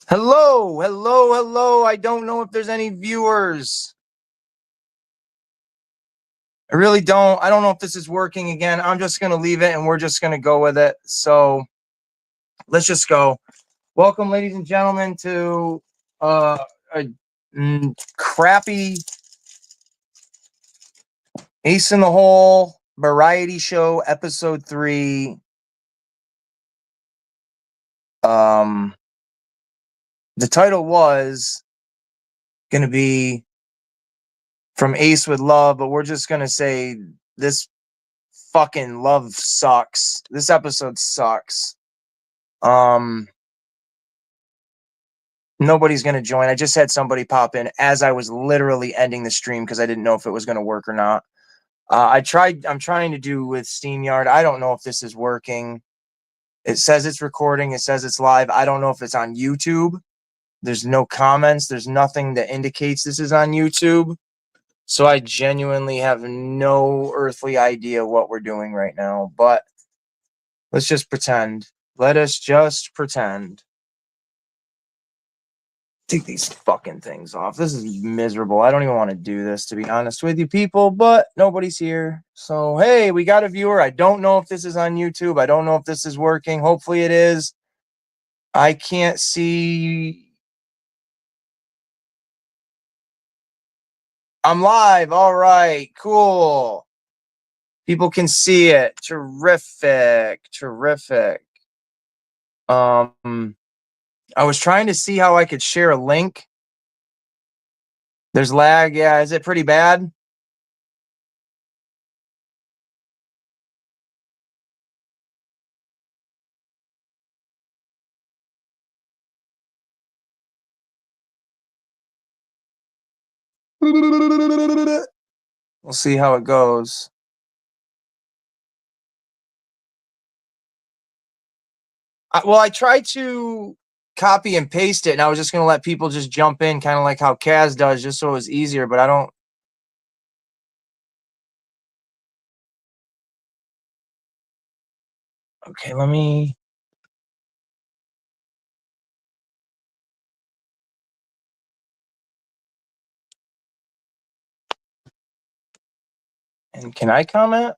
Hello, hello, hello. I don't know if there's any viewers. I really don't. I don't know if this is working again. I'm just going to leave it and we're just going to go with it. So let's just go. Welcome, ladies and gentlemen, to a crappy Ace in the Hole variety show, episode 3. The title was going to be From Ace with Love, but we're just going to say this fucking love sucks. This episode sucks. Nobody's gonna join. I just had somebody pop in as I was literally ending the stream because I didn't know if it was gonna work or not. I'm trying to do with StreamYard. I don't know if this is working. It says it's recording. It says it's live. I don't know if it's on YouTube. There's no comments. There's nothing that indicates this is on YouTube. So I genuinely have no earthly idea what we're doing right now. But let's just pretend. Let us just pretend. Take these fucking things off. This is miserable. I don't even want to do this, to be honest with you people, but nobody's here. So, hey, we got a viewer. I don't know if this is on YouTube. I don't know if this is working. Hopefully it is. I can't see. I'm live. All right, cool. People can see it. Terrific. Terrific. I was trying to see how I could share a link. There's lag. Yeah, is it pretty bad? We'll see how it goes. I tried to copy and paste it, and I was just going to let people just jump in, kind of like how Kaz does, just so it was easier, but I don't. Okay, let me. And can I comment?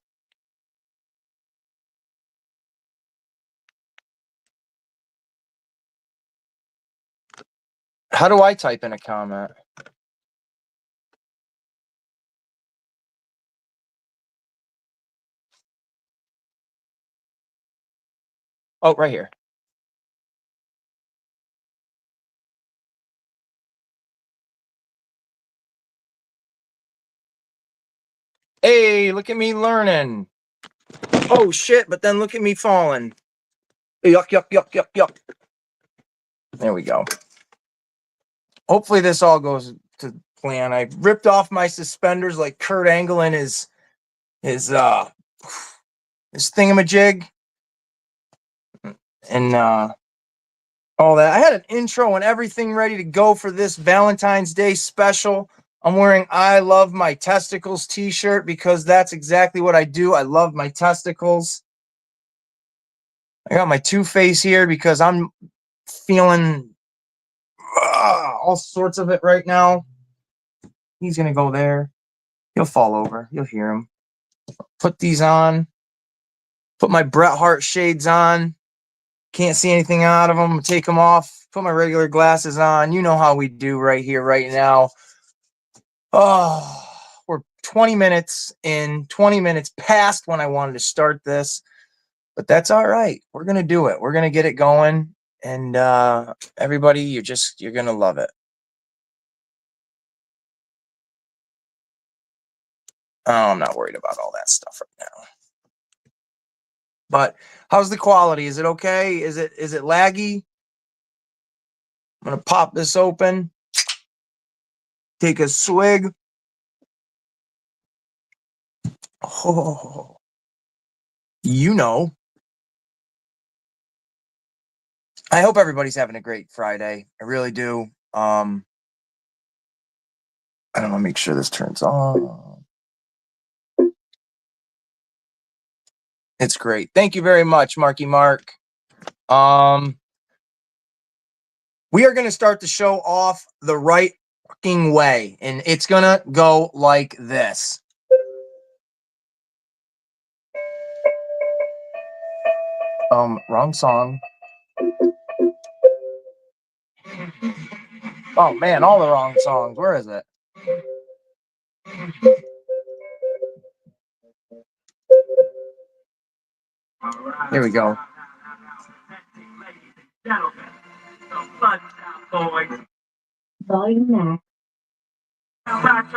How do I type in a comment? Oh, right here. Hey, look at me learning. Oh, shit, but then look at me falling. Yuck, yuck, yuck, yuck, yuck. There we go. Hopefully this all goes to plan. I ripped off my suspenders like Kurt Angle in his thingamajig. And all that. I had an intro and everything ready to go for this Valentine's Day special. I'm wearing I Love My Testicles t-shirt because that's exactly what I do. I love my testicles. I got my Two-Face here because I'm feeling all sorts of it right now. He's going to go there. He'll fall over. You'll hear him. Put these on. Put my Bret Hart shades on. Can't see anything out of them. Take them off. Put my regular glasses on. You know how we do right here, right now. Oh, we're 20 minutes in, 20 minutes past when I wanted to start this, but that's all right. We're going to do it. We're going to get it going. And everybody, you're going to love it. Oh, I'm not worried about all that stuff right now. But how's the quality? Is it okay? Is it laggy? I'm going to pop this open. Take a swig. Oh, you know. I hope everybody's having a great Friday. I really do. I don't want to make sure this turns on. It's great. Thank you very much, Marky Mark. We are going to start the show off the right fucking way, and it's going to go like this. Wrong song. Oh man, all the wrong songs. Where is it? Here we go. Volume max.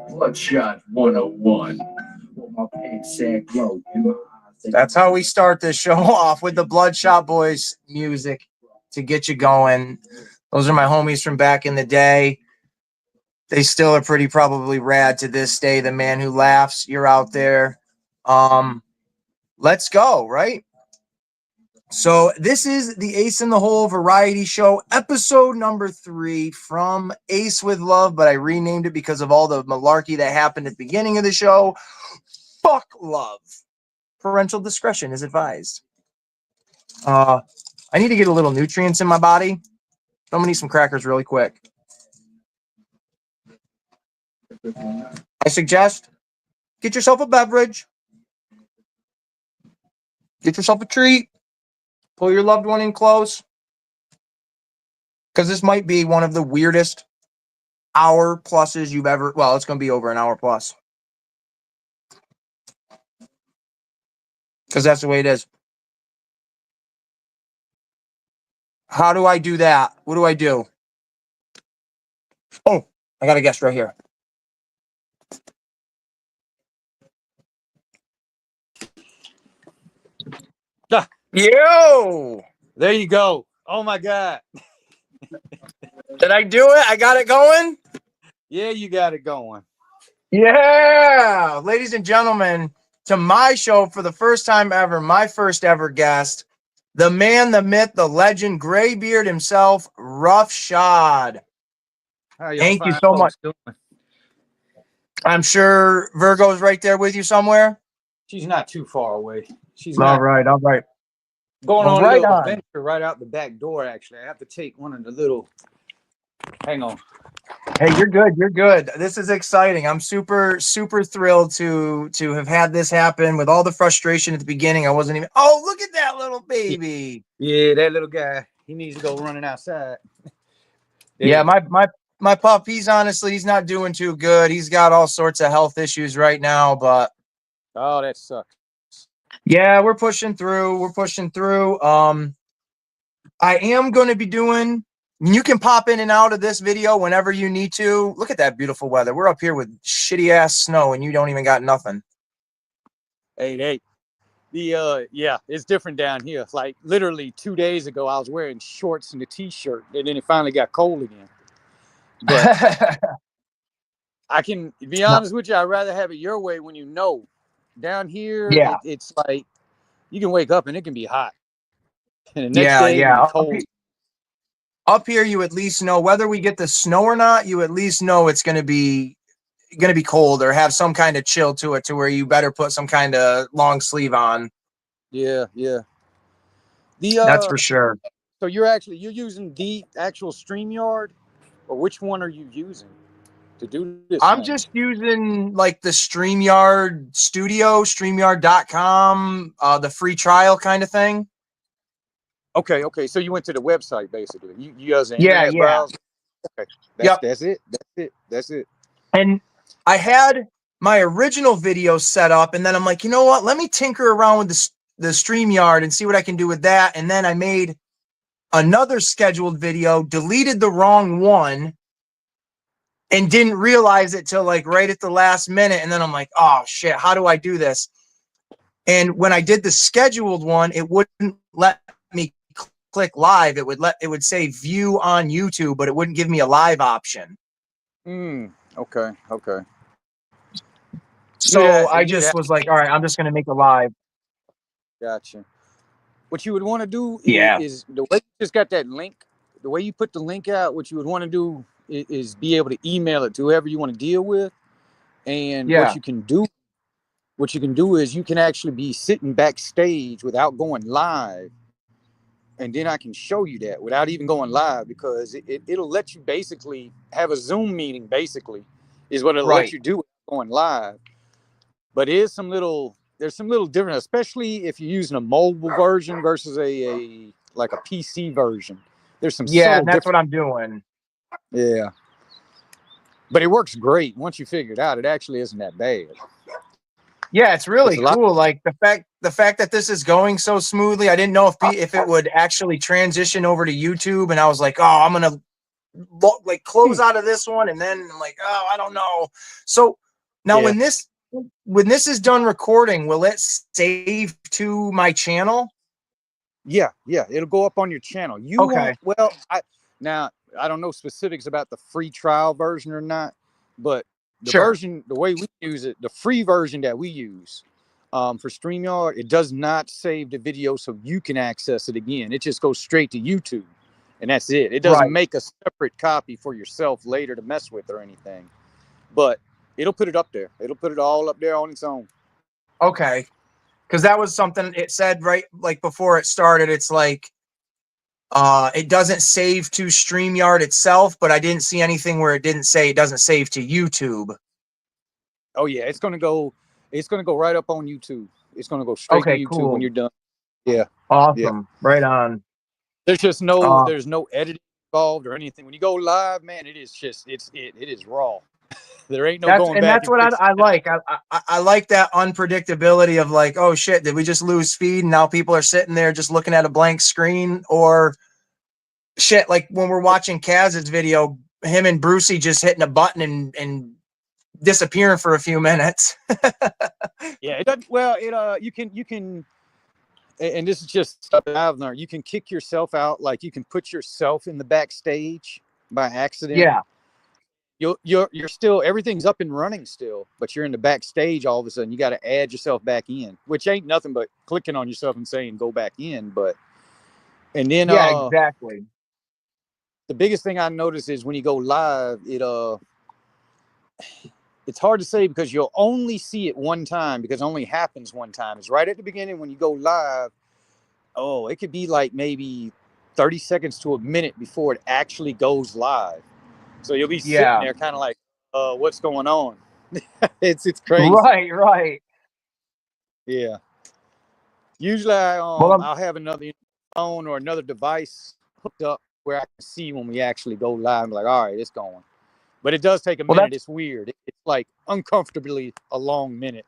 Bloodshot 101. That's how we start this show off, with the Bloodshot Boys music to get you going. Those are my homies from back in the day. They still are pretty probably rad to this day. The Man Who Laughs, you're out there. Let's go, right? So this is the Ace in the Hole variety show, episode number 3 from Ace with Love, but I renamed it because of all the malarkey that happened at the beginning of the show. Fuck love. Parental discretion is advised. I need to get a little nutrients in my body. I'm gonna need some crackers really quick. I suggest get yourself a beverage. Get yourself a treat. Pull your loved one in close. Because this might be one of the weirdest hour pluses you've ever... Well, it's going to be over an hour plus. Because that's the way it is. How do I do that? What do I do? Oh, I got a guest right here. Yo! There you go. Oh my God. Did I do it? I got it going? Yeah, you got it going. Yeah! Ladies and gentlemen, to my show for the first time ever, my first ever guest, the man, the myth, the legend, Graybeard himself, Rough Shad. Thank you so much. Doing? I'm sure Virgo's right there with you somewhere. She's not too far away. She's all not right. going on right a little on. adventure right out the back door. Actually, I have to take one of the little. Hang on. Hey, you're good. You're good. This is exciting. I'm super thrilled to have had this happen. With all the frustration at the beginning, I wasn't even. Oh, look at that little baby. Yeah, that little guy. He needs to go running outside. Yeah, my pup. He's not doing too good. He's got all sorts of health issues right now, but oh, that sucks. Yeah, we're pushing through. I am going to be doing. You can pop in and out of this video whenever you need to. Look at that beautiful weather. We're up here with shitty ass snow, and you don't even got nothing. Hey. Yeah, it's different down here. Like literally 2 days ago, I was wearing shorts and a t-shirt, and then it finally got cold again. But I can be honest with you. I'd rather have it your way when you know. Down here, yeah, it's like you can wake up and it can be hot, and the next day it can be cold. Up here, you at least know whether we get the snow or not. You at least know it's going to be cold or have some kind of chill to it, to where you better put some kind of long sleeve on. Yeah. That's for sure. So you're using the actual StreamYard, or which one are you using to do this? I'm just using like the StreamYard Studio, StreamYard.com, the free trial kind of thing. Okay. So you went to the website basically. You use an internet browser. Okay. That's it. And I had my original video set up, and then I'm like, you know what? Let me tinker around with the StreamYard and see what I can do with that. And then I made another scheduled video, deleted the wrong one, and didn't realize it till like right at the last minute. And then I'm like, oh shit, how do I do this? And when I did the scheduled one, it wouldn't let me click live. It would say view on YouTube, but it wouldn't give me a live option. Okay. So I just was like, all right, I'm just going to make a live. Gotcha. What you would want to do is the way you just got that link, the way you put the link out, what you would want to do is be able to email it to whoever you want to deal with. And what you can do what you can do is you can actually be sitting backstage without going live. And then I can show you that without even going live, because it'll let you basically have a Zoom meeting, basically, is what it'll let Right. you do without going live. But there's some little different, especially if you're using a mobile version versus a like a PC version. There's some Yeah, subtle and that's what difference. I'm doing. Yeah. But it works great once you figure it out. It actually isn't that bad. Yeah, it's really It's a lot. cool. Like the fact that this is going so smoothly. I didn't know if it would actually transition over to YouTube, and I was like, oh, I'm gonna like close out of this one, and then I'm like, oh, I don't know. So now Yeah. when this is done recording, will it save to my channel? Yeah, it'll go up on your channel. You Okay. won't. Well, I don't know specifics about the free trial version or not, but the Sure. version, the way we use it, the free version that we use for StreamYard, it does not save the video so you can access it again. It just goes straight to YouTube, and that's it. It doesn't Right. make a separate copy for yourself later to mess with or anything, but it'll put it up there. It'll put it all up there on its own. Okay. Because that was something it said right like before it started. It's like it doesn't save to StreamYard itself, but I didn't see anything where it didn't say it doesn't save to YouTube. Oh yeah, it's gonna go right up on YouTube. It's gonna go straight to Okay, YouTube when cool. you're done. Yeah. Awesome. Right on. There's just Uh, there's no editing involved or anything. When you go live, man, it is just it is raw. There ain't no going back that's and what fixing I it. like. I like that unpredictability of like, oh shit, did we just lose feed? And now people are sitting there just looking at a blank screen, or shit, like when we're watching Kaz's video, him and Brucey just hitting a button and disappearing for a few minutes. Yeah, it doesn't. Well, it you can, and this is just stuff that I've learned. You can kick yourself out, like you can put yourself in the backstage by accident. Yeah. You're still, everything's up and running still, but you're in the backstage. All of a sudden, you got to add yourself back in, which ain't nothing but clicking on yourself and saying go back in. But and then Yeah, exactly. the biggest thing I notice is when you go live, it's hard to say because you'll only see it one time, because it only happens one time. It's right at the beginning when you go live. Oh, it could be like maybe 30 seconds to a minute before it actually goes live. So you'll be sitting there kind of like, what's going on? It's crazy. Right. Yeah. Usually I'll have another phone or another device hooked up where I can see when we actually go live. I'm like, all right, it's going. But it does take a minute. It's weird. It's like uncomfortably a long minute.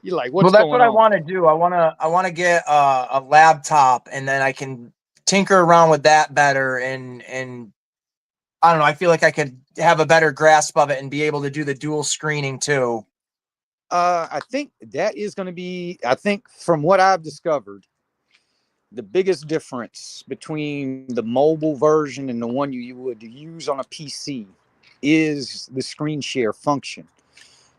You're like, what's that's going what on? I want to do. I want to get a laptop, and then I can tinker around with that better. And I don't know. I feel like I could have a better grasp of it and be able to do the dual screening too. I think that is going to be, I think from what I've discovered, the biggest difference between the mobile version and the one you would use on a PC is the screen share function.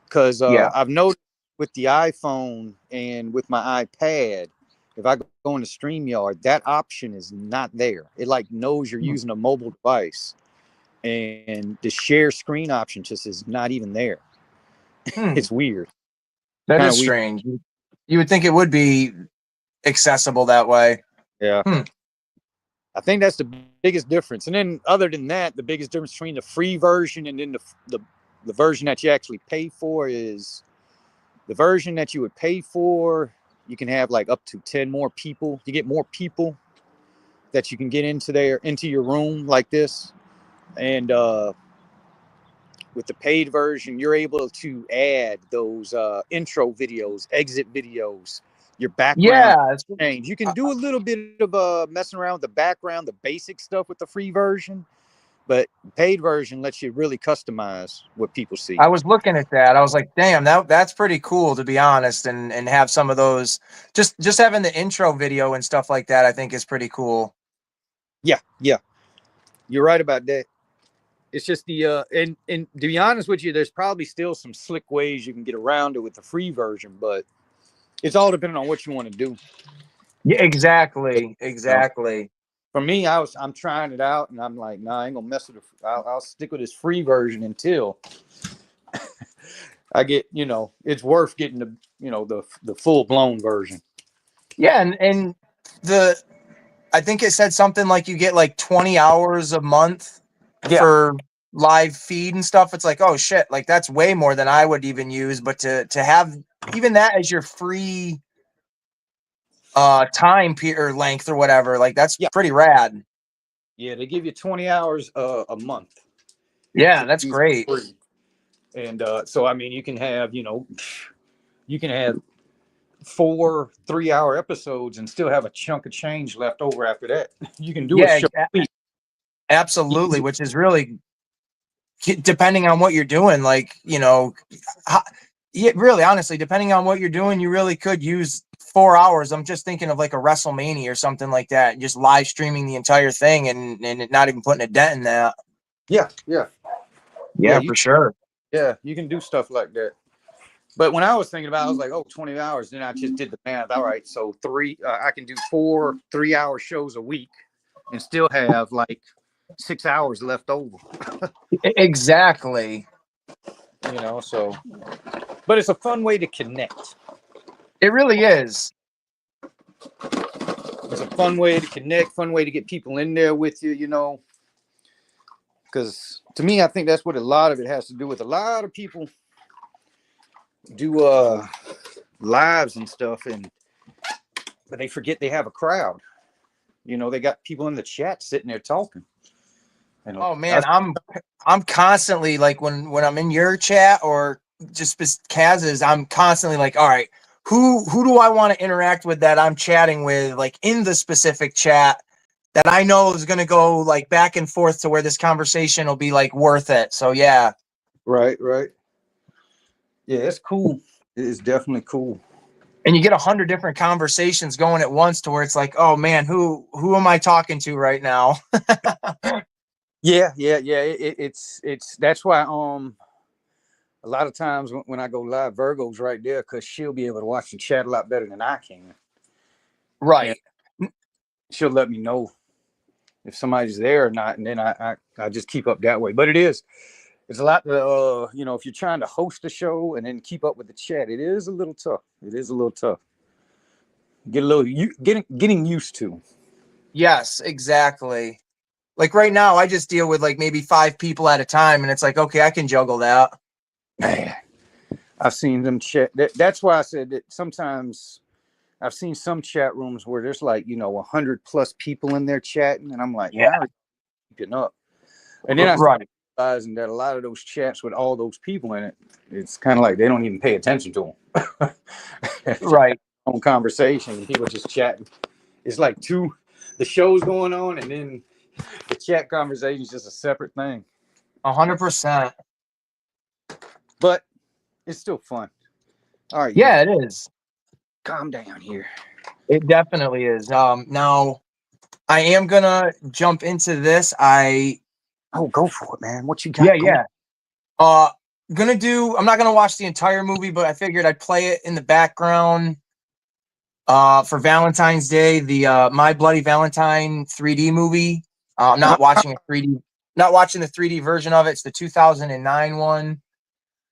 Because I've noticed with the iPhone and with my iPad, if I go into StreamYard, that option is not there. It like knows you're using a mobile device, and the share screen option just is not even there. It's weird. That Kinda is strange. You would think it would be accessible that way. Yeah. I think that's the biggest difference. And then other than that, the biggest difference between the free version and then the version that you actually pay for is the version that you would pay for. You can have like up to 10 more people. You get more people that you can get into your room like this. And with the paid version, you're able to add those intro videos, exit videos, your background change. You can do a little bit of messing around with the background, the basic stuff with the free version, but paid version lets you really customize what people see. I was looking at that. I was like, damn, that's pretty cool, to be honest, and have some of those, just having the intro video and stuff like that, I think is pretty cool. Yeah. You're right about that. It's just the and to be honest with you, there's probably still some slick ways you can get around it with the free version, but it's all depending on what you want to do. Yeah, exactly. For me, I'm trying it out, and I'm like, nah, I ain't gonna mess with it. I'll stick with this free version until I get, it's worth getting the full blown version. Yeah, and the I think it said something like you get like 20 hours a month Yeah. for live feed and stuff. It's like, oh shit, like that's way more than I would even use. But to have even that as your free time or length or whatever, like that's pretty rad. Yeah, they give you 20 hours a month. Yeah, that's great. And so I mean, you can have 4 3-hour episodes and still have a chunk of change left over after that. You can do a show a week. Absolutely, which is really, depending on what you're doing, like, really, honestly, depending on what you're doing, you really could use 4 hours. I'm just thinking of like a WrestleMania or something like that, just live streaming the entire thing and not even putting a dent in that. Yeah, for sure. Yeah, you can do stuff like that. But when I was thinking about it, I was like, 20 hours. Then I just did the math. All right, so I can do 4 3-hour shows a week and still have like 6 hours left over. Exactly. So, but it's a fun way to connect. It really is. It's a fun way to connect, fun way to get people in there with you, because to me, I think that's what a lot of it has to do with. A lot of people do lives and stuff, but they forget they have a crowd. They got people in the chat sitting there talking. Oh man, I'm constantly like when I'm in your chat or just Kaz's, I'm constantly like, all right, who do I want to interact with that I'm chatting with, like in the specific chat that I know is going to go like back and forth to where this conversation will be like worth it. So yeah. Right. Yeah, it's cool. It is definitely cool. And you get 100 different conversations going at once to where it's like, oh man, who am I talking to right now? Yeah. It's that's why a lot of times when I go live, Virgo's right there because she'll be able to watch the chat a lot better than I can. Right. And she'll let me know if somebody's there or not, and then I just keep up that way. But it's a lot to if you're trying to host a show and then keep up with the chat, it is a little tough. Getting used to. Yes, exactly. Like right now, I just deal with like maybe 5 people at a time, and it's like, okay, I can juggle that. Man, I've seen them chat. That's why I said that sometimes I've seen some chat rooms where there's like 100+ people in there chatting, and I'm like, yeah, how are you keeping up? And then I right. realizing that a lot of those chats with all those people in it, it's kind of like they don't even pay attention to them. Right. On conversation, people just chatting. It's like the show's going on, and then the chat conversation is just a separate thing. 100%. But it's still fun. All right. Yeah, it is. Calm down here. It definitely is. Now I am gonna jump into this. Go for it, man. What you got? Yeah. I'm not gonna watch the entire movie, but I figured I'd play it in the background for Valentine's Day, the My Bloody Valentine 3D movie. I'm not watching not watching the 3D version of it. It's the 2009 one.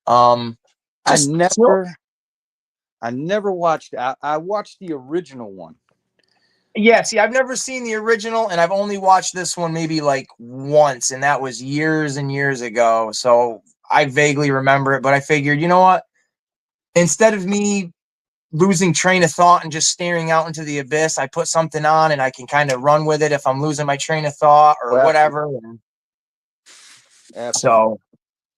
I never watched. I watched the original one. Yeah, see, I've never seen the original, and I've only watched this one maybe like once, and that was years and years ago. So I vaguely remember it, but I figured, you know what? Instead of me losing train of thought and just staring out into the abyss, I put something on and I can kind of run with it if I'm losing my train of thought or whatever. So,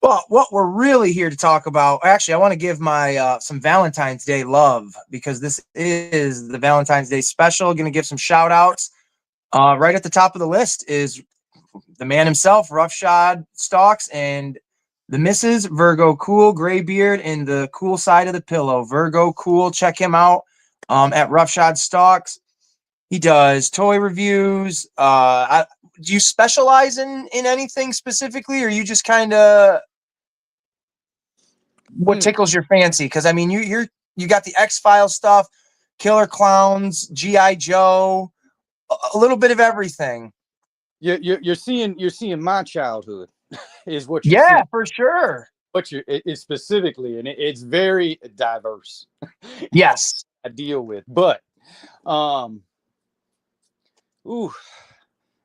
but what we're really here to talk about, actually, I want to give my some Valentine's Day love because this is the Valentine's Day special. Going to give some shout outs. Right at the top of the list is the man himself, Roughshod Stalks, and the Mrs. Virgo Cool, gray beard, and the cool side of the pillow. Virgo Cool, check him out at Roughshod Stalks. He does toy reviews. Do you specialize in anything specifically, or you just kind of what tickles your fancy? Because I mean, you got the X-Files stuff, Killer Clowns, G.I. Joe, a little bit of everything. You're seeing my childhood is what you're yeah seeing. For sure. what it's specifically, and it's very diverse. Yes. I deal with, but ooh,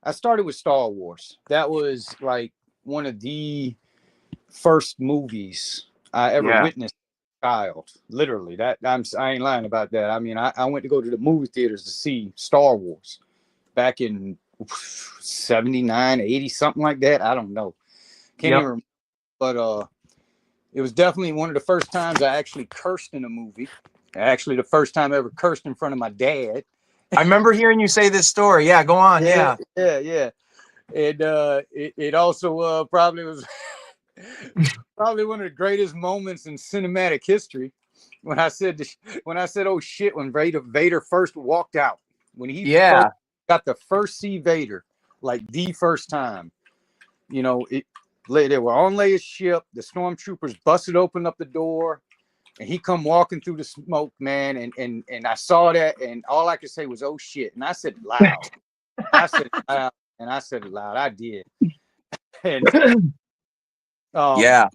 I started with Star Wars. That was like one of the first movies I ever Yeah. witnessed as a child. Literally, I ain't lying about that. I mean, I went to go to the movie theaters to see Star Wars back in 79, 80, something like that. I don't know. Can't Yep. even remember. But it was definitely one of the first times I actually cursed in a movie. Actually, the first time I ever cursed in front of my dad. I remember hearing you say this story. Yeah, go on. Yeah. Yeah. And it also probably was probably one of the greatest moments in cinematic history when I said oh shit, when Vader first walked out, when he Yeah. first got the first see Vader, like the first time. You know, they were on Leia's ship. The stormtroopers busted open up the door, and he come walking through the smoke, man. And I saw that, and all I could say was, "Oh shit!" And I said it loud. I said it loud, and I said it loud. I did. And Yeah.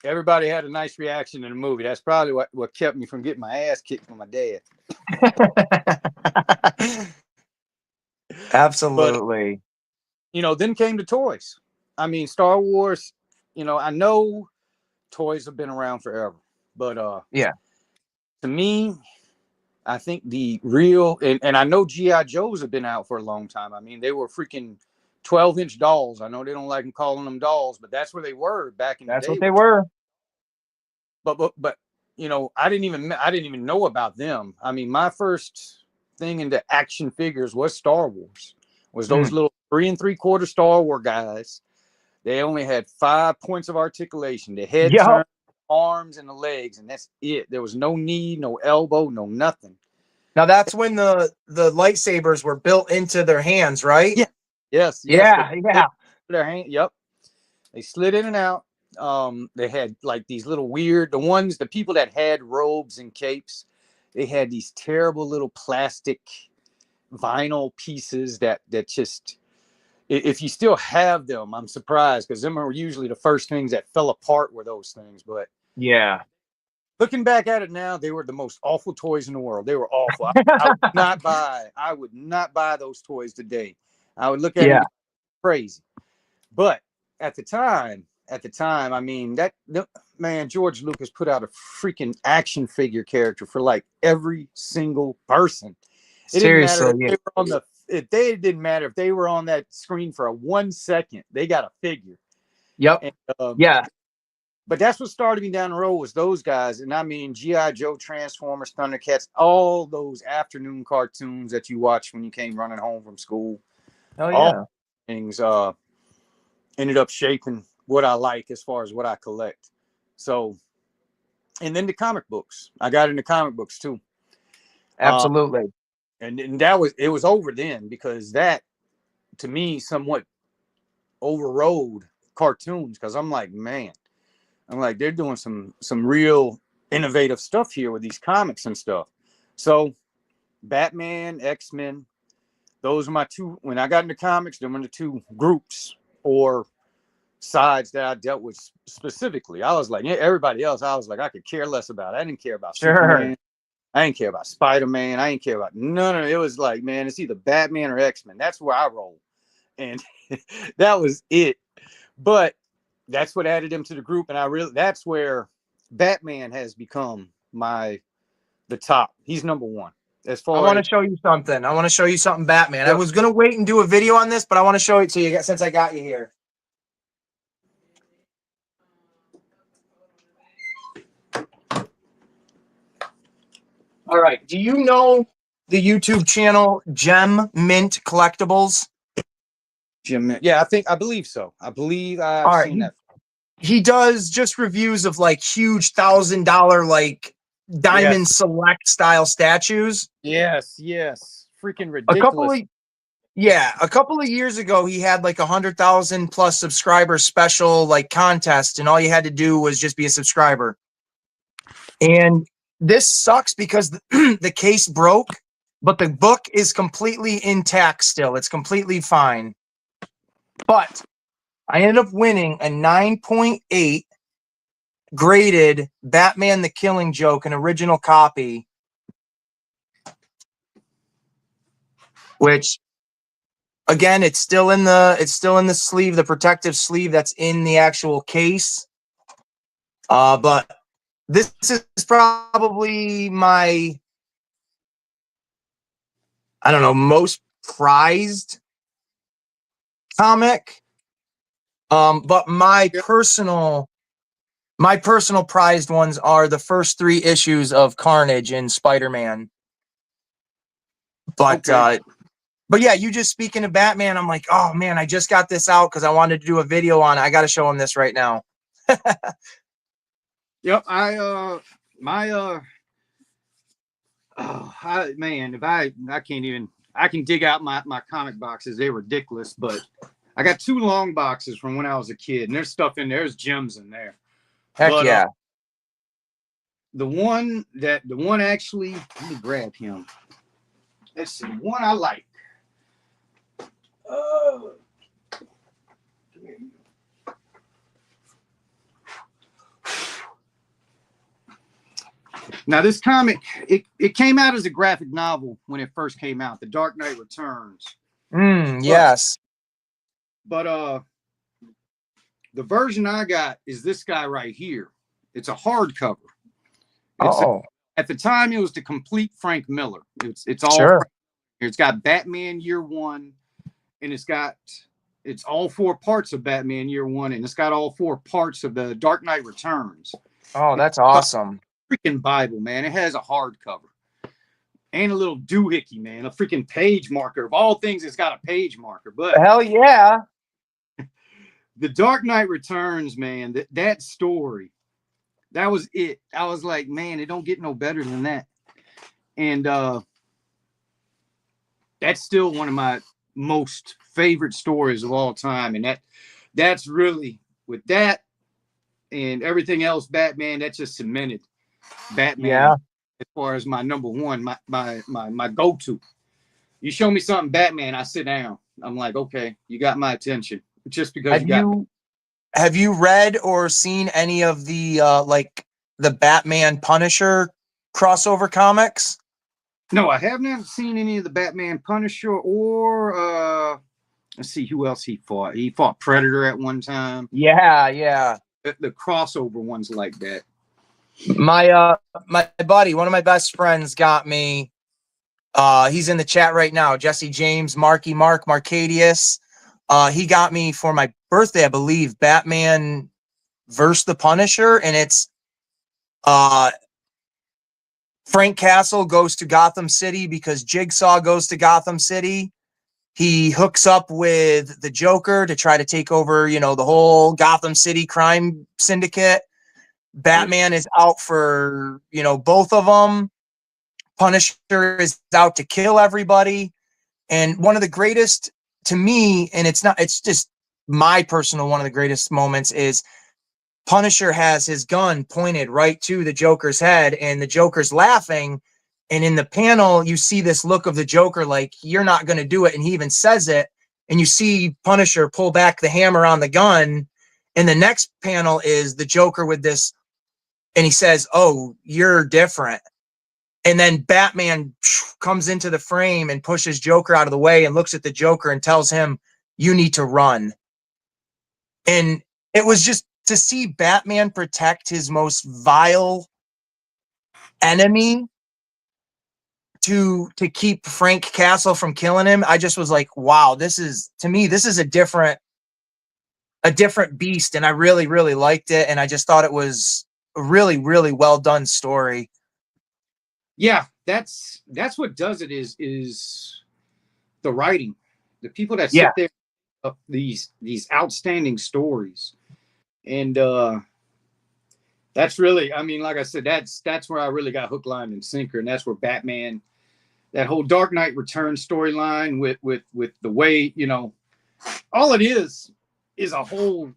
everybody had a nice reaction in the movie. That's probably what kept me from getting my ass kicked from my dad. Absolutely. But, then came the toys. I mean, Star Wars, I know toys have been around forever, but yeah, to me, I think the real, and I know G.I. Joes have been out for a long time. I mean, they were freaking 12-inch dolls. I know they don't like calling them dolls, but that's where they were back in the that's day. what they were. But I didn't even know about them. I mean, my first thing into action figures was Star Wars. Was those little 3 3/4 Star Wars guys. They only had 5 points of articulation: the head, Yep. turn, arms, and the legs, and that's it. There was no knee, no elbow, no nothing. Now that's when the lightsabers were built into their hands, right? Yeah. Yes. Yeah. Yeah. Their hand. Yep. They slid in and out. They had like these little weird, the people that had robes and capes, they had these terrible little plastic vinyl pieces that just, if you still have them, I'm surprised, because them are usually the first things that fell apart were those things. But Yeah. looking back at it now, they were the most awful toys in the world. They were awful. I would not buy those toys today. I would look at them crazy. But at the time, I mean, man, George Lucas put out a freaking action figure character for like every single person. It Seriously, didn't matter if they were on it didn't matter if they were on that screen for a 1 second. They got a figure. Yep. And, yeah. But that's what started me down the road, was those guys. And I mean, G.I. Joe, Transformers, Thundercats, all those afternoon cartoons that you watched when you came running home from school. Oh yeah. All things ended up shaping what I like as far as what I collect. So, and then the comic books. I got into comic books too. Absolutely. And it was over then, because that, to me, somewhat overrode cartoons, because I'm like, man, they're doing some real innovative stuff here with these comics and stuff. So Batman, X-Men, those are my two. When I got into comics, them were the two groups or sides that I dealt with specifically. I was like, everybody else, I was like, I could care less about. I didn't care about Superman. I didn't care about Spider-Man. I didn't care about none of it. It was like, man, it's either Batman or X-Men. That's where I roll. And that was it. But that's what added him to the group. And that's where Batman has become the top. He's number one. As far I want to show you something. Batman. Yep. I was going to wait and do a video on this, but I want to show it to you since I got you here. All right. Do you know the YouTube channel Gem Mint Collectibles? Yeah, I believe so. I believe I've seen that. He does just reviews of like huge $1,000 like Diamond Select style statues. Yes. Freaking ridiculous. A couple of years ago, he had like 100,000 plus subscriber special like contest, and all you had to do was just be a subscriber. And this sucks because the case broke, but the book is completely intact still. It's completely fine. But I ended up winning a 9.8 graded Batman the Killing Joke, an original copy, which again, it's still in the sleeve, the protective sleeve that's in the actual case. But this is probably my, I don't know, most prized comic. But my personal prized ones are the first 3 issues of Carnage and Spider-Man. But Okay. but yeah, you just speaking of Batman, I'm like, oh man, I just got this out because I wanted to do a video on it. I got to show him this right now. Yep. Man, if I can't even, I can dig out my comic boxes. They're ridiculous, but I got 2 long boxes from when I was a kid, and there's stuff in there. There's gems in there. Heck But, yeah. the one actually, let me grab him. Let's see, one I like. Now this comic, it came out as a graphic novel when it first came out, The Dark Knight Returns. Yes. But the version I got is this guy right here. It's a hardcover. At the time, it was the complete Frank Miller. It's all sure. It's got Batman Year One, and it's all 4 parts of Batman Year One, and it's got all 4 parts of the Dark Knight Returns. Oh, that's awesome. Freaking Bible, man. It has a hardcover and a little doohickey, man. A freaking page marker. Of all things, it's got a page marker. But hell yeah. The Dark Knight Returns, man, that story, that was it. I was like, man, it don't get no better than that. And that's still one of my most favorite stories of all time. And that's really, with that and everything else, Batman, that just cemented Batman as far as my number one, my go-to. You show me something Batman, I sit down. I'm like, okay, you got my attention. Just because have you read or seen any of the like the Batman Punisher crossover comics? No, I haven't seen any of the Batman Punisher or let's see who else he fought. He fought Predator at one time. Yeah. The crossover ones like that. My buddy, one of my best friends, got me. He's in the chat right now. Jesse James, Marky Mark, Marcadius. He got me for my birthday, I believe, Batman versus the Punisher, and it's Frank Castle goes to Gotham City because Jigsaw goes to Gotham City. He hooks up with the Joker to try to take over, the whole Gotham City crime syndicate. Batman is out for, both of them. Punisher is out to kill everybody. And one of the greatest to me, and it's just my personal one of the greatest moments, is Punisher has his gun pointed right to the Joker's head, and the Joker's laughing. And in the panel, you see this look of the Joker like, you're not going to do it. And he even says it. And you see Punisher pull back the hammer on the gun. And the next panel is the Joker with this, and he says, oh, you're different. And then Batman comes into the frame and pushes Joker out of the way and looks at the Joker and tells him, you need to run. And it was just to see Batman protect his most vile enemy to keep Frank Castle from killing him. I just was like, wow, this is a different beast. And I really, really liked it. And I just thought it was a really, really well done story. Yeah, that's what does it is the writing. The people that sit there up these outstanding stories. And that's really, I mean, like I said, that's where I really got hook, line, and sinker. And that's where Batman, that whole Dark Knight Returns storyline with the way, all it is a whole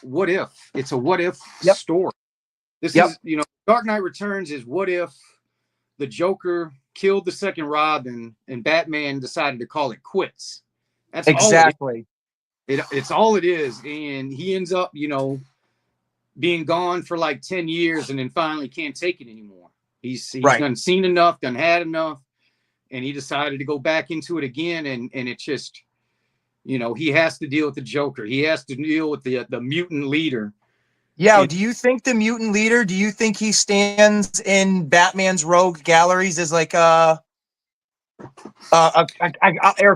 what if. It's a what if story. This is, Dark Knight Returns is what if the Joker killed the second Robin and Batman decided to call it quits. That's exactly. It's all it is. And he ends up, being gone for like 10 years and then finally can't take it anymore. He's Right. done seen enough, done had enough, and he decided to go back into it again. And it's just, you know, he has to deal with the Joker. He has to deal with the mutant leader. Yeah. Do you think the mutant leader, do you think he stands in Batman's rogue galleries as like air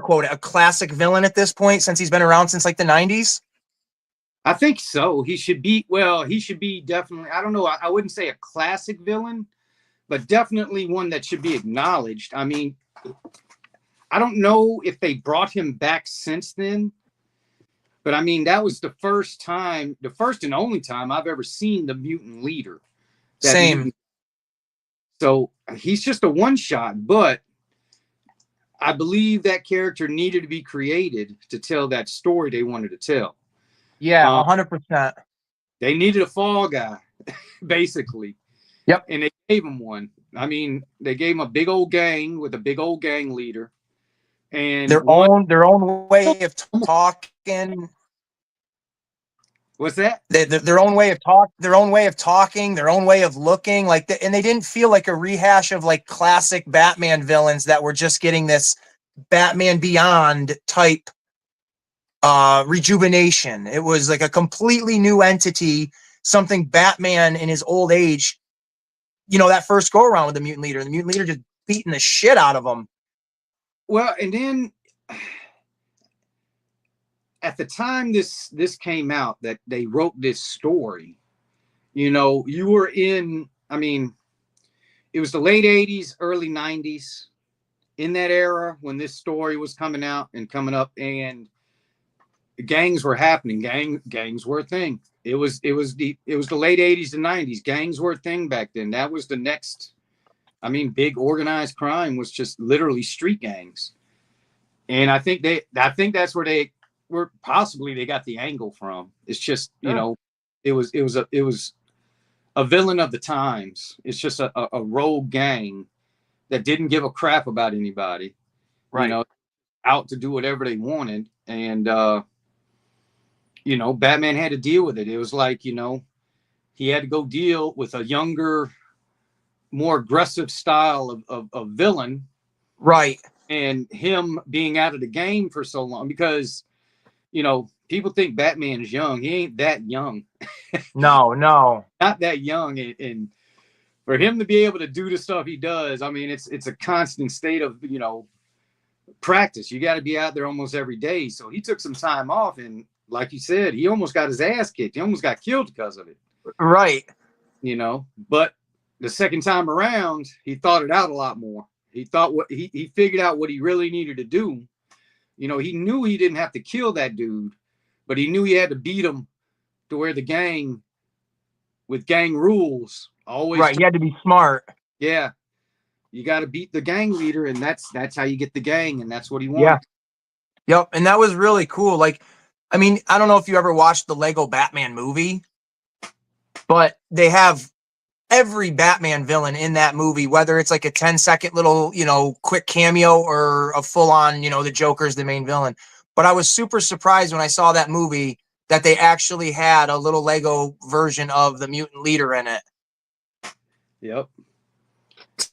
quote, a classic villain at this point, since he's been around since like the 90s? I think so. He should be, well, he should be definitely, I don't know, I wouldn't say a classic villain, but definitely one that should be acknowledged. I mean, I don't know if they brought him back since then, but I mean, that was the first time, the first and only time I've ever seen the mutant leader. Same. Mutant. So he's just a one shot, but I believe that character needed to be created to tell that story they wanted to tell. Yeah, 100%. They needed a fall guy, basically. Yep. And they gave him one. I mean, they gave him a big old gang with a big old gang leader. And their own way of talking. What's that? Their own way of talking, their own way of looking, like and they didn't feel like a rehash of like classic Batman villains that were just getting this Batman Beyond type rejuvenation. It was like a completely new entity, something Batman in his old age, you know, that first go around with the mutant leader just beating the shit out of him. Well, and then at the time this came out, that they wrote this story, you know, you were in, I mean, it was the late 80s, early 90s, in that era when this story was coming out and coming up, and gangs were happening. Gangs were a thing. It was the late 80s and 90s. Gangs were a thing back then. That was the next, I mean, big organized crime was just literally street gangs. And I think that's where they were, possibly they got the angle from. It's just, you know, it was a villain of the times. It's just a rogue gang that didn't give a crap about anybody. Right. You know, out to do whatever they wanted. And you know, Batman had to deal with it. It was like, you know, he had to go deal with a younger, more aggressive style of villain. Right. And him being out of the game for so long, because, you know, people think Batman is young. He ain't that young. No. Not that young. And for him to be able to do the stuff he does, I mean, it's a constant state of, you know, practice. You got to be out there almost every day. So he took some time off, and like you said, he almost got his ass kicked. He almost got killed because of it. Right. You know, but the second time around, he thought it out a lot more. He thought he figured out what he really needed to do. You know, he knew he didn't have to kill that dude, but he knew he had to beat him to where the gang, with gang rules, always right. He had to be smart. Yeah. You got to beat the gang leader, and that's how you get the gang, and that's what he wanted. Yeah. Yep. And that was really cool. Like, I mean, I don't know if you ever watched the Lego Batman movie, but they have every Batman villain in that movie, whether it's like a 10-second little, you know, quick cameo or a full on, you know, the Joker's the main villain. But I was super surprised when I saw that movie that they actually had a little Lego version of the mutant leader in it. Yep.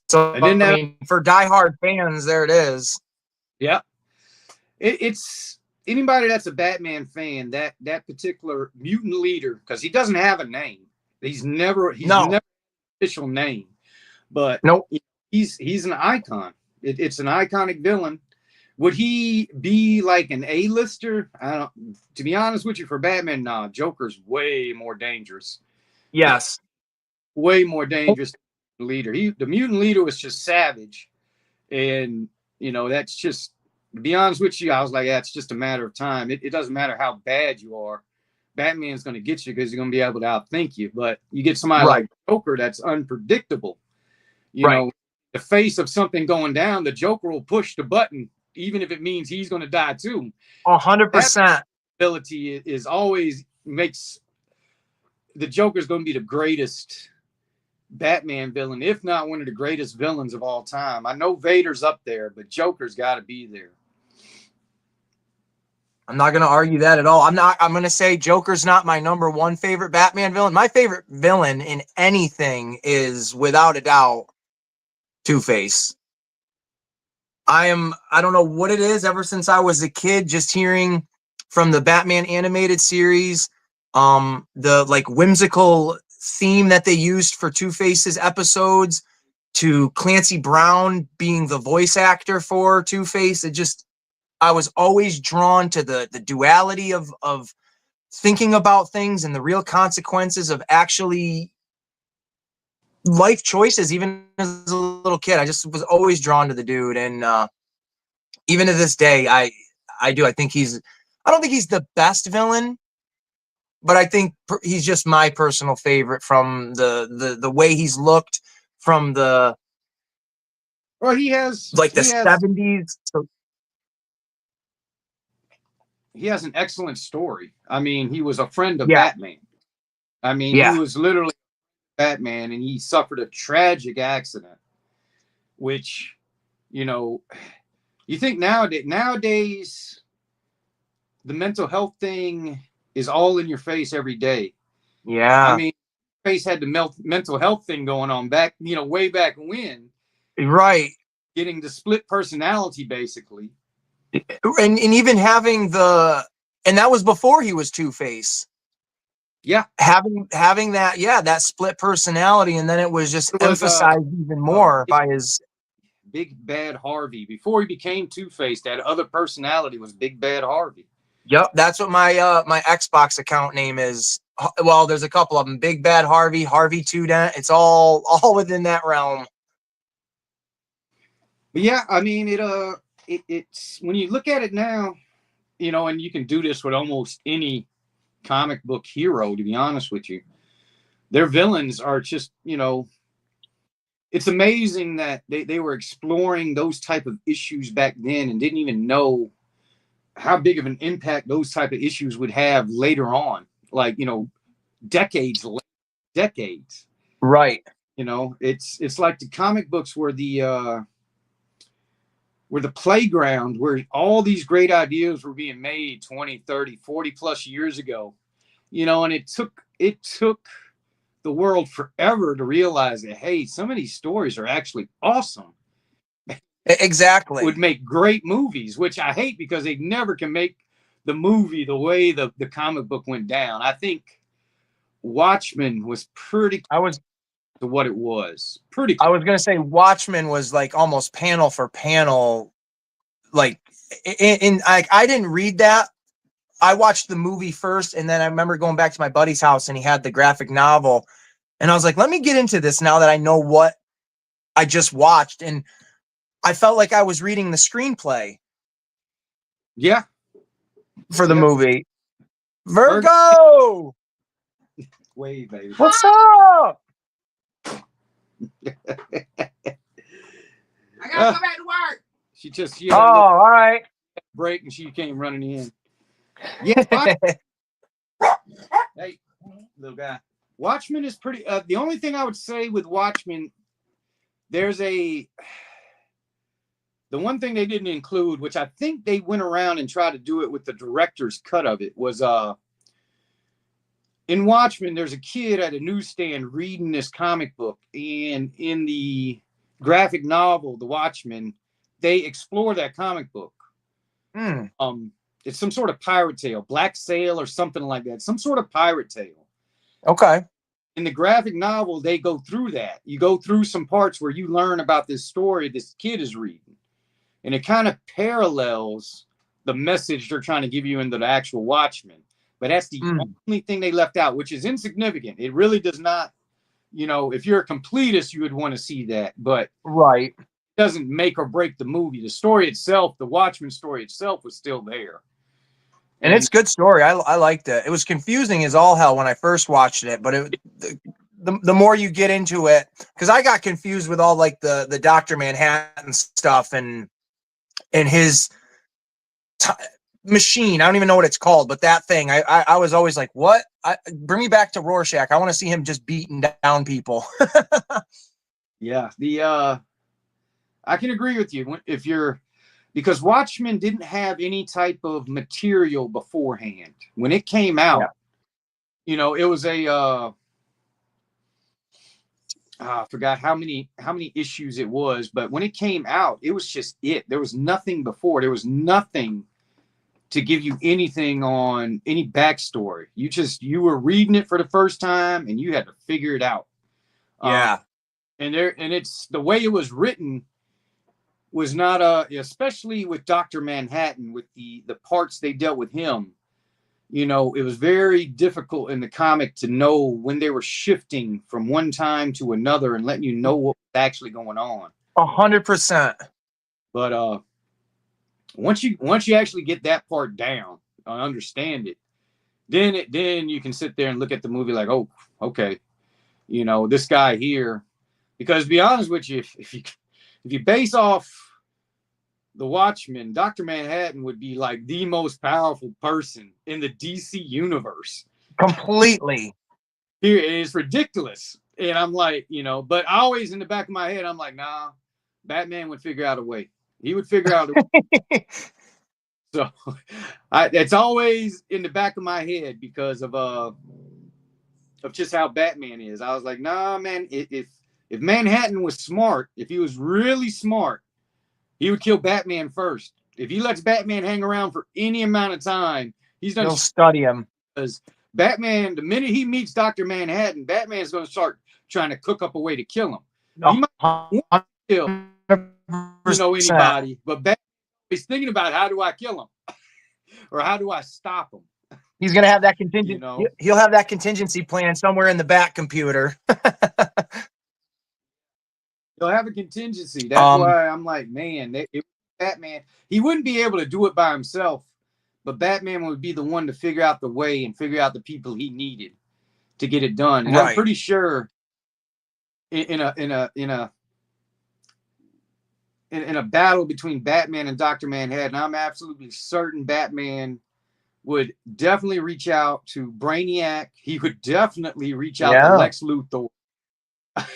So, I mean, for diehard fans, there it is. Yeah. It's anybody that's a Batman fan, that particular mutant leader, because he doesn't have a name. He's never official name, but nope. He's an icon. It's an iconic villain. Would he be like an A-lister? I don't. To be honest with you, for Batman, nah. Joker's way more dangerous. Yes, way more dangerous leader. The mutant leader was just savage, and you know, that's just, to be honest with you, I was like, yeah, it's just a matter of time. It doesn't matter how bad you are. Batman's going to get you because he's going to be able to outthink you. But you get somebody like Joker that's unpredictable. You know, the face of something going down, the Joker will push the button, even if it means he's going to die too. 100%. Ability is always makes the Joker's going to be the greatest Batman villain, if not one of the greatest villains of all time. I know Vader's up there, but Joker's got to be there. I'm not going to argue that at all. I'm going to say Joker's not my number one favorite Batman villain. My favorite villain in anything is without a doubt Two-Face. I don't know what it is, ever since I was a kid, just hearing from the Batman animated series, the like whimsical theme that they used for Two-Face's episodes, to Clancy Brown being the voice actor for Two-Face. I was always drawn to the duality of thinking about things and the real consequences of actually life choices. Even as a little kid, I just was always drawn to the dude. And even to this day, I think I don't think he's the best villain, but I think he's just my personal favorite from the way he's looked, from the, Well, he has like, the he has 70s. So, he has an excellent story. I mean, he was a friend of Yeah. Batman. I mean, Yeah. he was literally Batman, and he suffered a tragic accident, which, you know, you think nowadays the mental health thing is all in your face every day. yeah. I mean, Face had the mental health thing going on back, way back when, Right. getting the split personality basically. And even having and that was before he was Two-Face. Yeah, Having that, that split personality, and then it was just It was, emphasized even more by his. Big Bad Harvey. Before he became Two-Face, that other personality was Big Bad Harvey. Yep, that's what my my Xbox account name is. Well, there's a couple of them: Big Bad Harvey, Harvey Tudent. It's all within that realm. But yeah, I mean, it's when you look at it now, and you can do this with almost any comic book hero, to be honest with you. Their villains are just, it's amazing that they were exploring those type of issues back then and didn't even know how big of an impact those type of issues would have later on, like, decades. Right. It's like the comic books were the playground where all these great ideas were being made 20, 30, 40 plus years ago, and it took the world forever to realize that, hey, some of these stories are actually awesome. Exactly. Would make great movies, which I hate because they never can make the movie the way the comic book went down. I think Watchmen was pretty to what it was. Pretty I was going to say Watchmen was like almost panel for panel. Like, I didn't read that. I watched the movie first, and then I remember going back to my buddy's house, and he had the graphic novel, and I was like, let me get into this now that I know what I just watched. And I felt like I was reading the screenplay. Yeah. For the movie. Virgo! Wait, baby. What's up? I gotta go back to work. She just all right. Break, and she came running in. Yeah. Hey, little guy. Watchmen is pretty. The only thing I would say with Watchmen, the one thing they didn't include, which I think they went around and tried to do it with the director's cut of it, was in Watchmen, there's a kid at a newsstand reading this comic book, and in the graphic novel, The Watchmen, they explore that comic book. It's some sort of pirate tale, Black Sail or something like that, some sort of pirate tale. Okay. In the graphic novel, they go through that. You go through some parts where you learn about this story this kid is reading, and it kind of parallels the message they're trying to give you in the actual Watchmen. But that's the only thing they left out, which is insignificant. It really does not, if you're a completist, you would want to see that, but right, it doesn't make or break the movie. The story itself, the Watchmen story itself, was still there. And it's a good story. I liked it. It was confusing as all hell when I first watched it, but the more you get into it, because I got confused with all like the Dr. Manhattan stuff and his machine. I don't even know what it's called, but that thing. I was always like, what? Bring me back to Rorschach. I want to see him just beating down people. Yeah, I can agree with you. If you're because Watchmen didn't have any type of material beforehand. When it came out, you know, it was a I forgot how many issues it was, but when it came out, it was just it. There was nothing before. There was nothing to give you anything on any backstory. You were reading it for the first time and you had to figure it out. Yeah. And it's the way it was written was not especially with Dr. Manhattan, with the parts they dealt with him. You know, it was very difficult in the comic to know when they were shifting from one time to another and letting you know what was actually going on. 100%. But once you actually get that part down, understand it, then you can sit there and look at the movie like, oh, okay, you know, this guy here. Because to be honest with you, if you base off the Watchmen, Dr. Manhattan would be like the most powerful person in the DC universe. Completely. Here it is ridiculous. And I'm like, you know, but always in the back of my head, I'm like, nah, Batman would figure out a way. He would figure out a way. So it's always in the back of my head because of just how Batman is. I was like, nah, man, if Manhattan was smart, if he was really smart, he would kill Batman first. If he lets Batman hang around for any amount of time, he'll study him. Because Batman, the minute he meets Dr. Manhattan, Batman's going to start trying to cook up a way to kill him. He might want to kill, you know, anybody, but Batman is thinking about how do I kill him or how do I stop him. He's going to have that contingency. You know? He'll have that contingency plan somewhere in the back computer. He'll have a contingency. That's why I'm like, man, Batman, he wouldn't be able to do it by himself, but Batman would be the one to figure out the way and figure out the people he needed to get it done. And I'm pretty sure in a battle between Batman and Dr. Manhattan, I'm absolutely certain Batman would definitely reach out to Brainiac. He would definitely reach out to Lex Luthor.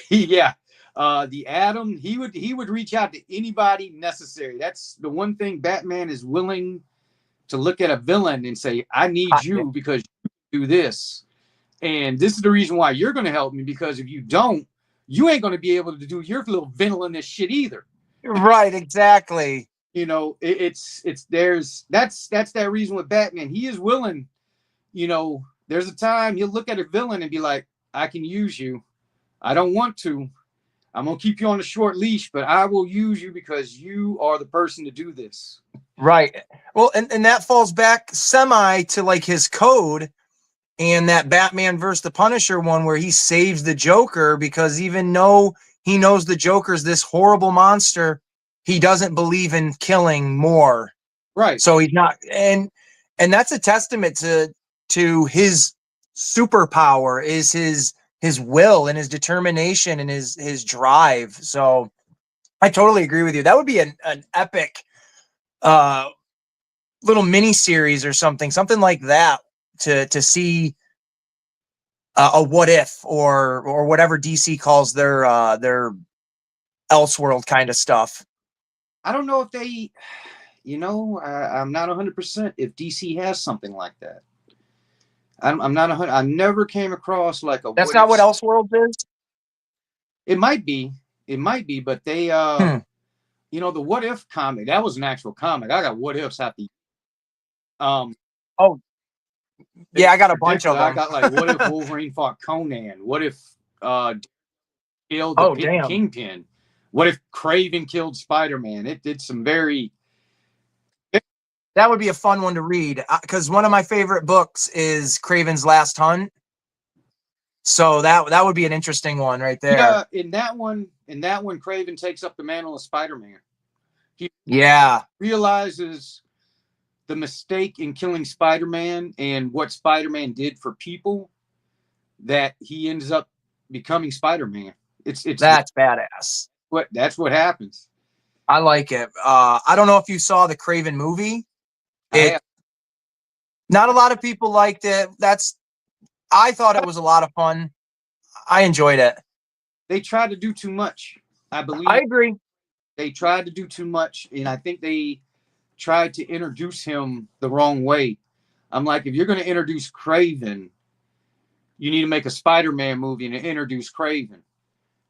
The Atom, he would reach out to anybody necessary. That's the one thing Batman is willing to look at a villain and say, I need you because you do this. And this is the reason why you're going to help me, because if you don't, you ain't going to be able to do your little villainous shit either. Right, exactly. You know, that's that reason with Batman. He is willing, you know, there's a time he'll look at a villain and be like, I can use you. I don't want to. I'm going to keep you on a short leash, but I will use you because you are the person to do this. Right. Well, and that falls back semi to like his code and that Batman versus the Punisher one where he saves the Joker, because even though he knows the Joker's this horrible monster, he doesn't believe in killing more. Right. So he's not, and that's a testament to his superpower is his will and his determination and his drive. So I totally agree with you. That would be an epic little mini series or something like that to see a what if or whatever DC calls their Elseworld kind of stuff. I don't know if they, you know, I'm not 100% if DC has something like that. I'm not 100. I never came across like a. That's not what Elseworlds is. It might be, but they, you know, the What If comic, that was an actual comic. I got What Ifs at the. Oh, yeah, I got a bunch of them. I got like What If Wolverine fought Conan? What if killed the Kingpin? What if Kraven killed Spider-Man? It did some very. That would be a fun one to read, because one of my favorite books is Kraven's Last Hunt. So that would be an interesting one right there. Yeah, in that one, Kraven takes up the mantle of Spider-Man. He realizes the mistake in killing Spider-Man and what Spider-Man did for people, that he ends up becoming Spider-Man. That's badass. That's what happens. I like it. I don't know if you saw the Kraven movie. Not a lot of people liked it. I thought it was a lot of fun. I enjoyed it. They tried to do too much. I believe. I agree. They tried to do too much, and I think they tried to introduce him the wrong way. I'm like, if you're going to introduce Craven, you need to make a Spider-Man movie and introduce Craven,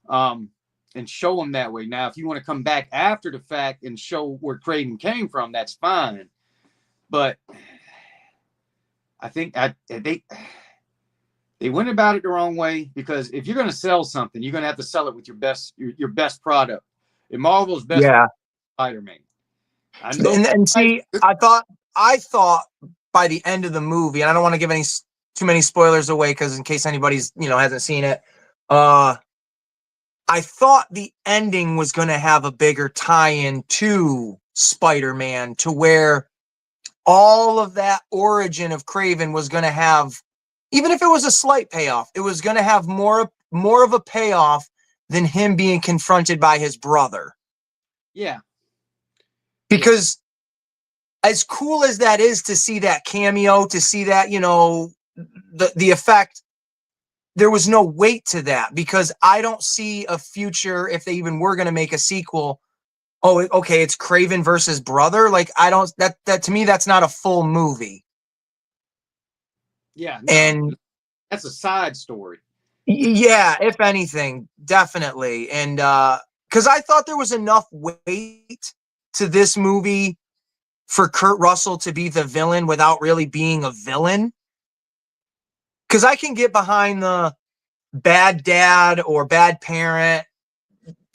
and show him that way. Now, if you want to come back after the fact and show where Craven came from, that's fine. But I think they went about it the wrong way, because if you're going to sell something, you're going to have to sell it with your best product. And Marvel's best Yeah. Spider-Man. I know. And see, I thought by the end of the movie, and I don't want to give too many spoilers away, because in case anybody's hasn't seen it, I thought the ending was going to have a bigger tie-in to Spider-Man, to where all of that origin of Craven was going to have, even if it was a slight payoff, it was going to have more of a payoff than him being confronted by his brother. Yeah. Because as cool as that is to see that cameo, to see that, the effect, there was no weight to that, because I don't see a future, if they even were going to make a sequel. Oh, okay, it's Craven versus brother. Like, I don't, that to me, that's not a full movie. Yeah. No, And that's a side story. yeah, if anything, definitely. And because I thought there was enough weight to this movie for Kurt Russell to be the villain without really being a villain. Because I can get behind the bad dad or bad parent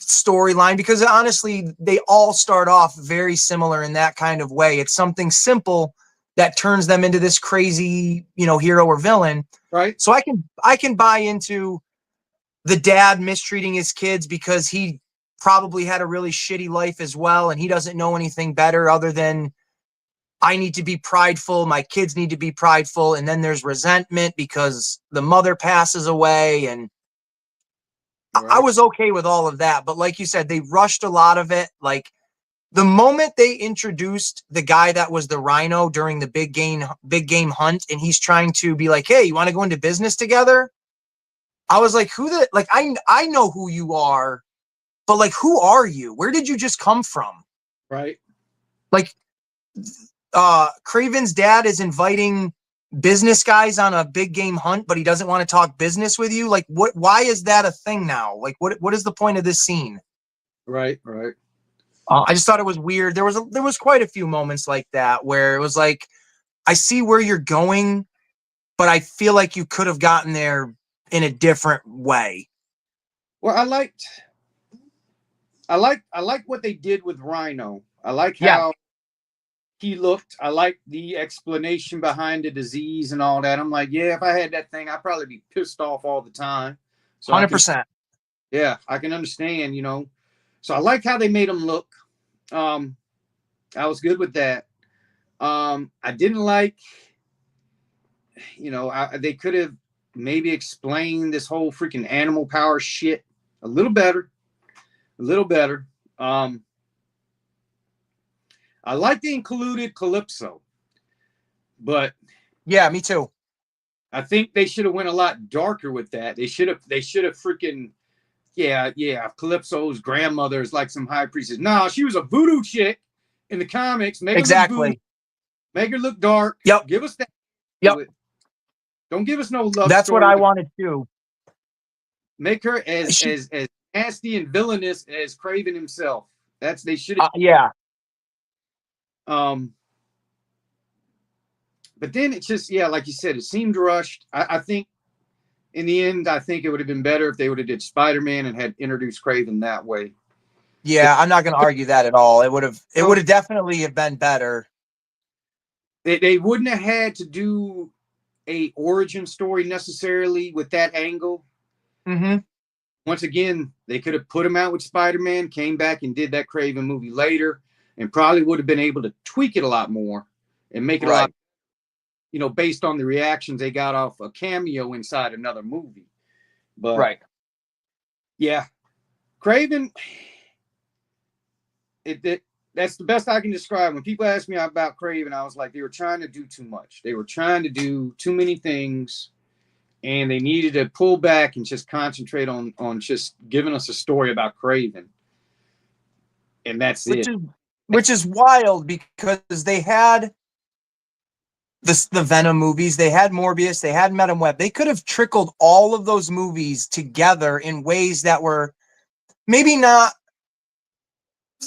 storyline, because honestly, they all start off very similar in that kind of way. It's something simple that turns them into this crazy, hero or villain. Right. So I can buy into the dad mistreating his kids because he probably had a really shitty life as well, and he doesn't know anything better other than, I need to be prideful, my kids need to be prideful, and then there's resentment because the mother passes away, and Right. I was okay with all of that. But like you said, they rushed a lot of it. Like, the moment they introduced the guy that was the Rhino during the big game hunt, and he's trying to be like, hey, you want to go into business together? I was like, I know who you are, but like, who are you? Where did you just come from? Right. Like, Craven's dad is inviting business guys on a big game hunt, but he doesn't want to talk business with you. Like, why is that a thing now? Like, what is the point of this scene? Right. Right. I just thought it was weird. There was quite a few moments like that where it was like, I see where you're going, but I feel like you could have gotten there in a different way. Well, I liked what they did with Rhino. I like Yeah. how he looked. I like the explanation behind the disease and all that. I'm like, yeah, if I had that thing, I'd probably be pissed off all the time. So 100%. I can understand, So I like how they made him look. I was good with that. I didn't like, they could have maybe explained this whole freaking animal power shit a little better. I like they included Calypso, but Yeah, me too. I think they should have went a lot darker with that. They should have freaking, Calypso's grandmother is like some high priestess. No, she was a voodoo chick in the comics. Make Exactly. Make her look dark. Yep. Give us that. Yep. Don't give us no love. That's story. what I wanted to. Make her as nasty and villainous as Craven himself. They should have. Yeah. But then it's just, like you said, it seemed rushed. I think in the end, I think it would have been better if they would have did Spider-Man and had introduced Craven that way. Yeah, I'm not going to argue that at all. It would have definitely have been better. They wouldn't have had to do a origin story necessarily with that angle. Mm-hmm. Once again, they could have put him out with Spider-Man, came back and did that Craven movie later, and probably would have been able to tweak it a lot more and make it a lot, based on the reactions they got off a cameo inside another movie. But yeah, Craven, that's the best I can describe. When people ask me about Craven, I was like, they were trying to do too much. They were trying to do too many things, and they needed to pull back and just concentrate on just giving us a story about Craven. And that's it. which is wild because they had the Venom movies, they had Morbius, they had Madam Web. They could have trickled all of those movies together in ways that were maybe not,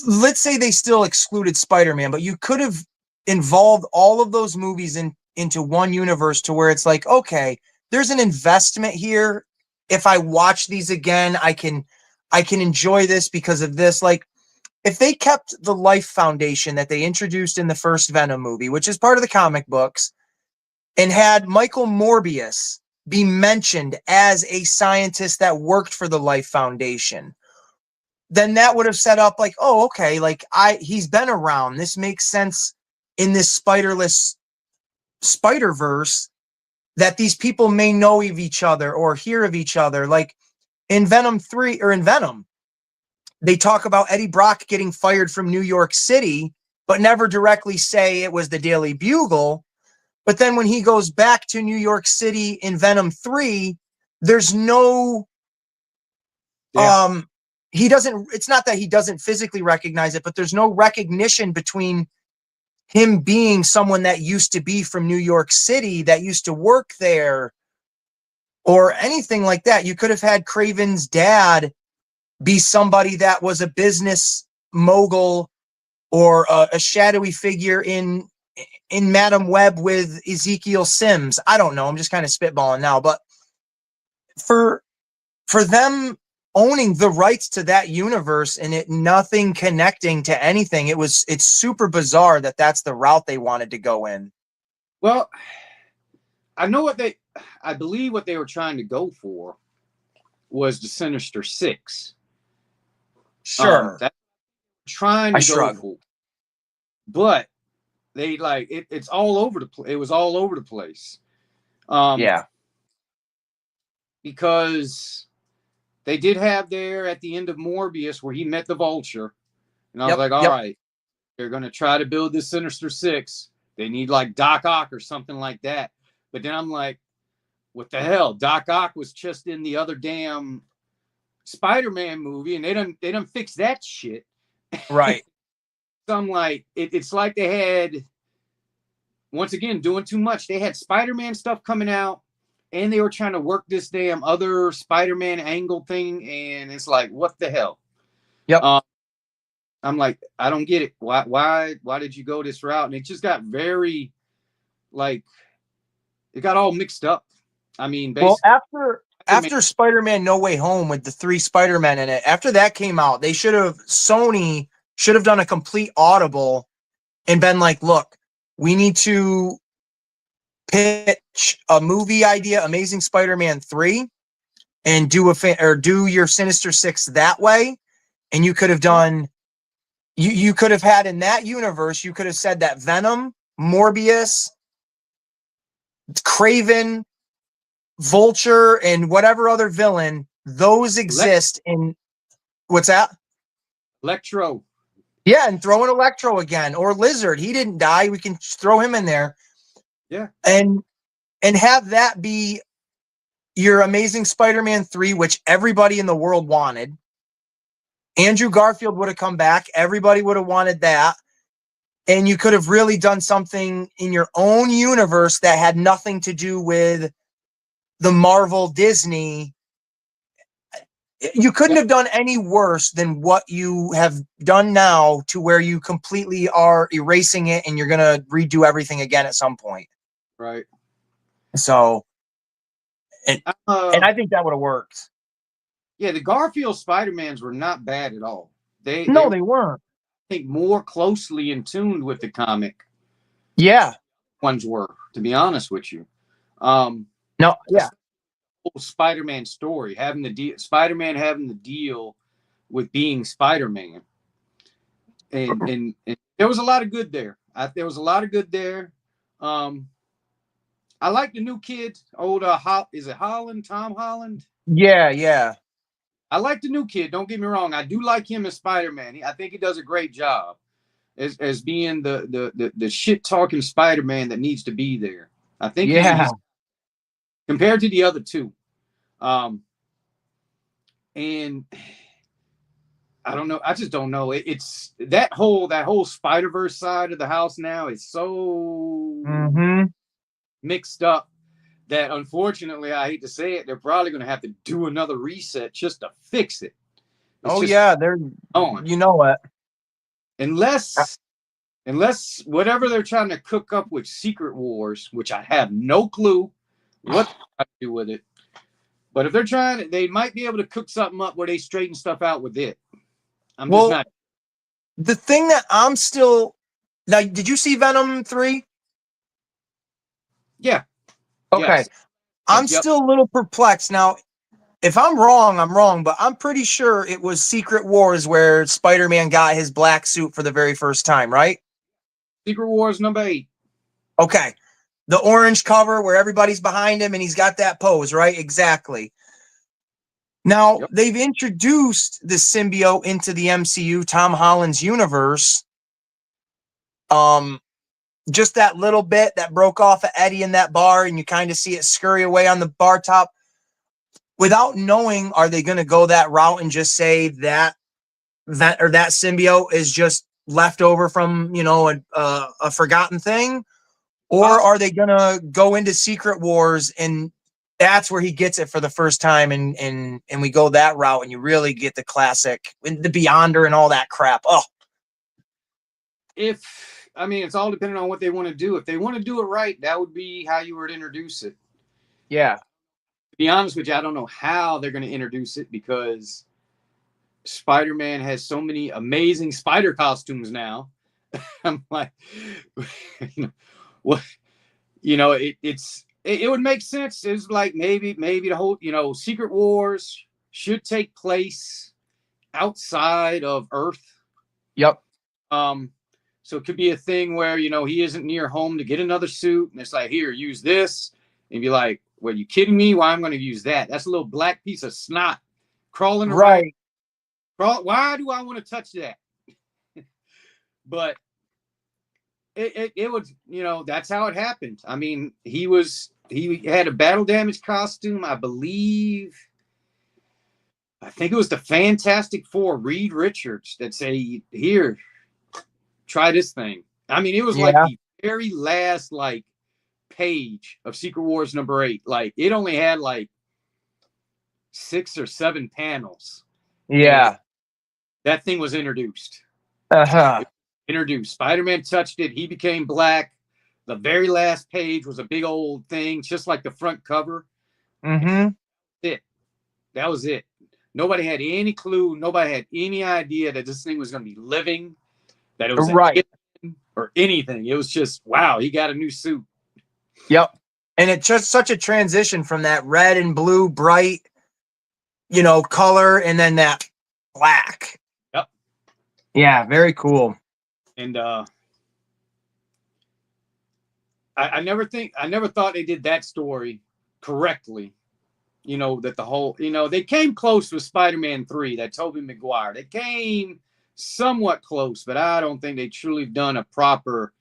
let's say they still excluded Spider-Man, but you could have involved all of those movies into one universe to where it's like, okay, there's an investment here. If I watch these again, I can enjoy this because of this. Like, if they kept the life foundation that they introduced in the first Venom movie, which is part of the comic books, and had Michael Morbius be mentioned as a scientist that worked for the life foundation, then that would have set up like, oh, okay, like he's been around. This makes sense in this spiderless Spider-Verse that these people may know of each other or hear of each other. Like in Venom 3 or in Venom, they talk about Eddie Brock getting fired from New York City, but never directly say it was the Daily Bugle. But then when he goes back to New York City in Venom 3, there's no, he doesn't, it's not that he doesn't physically recognize it, but there's no recognition between him being someone that used to be from New York City, that used to work there, or anything like that. You could have had Craven's dad be somebody that was a business mogul or a shadowy figure in Madam Web with Ezekiel Sims. I don't know. I'm just kind of spitballing now, but for them owning the rights to that universe and it nothing connecting to anything, it's super bizarre that that's the route they wanted to go in. Well, I believe what they were trying to go for was the Sinister Six. Sure. That's trying to shrug. go for, but they like it's all over the place. It was all over the place. Yeah. Because they did have there at the end of Morbius where he met the Vulture, and I was like, all right, they're going to try to build this Sinister Six. They need like Doc Ock or something like that. But then I'm like, what the hell? Doc Ock was just in the other damn Spider-Man movie, and they done fix that shit. Right. So I'm like, it's like they had, once again, doing too much. They had Spider-Man stuff coming out, and they were trying to work this damn other Spider-Man angle thing, and it's like, what the hell? Yep. I'm like, I don't get it. Why did you go this route? And it just got very, like, it got all mixed up. I mean, well, after Spider-Man No Way Home with the 3 Spider-Men in it, after that came out, Sony should have done a complete audible and been like, look, we need to pitch a movie idea, Amazing Spider-Man 3, and do your Sinister Six that way. And you could have done, you could have had in that universe, you could have said that Venom, Morbius, Craven, Vulture, and whatever other villain, those exist in, what's that? Electro. Yeah, and throw in Electro again, or Lizard. He didn't die. We can throw him in there. Yeah. And have that be your Amazing Spider-Man 3, which everybody in the world wanted. Andrew Garfield would have come back. Everybody would have wanted that. And you could have really done something in your own universe that had nothing to do with the Marvel Disney. You couldn't have done any worse than what you have done now, to where you completely are erasing it and you're going to redo everything again at some point. Right. So, and I think that would have worked. Yeah, the Garfield Spider-Mans were not bad at all. They weren't. I think more closely in tune with the comic. Yeah. Ones were, to be honest with you. No, yeah. Whole Spider-Man story, having the Spider-Man having the deal with being Spider-Man, and there was a lot of good there. There was a lot of good there. I like the new kid, is it Holland? Tom Holland? Yeah. I like the new kid. Don't get me wrong. I do like him as Spider-Man. I think he does a great job as being the shit talking Spider-Man that needs to be there. I think he's compared to the other two. And I don't know. I just don't know. It's that whole Spider-Verse side of the house now is so Mm-hmm. mixed up that unfortunately, I hate to say it, they're probably going to have to do another reset just to fix it. It's Oh just yeah, they're on. you know it. Unless whatever they're trying to cook up with Secret Wars, which I have no clue what to do with it. But if they're trying, they might be able to cook something up where they straighten stuff out with it. I'm just Well, not. the thing that I'm still now, did you see Venom 3? Yeah. Okay. Yes. I'm Yep. still a little perplexed. Now, if I'm wrong, but I'm pretty sure it was Secret Wars where Spider-Man got his black suit for the very first time, right? Secret Wars #8. Okay. The orange cover where everybody's behind him and he's got that pose, right? Exactly. Now, Yep. they've introduced the symbiote into the MCU, Tom Holland's universe. Just that little bit that broke off of Eddie in that bar, and you kind of see it scurry away on the bar top. Without knowing, are they going to go that route and just say that symbiote is just left over from a forgotten thing, or are they going to go into Secret Wars and that's where he gets it for the first time, and we go that route and you really get the classic, the Beyonder and all that crap? Oh, It's all depending on what they want to do. If they want to do it right, that would be how you would introduce it. yeah. To be honest with you, I don't know how they're going to introduce it because Spider-Man has so many amazing spider costumes now. I'm like, what? It would make sense. It's like maybe the whole Secret Wars should take place outside of Earth. Yep. So it could be a thing where he isn't near home to get another suit, and it's like, here, use this, and be like, well, you kidding me? Why I'm going to use that? That's a little black piece of snot crawling around. Right. Why do I want to touch that? But it was, that's how it happened. I mean, he had a battle damage costume, I believe. I think it was the Fantastic Four, Reed Richards, that say, here, try this thing. I mean, it was like the very last page of Secret Wars #8. Like, it only had 6 or 7 panels. Yeah. That thing was introduced. Uh-huh. Introduced. Spider-Man touched it. He became black. The very last page was a big old thing, just like the front cover. Mm-hmm. That was it. Nobody had any clue. Nobody had any idea that this thing was going to be living, that it was right or anything. It was just, wow, he got a new suit. Yep. And it's just such a transition from that red and blue bright, color, and then that black. Yep. Yeah, very cool. And I never thought they did that story correctly. That the whole, they came close with Spider-Man 3, that Tobey Maguire. They came somewhat close, but I don't think they truly done a proper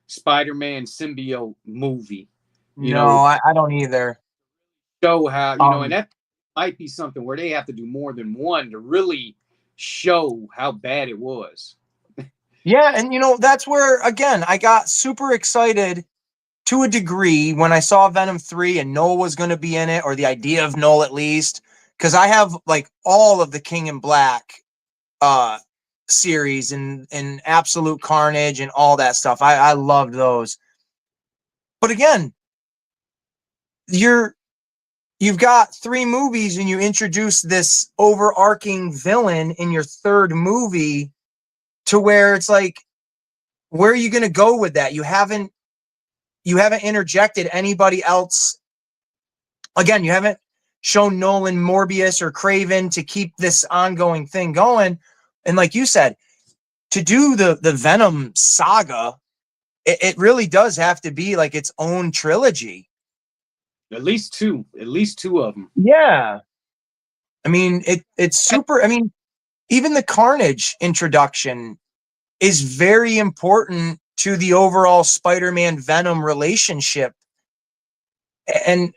Spider-Man symbiote movie. I don't either. Show how, and that might be something where they have to do more than one to really show how bad it was. Yeah, and that's where, again, I got super excited to a degree when I saw Venom 3 and Noel was going to be in it, or the idea of Noel at least, because I have all of the King in Black series and Absolute Carnage and all that stuff. I loved those. But again, you've got 3 movies and you introduce this overarching villain in your 3rd movie, to where it's like, where are you going to go with that? You haven't interjected anybody else. Again, you haven't shown Nolan, Morbius, or Craven to keep this ongoing thing going. And like you said, to do the Venom saga, it really does have to be like its own trilogy. At least two of them. Yeah. I mean, it's super. I mean, even the Carnage introduction is very important to the overall Spider-Man Venom relationship. And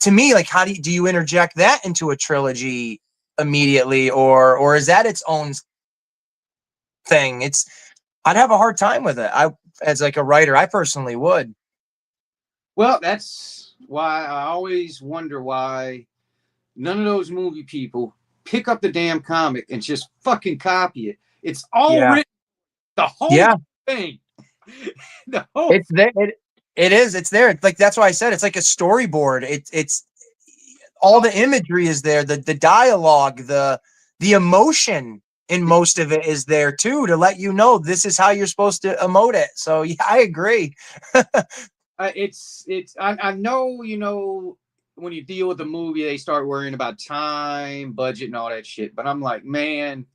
to me, how do you interject that into a trilogy? immediately, or is that its own thing? I'd have a hard time with it. As like a writer, I personally would. Well, that's why I always wonder why none of those movie people pick up the damn comic and just fucking copy it. It's all Yeah. written, the whole Yeah. thing. The whole It's there. It is. It's there. It's like, that's why I said it's like a storyboard. It's all the imagery is there. The dialogue, the emotion in most of it is there too, to let you know this is how you're supposed to emote it. So yeah, I agree. I know, you know, when you deal with a movie, they start worrying about time, budget, and all that shit. But I'm like, man,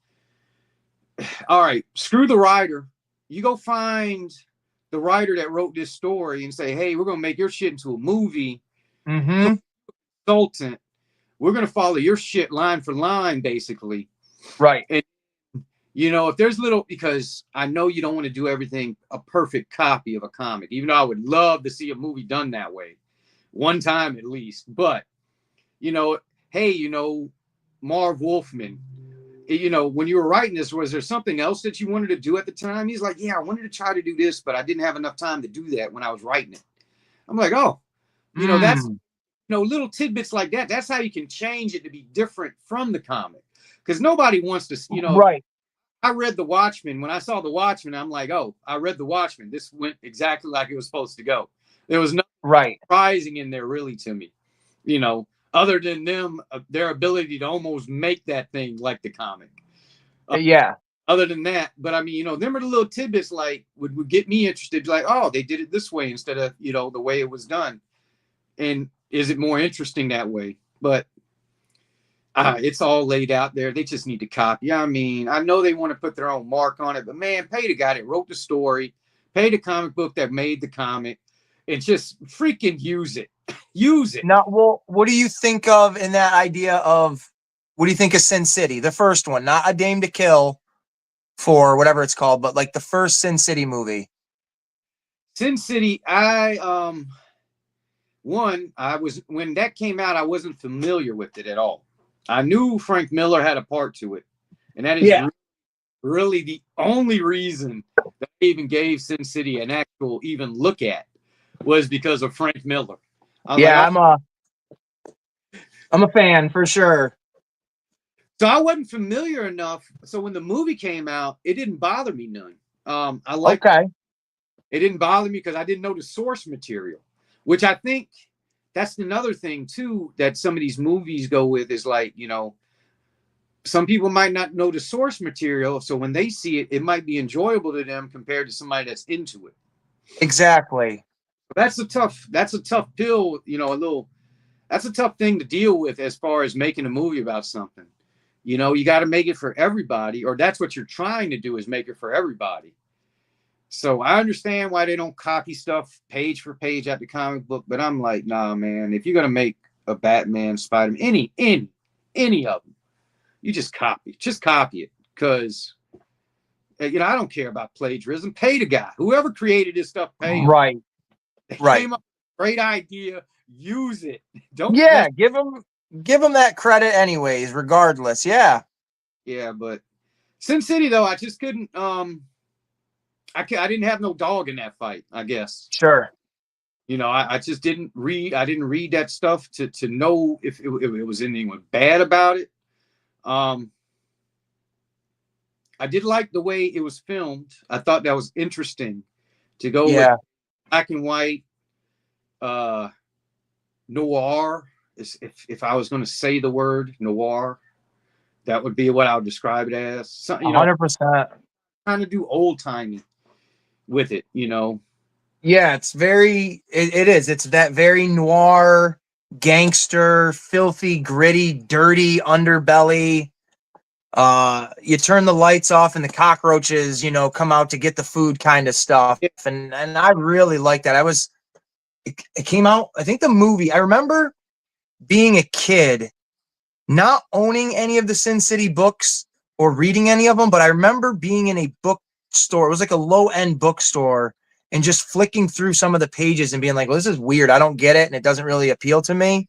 all right, screw the writer. You go find the writer that wrote this story and say, hey, we're gonna make your shit into a movie. Mm-hmm. Consultant, we're gonna follow your shit line for line, basically. Right. And you know, if there's little, because I know you don't want to do everything a perfect copy of a comic, even though I would love to see a movie done that way, one time at least. But you know, hey, you know, Marv Wolfman, you know, when you were writing this, was there something else that you wanted to do at the time? He's like, yeah, I wanted to try to do this, but I didn't have enough time to do that when I was writing it. I'm like, oh, you know, that's, you know, little tidbits like that. That's how you can change it to be different from the comic. Because nobody wants to, you know, right. I read The Watchmen. When I saw The Watchmen, I'm like, oh, I read The Watchmen. This went exactly like it was supposed to go. There was nothing Right. surprising in there really to me, you know, other than them, their ability to almost make that thing like the comic. Yeah. Other than that, but I mean, you know, them are the little tidbits like would get me interested. Like, oh, they did it this way instead of, you know, the way it was done. And is it more interesting that way? But it's all laid out there. They just need to copy. I mean, I know they want to put their own mark on it, but man, pay the guy that wrote the story, pay the comic book that made the comic, and just freaking use it. Use it. Now, well, what do you think of in that idea of, what do you think of Sin City? The first one, not A Dame to Kill, for whatever it's called, but like the first Sin City movie. Sin City, when that came out, I wasn't familiar with it at all. I knew Frank Miller had a part to it, and that is really the only reason that I even gave Sin City an actual even look at, was because of Frank Miller. Yeah, like, I'm a fan for sure. So I wasn't familiar enough. So when the movie came out, it didn't bother me none. It didn't bother me because I didn't know the source material, which I think that's another thing too that some of these movies go with, is like, you know, some people might not know the source material, so when they see it, it might be enjoyable to them compared to somebody that's into it. Exactly. That's a tough pill, you know, that's a tough thing to deal with as far as making a movie about something. You know, you got to make it for everybody, or that's what you're trying to do, is make it for everybody. So I understand why they don't copy stuff page for page at the comic book, but I'm like, nah, man, if you're going to make a Batman, Spider-Man, any of them, you just copy it. Because, you know, I don't care about plagiarism. Pay the guy. Whoever created this stuff, pay him. Right. They Right. came up with a great idea. Use it. Don't. Yeah, give them that credit anyways, regardless. Yeah. Yeah, but Sin City though, I just couldn't. I didn't have no dog in that fight, I guess. Sure. You know, I just didn't read. I didn't read that stuff to know if it was anything bad about it. I did like the way it was filmed. I thought that was interesting to go with black and white noir. If I was going to say the word noir, that would be what I would describe it as. So, you know, 100%. Trying to do old timey with it, you know. Yeah, it's very. It is. It's that very noir, gangster, filthy, gritty, dirty underbelly. You turn the lights off and the cockroaches, you know, come out to get the food kind of stuff. And I really like that. It came out, I think the movie, I remember being a kid, not owning any of the Sin City books or reading any of them, but I remember being in a bookstore. It was like a low-end bookstore, and just flicking through some of the pages and being like, well, this is weird. I don't get it. And it doesn't really appeal to me.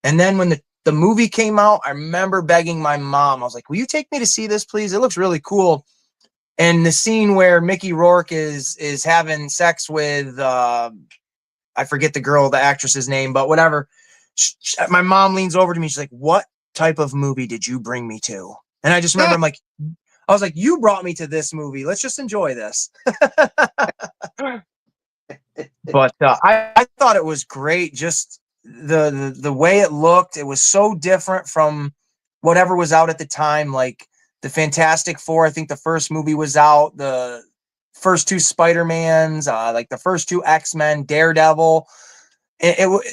And then when the the movie came out, I remember begging my mom. I was like, "Will you take me to see this, please? It looks really cool." And the scene where Mickey Rourke is having sex with I forget the actress's name, but whatever. My mom leans over to me. She's like, "What type of movie did you bring me to?" And I just remember I was like, "You brought me to this movie. Let's just enjoy this." But I thought it was great. Just the way it looked, it was so different from whatever was out at the time. Like the Fantastic Four, I think the first movie was out. The first two Spider-Mans, like the first two X-Men, Daredevil.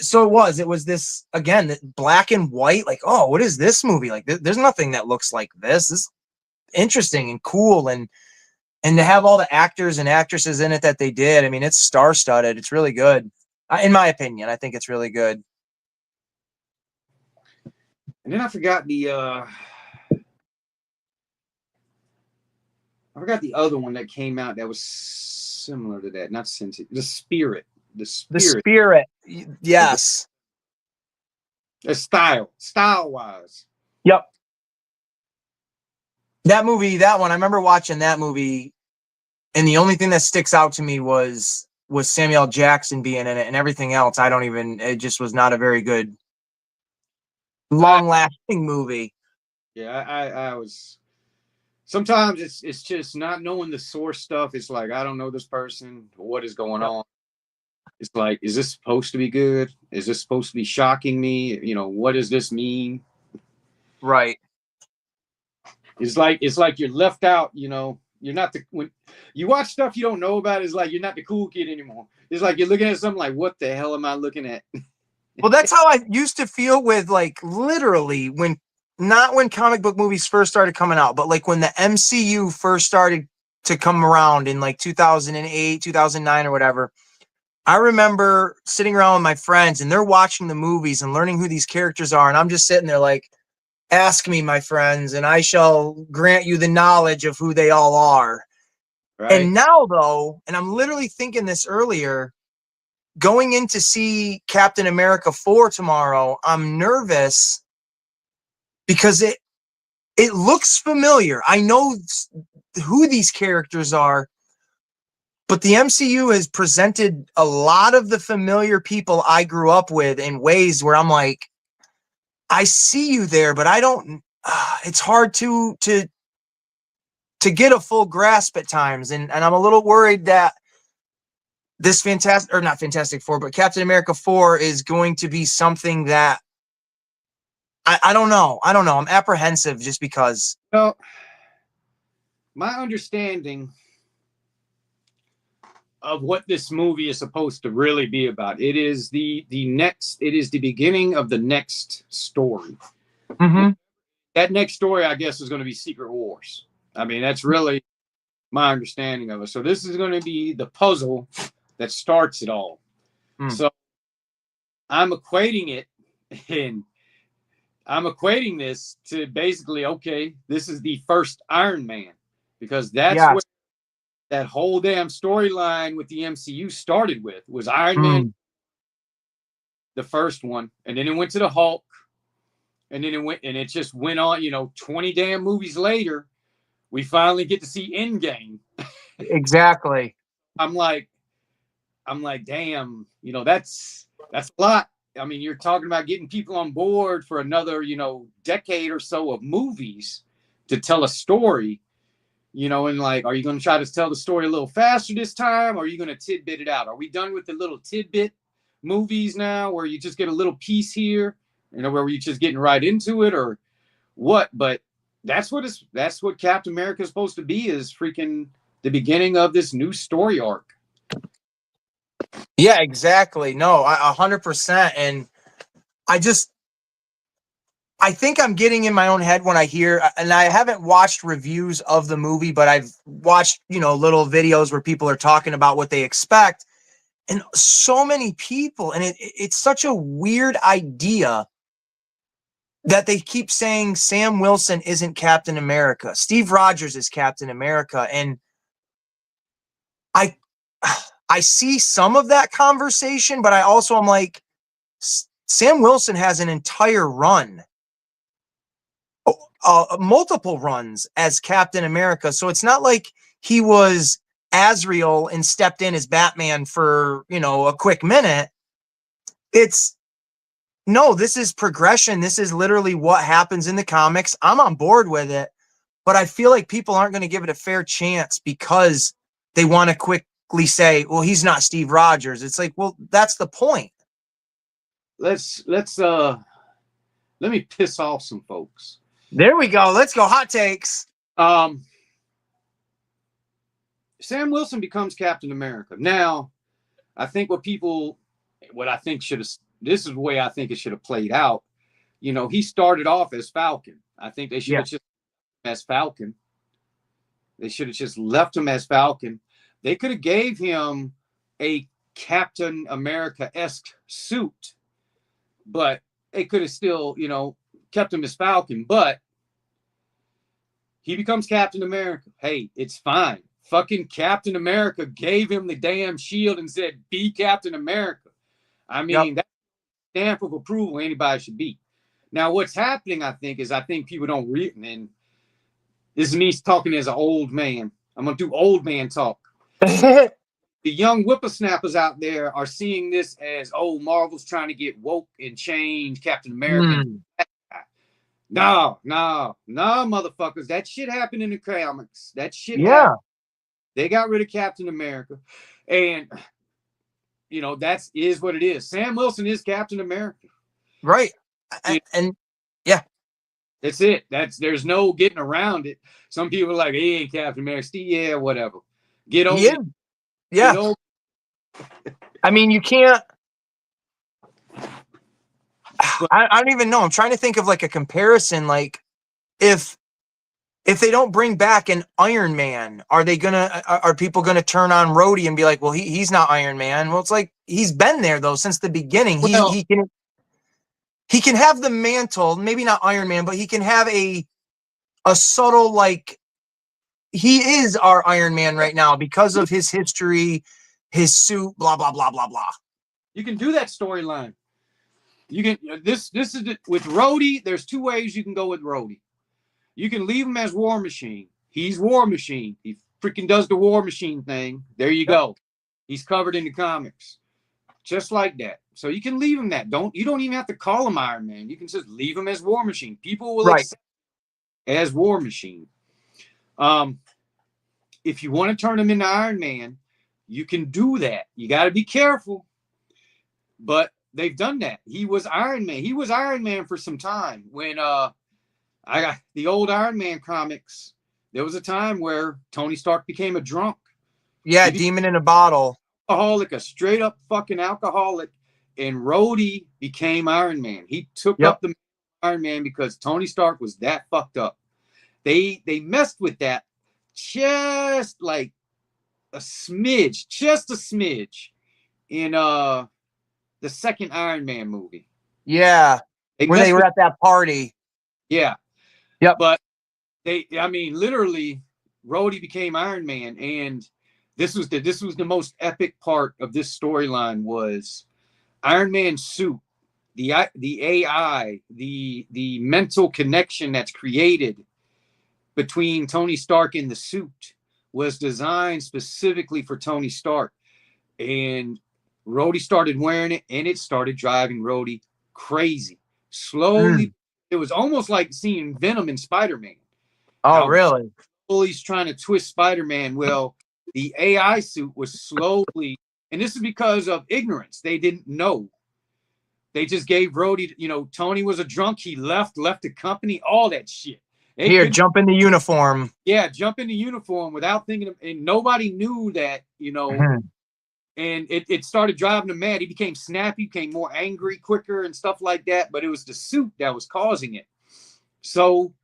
So it was this again, black and white. Like, oh, what is this movie? Like, there's nothing that looks like this. This is interesting and cool, and to have all the actors and actresses in it that they did. I mean, it's star-studded. It's really good, in my opinion. I think it's really good. And then I forgot the other one that came out that was similar to that. Not Sense8. The Spirit. The Spirit. Yes. Style-wise. Yep. That movie, that one, I remember watching that movie, and the only thing that sticks out to me was Samuel L. Jackson being in it, and everything else, it just was not a very good, long-lasting movie. Yeah, I was. Sometimes it's just not knowing the source stuff. It's like, I don't know this person. What is going on? It's like, is this supposed to be good? Is this supposed to be shocking me? You know, what does this mean? Right. It's like you're left out. You know, you're not when you watch stuff you don't know about. It's like you're not the cool kid anymore. It's like you're looking at something like, what the hell am I looking at? Well, that's how I used to feel with, like, literally not when comic book movies first started coming out, but like when the MCU first started to come around in like 2008, 2009 or whatever. I remember sitting around with my friends and they're watching the movies and learning who these characters are. And I'm just sitting there like, ask me, my friends, and I shall grant you the knowledge of who they all are. Right. And now, though, and I'm literally thinking this earlier, going in to see Captain America 4 tomorrow, I'm nervous because it looks familiar. I know who these characters are, but the MCU has presented a lot of the familiar people I grew up with in ways where I'm like, I see you there, but I don't. It's hard to get a full grasp at times, and I'm a little worried that this not Fantastic Four, but Captain America 4 is going to be something that I don't know. I'm apprehensive just because. Well, my understanding of what this movie is supposed to really be about, it is the beginning of the next story. Mm-hmm. That next story, I guess, is going to be Secret Wars. I mean, that's really my understanding of it. So this is going to be the puzzle that starts it all. So I'm equating it, and I'm equating this to basically, okay, this is the first Iron Man, because that's where that whole damn storyline with the MCU started with, was Iron Man, the first one, and then it went to the Hulk, and then it just went on, 20 damn movies later, we finally get to see Endgame. Exactly. I'm like, damn, that's a lot. I mean, you're talking about getting people on board for another, decade or so of movies to tell a story, and like, are you going to try to tell the story a little faster this time? Or are you going to tidbit it out? Are we done with the little tidbit movies now where you just get a little piece here, where you're just getting right into it, or what? But that's what Captain America is supposed to be, is freaking the beginning of this new story arc. Yeah, exactly. No, 100%. And I think I'm getting in my own head when I hear, and I haven't watched reviews of the movie, but I've watched, little videos where people are talking about what they expect. And so many people, and it's such a weird idea that they keep saying Sam Wilson isn't Captain America. Steve Rogers is Captain America. And I see some of that conversation, but I also am like, Sam Wilson has an entire run multiple runs as Captain America. So it's not like he was Azrael and stepped in as Batman for, a quick minute. No, this is progression. This is literally what happens in the comics. I'm on board with it, but I feel like people aren't going to give it a fair chance because they want to quickly say, well, he's not Steve Rogers. It's like, well, that's the point. Let me piss off some folks. There we go. Let's go. Hot takes. Sam Wilson becomes Captain America. Now, I think this is the way I think it should have played out. He started off as Falcon. I think they should have just as Falcon. They should have just left him as Falcon. They could have gave him a Captain America-esque suit, but they could have still, kept him as Falcon. But he becomes Captain America. Hey, it's fine. Fucking Captain America gave him the damn shield and said, be Captain America. I mean, that's a stamp of approval anybody should be. Now, what's happening, I think people don't read, and this is me talking as an old man. I'm going to do old man talk. The young whippersnappers out there are seeing this as, Marvel's trying to get woke and change Captain America. No, motherfuckers. That shit happened in the comics. That shit happened. They got rid of Captain America. And, that is what it is. Sam Wilson is Captain America. Right. And yeah. That's it. There's no getting around it. Some people are like, he ain't Captain America. Yeah, whatever. Get over it. Yeah. Get over I mean, you can't. I don't even know. I'm trying to think of like a comparison. Like if they don't bring back an Iron Man, are people gonna turn on Rhodey and be like, well, he's not Iron Man? Well, it's like he's been there though since the beginning. He can have the mantle, maybe not Iron Man, but he can have a subtle, like, he is our Iron Man right now because of his history, his suit, blah blah blah blah blah. You can do that storyline. You can with Rhodey. There's two ways you can go with Rhodey. You can leave him as War Machine. He's War Machine. He freaking does the War Machine thing. There you go. He's covered in the comics, just like that. So you can leave him that. You don't even have to call him Iron Man. You can just leave him as War Machine. People will accept him as War Machine. If you want to turn him into Iron Man, you can do that. You got to be careful. But they've done that. He was Iron Man. He was Iron Man for some time. When I got the old Iron Man comics, there was a time where Tony Stark became a drunk. Yeah, demon in a bottle. Alcoholic, a straight up fucking alcoholic. And Rhodey became Iron Man. He took up the Iron Man because Tony Stark was that fucked up. They messed with that just like a smidge, in the second Iron Man movie. Yeah. Where they were at that party. Yeah. Yep. But literally, Rhodey became Iron Man, and this was the most epic part of this storyline was Iron Man's suit, the AI, the mental connection that's created between Tony Stark and the suit was designed specifically for Tony Stark. And Rhodey started wearing it, and it started driving Rhodey crazy. Slowly, it was almost like seeing Venom in Spider-Man. Oh, really? He's trying to twist Spider-Man. Well, the AI suit was slowly, and this is because of ignorance. They didn't know. They just gave Rhodey, Tony was a drunk. He left the company, all that shit. Here, jump in the uniform. Yeah, jump in the uniform without thinking and nobody knew that, and it started driving him mad. He became snappy, became more angry, quicker and stuff like that, but it was the suit that was causing it. So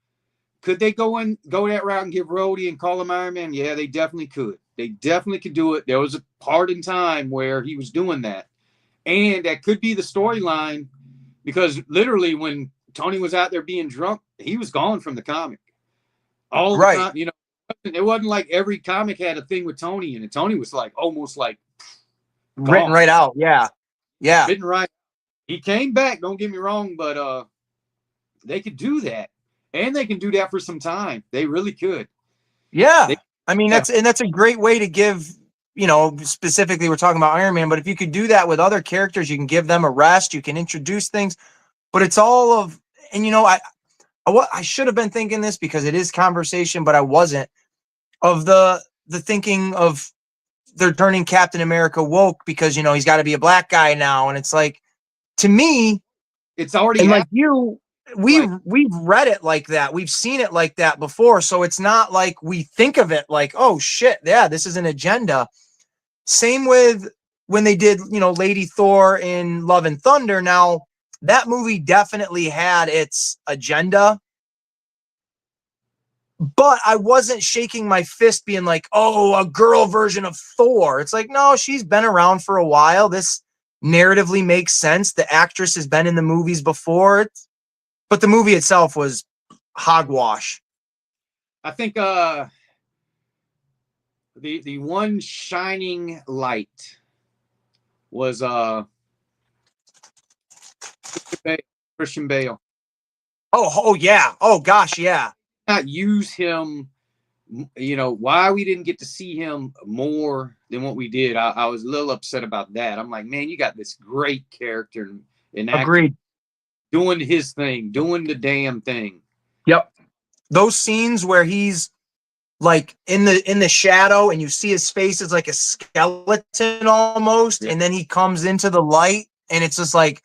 could they go that route and give Rhodey and call him Iron Man? Yeah, they definitely could. They definitely could do it. There was a part in time where he was doing that. And that could be the storyline because literally when Tony was out there being drunk, he was gone from the comic. All the time, it wasn't like every comic had a thing with Tony in it. Tony was like almost like written right out. Yeah. Yeah. Written right. He came back, don't get me wrong, but they could do that. And they can do that for some time. They really could. Yeah. They- I mean, Yeah. that's a great way to give, you know, specifically we're talking about Iron Man, but if you could do that with other characters, you can give them a rest, you can introduce things, but it's all of, and you know, I should have been thinking this because it is conversation, but I wasn't, of the thinking of they're turning Captain America woke because, you know, he's got to be a black guy now. And it's like, to me, It's already and like happened. you, we've read it like that. We've seen it like that before. So it's not like we think of it like, oh shit, yeah, this is an agenda. Same with when they did, you know, Lady Thor in Love and Thunder. Now, that movie definitely had its agenda, but I wasn't shaking my fist being like, oh, a girl version of Thor. It's like, no, she's been around for a while. This narratively makes sense. The actress has been in the movies before, but the movie itself was hogwash. I think the one shining light was Christian Bale. Oh yeah. Oh gosh, yeah. Not use him, you know, why we didn't get to see him more than what we did. I was a little upset about that. I'm like, man, you got this great character and actor Agreed. doing his thing, doing the damn thing. Yep. Those scenes where he's like in the shadow and you see his face is like a skeleton almost, Yeah. and then he comes into the light and it's just like,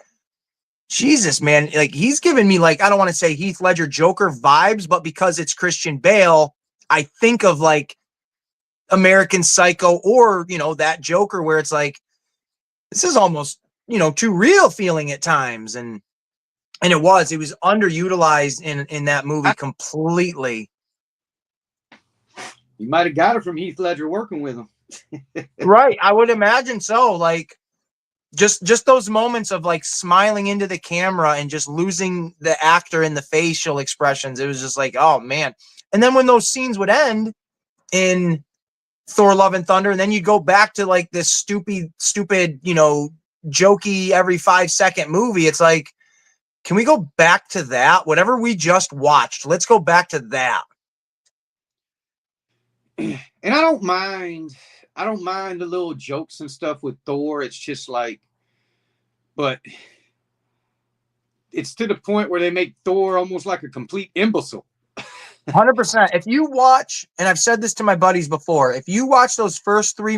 Jesus, man, like he's giving me, like, I don't want to say Heath Ledger Joker vibes, but because it's Christian Bale, I think of like American Psycho, or, you know, that Joker where it's like, this is almost, you know, too real feeling at times. And it was underutilized in that movie completely. You might have got it from Heath Ledger working with him. Right. I would imagine so. Like, just those moments of like smiling into the camera and just losing the actor in the facial expressions. It was just like, oh man. And then when those scenes would end in Thor Love and Thunder, and then you go back to like this stupid, you know, jokey every 5-second movie. It's like, can we go back to that? Whatever we just watched, let's go back to that. And I don't mind the little jokes and stuff with Thor. It's just like, but it's to the point where they make Thor almost like a complete imbecile. 100%. If you watch, and I've said this to my buddies before, if you watch those first three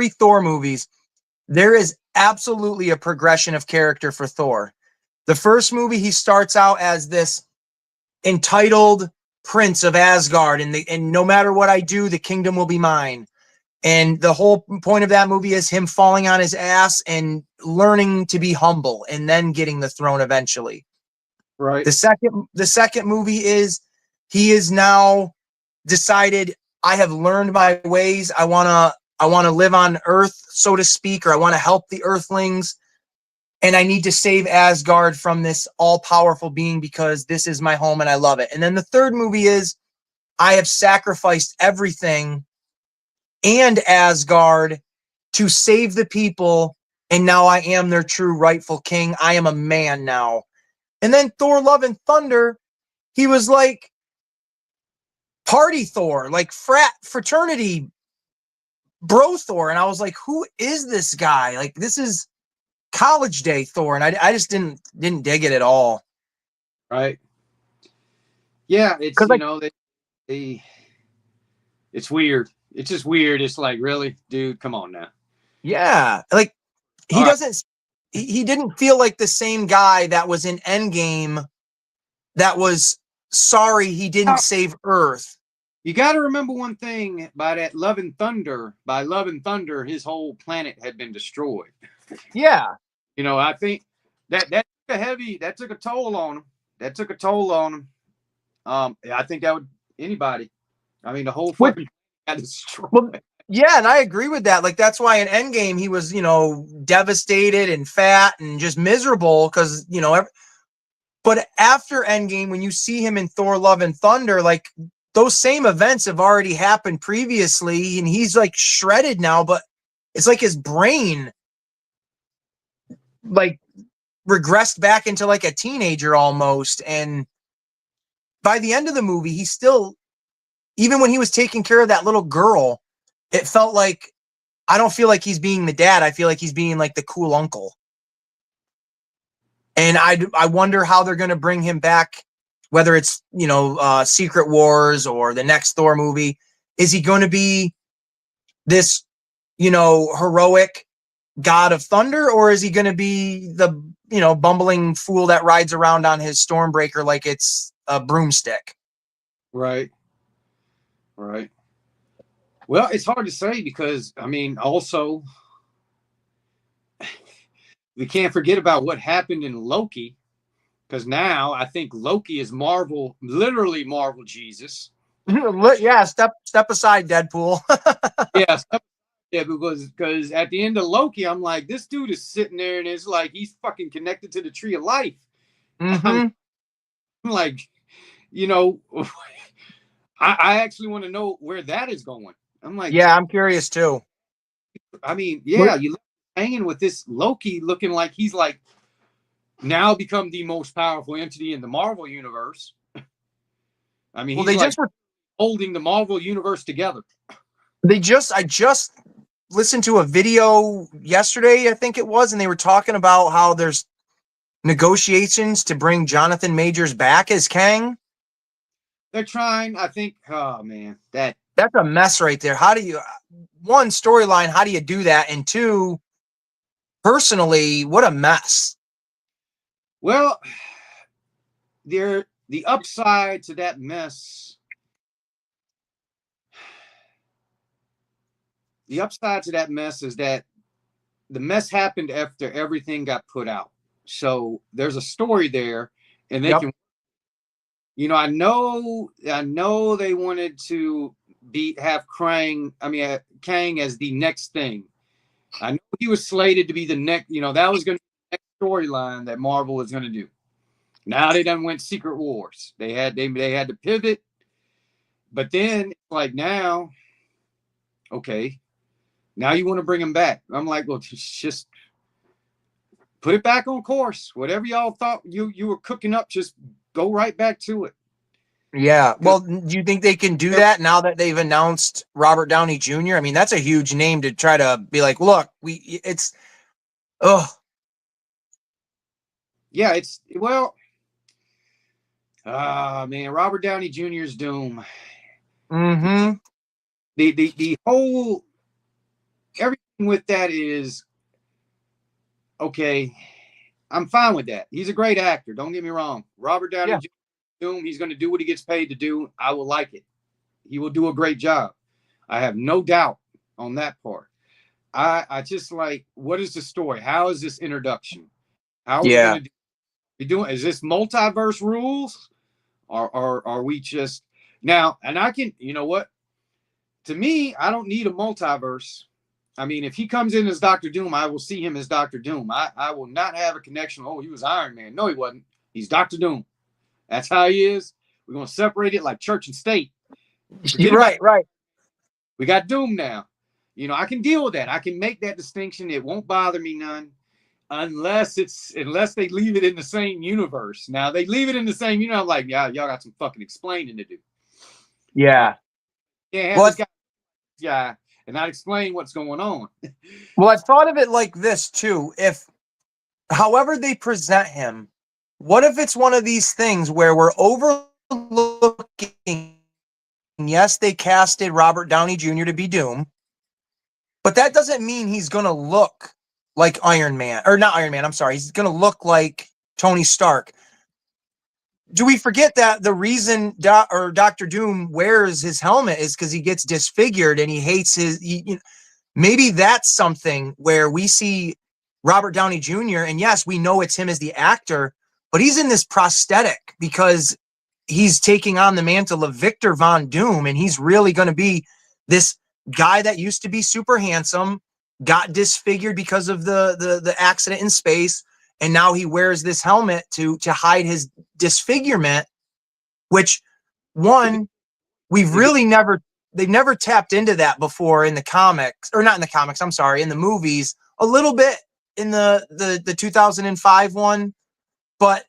Thor movies, there is absolutely a progression of character for Thor. The first movie, he starts out as this entitled prince of Asgard, and no matter what I do, the kingdom will be mine. And the whole point of that movie is him falling on his ass and learning to be humble and then getting the throne eventually. Right. The second movie is he is now decided, I have learned my ways. I want to live on Earth, so to speak, or I want to help the Earthlings. And I need to save Asgard from this all-powerful being because this is my home and I love it. And then the third movie is, I have sacrificed everything and Asgard to save the people, and now I am their true rightful king. I am a man now. And then Thor Love and Thunder, he was like party Thor, like fraternity bro Thor. And I was like, who is this guy? Like, this is college day Thor. And I just didn't dig it at all. Right. Yeah, it's, you know, it's weird. It's just weird. It's like, really, dude, come on now. Yeah. Like, he didn't feel like the same guy that was in Endgame that was sorry he didn't save Earth. You got to remember one thing, by Love and Thunder, his whole planet had been destroyed. Yeah. You know, I think that took a toll on him. That took a toll on him. I think that would anybody. I mean, the whole fucking got destroyed. Well, yeah, and I agree with that. Like, that's why in Endgame he was, you know, devastated and fat and just miserable because, you know, but after Endgame, when you see him in Thor Love and Thunder, like, those same events have already happened previously, and he's like shredded now, but it's like his brain like regressed back into like a teenager almost. And by the end of the movie, he still, even when he was taking care of that little girl, it felt like, I don't feel like he's being the dad. I feel like he's being like the cool uncle. And I wonder how they're going to bring him back, whether it's, Secret Wars or the next Thor movie. Is he going to be this, heroic god of thunder, or is he going to be the, bumbling fool that rides around on his Stormbreaker like it's a broomstick? Right. Right. Well, it's hard to say because, I mean, also, we can't forget about what happened in Loki, because now I think Loki is Marvel, literally Marvel Jesus. Yeah, step aside, Deadpool. Yeah, because at the end of Loki, I'm like, this dude is sitting there and it's like he's fucking connected to the tree of life. I'm like, I actually want to know where that is going. I'm like, yeah, I'm curious too. I mean, yeah, you hanging with this Loki looking like he's like now become the most powerful entity in the Marvel universe. I mean, Well, he's holding the Marvel universe together. I just listened to a video yesterday, I think it was, and they were talking about how there's negotiations to bring Jonathan Majors back as Kang. They're trying, I think. Oh man, that's a mess right there. How do you, one, storyline, how do you do that? And two, personally, what a mess. Well, the upside to that mess. The upside to that mess is that the mess happened after everything got put out. So there's a story there, and they can. I know they wanted to have Kang as the next thing. I know he was slated to be the next. That was going to be the next storyline that Marvel was going to do. Now they done went Secret Wars. They had to pivot, but then like now, okay. Now you want to bring him back. I'm like, well, just put it back on course. Whatever y'all thought you were cooking up, just go right back to it. Yeah. Well, do you think they can do that now that they've announced Robert Downey Jr.? I mean, that's a huge name to try to be like, look, Yeah, man, Robert Downey Jr.'s doom. Mm-hmm. The whole, everything with that is, okay, I'm fine with that. He's a great actor. Don't get me wrong. Robert Downey Jr. Doom, he's going to do what he gets paid to do. I will like it. He will do a great job. I have no doubt on that part. I just like, what is the story? How is this introduction? How are we going to be doing? Is this multiverse rules? Or are we just now? And I can, you know what? To me, I don't need a multiverse. I mean, if he comes in as Dr. Doom, I will see him as Dr. Doom. I will not have a connection. Oh, he was Iron Man. No, he wasn't. He's Dr. Doom. That's how he is. We're going to separate it like church and state. Right. We got Doom now. I can deal with that. I can make that distinction. It won't bother me none unless they leave it in the same universe. Now, they leave it in the same universe. I'm like, yeah, y'all got some fucking explaining to do. Yeah. Yeah, this guy and not explain what's going on. Well, I thought of it like this too. If, however they present him, what if it's one of these things where we're overlooking, yes, they casted Robert Downey Jr. to be Doom, but that doesn't mean he's going to look like Iron Man, or not Iron Man, I'm sorry. He's going to look like Tony Stark. Do we forget that the reason Dr. Doom wears his helmet is because he gets disfigured and he hates maybe that's something where we see Robert Downey Jr. and yes, we know it's him as the actor, but he's in this prosthetic because he's taking on the mantle of Victor Von Doom, and he's really going to be this guy that used to be super handsome, got disfigured because of the accident in space, and now he wears this helmet to hide his disfigurement, which they've never tapped into that before in the comics, or not in the comics, I'm sorry, in the movies a little bit. in the 2005 one, but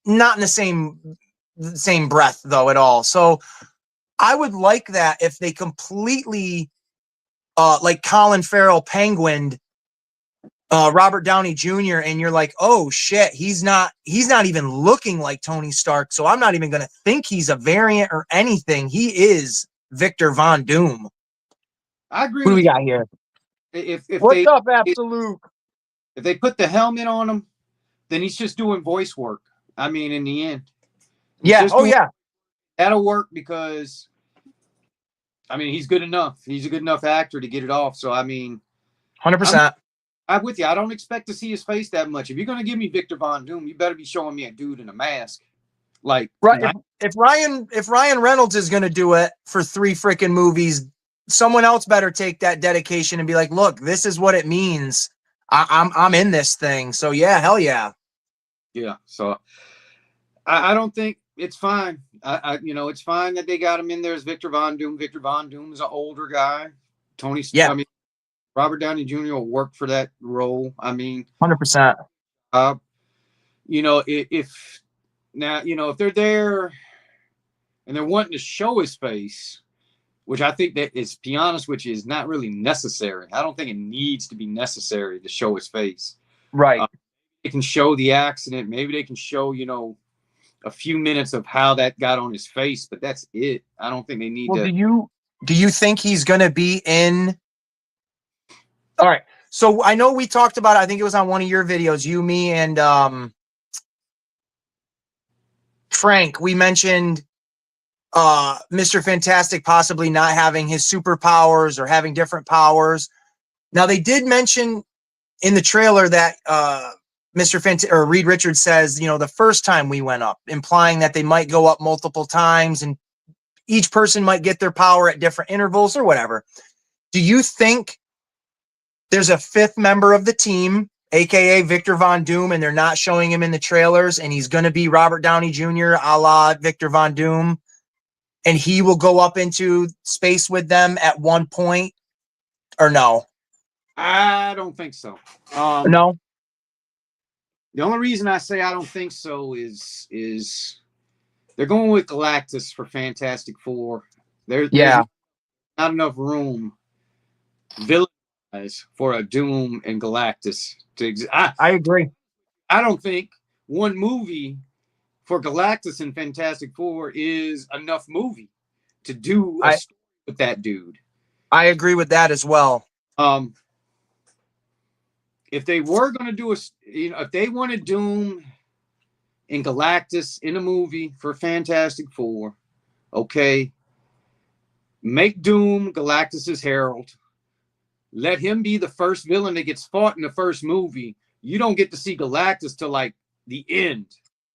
not in the same breath though at all. So I would like that if they completely like Colin Farrell penguined Robert Downey Jr. and you're like, oh shit, he's not even looking like Tony Stark. So I'm not even gonna think he's a variant or anything. He is Victor Von Doom. I agree Who do with we got here? if What's they up, Absolute? if they put the helmet on him, then he's just doing voice work. I mean, in the end, he's Yeah. just Oh doing- yeah. that'll work because I mean he's good enough. He's a good enough actor to get it off. So I mean, 100%. I'm with you. I don't expect to see his face that much. If you're gonna give me Victor Von Doom, you better be showing me a dude in a mask. Like Right. If Ryan Reynolds is gonna do it for 3 freaking movies, someone else better take that dedication and be like, look, this is what it means. I'm in this thing. So yeah, hell yeah. yeah. So I don't think it's fine. It's fine that they got him in there as Victor Von Doom. Victor Von Doom is an older guy. Yeah. I mean, Robert Downey Jr. will work for that role. I mean, 100%. If now, if they're there and they're wanting to show his face, which I think that is, to be honest, which is not really necessary. I don't think it needs to be necessary to show his face. Right. They can show the accident. Maybe they can show, a few minutes of how that got on his face, but that's it. I don't think they need Well, to. do you think he's gonna be in? All right. So I know we talked about it. I think it was on one of your videos, you, me, and Frank. We mentioned Mr. Fantastic possibly not having his superpowers or having different powers. Now they did mention in the trailer that Reed Richards says, the first time we went up, implying that they might go up multiple times and each person might get their power at different intervals or whatever. Do you think there's a 5th member of the team, aka Victor Von Doom, and they're not showing him in the trailers, and he's going to be Robert Downey Jr. a la Victor Von Doom, and he will go up into space with them at one point, or no? I don't think so. No. The only reason I say I don't think so is they're going with Galactus for Fantastic Four. There's not enough room villain-wise for a Doom and Galactus to exist. I agree. I don't think one movie for Galactus and Fantastic Four is enough movie to do a story with that dude. I agree with that as well. If they were going to do if they wanted Doom and Galactus in a movie for Fantastic Four, okay, make Doom Galactus's herald. Let him be the first villain that gets fought in the first movie. You don't get to see Galactus till like the end.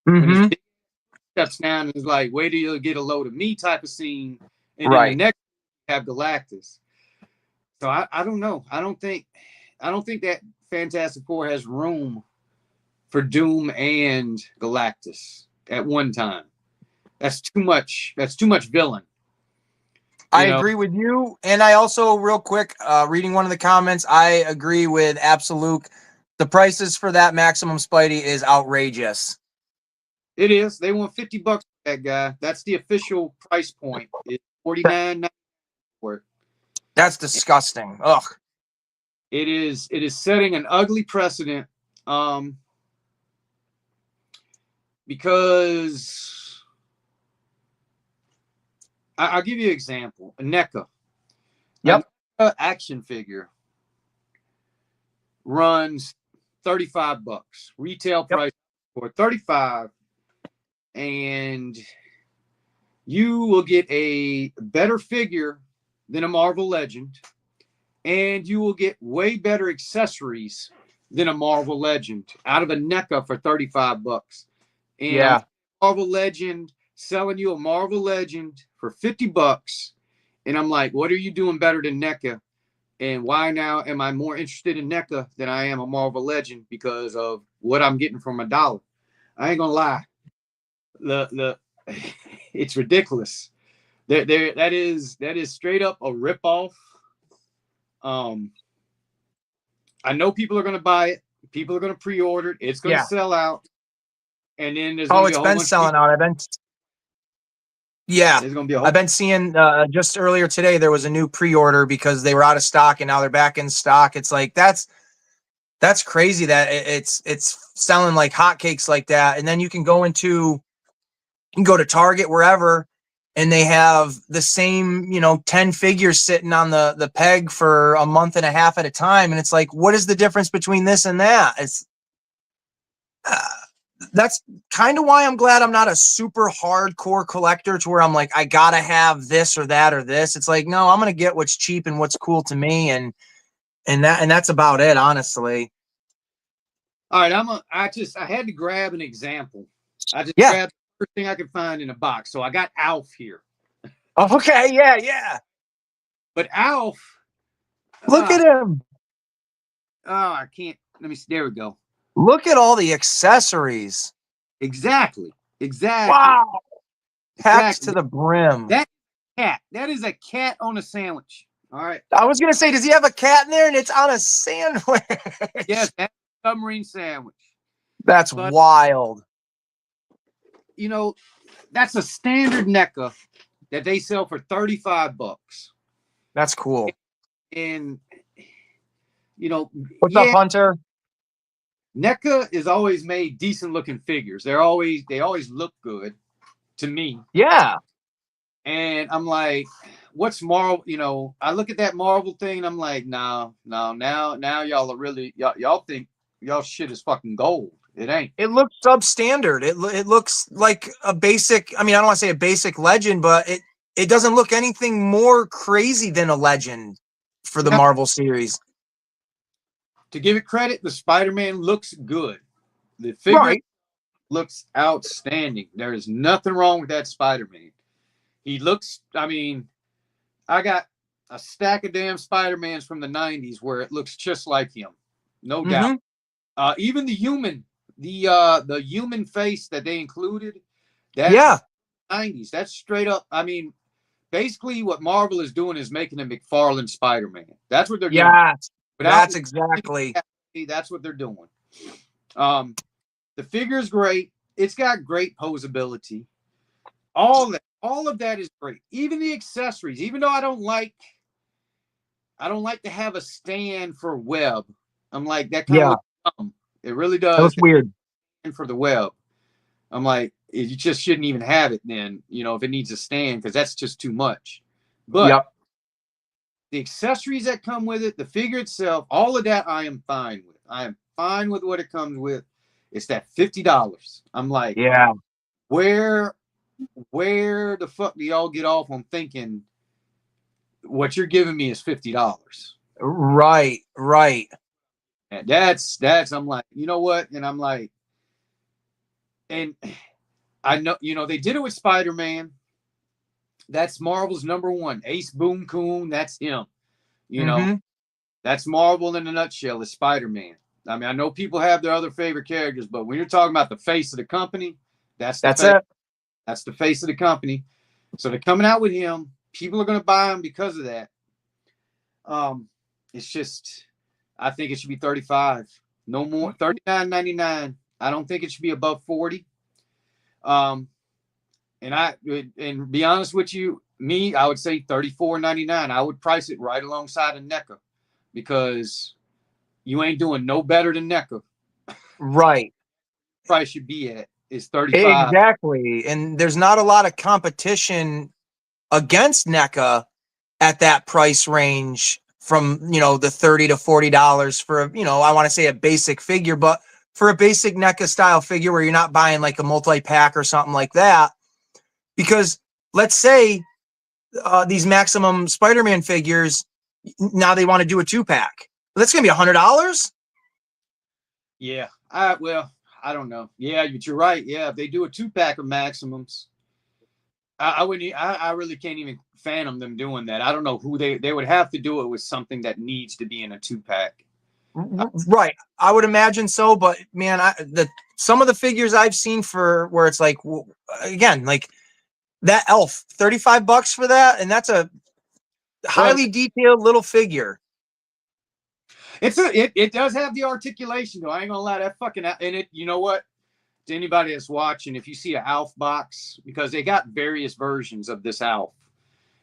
Mm-hmm. When he steps down and is like, wait till you get a load of me type of scene. And right. then the next have Galactus. So I don't know. I don't think that Fantastic Four has room for Doom and Galactus at one time. That's too much. That's too much villain. I agree with you. And I also, real quick, reading one of the comments, I agree with Absolute. The prices for that Maximum Spidey is outrageous. It is. They want $50 for that guy. That's the official price point. It's $49.94 for it. That's disgusting. Ugh. It is setting an ugly precedent. Because I'll give you an example. A NECA. Yep. A action figure runs $35. Retail price for $35. And you will get a better figure than a Marvel Legend. And you will get way better accessories than a Marvel Legend out of a NECA for $35. And Marvel Legend selling you a Marvel Legend for $50. And I'm like, what are you doing better than NECA? And why now am I more interested in NECA than I am a Marvel Legend because of what I'm getting for my dollar? I ain't gonna lie. It's ridiculous. That is straight up a ripoff. I know people are going to buy it. People are going to pre-order it. It's going to Yeah. sell out. And then there's Oh, going to be it's a whole been bunch of selling people. out. Yeah, There's going to be a whole I've been seeing just earlier today there was a new pre-order because they were out of stock and now they're back in stock. It's like that's crazy that it's selling like hotcakes like that. And then you can go to Target wherever and they have the same, 10 figures sitting on the peg for a month and a half at a time. And it's like, what is the difference between this and that? It's that's kind of why I'm glad I'm not a super hardcore collector to where I'm like, I gotta have this or that or this. It's like, no, I'm gonna get what's cheap and what's cool to me, and that's about it, honestly. All right, I had to grab an example. I just Yeah. grabbed everything I could find in a box. So I got Alf here. Okay, yeah. But Alf, Look at him. I can't. Let me see. There we go. Look at all the accessories. Exactly. Wow. Packs Exactly. to the brim. That cat. That is a cat on a sandwich. All right. I was gonna say, does he have a cat in there and it's on a sandwich? Yes, that's a submarine sandwich. That's But- wild. That's a standard NECA that they sell for $35. That's cool. And What's up, Hunter? NECA is always made decent looking figures. They always look good to me. Yeah. And I'm like, what's Marvel? I look at that Marvel thing and I'm like, no, now y'all are really y'all think y'all shit is fucking gold. It ain't. It looks substandard. It looks like a basic. I mean, I don't want to say a basic legend, but it doesn't look anything more crazy than a legend for the Yeah. Marvel series. To give it credit, the Spider-Man looks good. The figure Right. looks outstanding. There is nothing wrong with that Spider-Man. He looks, I got a stack of damn Spider-Mans from the 90s where it looks just like him. No doubt. Even the human face that they included, that's Yeah. 90s. That's straight up. Basically what Marvel is doing is making a McFarlane Spider-Man. That's what they're doing. Yeah. Without- That's exactly. That's what they're doing. The figure is great. It's got great posability. All of that is great. Even the accessories. Even though I don't like to have a stand for web. I'm like, that kind of looks dumb. It really does. That looks weird. And for the web, I'm like, you just shouldn't even have it then. If it needs a stand, because that's just too much. But Yep. the accessories that come with it, the figure itself, all of that, I am fine with. I am fine with what it comes with. It's that $50. I'm like, Yeah. where the fuck do y'all get off on thinking what you're giving me is $50? Right. And that's I'm like, you know what? And I'm like, and I know, they did it with Spider-Man. That's Marvel's number one. Ace Boom Coon, that's him. Mhm. That's Marvel in a nutshell, is Spider-Man. I know people have their other favorite characters, but when you're talking about the face of the company, that's it. That's the face of the company. So they're coming out with him. People are going to buy him because of that. It's just, I think it should be 35, no more. 39.99. I don't think it should be above 40. And be honest with you, I would say 34.99. I would price it right alongside of NECA, because you ain't doing no better than NECA. Right. Price should be at is 35. Exactly. And there's not a lot of competition against NECA at that price range from, the $30 to $40 for, I want to say a basic figure, but for a basic NECA style figure where you're not buying like a multi-pack or something like that. Because let's say these Maximum Spider-Man figures, now they want to do a 2-pack. That's going to be $100. Yeah. I don't know. Yeah, but you're right. Yeah, if they do a 2-pack of Maximums, I wouldn't. I really can't even fathom them doing that. I don't know who they would have to do it with something that needs to be in a 2-pack. Right. I would imagine so, but man, some of the figures I've seen for where it's like, again, like that Elf, $35 for that, and that's a highly detailed little figure. It does have the articulation though. I ain't gonna lie, that fucking and it. You know what? To anybody that's watching, if you see an Alf box, because they got various versions of this Alf,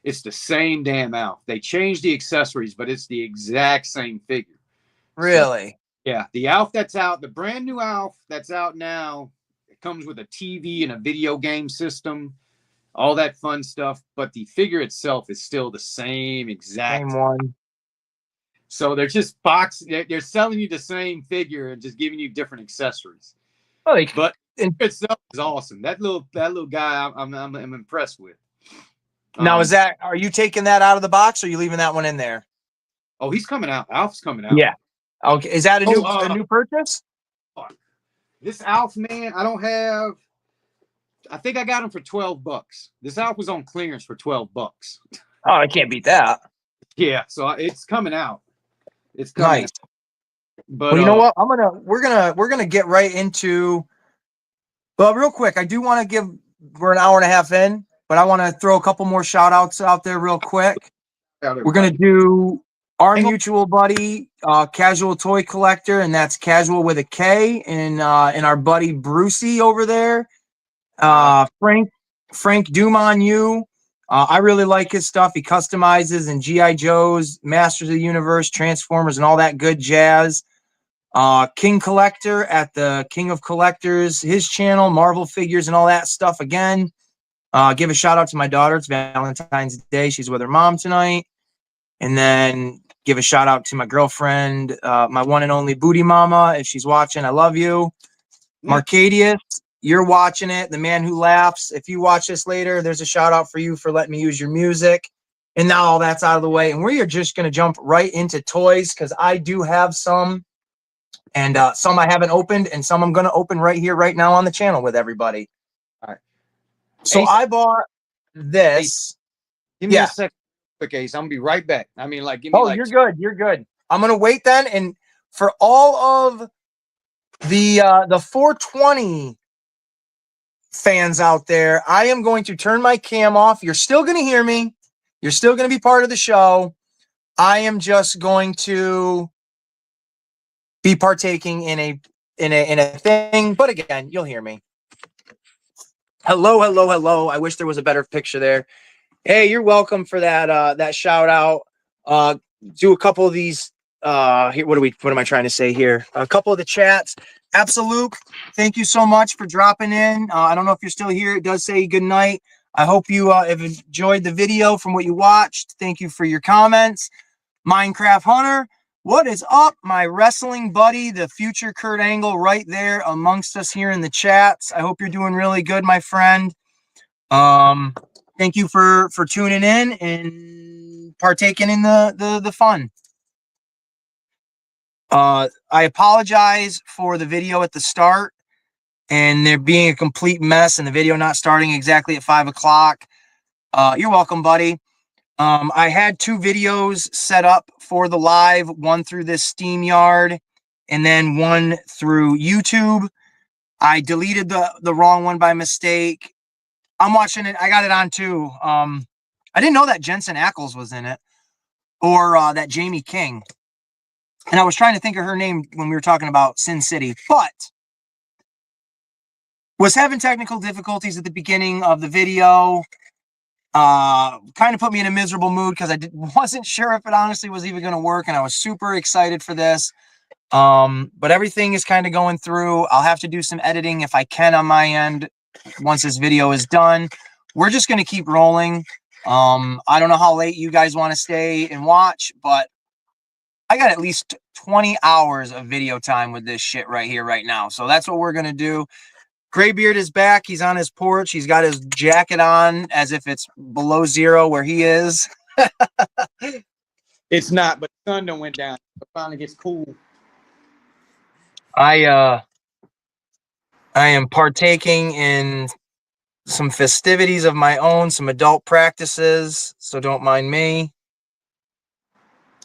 it's the same damn Alf. They changed the accessories, but it's the exact same figure. Really? Yeah, the Alf that's out, the brand new Alf that's out now, it comes with a TV and a video game system, all that fun stuff. But the figure itself is still the same exact. Same one. So they're selling you the same figure and just giving you different accessories. Oh, But itself is awesome. That little guy, I'm impressed with. now, are you taking that out of the box or are you leaving that one in there? Oh, he's coming out. Alf's coming out. Yeah. Okay. Is that a new purchase? This Alf, man, I think I got him for $12. This Alf was on clearance for $12. Oh, I can't beat that. Yeah, so it's coming out. It's coming. Nice. Out. But well, you know what? We're gonna get right into. Well, real quick, I do want to we're an hour and a half in, but I want to throw a couple more shout outs out there real quick. We're gonna do our mutual buddy, Casual Toy Collector, and that's Casual with a K, and our buddy Brucey over there, Frank Dumont. I really like his stuff. He customizes and G.I. Joes, Masters of the Universe, Transformers, and all that good jazz. King Collector at the King of Collectors, his channel, Marvel figures and all that stuff. Again, give a shout out to my daughter. It's Valentine's Day. She's with her mom tonight. And then give a shout out to my girlfriend, my one and only Booty Mama. If she's watching, I love you. Marcadius, you're watching it. The Man Who Laughs. If you watch this later, there's a shout out for you for letting me use your music. And now all that's out of the way. And we are just going to jump right into toys because I do have some. And some I haven't opened and some I'm going to open right here, right now on the channel with everybody. All right. So Ace, I bought this. Give me a second. Okay, so I'm going to be right back. I mean, like, give me you're good. You're good. I'm going to wait then. And for all of the 420 fans out there, I am going to turn my cam off. You're still going to hear me. You're still going to be part of the show. I am just going to be partaking in a thing, but again, you'll hear me. Hello. I wish there was a better picture there. Hey, you're welcome for that shout out. Do a couple of these. Here, what am I trying to say here? A couple of the chats. Absolute. Thank you so much for dropping in. I don't know if you're still here. It does say good night. I hope you have enjoyed the video from what you watched. Thank you for your comments. Minecraft Hunter. What is up, my wrestling buddy, the future Kurt Angle, right there amongst us here in the chats. I hope you're doing really good, my friend. Thank you for tuning in and partaking in the fun. I apologize for the video at the start and there being a complete mess and the video not starting exactly at 5 o'clock. You're welcome, buddy. I had two videos set up for the live, one through this StreamYard and then one through YouTube. I deleted the wrong one by mistake. I'm watching it. I got it on too. I didn't know that Jensen Ackles was in it or that Jamie King. And I was trying to think of her name when we were talking about Sin City, but was having technical difficulties at the beginning of the video. Kind of put me in a miserable mood because I wasn't sure if it honestly was even going to work, and I was super excited for this. But everything is kind of going through. I'll have to do some editing if I can on my end once this video is done. We're just going to keep rolling. I don't know how late you guys want to stay and watch, but I got at least 20 hours of video time with this shit right here, right now. So that's what we're going to do. Graybeard is back. He's on his porch. He's got his jacket on as if it's below zero where he is. It's not, but the sun done went down. It finally gets cool. I am partaking in some festivities of my own, some adult practices, so don't mind me.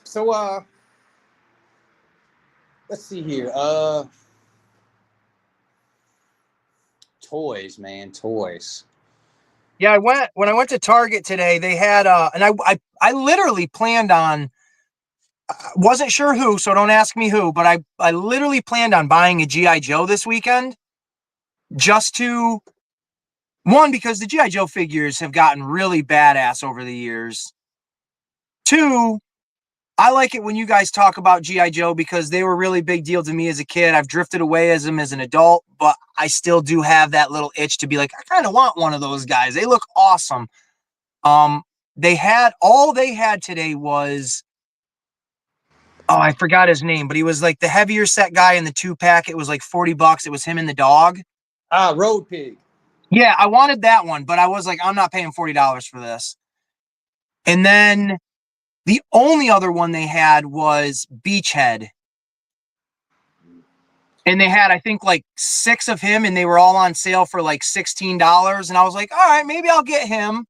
So let's see here. Toys, man, toys. Yeah, when I went to Target today, they had and I literally planned on wasn't sure who, so don't ask me who, but I literally planned on buying a G.I. Joe this weekend just to, one, because the G.I. Joe figures have gotten really badass over the years. Two, I like it when you guys talk about G.I. Joe because they were a really big deal to me as a kid. I've drifted away as them as an adult, but I still do have that little itch to be like, I kind of want one of those guys. They look awesome. They had, all they had today was, oh, I forgot his name, but he was like the heavier set guy in the 2-pack. It was like $40. It was him and the dog. Road Pig. Yeah, I wanted that one, but I was like, I'm not paying $40 for this. And then the only other one they had was Beachhead. And they had, I think, like 6 of him, and they were all on sale for like $16. And I was like, all right, maybe I'll get him.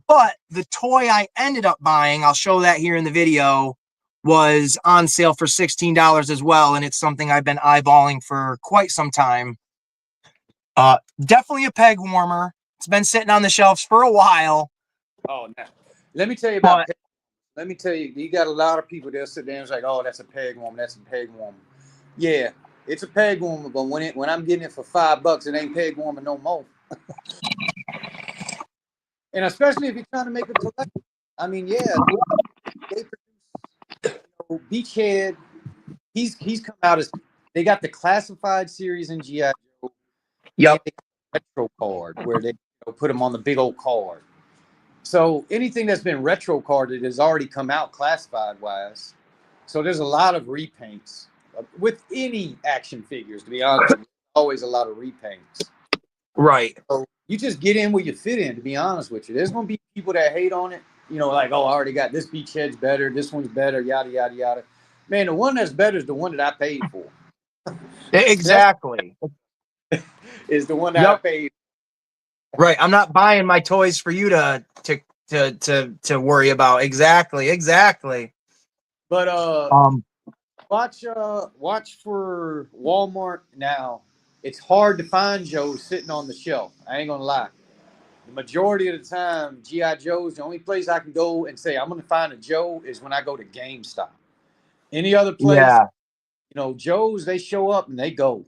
But the toy I ended up buying, I'll show that here in the video, was on sale for $16 as well. And it's something I've been eyeballing for quite some time. Definitely a peg warmer. It's been sitting on the shelves for a while. Oh, no. Let me tell you about let me tell you, you got a lot of people that sit there and it's like, oh, that's a peg warmer. That's a peg warmer. Yeah, it's a peg warmer, but when I'm getting it for $5, it ain't peg warmer no more. And especially if you're trying to make a collection. I mean, yeah, they produce, Beachhead. He's come out as, they got the classified series in G.I. Joe. Yep. Retro card where they put them on the big old card. So anything that's been retro carded has already come out classified wise. So there's a lot of repaints with any action figures. To be honest, there's always a lot of repaints. Right. So you just get in where you fit in. To be honest with you, there's gonna be people that hate on it. You know, like, oh, I already got this Beachhead's better, this one's better, yada yada yada. Man, the one that's better is the one that I paid for. Exactly. Is the one that I paid. Right. I'm not buying my toys for you to worry about. Exactly. But watch for Walmart now. It's hard to find Joe sitting on the shelf. I ain't gonna lie. The majority of the time, G.I. Joe's, the only place I can go and say I'm gonna find a Joe is when I go to GameStop. Any other place, Yeah. you know, Joe's, they show up and they go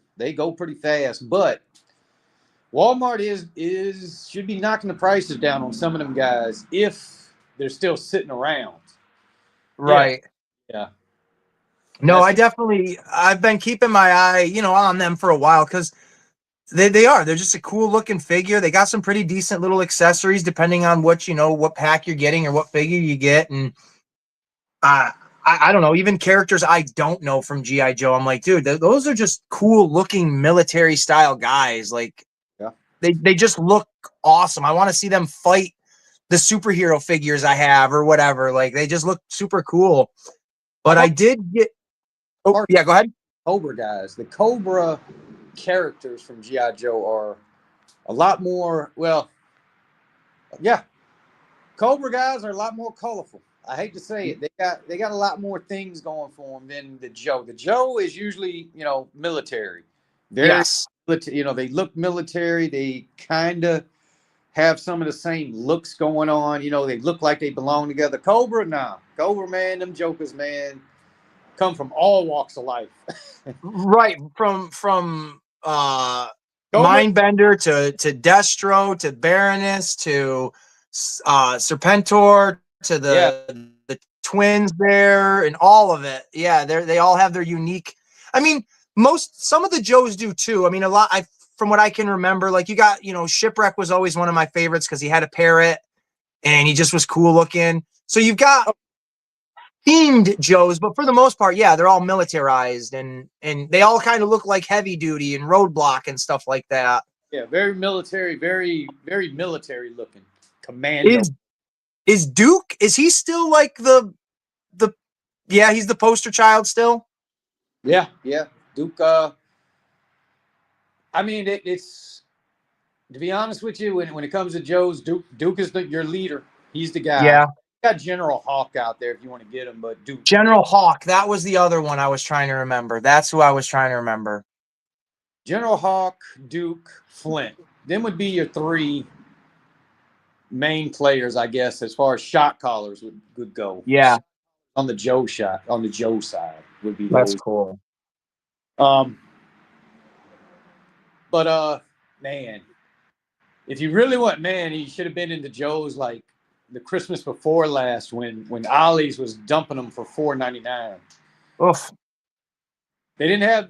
pretty fast. But Walmart should be knocking the prices down on some of them guys if they're still sitting around. Right. Yeah. No, I've been keeping my eye, on them for a while because they're just a cool looking figure. They got some pretty decent little accessories depending on what pack you're getting or what figure you get. And I don't know, even characters I don't know from G.I. Joe. I'm like, dude, those are just cool looking military style guys. Like, yeah, they just look awesome. I want to see them fight the superhero figures I have or whatever. Like, they just look super cool. But I did get, oh yeah, go ahead. Cobra guys, the Cobra characters from G.I. Joe are a lot more, well, yeah, Cobra guys are a lot more colorful. I hate to say it. They got a lot more things going for them than the Joe. The Joe is usually, military. Yes. They look military. They kind of have some of the same looks going on. They look like they belong together. Cobra, nah. Cobra, man, them jokers, man, come from all walks of life. Right. From Mindbender to Destro to Baroness to Serpentor to the twins there and all of it. Yeah, they all have their unique. I mean, some of the Joes do too. I mean, a lot. From what I can remember, like you got, Shipwreck was always one of my favorites because he had a parrot and he just was cool looking. So you've got themed Joes, but for the most part, yeah, they're all militarized and they all kind of look like Heavy Duty and Roadblock and stuff like that. Yeah, very military, very, very military looking. Commando. Is Duke, is he still like he's the poster child still? Yeah. Duke, I mean, it's, to be honest with you, when it comes to Joe's, Duke is your leader. He's the guy. Yeah. You got General Hawk out there if you want to get him, but Duke. General Hawk, that was the other one I was trying to remember. That's who I was trying to remember. General Hawk, Duke, Flint. Them would be your 3 main players, I guess, as far as shot callers would go. Yeah. on the Joe shot, on the Joe side would be That's those. cool. Um, but man, if you really want, man, he should have been into Joe's like the Christmas before last when Ollie's was dumping them for $4.99. Oof. They didn't have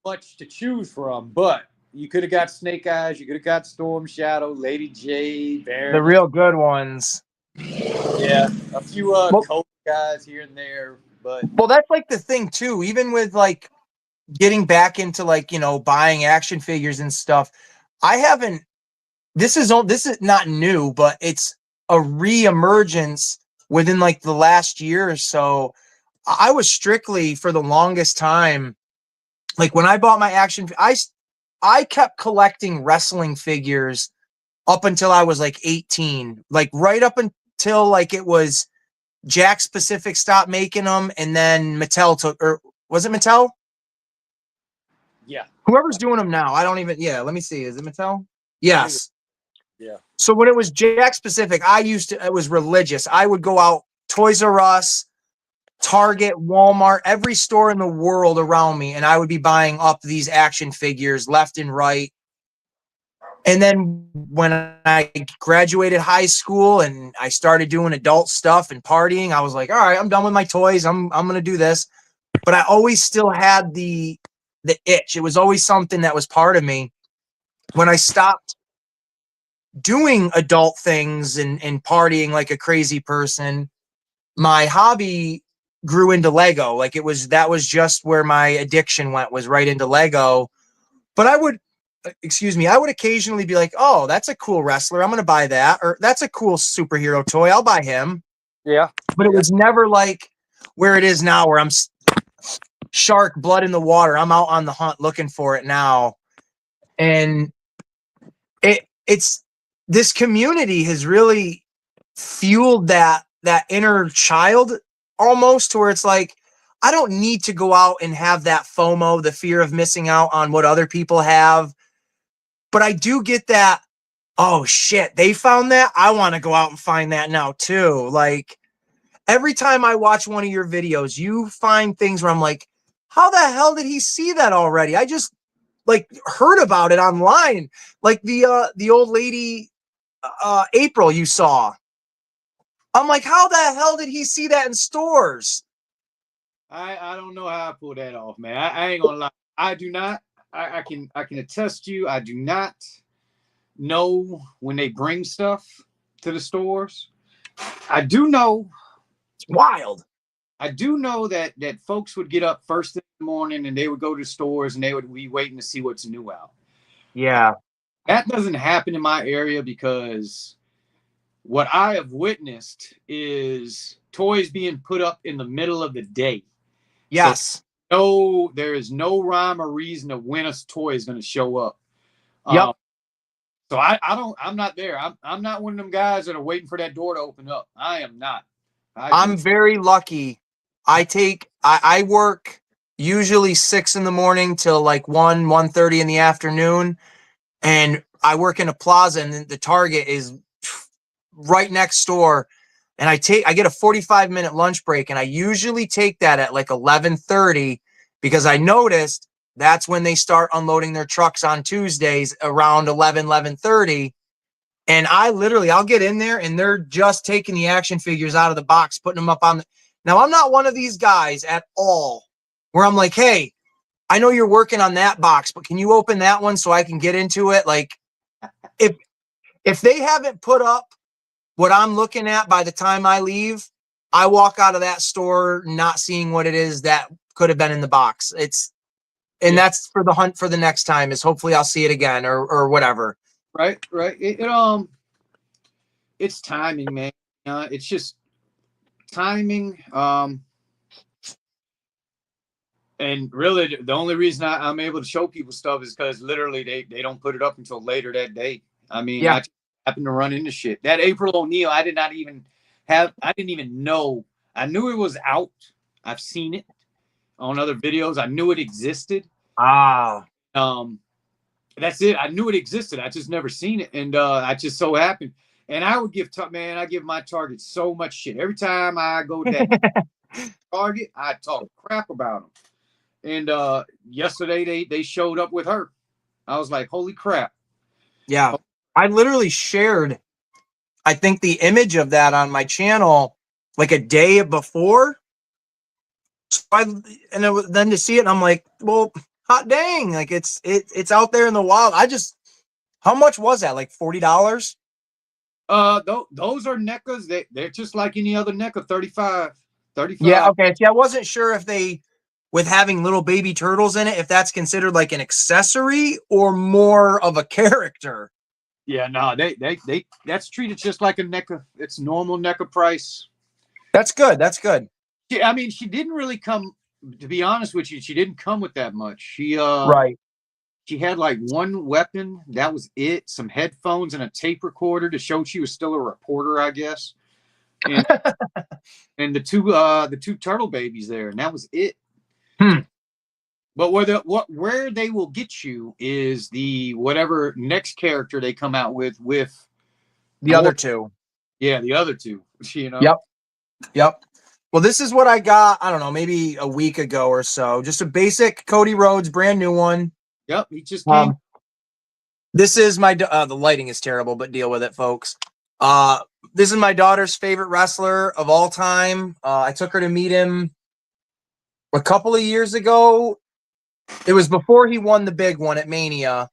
much to choose from, but you could have got Snake Eyes, you could have got Storm Shadow, Lady J, Baron. The real good ones. Yeah, a few cold guys here and there, but Well, that's like the thing too. Even with like getting back into like, you know, buying action figures and stuff, I haven't. This is not new, but it's a re-emergence within like the last year or so. I was strictly for the longest time, like when I bought my action, I kept collecting wrestling figures up until I was like 18, like right up until like it was Jakks Pacific stopped making them, and then Mattel took, or was it Mattel? yeah, Whoever's doing them now, I don't even. Yeah, let me see. Is it Mattel? Yes. yeah. So when it was Jakks Pacific, it was religious. I would go out, Toys R Us, Target, Walmart, every store in the world around me, and I would be buying up these action figures left and right. And then when I graduated high school and I started doing adult stuff and partying, I was like, all right, I'm done with my toys. I'm going to do this. But I always still had the itch. It was always something that was part of me. When I stopped doing adult things and partying like a crazy person, my hobby grew into Lego. Like that was just where my addiction went, was right into Lego. But I would occasionally be like, oh, that's a cool wrestler, I'm going to buy that. Or that's a cool superhero toy, I'll buy him. Yeah. But it was never like where it is now, where I'm shark, blood in the water. I'm out on the hunt looking for it now. And it's this community has really fueled that inner child almost, to where it's like, I don't need to go out and have that FOMO, the fear of missing out on what other people have. But I do get that, oh shit, they found that, I want to go out and find that now too. Like every time I watch one of your videos, you find things where I'm like, how the hell did he see that already? I just like heard about it online. Like the old lady, April, you saw. I'm like, how the hell did he see that in stores? I don't know how I pulled that off, man. I ain't gonna lie. I do not. I can attest to you. I do not know when they bring stuff to the stores. I do know. It's wild. I do know that folks would get up first thing in the morning and they would go to stores and they would be waiting to see what's new out. Yeah. That doesn't happen in my area, because what I have witnessed is toys being put up in the middle of the day. Yes. So there is no rhyme or reason of when a toy is going to show up. Yep. So I'm not there. I'm not one of them guys that are waiting for that door to open up. I am not. I'm very lucky. I work usually 6 a.m. till like 1:30 in the afternoon. And I work in a plaza, and the Target is right next door. And I get a 45-minute lunch break, and I usually take that at like 11:30, because I noticed that's when they start unloading their trucks on Tuesdays around 11:30. And I'll get in there and they're just taking the action figures out of the box, putting them up on now, I'm not one of these guys at all where I'm like, hey, I know you're working on that box, but can you open that one so I can get into it? Like if they haven't put up what I'm looking at by the time I leave, I walk out of that store not seeing what it is that could have been in the box. That's for the hunt for the next time, is hopefully I'll see it again or whatever. Right. It's timing, man. It's just timing. And really, the only reason I'm able to show people stuff is because literally they don't put it up until later that day. I mean, I happened to run into shit. That April O'Neil, I didn't even know. I knew it was out. I've seen it on other videos. I knew it existed. Ah. That's it. I knew it existed. I just never seen it. And I just so happened. And I would give my Target so much shit. Every time I go to that Target, I talk crap about them. And yesterday they showed up with her. I was like, holy crap. Yeah. I literally shared, I think, the image of that on my channel like a day before. So then to see it, and I'm like, well, hot dang, like it's out there in the wild. How much was that? Like $40? Those are NECAs. They're just like any other NECA, 35. Yeah, okay. See, I wasn't sure if they, with having little baby turtles in it, if that's considered like an accessory or more of a character. Yeah, no, they that's treated just like a NECA. It's normal NECA price. That's good. That's good. I mean, she didn't really come. To be honest with you, she didn't come with that much. Right. She had like one weapon. That was it. Some headphones and a tape recorder to show she was still a reporter, I guess. And and the two turtle babies there, and that was it. But where they will get you is the whatever next character they come out with The other two. Yeah, the other two. You know. Yep. Well, this is what I got. I don't know, maybe a week ago or so. Just a basic Cody Rhodes, brand new one. Yep, he just came. This is my the lighting is terrible, but deal with it, folks. This is my daughter's favorite wrestler of all time. I took her to meet him a couple of years ago. It was before he won the big one at Mania.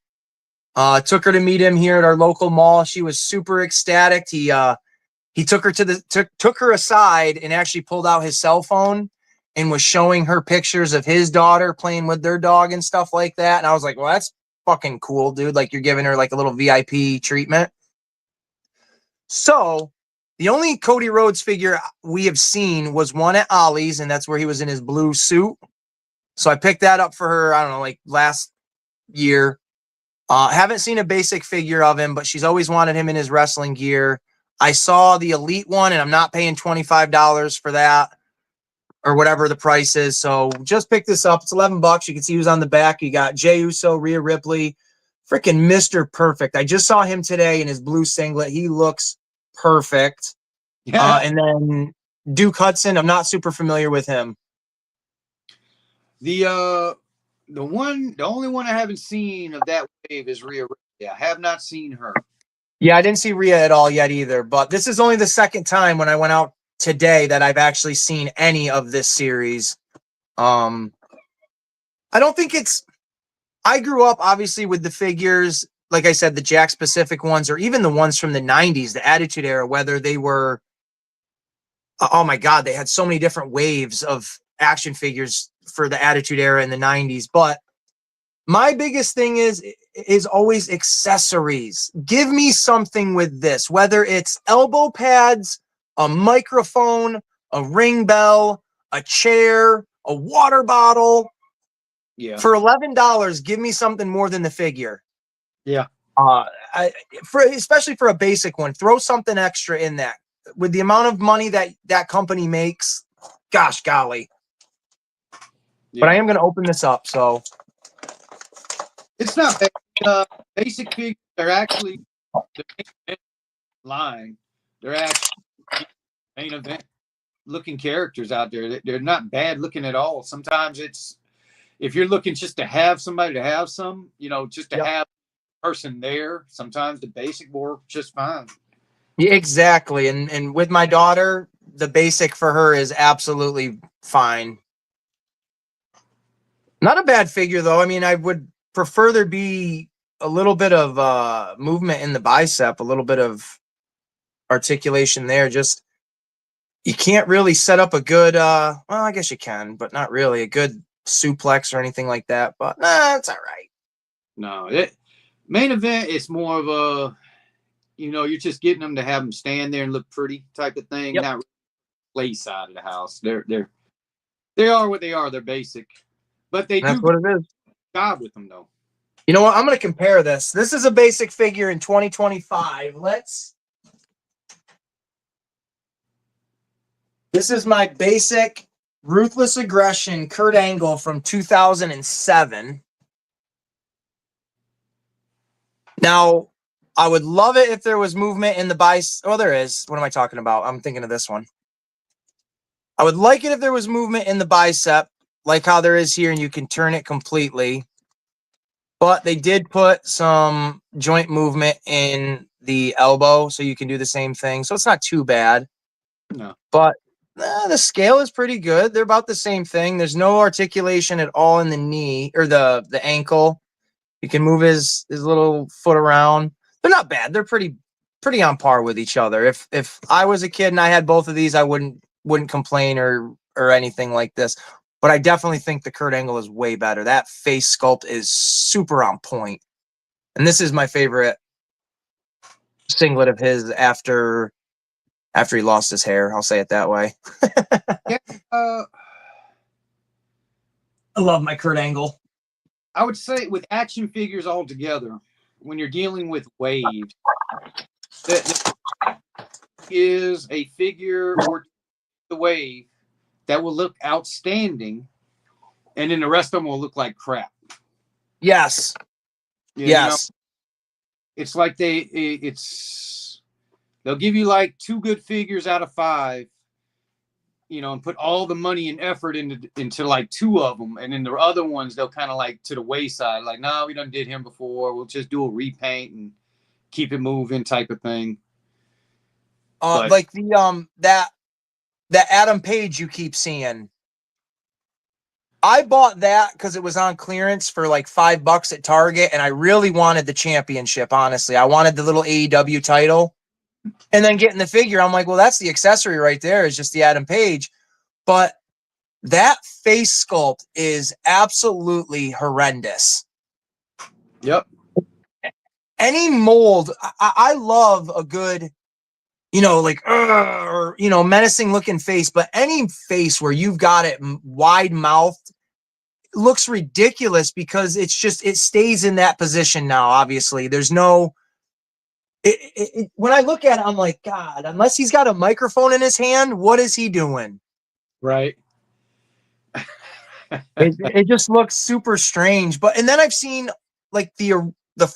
Took her to meet him here at our local mall. She was super ecstatic. He took her took her aside and actually pulled out his cell phone and was showing her pictures of his daughter playing with their dog and stuff like that. And I was like, well, that's fucking cool, dude. Like, you're giving her like a little VIP treatment. So the only Cody Rhodes figure we have seen was one at Ollie's, and that's where he was in his blue suit. So I picked that up for her, I don't know, like last year. Haven't seen a basic figure of him, but she's always wanted him in his wrestling gear. I saw the Elite one, and I'm not paying $25 for that or whatever the price is. So just pick this up. It's $11. You can see who's on the back. You got Jey Uso, Rhea Ripley, freaking Mr. Perfect. I just saw him today in his blue singlet. He looks perfect. Yeah. And then Duke Hudson, I'm not super familiar with him. The only one I haven't seen of that wave is Rhea Ripley. I have not seen her. Yeah, I didn't see Rhea at all yet either, but this is only the second time when I went out today that I've actually seen any of this series. I don't think I grew up obviously with the figures, like I said, the Jakks Pacific ones, or even the ones from the 90s, the Attitude Era, whether they were, oh my God, they had so many different waves of action figures for the Attitude Era in the 90s. But my biggest thing is always accessories. Give me something with this, whether it's elbow pads, a microphone, a ring bell, a chair, a water bottle. Yeah. For $11, give me something more than the figure. Yeah. Especially for a basic one, throw something extra in that. With the amount of money that company makes, gosh golly. Yeah. But I am going to open this up, so. It's not bad. Basic figures are actually the main event line. They're actually main event looking characters out there. They're not bad looking at all. Sometimes it's, if you're looking just to have somebody to have some, just to have a person there, sometimes the basic work just fine. Yeah, exactly. And with my daughter, the basic for her is absolutely fine. Not a bad figure, though. I mean, I would prefer there be a little bit of movement in the bicep, a little bit of articulation there. Just, you can't really set up a good, well, I guess you can, but not really a good suplex or anything like that. But nah, it's all right. No, main event, it's more of a, you're just getting them to have them stand there and look pretty type of thing. Yep. Not really play side of the house. They are what they are. They're basic, but that's what it is. Job with them though. You know what? I'm going to compare this. This is a basic figure in 2025. This is my basic Ruthless Aggression Kurt Angle from 2007. Now, I would love it if there was movement in the bicep. Oh, there is. What am I talking about? I'm thinking of this one. I would like it if there was movement in the bicep, like how there is here, and you can turn it completely. But they did put some joint movement in the elbow, so you can do the same thing. So it's not too bad. No. But the scale is pretty good. They're about the same thing. There's no articulation at all in the knee or the ankle. He can move his little foot around. They're not bad. They're pretty on par with each other. If I was a kid and I had both of these, I wouldn't complain or anything like this. But I definitely think the Kurt Angle is way better. That face sculpt is super on point. And this is my favorite singlet of his after he lost his hair. I'll say it that way. Yeah. I love my Kurt Angle. I would say with action figures altogether, when you're dealing with waves, that is a figure or the wave that will look outstanding, and then the rest of them will look like crap. Yes. You Yes. know, it's like they'll give you like 2 good figures out of 5, and put all the money and effort into like 2 of them, and then the other ones they'll kind of like to the wayside, like, no, we done did him before, we'll just do a repaint and keep it moving type of thing. Like the that Adam Page you keep seeing. I bought that because it was on clearance for like $5 at Target, and I really wanted the championship. Honestly, I wanted the little AEW title, and then getting the figure, I'm like, well, that's the accessory right there. Is just the Adam Page, but that face sculpt is absolutely horrendous. Yep. Any mold, I love a good, like or menacing looking face, but any face where you've got it wide mouthed looks ridiculous because it stays in that position now. Obviously, there's no. When I look at it, I'm like, God, unless he's got a microphone in his hand, what is he doing? Right. It just looks super strange. And then I've seen like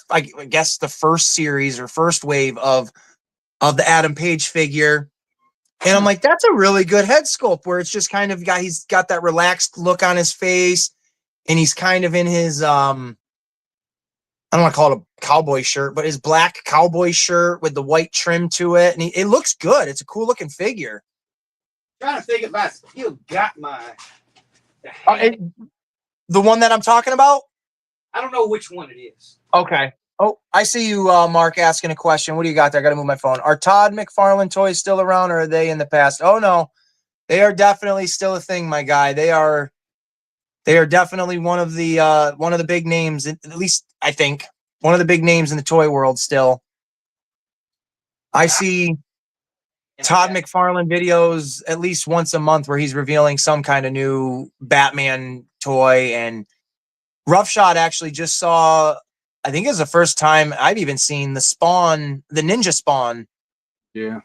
I guess the first series or first wave of the Adam Page figure, and I'm like, that's a really good head sculpt where it's just kind of he's got that relaxed look on his face, and he's kind of in his I don't want to call it a cowboy shirt, but his black cowboy shirt with the white trim to it, and it looks good. It's a cool looking figure. Trying to think if I still got my. The one that I'm talking about? I don't know which one it is. Okay. Oh, I see you, Mark, asking a question. What do you got there? I got to move my phone. Are Todd McFarlane toys still around, or are they in the past? Oh, no. They are definitely still a thing, my guy. They are definitely one of the big names, at least I think, one of the big names in the toy world still. I see Todd McFarlane videos at least once a month where he's revealing some kind of new Batman toy. And Roughshot actually just saw, I think it was the first time I've even seen the Ninja Spawn. Yeah.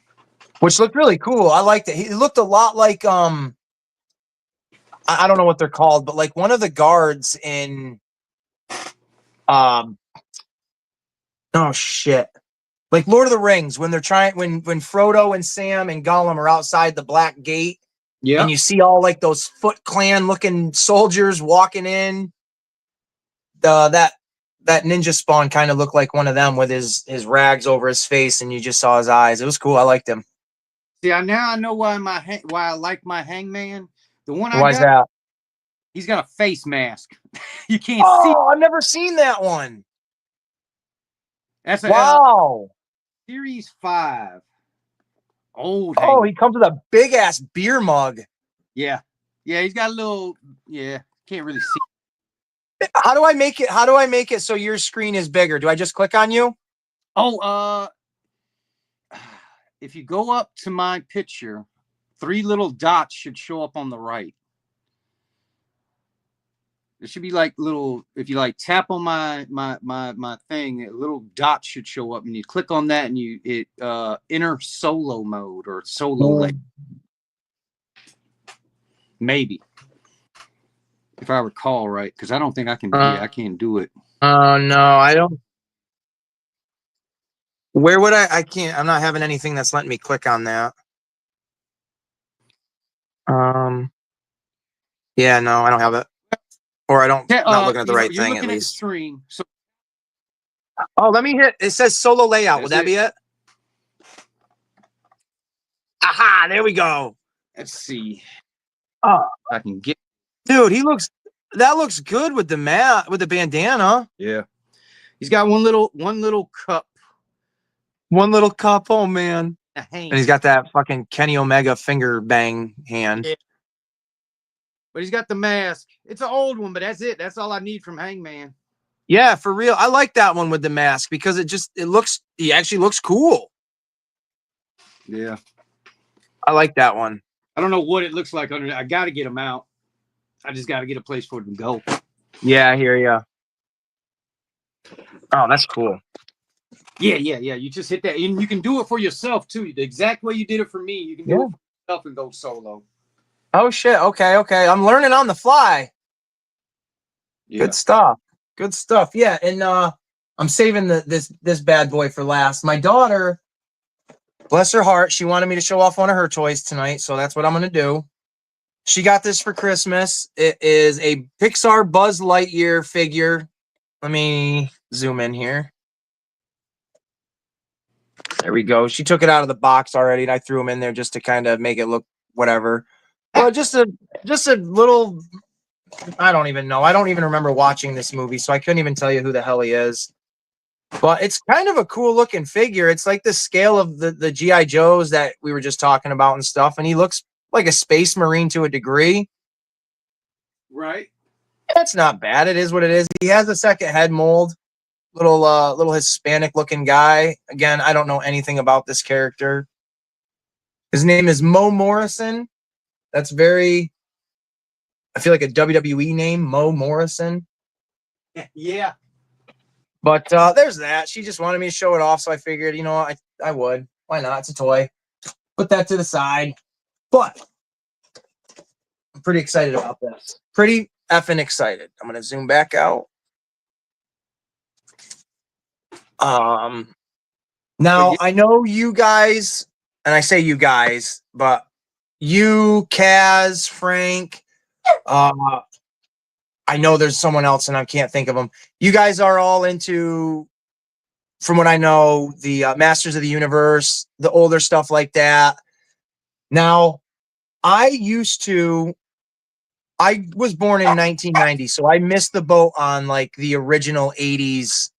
Which looked really cool. I liked it. He looked a lot like I don't know what they're called, but like one of the guards in oh shit. Like Lord of the Rings, when they're when Frodo and Sam and Gollum are outside the Black Gate, Yeah. and you see all like those Foot Clan looking soldiers walking in. That Ninja Spawn kind of looked like one of them with his rags over his face, and you just saw his eyes. It was cool. I liked him. See, now I know why I like my Hangman. The one Why's that? He's got a face mask. You can't see. Oh, I've never seen that one. That's wow. Series 5. Old. Oh, Hangman. he comes with a big ass beer mug. Yeah. Yeah, he's got a little. Yeah, can't really see. How do I make it so your screen is bigger? Do I just click on you? Oh, if you go up to my picture, 3 little dots should show up on the right. There should be like little, if you like tap on my thing, a little dot should show up, and you click on that, and it enter solo mode or solo lane. Maybe. If I recall right, because I don't think I can. I can't do it. Oh no, I don't. Where would I can't. I'm not having anything that's letting me click on that. Yeah, no, I don't have it. Or I don't, Yeah, not looking at the right you're thing at looking at the least. stream. So Oh, let me hit. It says solo layout. Would That's that be it? Aha, there we go. let's see. Oh, If I can get. dude, that looks good with the mat, with the bandana. Yeah. He's got one little cup. One little cup. Oh, man. A hand. And he's got that fucking Kenny Omega finger bang hand. Yeah. But he's got the mask. It's an old one, but that's it. That's all I need from Hangman. Yeah, for real. I like that one with the mask because he actually looks cool. Yeah. I like that one. I don't know what it looks like under. I got to get him out. I just got to get a place for him to go. Yeah, I hear ya. Oh, that's cool. Yeah. You just hit that, and you can do it for yourself too. The exact way you did it for me, you can do it for yourself and go solo. Oh shit. Okay. I'm learning on the fly. Yeah. Good stuff. Yeah, and I'm saving this bad boy for last. My daughter, bless her heart, she wanted me to show off one of her toys tonight, so that's what I'm gonna do. She got this for Christmas. It is a Pixar Buzz Lightyear figure. Let me zoom in here. There we go. She took it out of the box already, and I threw him in there just to kind of make it look whatever. Well, just a little. I don't even know. I don't even remember watching this movie, so I couldn't even tell you who the hell he is. But it's kind of a cool looking figure. It's like the scale of the G.I. Joes that we were just talking about and stuff, and he looks like a space marine to a degree. Right. That's not bad. It is what it is. He has a second head mold. Little Hispanic looking guy. Again, I don't know anything about this character. His name is Mo Morrison. That's very, I feel like a WWE name, Mo Morrison. Yeah. But there's that. She just wanted me to show it off, so I figured, I would. Why not? It's a toy. Put that to the side. But I'm pretty excited about this. Pretty effing excited. I'm gonna zoom back out. Now I know you guys, and I say you guys, but you, Kaz, Frank, I know there's someone else and I can't think of them. You guys are all into, from what I know, the Masters of the Universe, the older stuff like that. Now, I was born in 1990, so I missed the boat on like the original 80s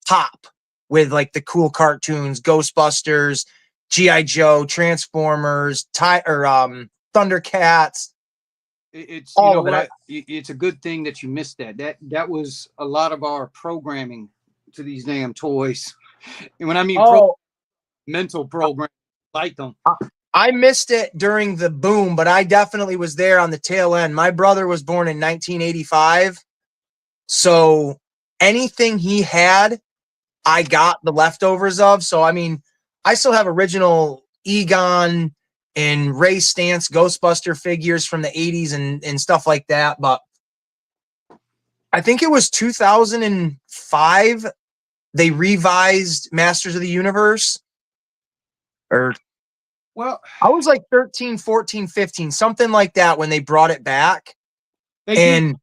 pop with like the cool cartoons, Ghostbusters, G.I. Joe, Transformers, Thundercats. It's all you know of it. what? It's a good thing that you missed that. That was a lot of our programming to these damn toys. And when I mean mental program, like them. I missed it during the boom, but I definitely was there on the tail end. My brother was born in 1985, so anything he had, I got the leftovers of. So I mean, I still have original Egon and Ray Stantz Ghostbuster figures from the 80s and stuff like that. But I think it was 2005 they revised Masters of the Universe. Or Well, I was like 13, 14, 15, something like that when they brought it back. they And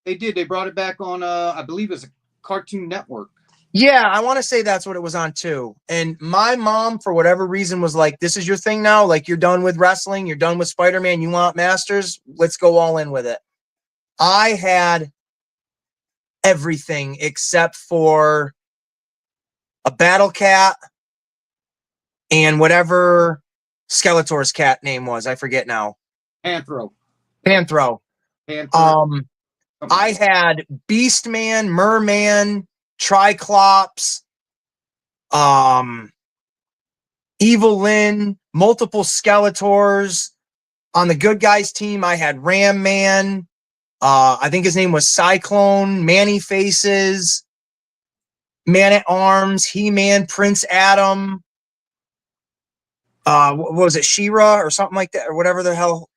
did. They brought it back on I believe it's a Cartoon Network. yeah, I want to say that's what it was on too. And my mom, for whatever reason, was like, this is your thing now. Like, you're done with wrestling. You're done with Spider-Man. You want Masters? Let's go all in with it. I had everything except for a Battle Cat and whatever Skeletor's cat name was. I forget now. Panthro. Panthro. I had Beastman, Merman, Triclops, Evil Lyn, multiple Skeletors. On the good guys team, I had Ram Man. I think his name was Cyclone, Manny Faces, Man at Arms, He-Man, Prince Adam. What was it, She-Ra or something like that, or whatever the hell.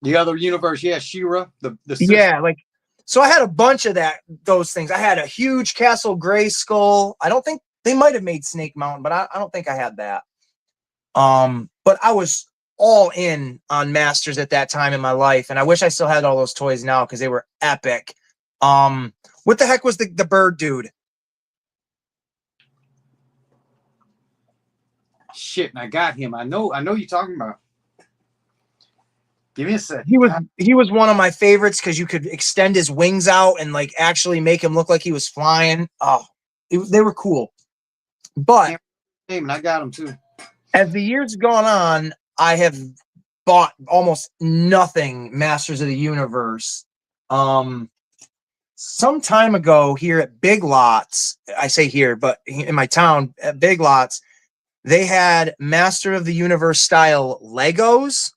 The other universe, yeah, She-Ra. The Yeah, like, so I had a bunch of those things. I had a huge Castle Grayskull. I don't think they might have made Snake Mountain, but I don't think I had that. But I was all in on Masters at that time in my life, and I wish I still had all those toys now because they were epic. What the heck was the bird dude? Shit, and I got him. I know you're talking about. Give me a sec. He was one of my favorites because you could extend his wings out and like actually make him look like he was flying. Oh, they were cool. But Name, and I got him too. as the years gone on, I have bought almost nothing Masters of the Universe. Some time ago here at Big Lots, I say here, but in my town at Big Lots, they had Master of the Universe style Legos.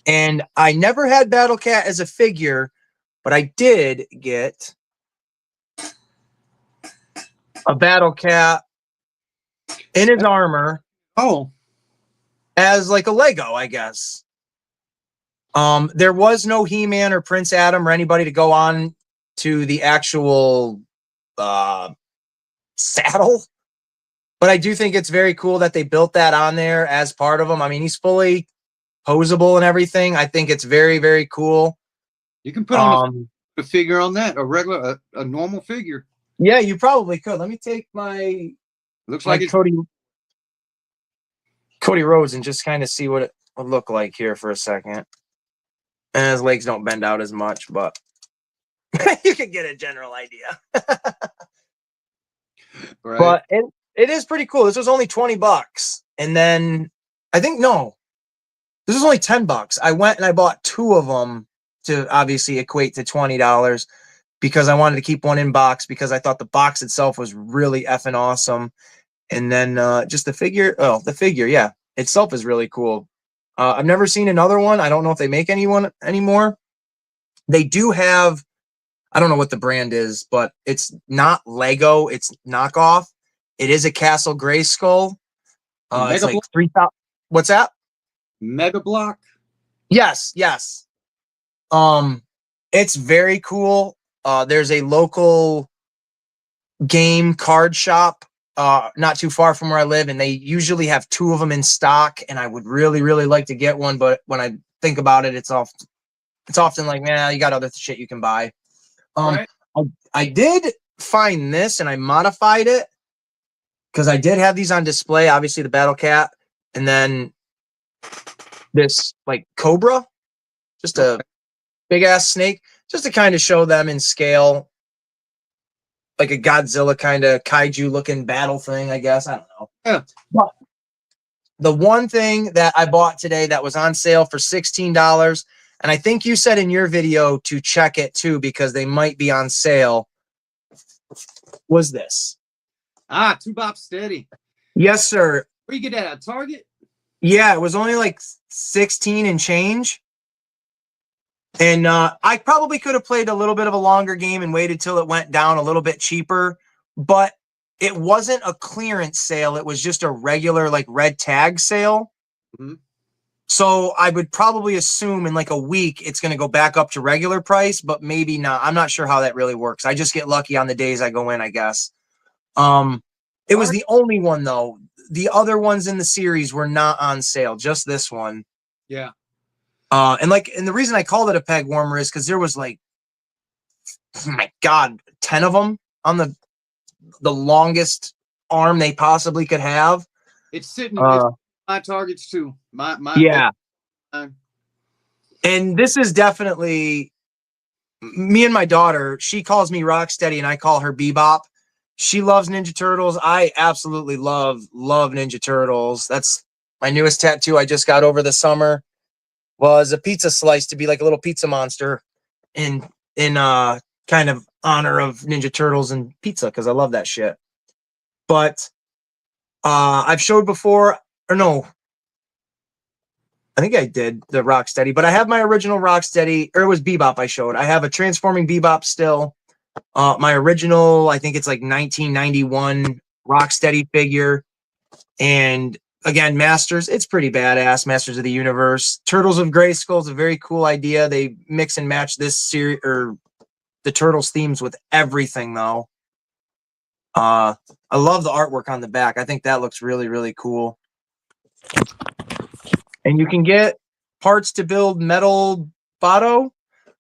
And I never had Battle Cat as a figure, but I did get a Battle Cat in his armor. Oh, As like a Lego, I guess. There was no He-Man or Prince Adam or anybody to go on to the actual saddle. But I do think it's very cool that they built that on there as part of him. I mean, he's fully posable and everything. I think it's very, very cool. you can put on a figure on that, a regular, a normal figure. Yeah, you probably could. Let me take my Looks like it's Cody Rhodes and just kind of see what it would look like here for a second. And his legs don't bend out as much, but you can get a general idea. right. But it is pretty cool. This was only $20. And then I think, no, this was only $10. I went and I bought 2 of them to obviously equate to $20 because I wanted to keep one in box because I thought the box itself was really effing awesome. And then just the figure, yeah, itself is really cool. I've never seen another one. I don't know if they make anyone anymore. They do have, I don't know what the brand is, but it's not Lego. It's knockoff. It is a Castle Grayskull. It's like 3,000. What's that? Mega Block. Yes. It's very cool. There's a local game card shop not too far from where I live, and they usually have 2 of them in stock, and I would really, really like to get one, but when I think about it, it's often like, man, you got other shit you can buy. Right. I did find this, and I modified it, because I did have these on display, obviously the Battle Cat, and then this, like, Cobra, just a big-ass snake, just to kind of show them in scale, like a Godzilla kind of kaiju-looking battle thing, I guess. I don't know. Yeah. But the one thing that I bought today that was on sale for $16, and I think you said in your video to check it too because they might be on sale, was this. 2 Bop Steady. Yes, sir. Where you get that at Target? Yeah, it was only like 16 and change. And I probably could have played a little bit of a longer game and waited till it went down a little bit cheaper, but it wasn't a clearance sale. It was just a regular like red tag sale. Mm-hmm. So I would probably assume in like a week it's going to go back up to regular price, but maybe not. I'm not sure how that really works. I just get lucky on the days I go in, I guess. It was the only one though. The other ones in the series were not on sale, just this one. Yeah. And the reason I called it a peg warmer is because there was like, oh my God, 10 of them on the longest arm they possibly could have. It's sitting it's my targets too. My yeah. And this is definitely me and my daughter. She calls me Rocksteady and I call her Bebop. She loves Ninja Turtles. I absolutely love Ninja Turtles. That's my newest tattoo I just got over the summer. Was a pizza slice to be like a little pizza monster in kind of honor of Ninja Turtles and pizza because I love that shit. But I've showed before, or no, I think I did the Rocksteady, but I have my original Rocksteady, or it was Bebop I showed. I have a transforming Bebop still. My original, I think it's like 1991 Rocksteady figure. And again, Masters, it's pretty badass. Masters of the Universe. Turtles of Grayskull is a very cool idea. They mix and match this series or the Turtles themes with everything, though. I love the artwork on the back. I think that looks really, really cool. And you can get parts to build Metal Botto.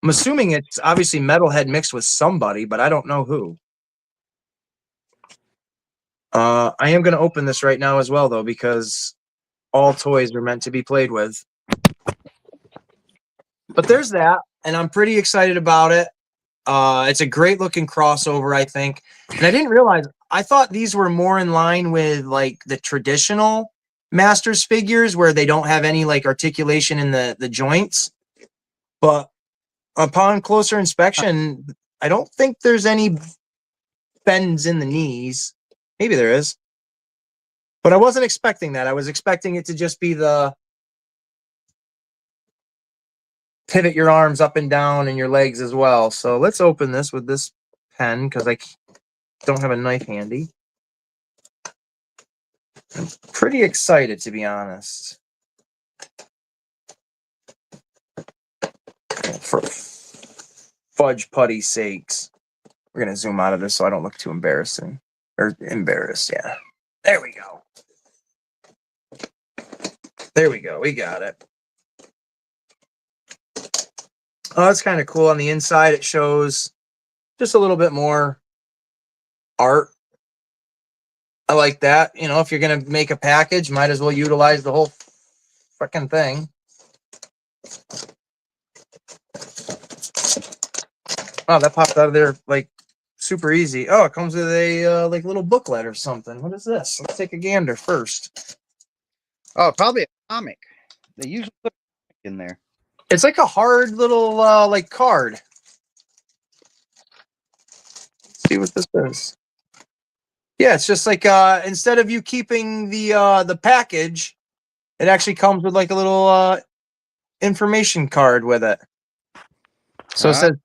I'm assuming it's obviously Metalhead mixed with somebody, but I don't know who. I am going to open this right now as well, though, because all toys are meant to be played with. But there's that, and I'm pretty excited about it. It's a great looking crossover, I think. And I didn't realize, I thought these were more in line with like the traditional Masters figures where they don't have any like articulation in the joints. But upon closer inspection, I don't think there's any bends in the knees. Maybe there is. But I wasn't expecting that. I was expecting it to just be the pivot your arms up and down and your legs as well. So let's open this with this pen because I don't have a knife handy. I'm pretty excited, to be honest. For fudge putty sakes. We're going to zoom out of this so I don't look too embarrassing. Or embarrassed, yeah. There we go. There we go. We got it. Oh, that's kind of cool. On the inside, it shows just a little bit more art. I like that. You know, if you're going to make a package, might as well utilize the whole freaking thing. Oh, that popped out of there like super easy. Oh, it comes with a like little booklet or something. What is this? Let's take a gander first. Oh, probably a comic. They usually put a comic in there. It's like a hard little like card. Let's see what this is. Yeah, it's just like instead of you keeping the package, it actually comes with like a little information card with it. So it says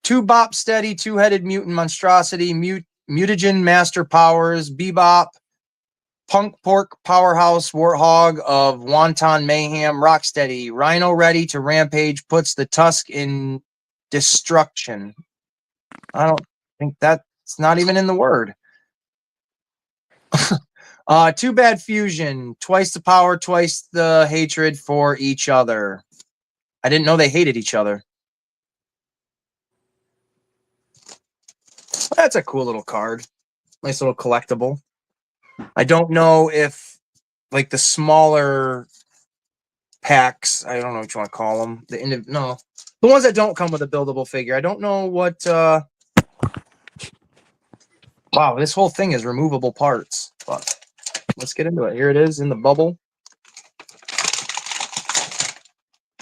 two Bop Steady, two-headed mutant monstrosity, mutagen master powers, Bebop, Punk Pork Powerhouse Warthog of Wonton Mayhem, Rocksteady, Rhino ready to rampage, puts the tusk in destruction. I don't think that's not even in the word. Too Bad Fusion, twice the power, twice the hatred for each other. I didn't know they hated each other. That's a cool little card. Nice little collectible. I don't know if like the smaller packs, I don't know what you want to call them. The ones that don't come with a buildable figure. I don't know what wow, this whole thing is removable parts. But let's get into it. Here it is in the bubble.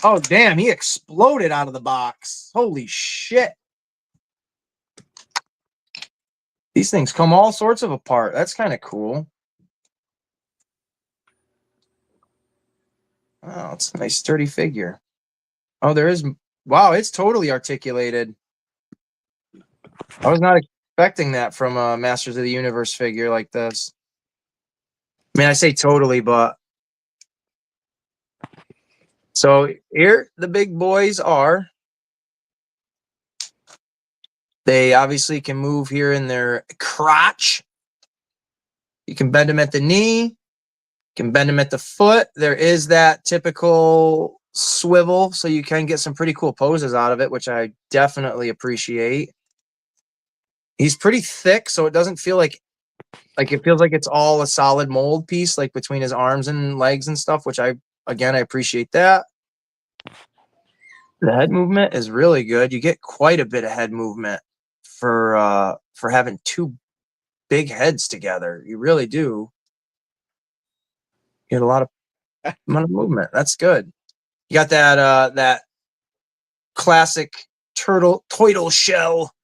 Oh damn, he exploded out of the box. Holy shit. These things come all sorts of apart. That's kind of cool. Oh, it's a nice sturdy figure. Oh, there is. Wow, it's totally articulated. I was not expecting that from a Masters of the Universe figure like this. I mean, I say totally, but. So here the big boys are. They obviously can move here in their crotch. You can bend them at the knee. You can bend them at the foot. There is that typical swivel, so you can get some pretty cool poses out of it, which I definitely appreciate. He's pretty thick, so it doesn't feel like it feels like it's all a solid mold piece, like between his arms and legs and stuff, which I appreciate that. The head movement is really good. You get quite a bit of head movement for having two big heads together. You really do. You get a lot of amount of movement. That's good. You got that that classic turtle shell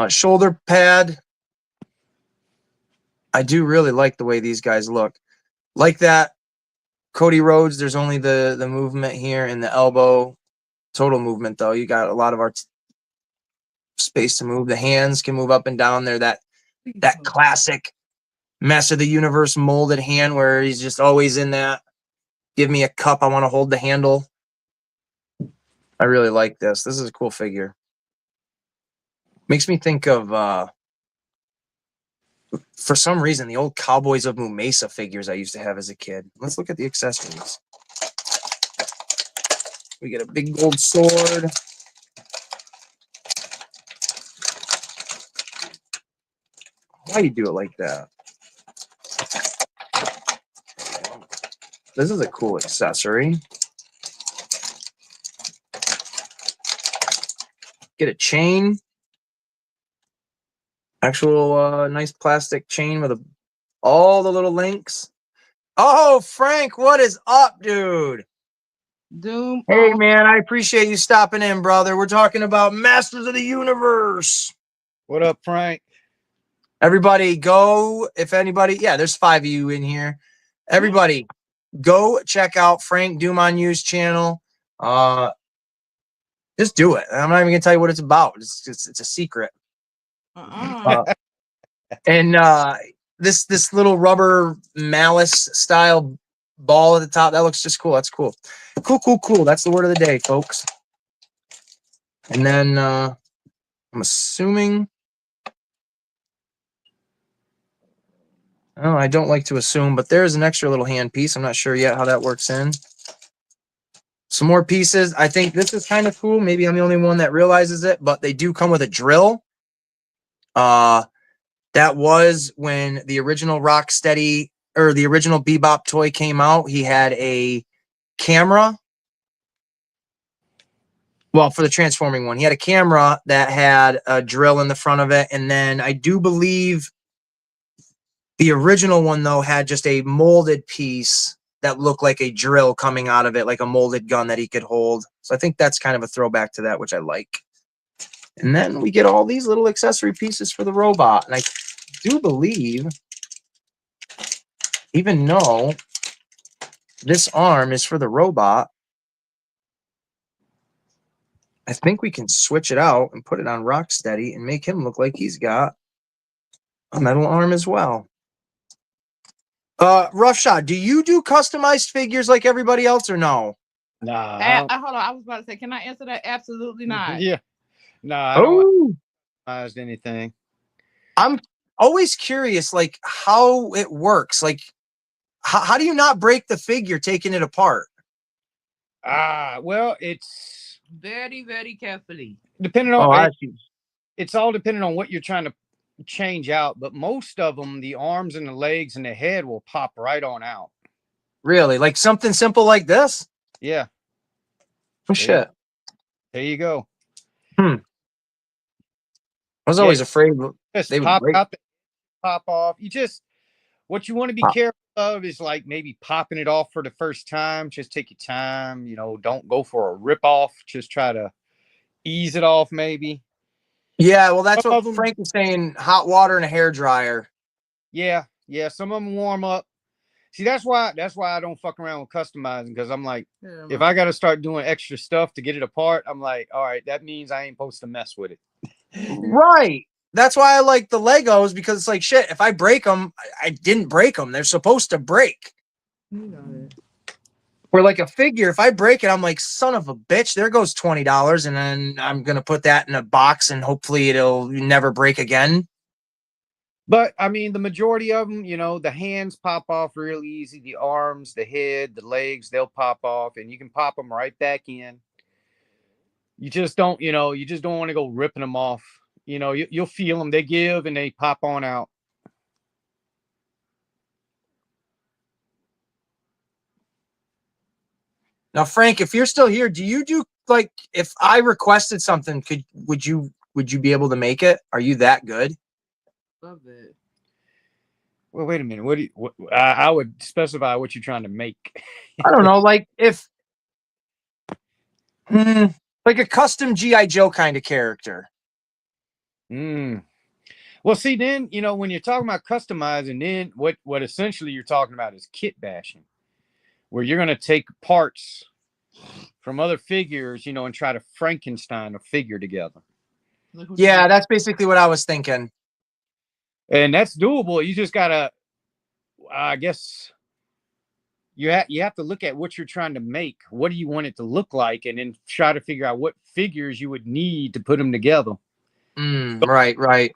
shoulder pad. I do really like the way these guys look. Like that Cody Rhodes, there's only the movement here in the elbow. Total movement, though. You got a lot of space to move. The hands can move up and down there. That classic Master of the Universe molded hand where he's just always in that. Give me a cup. I want to hold the handle. I really like this. This is a cool figure. Makes me think of for some reason, the old Cowboys of Moo Mesa figures I used to have as a kid. Let's look at the accessories. We get a big gold sword. Why you do it like that? This is a cool accessory. Get a chain. Actual nice plastic chain with all the little links. Oh, Frank, what is up, dude? Doom. Hey, man, I appreciate you stopping in, brother. We're talking about Masters of the Universe. What up, Frank? Everybody go, if anybody, yeah, there's 5 of you in here. Everybody go check out Frank Dumagneau's channel. Just do it. I'm not even gonna tell you what it's about. It's a secret. And this little rubber malice style ball at the top, that looks just cool. That's cool. Cool. That's the word of the day, folks. And then I'm assuming. Oh, I don't like to assume, but there's an extra little hand piece. I'm not sure yet how that works in. Some more pieces. I think this is kind of cool. Maybe I'm the only one that realizes it, but they do come with a drill. That was when the original Rocksteady or the original Bebop toy came out. He had a camera. Well, for the transforming one, he had a camera that had a drill in the front of it. And then I do believe the original one, though, had just a molded piece that looked like a drill coming out of it, like a molded gun that he could hold. So I think that's kind of a throwback to that, which I like. And then we get all these little accessory pieces for the robot. And I do believe, even though this arm is for the robot, I think we can switch it out and put it on Rocksteady and make him look like he's got a metal arm as well. Rough Shot, do you do customized figures like everybody else or no? Nah. Hold on. I was about to say, can I answer that? Absolutely not. Yeah. Nah, I don't customize anything. I'm always curious, like, how it works. Like, how do you not break the figure taking it apart? Well, it's Very, very carefully. depending on see. it's all depending on what you're trying to change out, but most of them, the arms and the legs and the head will pop right on out. Really? Like something simple like this? Yeah. Oh, shit. There you go. I was always afraid Just they would pop break. out, pop off. What you want to be careful of is like maybe popping it off for the first time. Just take your time. Don't go for a rip off. Just try to ease it off, maybe. Yeah, well, that's Some what of 'em- Frank was saying. Hot water and a hair dryer. Yeah. Some of them warm up. See, that's why I don't fuck around with customizing, because I'm like, if I got to start doing extra stuff to get it apart, I'm like, all right, that means I ain't supposed to mess with it. Right. That's why I like the Legos, because it's like, shit, if I break them, I didn't break them. They're supposed to break. Or like a figure, if I break it, I'm like, son of a bitch, there goes $20. And then I'm going to put that in a box and hopefully it'll never break again. But I mean, the majority of them, the hands pop off real easy. The arms, the head, the legs, they'll pop off, and you can pop them right back in. You just don't want to go ripping them off. You'll feel them. They give and they pop on out. Now, Frank, if you're still here, do you do, like, if I requested something, would you be able to make it? Are you that good? Love it. Well, wait a minute. I would specify what you're trying to make. I don't know, like if like a custom G.I. Joe kind of character. Well, see, then, when you're talking about customizing, then what essentially you're talking about is kit bashing, where you're going to take parts from other figures, and try to Frankenstein a figure together. Yeah, that's basically what I was thinking. And that's doable. You just got to, I guess, you have to look at what you're trying to make. What do you want it to look like? And then try to figure out what figures you would need to put them together. Right.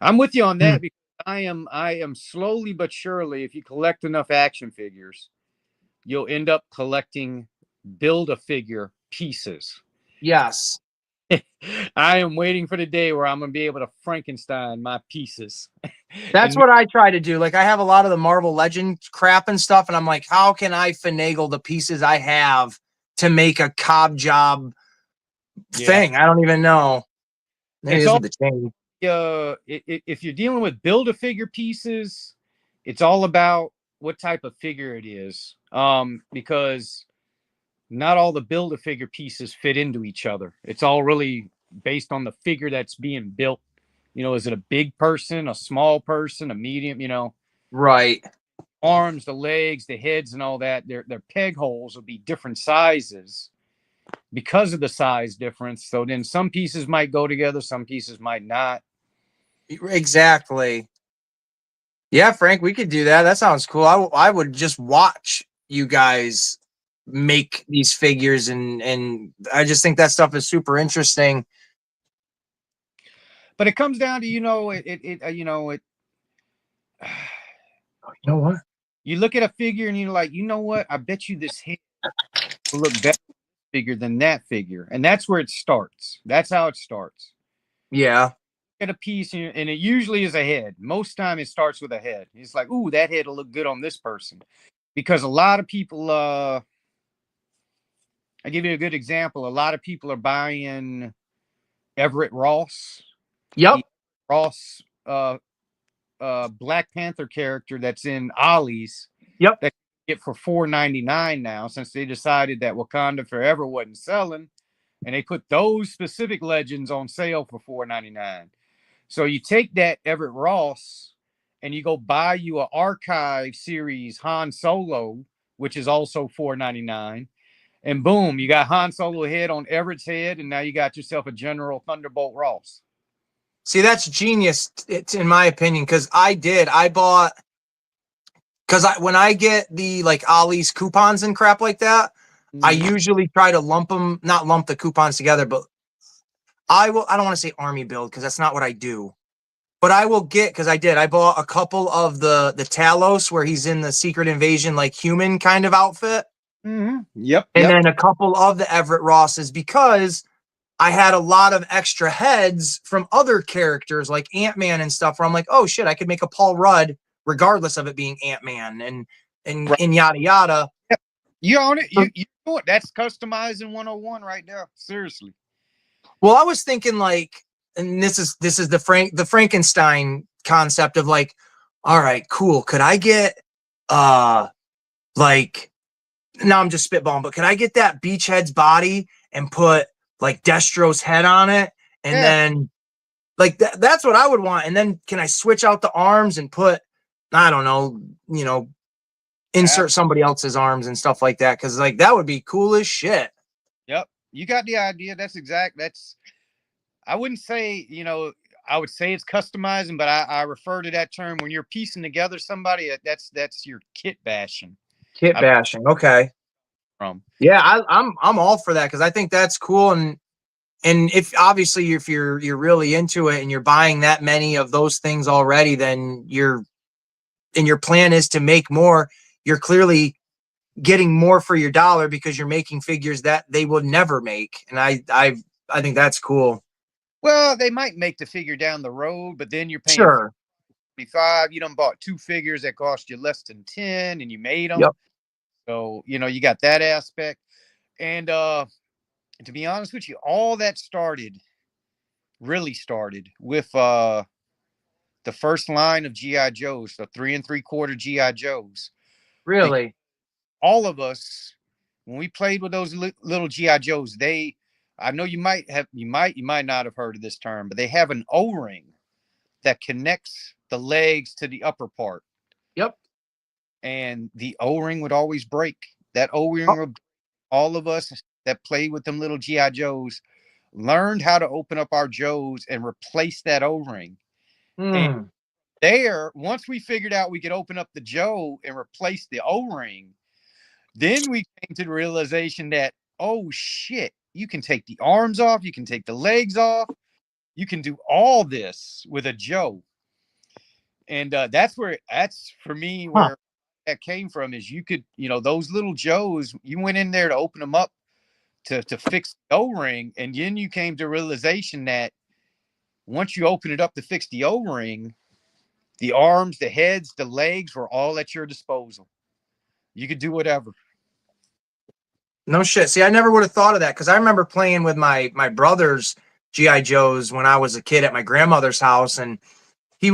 I'm with you on that because I am slowly but surely, if you collect enough action figures, you'll end up collecting Build-A-Figure pieces. Yes. I am waiting for the day where I'm gonna be able to Frankenstein my pieces. That's what I try to do. Like I have a lot of the Marvel Legends crap and stuff, and I'm like, how can I finagle the pieces I have to make a cob job thing? I don't even know. Maybe It's this all is the chain. if you're dealing with Build-A-Figure pieces, it's all about what type of figure it is. Because not all the Build-A-Figure pieces fit into each other. It's all really based on the figure that's being built. You know, is it a big person, a small person, a medium, you know, Right. arms, the legs, the heads, and all that. Their peg holes will be different sizes because of the size difference. So then some pieces might go together, some pieces might not. Exactly. Yeah, Frank, we could do that. That sounds cool. I would just watch you guys make these figures, and I just think that stuff is super interesting. But it comes down to, you know, you You know what? you look at a figure and you're like, you know what? I bet you this head will look better figure than that figure. And that's where it starts. That's how it starts. Yeah. Get a piece and it usually is a head. Most time it starts with a head. It's like, ooh, that head will look good on this person. Because a lot of people, I give you a good example. A lot of people are buying Everett Ross. Yep. The Ross Black Panther character that's in Ollie's. Yep. That you get for $4.99 now, since they decided that Wakanda Forever wasn't selling, and they put those specific legends on sale for $4.99. So you take that Everett Ross and you go buy you an archive series Han Solo, which is also $4.99. And boom, you got Han Solo head on Everett's head, and now you got yourself a General Thunderbolt Ross. See, that's genius, in my opinion, because I bought, because when I get the like Ollie's coupons and crap like that, I usually try to not lump the coupons together, but I don't want to say army build because that's not what I do. But I will get, because I bought a couple of the Talos where he's in the Secret Invasion, like human kind of outfit. Yep. And then a couple of the Everett Rosses because I had a lot of extra heads from other characters like Ant-Man and stuff where I'm like, oh shit, I could make a Paul Rudd regardless of it being Ant-Man and yada yada. Yep. You own it. You know it. That's customizing 101 right there. Seriously. Well, I was thinking like, and this is the Frankenstein concept of like, all right, cool. Could I get like, now I'm just spitballing, but could I get that Beachhead's body and put like Destro's head on it? And then like that's what I would want. And then can I switch out the arms and put, I don't know, insert somebody else's arms and stuff like that? Cause like that would be cool as shit. Yep. You got the idea. I wouldn't say, I would say it's customizing, but I refer to that term when you're piecing together somebody, that's your kit bashing. Kit bashing. Okay. Yeah, I'm all for that because I think that's cool. And if obviously if you're really into it and you're buying that many of those things already, then your plan is to make more. You're clearly getting more for your dollar because you're making figures that they would never make. And I think that's cool. Well, they might make the figure down the road, but then you're paying $25. You done bought 2 figures that cost you less than 10 and you made them. Yep. So, you got that aspect. And to be honest with you, all that really started with the first line of G.I. Joes, the 3 3/4 G.I. Joes. Really? All of us, when we played with those little G.I. Joes, I know you might not have heard of this term, but they have an O-ring that connects the legs to the upper part. Yep. And the O-ring would always break. That O-ring would, all of us that played with them little G.I. Joes learned how to open up our Joes and replace that O-ring. And once we figured out we could open up the Joe and replace the O-ring, then we came to the realization that, oh shit, you can take the arms off, you can take the legs off, you can do all this with a Joe. And that's for me where that came from is you could, those little Joes, you went in there to open them up to fix the O-ring. And then you came to realization that once you open it up to fix the O-ring, the arms, the heads, the legs were all at your disposal. You could do whatever. No shit. See, I never would have thought of that because I remember playing with my brother's GI Joes when I was a kid at my grandmother's house, and he'd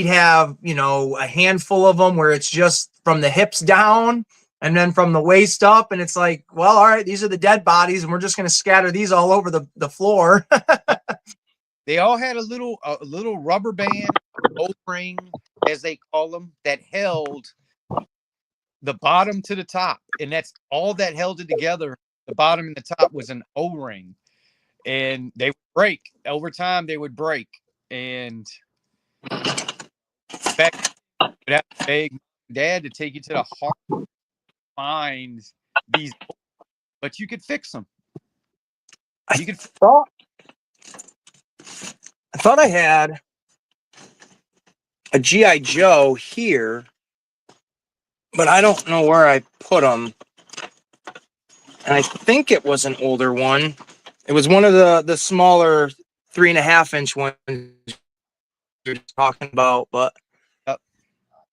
have a handful of them where it's just from the hips down and then from the waist up, and it's like, well, all right, these are the dead bodies, and we're just going to scatter these all over the floor. They all had a little rubber band, O-ring, as they call them, that held the bottom to the top, and that's all that held it together. The bottom and the top was an O-ring, and they would break over time. They would break, and back would have to beg Dad to take you to the heart to find these, but you could fix them. You could. I thought I had a GI Joe here, but I don't know where I put them. And I think it was an older one. It was one of the smaller 3.5-inch ones you're talking about, but I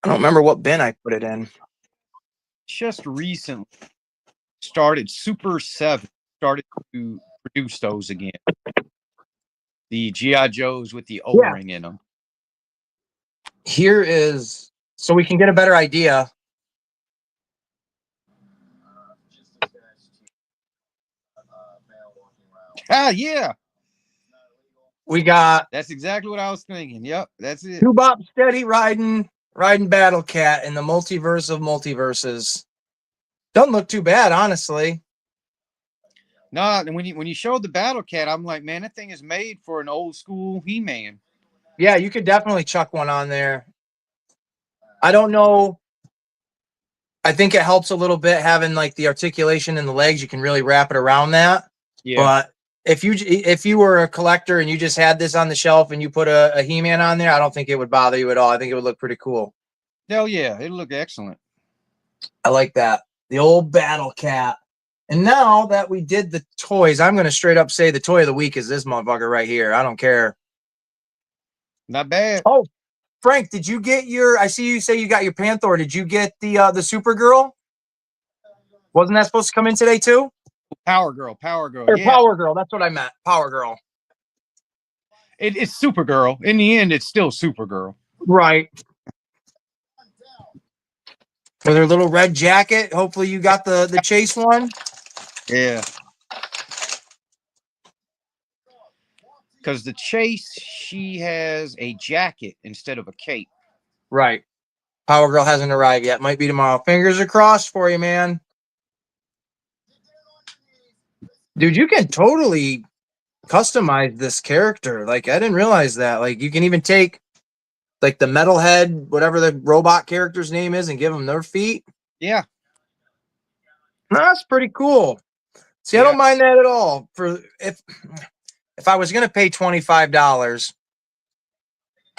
don't remember what bin I put it in. Just recently started Super 7 started to produce those again. The GI Joes with the O-ring in them. Here is, so we can get a better idea. Yeah. We got That's exactly what I was thinking. Yep, that's it. Two Bop Steady riding Battle Cat in the multiverse of multiverses. Doesn't look too bad, honestly. No, and when you showed the Battle Cat, I'm like, man, that thing is made for an old school He-Man. Yeah, you could definitely chuck one on there. I don't know. I think it helps a little bit having like the articulation in the legs. You can really wrap it around that. Yeah. But if you were a collector and you just had this on the shelf and you put a He-Man on there, I don't think it would bother you at all. I think it would look pretty cool. Hell yeah, it'll look excellent. I like that. The old Battle Cat. And now that we did the toys, I'm going to straight up say the toy of the week is this motherfucker right here. I don't care. Not bad. Oh, Frank, did you get I see you say you got your Panther. Did you get the Supergirl? Wasn't that supposed to come in today too? Power Girl. Or Yeah. Power Girl. That's what I meant. Power Girl. It's Supergirl. In the end, it's still Supergirl. Right. With her little red jacket. Hopefully you got the chase one. Yeah. Because the chase, she has a jacket instead of a cape. Right. Power Girl hasn't arrived yet. Might be tomorrow. Fingers are crossed for you, man. Dude, you can totally customize this character. Like, I didn't realize that. Like, you can even take like the Metalhead, whatever the robot character's name is, and give them their feet. Yeah. That's pretty cool. See, I don't mind that at all. For if I was gonna pay $25,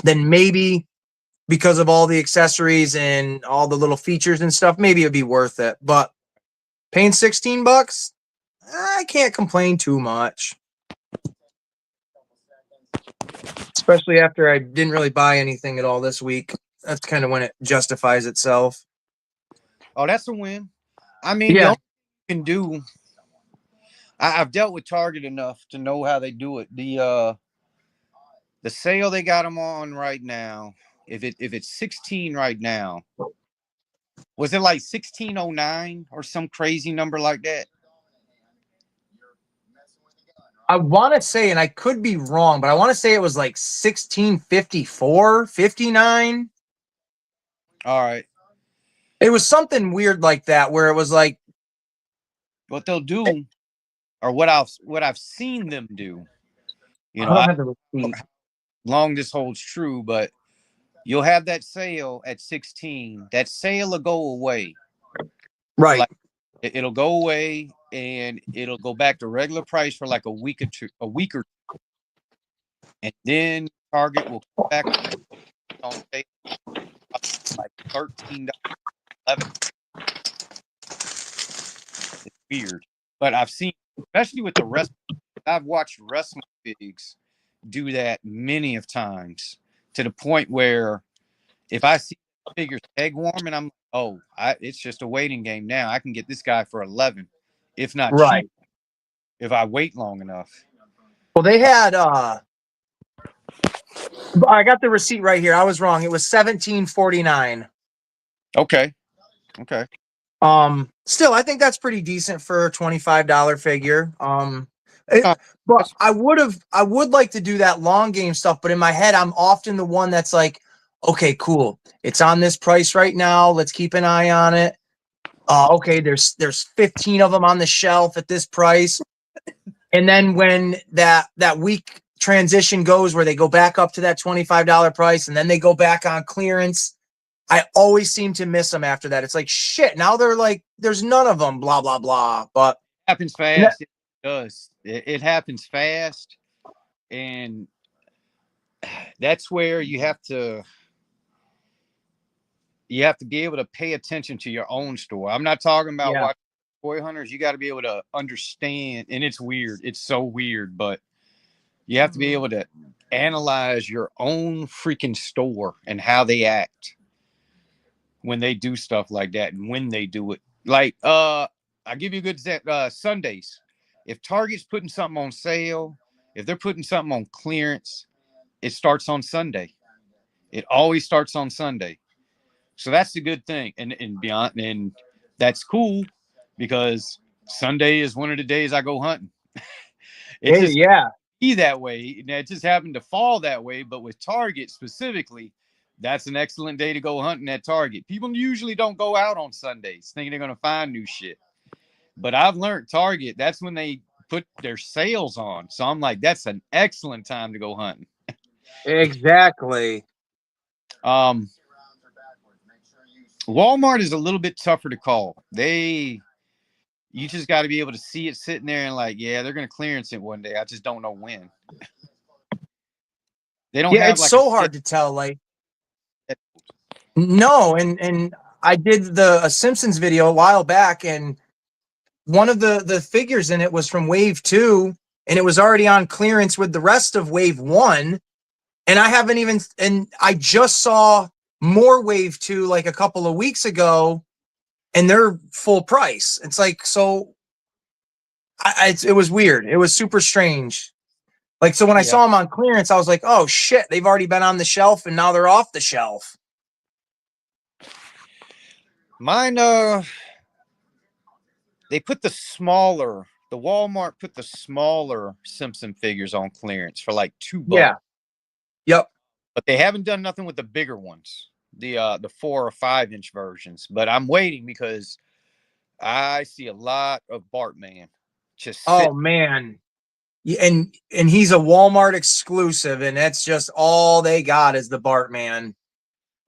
then maybe because of all the accessories and all the little features and stuff, maybe it'd be worth it. But paying $16, I can't complain too much. Especially after I didn't really buy anything at all this week. That's kind of when it justifies itself. Oh, that's a win. I mean, yeah, you can do. I've dealt with Target enough to know how they do it. The sale they got them on right now. If it's 16 right now, was it like 1609 or some crazy number like that? I want to say, and I could be wrong, but I want to say it was like 1654, 59. All right. It was something weird like that, where it was like, what they'll do, or what I've seen them do. You know, I don't have the receipt. Long this holds true, but you'll have that sale at 16. That sale will go away. Right. Like, it'll go away and it'll go back to regular price for like a week or two, and then Target will come back on sale, like $13, 11. It's weird, but I've seen, especially with the wrestling. I've watched wrestling figs do that many of times to the point where if I see the figure's egg warm and I'm like, oh, it's just a waiting game now. I can get this guy for 11, if not Right. cheap, if I wait long enough. Well, they had I got the receipt right here. I was wrong. It was $17.49. Okay. Still, I think that's pretty decent for a $25 figure. But I would like to do that long game stuff, but in my head, I'm often the one that's like, okay, cool. It's on this price right now. Let's keep an eye on it. Okay, there's 15 of them on the shelf at this price. And then when that week transition goes where they go back up to that $25 price and then they go back on clearance, I always seem to miss them after that. It's like, shit, now they're like, there's none of them, blah, blah, blah. But It happens fast. It does. It happens fast. And that's where you have to be able to pay attention to your own store. I'm not talking about watching toy hunters. You got to be able to understand, and it's weird. It's so weird, but you have to be able to analyze your own freaking store and how they act when they do stuff like that and when they do it. Like, I'll give you a good example. Sundays. If Target's putting something on sale, if they're putting something on clearance, it starts on Sunday. It always starts on Sunday. So that's the good thing. And beyond, and that's cool because Sunday is one of the days I go hunting. It's just be that way. It just happened to fall that way. But with Target specifically, that's an excellent day to go hunting at Target. People usually don't go out on Sundays thinking they're going to find new shit. But I've learned Target, that's when they put their sales on. So I'm like, that's an excellent time to go hunting. exactly. Walmart is a little bit tougher to call. You just got to be able to see it sitting there and like, yeah, they're going to clearance it one day. I just don't know when. They don't have it's like so hard to tell. Like, no, and I did a Simpsons video a while back, and one of the figures in it was from Wave 2, and it was already on clearance with the rest of Wave 1. And I just saw more Wave 2 like a couple of weeks ago, and they're full price. It's like, so it was weird. It was super strange. Like, so when I saw them on clearance, I was like, oh shit, they've already been on the shelf and now they're off the shelf. Mine, they put the Walmart put the smaller Simpson figures on clearance for like $2. Yeah. Yep. But they haven't done nothing with the bigger ones, the 4 or 5 inch versions. But I'm waiting because I see a lot of Bartman just Oh man. And he's a Walmart exclusive, and that's just all they got is the Bartman.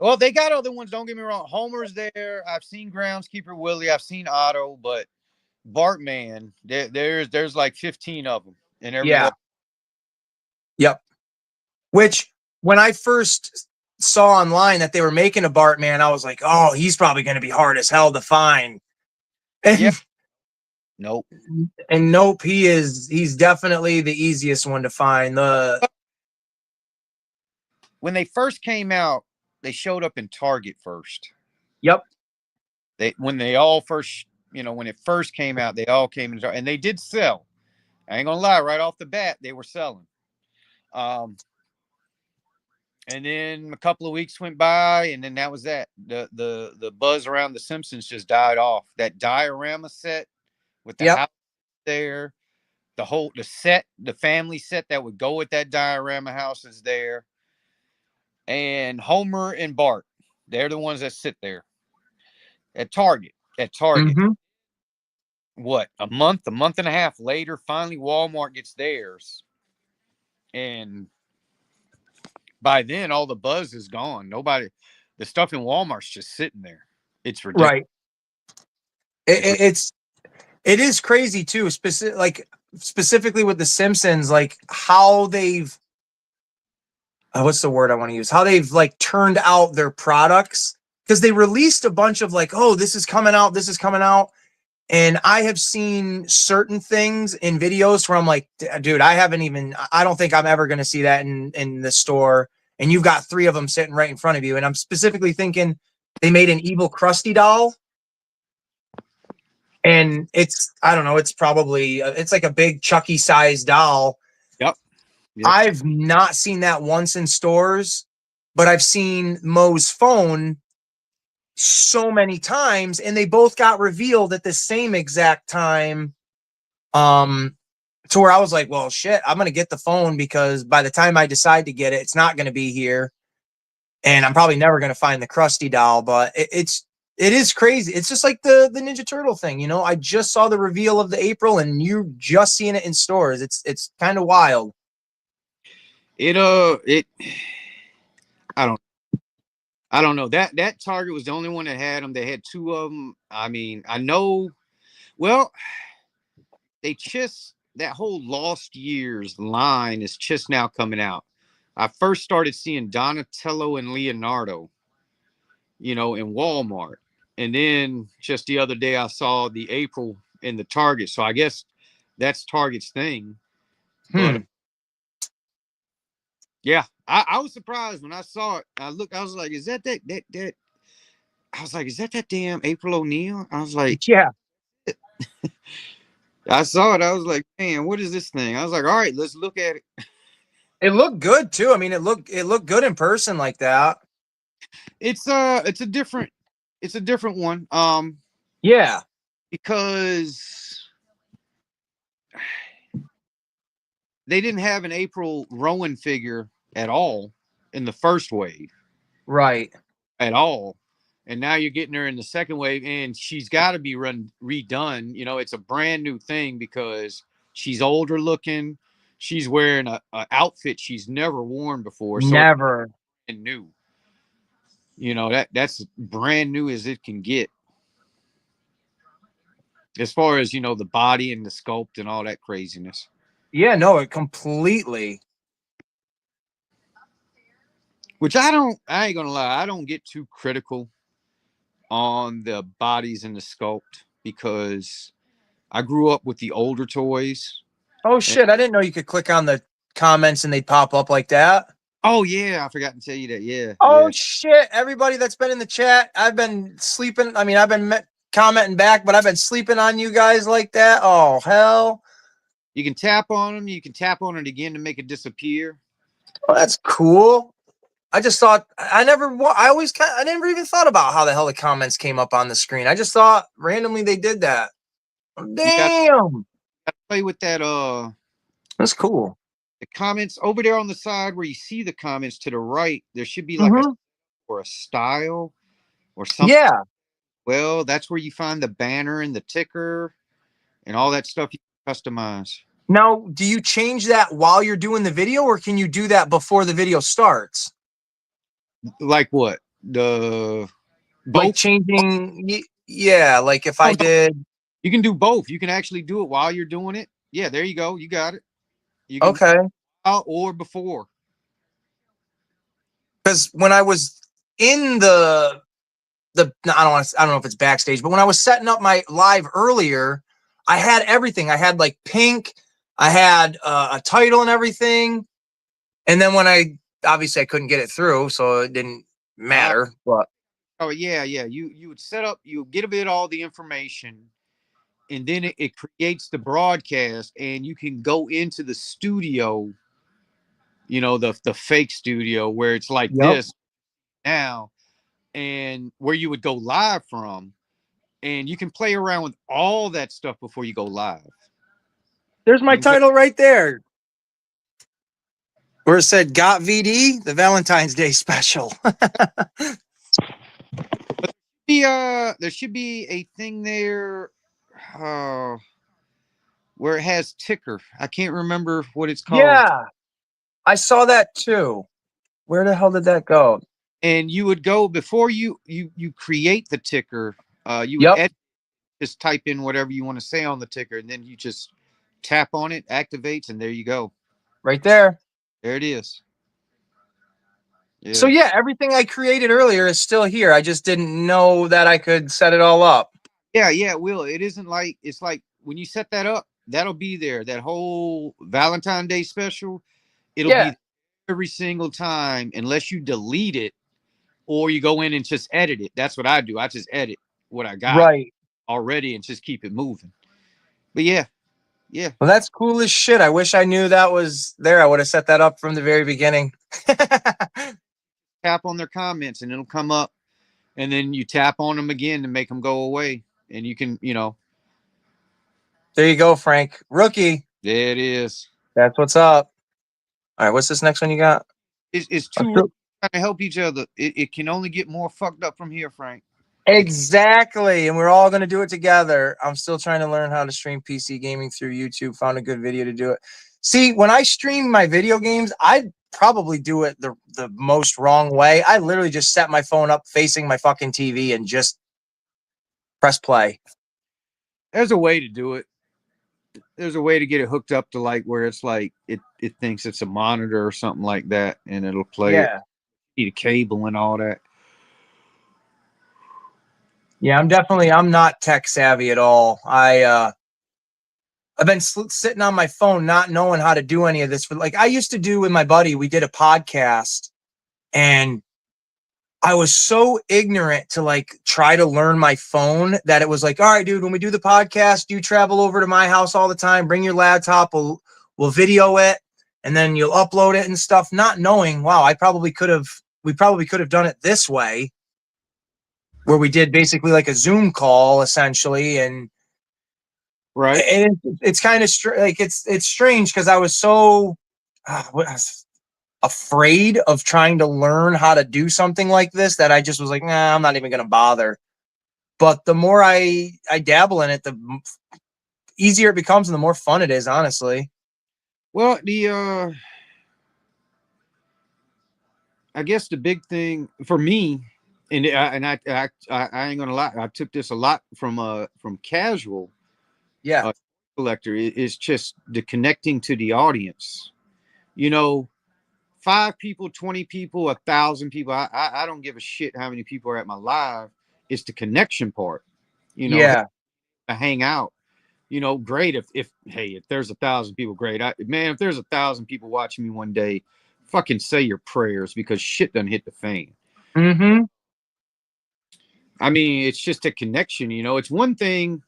Well, they got other ones, don't get me wrong. Homer's there. I've seen Groundskeeper Willie. I've seen Otto, but Bartman, there's like 15 of them in every one. Yep. Which, when I first saw online that they were making a Bartman, I was like, oh, he's probably going to be hard as hell to find. And nope. And nope, he's definitely the easiest one to find. When they first came out, they showed up in Target first. Yep. When it first came out, they all came in Target, and they did sell. I ain't gonna lie, right off the bat, they were selling. And then a couple of weeks went by, and then that was that. The buzz around the Simpsons just died off. That diorama set with the house there, the family set that would go with that diorama house is there. And Homer and Bart, they're the ones that sit there at Target. Mm-hmm. What, a month and a half later, finally Walmart gets theirs. And by then, all the buzz is gone. The stuff in Walmart's just sitting there. It's ridiculous. Right. It is crazy too, specifically with the Simpsons, like how they've what's the word I want to use? How they've like turned out their products, because they released a bunch of like, oh, this is coming out, this is coming out. And I have seen certain things in videos where I'm like, dude, I don't think I'm ever going to see that in the store. And you've got 3 of them sitting right in front of you. And I'm specifically thinking they made an evil Krusty doll. And I don't know, it's probably, it's like a big Chucky sized doll. Yep. I've not seen that once in stores, but I've seen Mo's phone so many times, and they both got revealed at the same exact time. To where I was like, well, shit, I'm going to get the phone, because by the time I decide to get it, it's not going to be here. And I'm probably never going to find the Krusty doll, but it is crazy. It's just like the Ninja Turtle thing. You know, I just saw the reveal of the April, and you're just seeing it in stores. It's kind of wild. I don't know. That Target was the only one that had them. They had 2 of them. I mean, I know. Well, they just, that whole Lost Years line is just now coming out. I first started seeing Donatello and Leonardo, in Walmart. And then just the other day, I saw the April in the Target. So I guess that's Target's thing. But yeah, I was surprised when I saw it. I was like, is that I was like, is that damn April O'Neil? I was like, Yeah. I saw it. I was like, man, what is this thing? I was like, all right, let's look at it. It looked good too. I mean, it looked good in person like that. It's a different one. Yeah. Because they didn't have an April Rowan figure at all in the first wave. Right. At all. And now you're getting her in the second wave, and she's got to be redone. It's a brand new thing because she's older looking. She's wearing a outfit she's never worn before. So Never. And new. That's brand new as it can get. As far as, the body and the sculpt and all that craziness. Yeah, no, it completely. Which I ain't gonna lie, I don't get too critical on the bodies and the sculpt because I grew up with the older toys. Oh shit, I didn't know you could click on the comments and they pop up like that. Oh yeah, I forgot to tell you that. Yeah. Oh yeah. shit, everybody that's been in the chat, I've been sleeping. I mean, I've been commenting back, but I've been sleeping on you guys like that. Oh hell. You can tap on them. You can tap on it again to make it disappear. Oh, that's cool. I just thought I never even thought about how the hell the comments came up on the screen. I just thought randomly they did that. Damn. Gotta play with that. That's cool. The comments over there on the side where you see the comments to the right, there should be like a style or something. Yeah. Well, that's where you find the banner and the ticker and all that stuff you can customize. Now, do you change that while you're doing the video, or can you do that before the video starts? Like what? Like changing? Yeah, like if I did. You can do both. You can actually do it while you're doing it. Yeah, there you go. You got it. You can okay. Or before. Because when I was in I don't know if it's backstage, but when I was setting up my live earlier, I had everything. I had like pink. I had a title and everything. And then when I couldn't get it through, so it didn't matter. But oh yeah. You would set up. You get a bit all the information. And then it creates the broadcast, and you can go into the studio, the fake studio where it's like this now, and where you would go live from, and you can play around with all that stuff before you go live. There's my title right there, where it said "Got VD," the Valentine's Day special. There should be a thing there. Where it has ticker. I can't remember what it's called. Yeah, I saw that too. Where the hell did that go? And you would go before you create the ticker. You would just type in whatever you want to say on the ticker, and then you just tap on it, activates, and there you go. Right there. There it is. Yeah. So yeah, everything I created earlier is still here. I just didn't know that I could set it all up. Yeah, it will. It isn't like it's like when you set that up, that'll be there. That whole Valentine's Day special, it'll Yeah. be every single time unless you delete it or you go in and just edit it. That's what I do. I just edit what I got Right. already and just keep it moving. But yeah. Well, that's cool as shit. I wish I knew that was there. I would have set that up from the very beginning. Tap on their comments and it'll come up, and then you tap on them again to make them go away. And you can, There you go, Frank. Rookie. there it is. That's what's up. All right, what's this next one you got? It's I'm two still- trying to help each other. It can only get more fucked up from here, Frank. Exactly. And we're all going to do it together. I'm still trying to learn how to stream PC gaming through YouTube. Found a good video to do it. See, when I stream my video games, I probably do it the most wrong way. I literally just set my phone up facing my fucking TV and just press play. There's a way to do it. There's a way to get it hooked up to like where it's like it thinks it's a monitor or something like that, and it'll play it. Need a cable and all that. Yeah, I'm not tech savvy at all. I've been sitting on my phone not knowing how to do any of this. But like I used to do with my buddy, we did a podcast and I was so ignorant to like try to learn my phone that it was like, all right, dude, when we do the podcast, you travel over to my house all the time, bring your laptop, we'll video it, and then you'll upload it and stuff, not knowing, wow, we probably could have done it this way, where we did basically like a Zoom call essentially. And Right. and it's kind of like it's strange because I was so afraid of trying to learn how to do something like this that I just was like, nah, I'm not even gonna bother. But the more I dabble in it, the easier it becomes and the more fun it is, honestly. Well, I guess the big thing for me, and I ain't gonna lie, I took this a lot from Casual Yeah. Collector, is just the connecting to the audience. 5 people, 20 people, 1,000 people. I don't give a shit how many people are at my live. It's the connection part. Yeah. To hang out. Great if there's 1,000 people, great. If there's 1,000 people watching me one day, fucking say your prayers because shit done hit the fan. Mm-hmm. I mean, it's just a connection. It's one thing,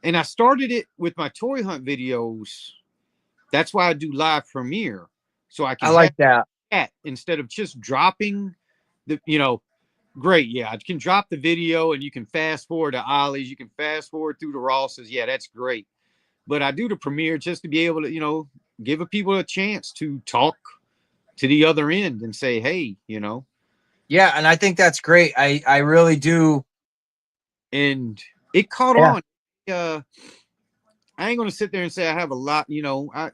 and I started it with my toy hunt videos. That's why I do live premiere, so I can. I like that. Instead of just dropping the, great. Yeah, I can drop the video and you can fast forward to Ollie's. You can fast forward through the Rosses. Yeah, that's great. But I do the premiere just to be able to, give people a chance to talk to the other end and say, hey, Yeah, and I think that's great. I really do. And it caught on. I ain't gonna sit there and say I have a lot. I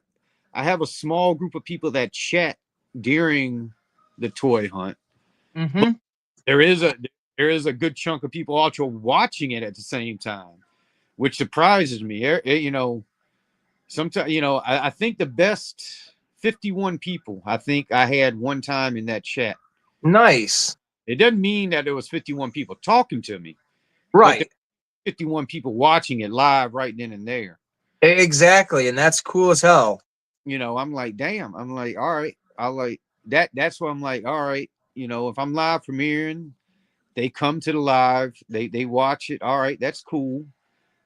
have a small group of people that chat during the toy hunt. Mm-hmm. There is a good chunk of people also watching it at the same time, which surprises me. Sometimes, I think the best 51 people I think I had one time in that chat. Nice. It doesn't mean that there was 51 people talking to me. Right. 51 people watching it live right then and there. Exactly. And that's cool as hell. I'm like, damn. I'm like, all right. I like that. That's why I'm like, all right. If I'm live premiering, they come to the live, they watch it. All right, that's cool.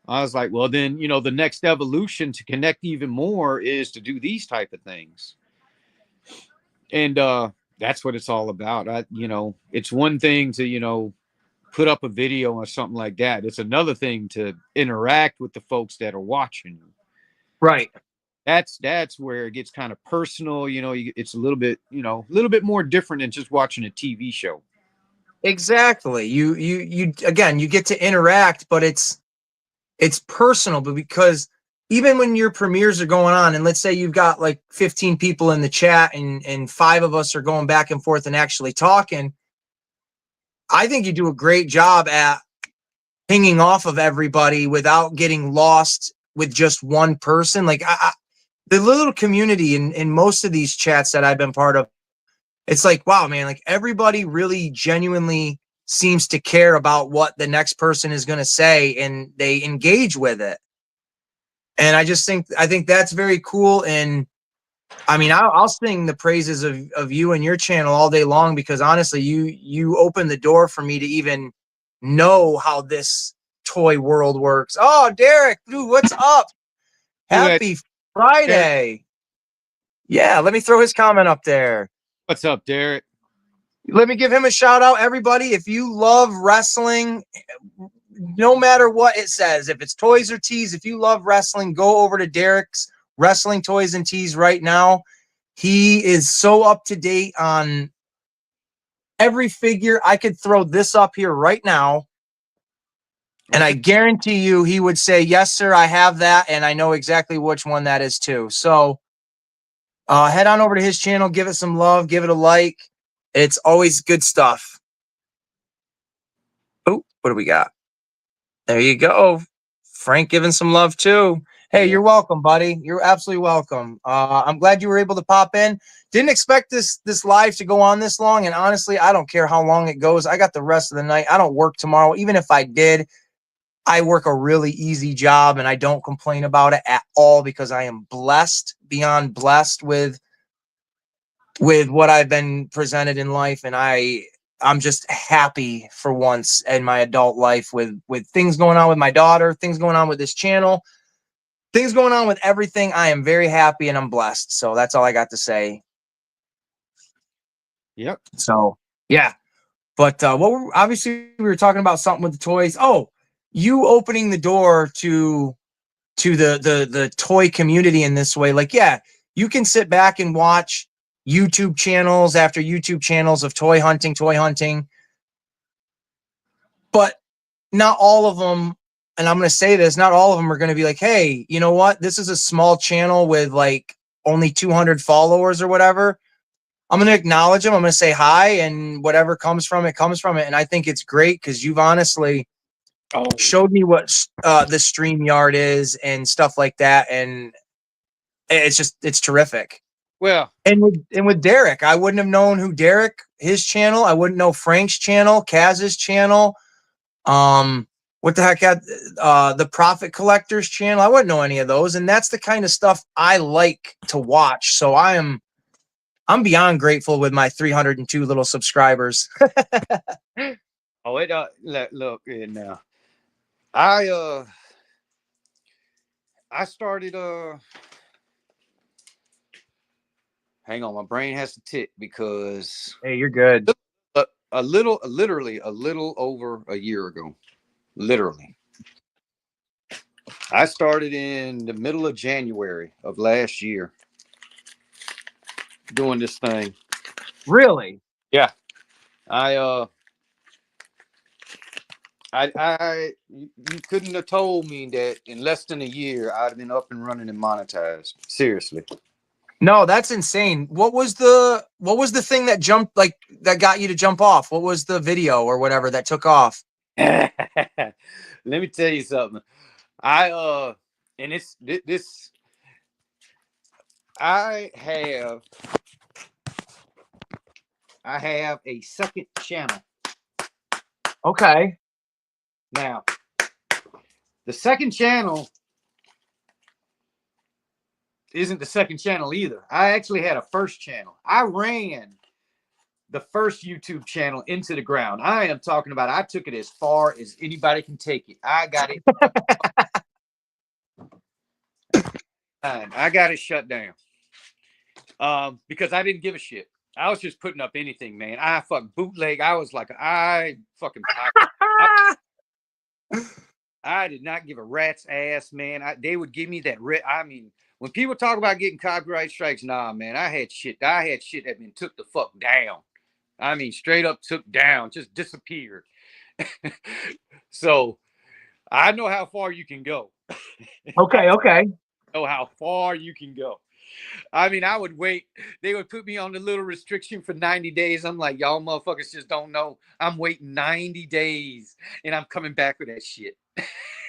I was like, well, then, the next evolution to connect even more is to do these type of things. And that's what it's all about. It's one thing to, put up a video or something like that. It's another thing to interact with the folks that are watching you. Right. That's where it gets kind of personal. It's a little bit more different than just watching a TV show. Exactly. You again, you get to interact, but it's personal, but because even when your premieres are going on, and let's say you've got like 15 people in the chat and 5 of us are going back and forth and actually talking, I think you do a great job at pinging off of everybody without getting lost with just one person. Like the little community in most of these chats that I've been part of, it's like, wow, man, like everybody really genuinely seems to care about what the next person is going to say, and they engage with it. And I think that's very cool. And I mean, I'll sing the praises of you and your channel all day long, because honestly, you opened the door for me to even know how this toy world works. Oh, Derek, dude, what's up? Happy Friday. Yeah, let me throw his comment up there. What's up, Derek? Let me give him a shout out, everybody. If you love wrestling, no matter what it says, if it's toys or tees, if you love wrestling, go over to Derek's Wrestling Toys and Tees right now. He is so up to date on every figure. I could throw this up here right now, and I guarantee you he would say, yes, sir, I have that, and I know exactly which one that is too. So head on over to his channel, give it some love, give it a like. It's always good stuff. Oh, what do we got? There you go. Frank giving some love too. Hey, Yeah. you're welcome, buddy. You're absolutely welcome. I'm glad you were able to pop in. Didn't expect this live to go on this long, and honestly, I don't care how long it goes. I got the rest of the night. I don't work tomorrow. Even if I did, I work a really easy job, and I don't complain about it at all, because I am blessed, beyond blessed with what I've been presented in life, and I'm just happy for once in my adult life with things going on with my daughter, things going on with this channel, things going on with everything. I am very happy and I'm blessed. So that's all I got to say. Yep. So yeah, but obviously we were talking about something with the toys. Oh, you opening the door to the toy community in this way. Like, yeah, you can sit back and watch YouTube channels after YouTube channels of toy hunting, but not all of them, and I'm going to say this, not all of them are going to be like, hey, you know what? This is a small channel with like only 200 followers or whatever. I'm going to acknowledge them. I'm going to say hi, and whatever comes from it, comes from it. And I think it's great because you've honestly showed me what the StreamYard is and stuff like that. And it's terrific. Well, And with Derek, I wouldn't have known who Derek, his channel. I wouldn't know Frank's channel, Kaz's channel. What the heck, the Profit Collectors channel. I wouldn't know any of those. And that's the kind of stuff I like to watch. So I'm beyond grateful with my 302 little subscribers. look in now. I started hang on, my brain has to tick because Hey, you're good. literally a little over a year ago. Literally. I started in the middle of January of last year doing this thing. Really? Yeah. You couldn't have told me that in less than a year I'd have been up and running and monetized. Seriously. No, that's insane. What was the thing that jumped, like, that got you to jump off? What was the video or whatever that took off? Let me tell you something. And it's this. I have a second channel. Okay. Now, the second channel isn't the second channel either. I actually had a first channel. I ran the first YouTube channel into the ground. I am talking about, I took it as far as anybody can take it. I got it. I got it shut down. Because I didn't give a shit. I was just putting up anything, man. I fucking bootleg. I was like, I did not give a rat's ass, man. They would give me that. I mean, when people talk about getting copyright strikes, nah, man, I had shit that been took the fuck down. I mean, straight up took down, just disappeared. So I know how far you can go. Okay. Know how far you can go. I mean, I would wait. They would put me on the little restriction for 90 days. I'm like, y'all motherfuckers just don't know. I'm waiting 90 days and I'm coming back with that shit.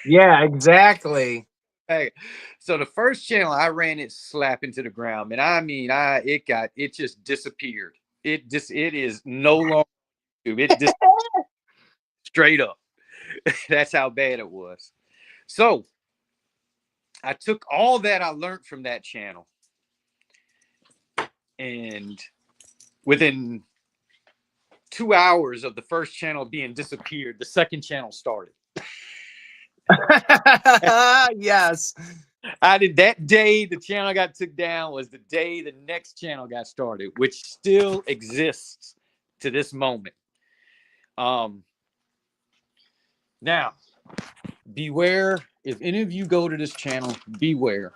Yeah, exactly. Hey, so the first channel I ran it slap into the ground, and I mean, it just disappeared. it is no longer YouTube. It just straight up. That's how bad it was. So I took all that I learned from that channel, and within 2 hours of the first channel being disappeared, the second channel started. Yes. I did that day the channel got took down was the day the next channel got started, which still exists to this moment. Now, beware, if any of you go to this channel, be aware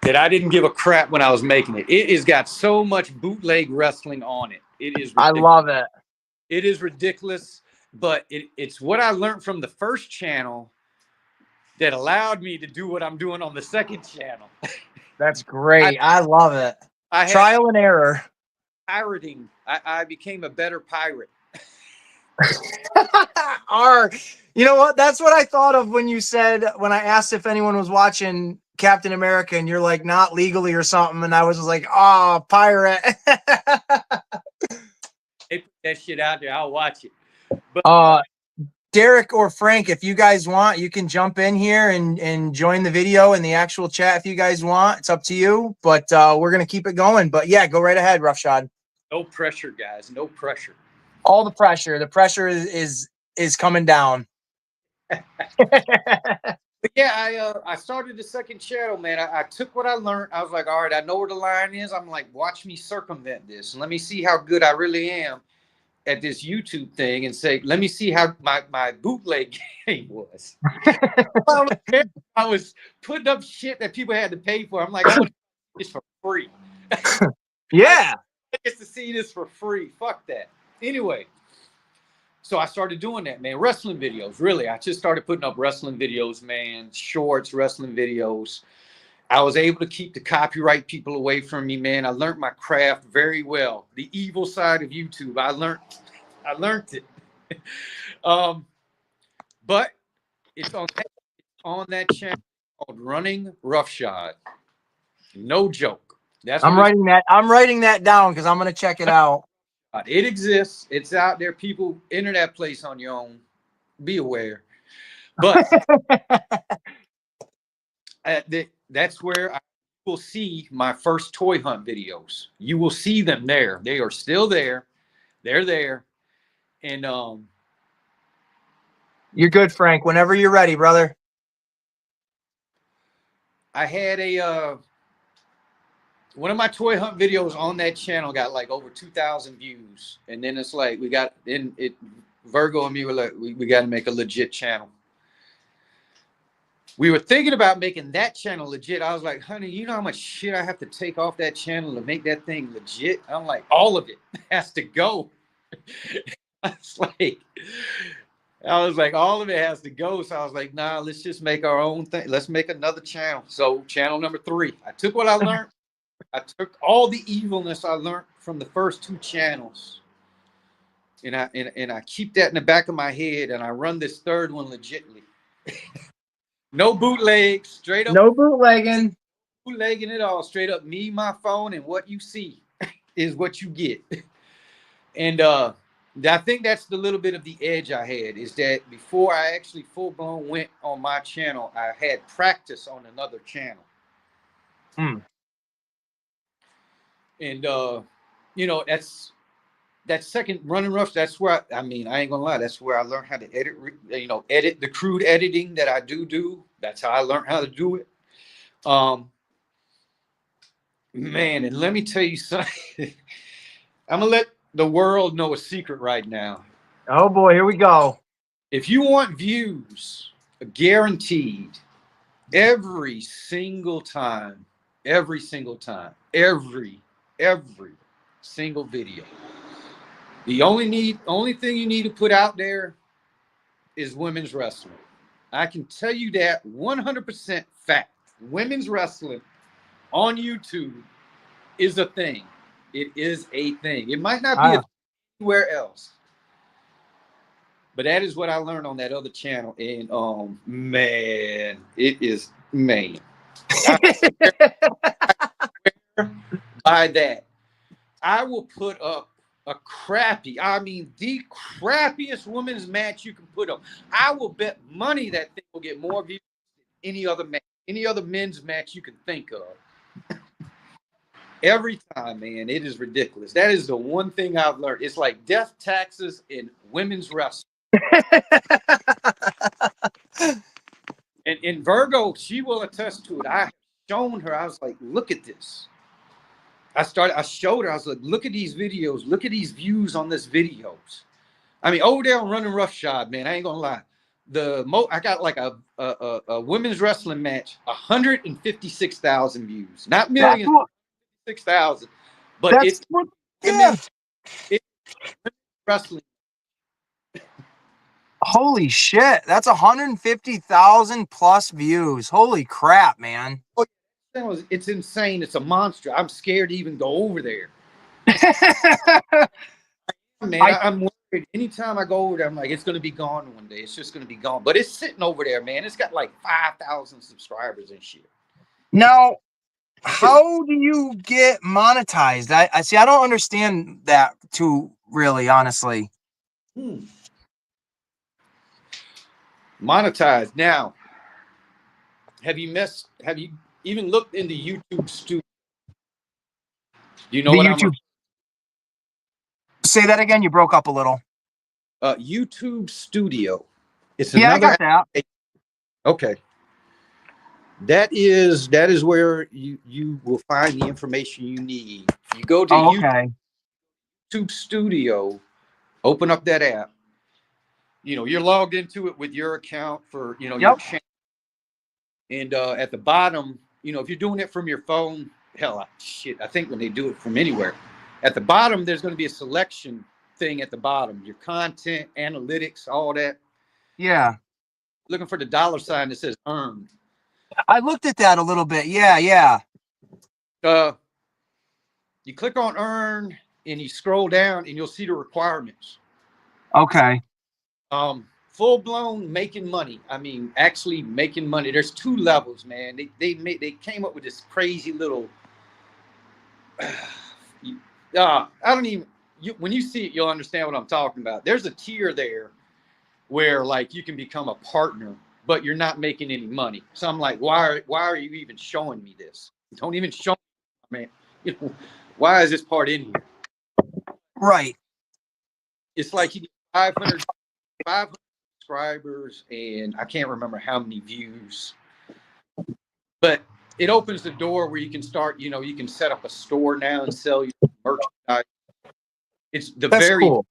that I didn't give a crap when I was making it. It has got so much bootleg wrestling on it. It is I ridiculous. love it. It is ridiculous, but it's what I learned from the first channel that allowed me to do what I'm doing on the second channel. That's great. I love it. I had Trial and error. pirating. I became a better pirate. You know what? That's what I thought of when you said, when I asked if anyone was watching Captain America, and you're like, not legally or something. And I was just like, oh, pirate. They put that shit out there. I'll watch it. But Derek or Frank, if you guys want, you can jump in here and join the video and the actual chat if you guys want. It's up to you, but we're going to keep it going. But yeah, go right ahead, Roughshod. no pressure, guys. No pressure. All the pressure. The pressure is coming down. But yeah, I started the second channel, man. I took what I learned. I was like, all right, I know where the line is. I'm like, watch me circumvent this. Let me see how good I really am at this YouTube thing, and say, let me see how my bootleg game was. I was putting up shit that people had to pay for. I'm like, I want to see this for free. Yeah. I get to see this for free. Fuck that. Anyway, so I started doing that, man. Wrestling videos, really. I just started putting up wrestling videos, man. Shorts, wrestling videos. I was able to keep the copyright people away from me, man. I learned my craft very well. The evil side of YouTube, I learned it. But it's on that channel called Running Roughshod. No joke. I'm writing that down because I'm going to check it out. It exists. It's out there. People enter that place on your own. Be aware. But that's where I will see my first toy hunt videos. You will see them there. They are still there. They're there. And you're good, Frank. Whenever you're ready, brother. I had one of my toy hunt videos on that channel got like over 2,000 views. And then it's like, Virgo and me were like, we got to make a legit channel. We were thinking about making that channel legit. I was like, honey, you know how much shit I have to take off that channel to make that thing legit? I'm like, all of it has to go. I was like, all of it has to go. So I was like, nah, let's just make our own thing. Let's make another channel. So channel number 3. I took what I learned. I took all the evilness I learned from the first 2 channels. And I keep that in the back of my head, and I run this third one legitly. No bootlegs, straight up. No bootlegging. Bootlegging it all, straight up. Me, my phone, and what you see is what you get. And I think that's the little bit of the edge I had, is that before I actually full-blown went on my channel, I had practice on another channel. And you know, that second Running Rough, that's where I ain't gonna lie, that's where I learned how to edit the crude editing that I do. That's how I learned how to do it. Man, and let me tell you something. I'm gonna let the world know a secret right now. Oh boy, here we go. If you want views, guaranteed, every single time, every single video, the only thing you need to put out there is women's wrestling. I can tell you that 100% fact. Women's wrestling on YouTube is a thing. It is a thing. It might not be anywhere else, but that is what I learned on that other channel. And man, it is, man. By that, I will put up a crappy, I mean, the crappiest women's match you can put up. I will bet money that thing will get more views than any other match, any other men's match you can think of. Every time, man, it is ridiculous. That is the one thing I've learned. It's like death taxes in women's wrestling. And Virgo, she will attest to it. I shown her. I was like, look at this. I showed her. I was like, look at these videos. Look at these views on this videos. I mean, over there on Running Roughshod, man, I ain't gonna lie. I got like a women's wrestling match, 156,000 views, not millions. 6,000, but it's wrestling. Holy shit, that's 150,000 plus views. Holy crap, man. It's insane. It's a monster. I'm scared to even go over there. Man, I'm worried. Anytime I go over there, I'm like, it's going to be gone one day. It's just going to be gone. But it's sitting over there, man. It's got like 5,000 subscribers and shit. Now, how do you get monetized? I see. I don't understand that too, really, honestly. Monetized. Now, have you even looked into YouTube Studio? Do you know what YouTube? Say that again. You broke up a little. YouTube Studio. It's I another. got that. Okay. That is where you will find the information you need. You go to YouTube Studio, open up that app. You know, you're logged into it with your account for, you know, your channel. And at the bottom, you know, if you're doing it from your phone, hell, I think when they do it from anywhere, at the bottom, there's going to be a selection thing at the bottom. Your content, analytics, all that. Yeah. Looking for the dollar sign that says earn. I looked at that a little bit. Yeah. You click on earn and you scroll down and you'll see the requirements. Okay. Full blown making money. I mean, actually making money. There's 2 levels, man. They came up with this crazy little. I don't even. When you see it, you'll understand what I'm talking about. There's a tier there where like you can become a partner, but you're not making any money. So I'm like, why are you even showing me this? Don't even show me, man. You know, why is this part in here? Right. It's like you get 500 subscribers and I can't remember how many views, but it opens the door where you can start, you know, you can set up a store now and sell your merchandise. It's cool.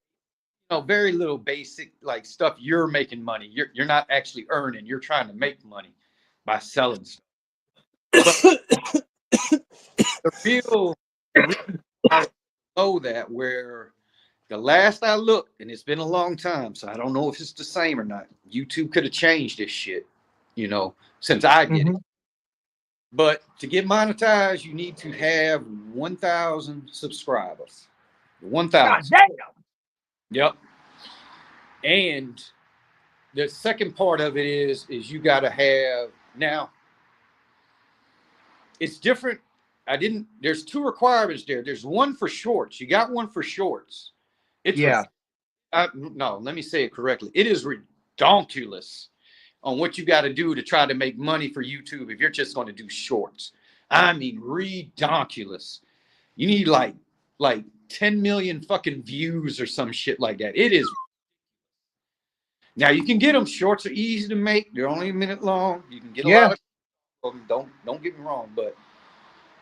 You know, very little basic like stuff. You're making money. You're not actually earning. You're trying to make money by selling stuff. But the real I know that where the last I looked, and it's been a long time, so I don't know if it's the same or not. YouTube could have changed this shit, you know, since I did it. But to get monetized, you need to have 1,000 subscribers. 1,000. Yep. And the second part of it is you got to have now. It's different. There's 2 requirements there. There's one for shorts. You got one for shorts. No, let me say it correctly. It is ridiculous on what you got to do to try to make money for YouTube if you're just going to do shorts. I mean, ridiculous. You need like 10 million fucking views or some shit like that. It is. Now you can get them. Shorts are easy to make. They're only a minute long. You can get a lot of them. Don't get me wrong, but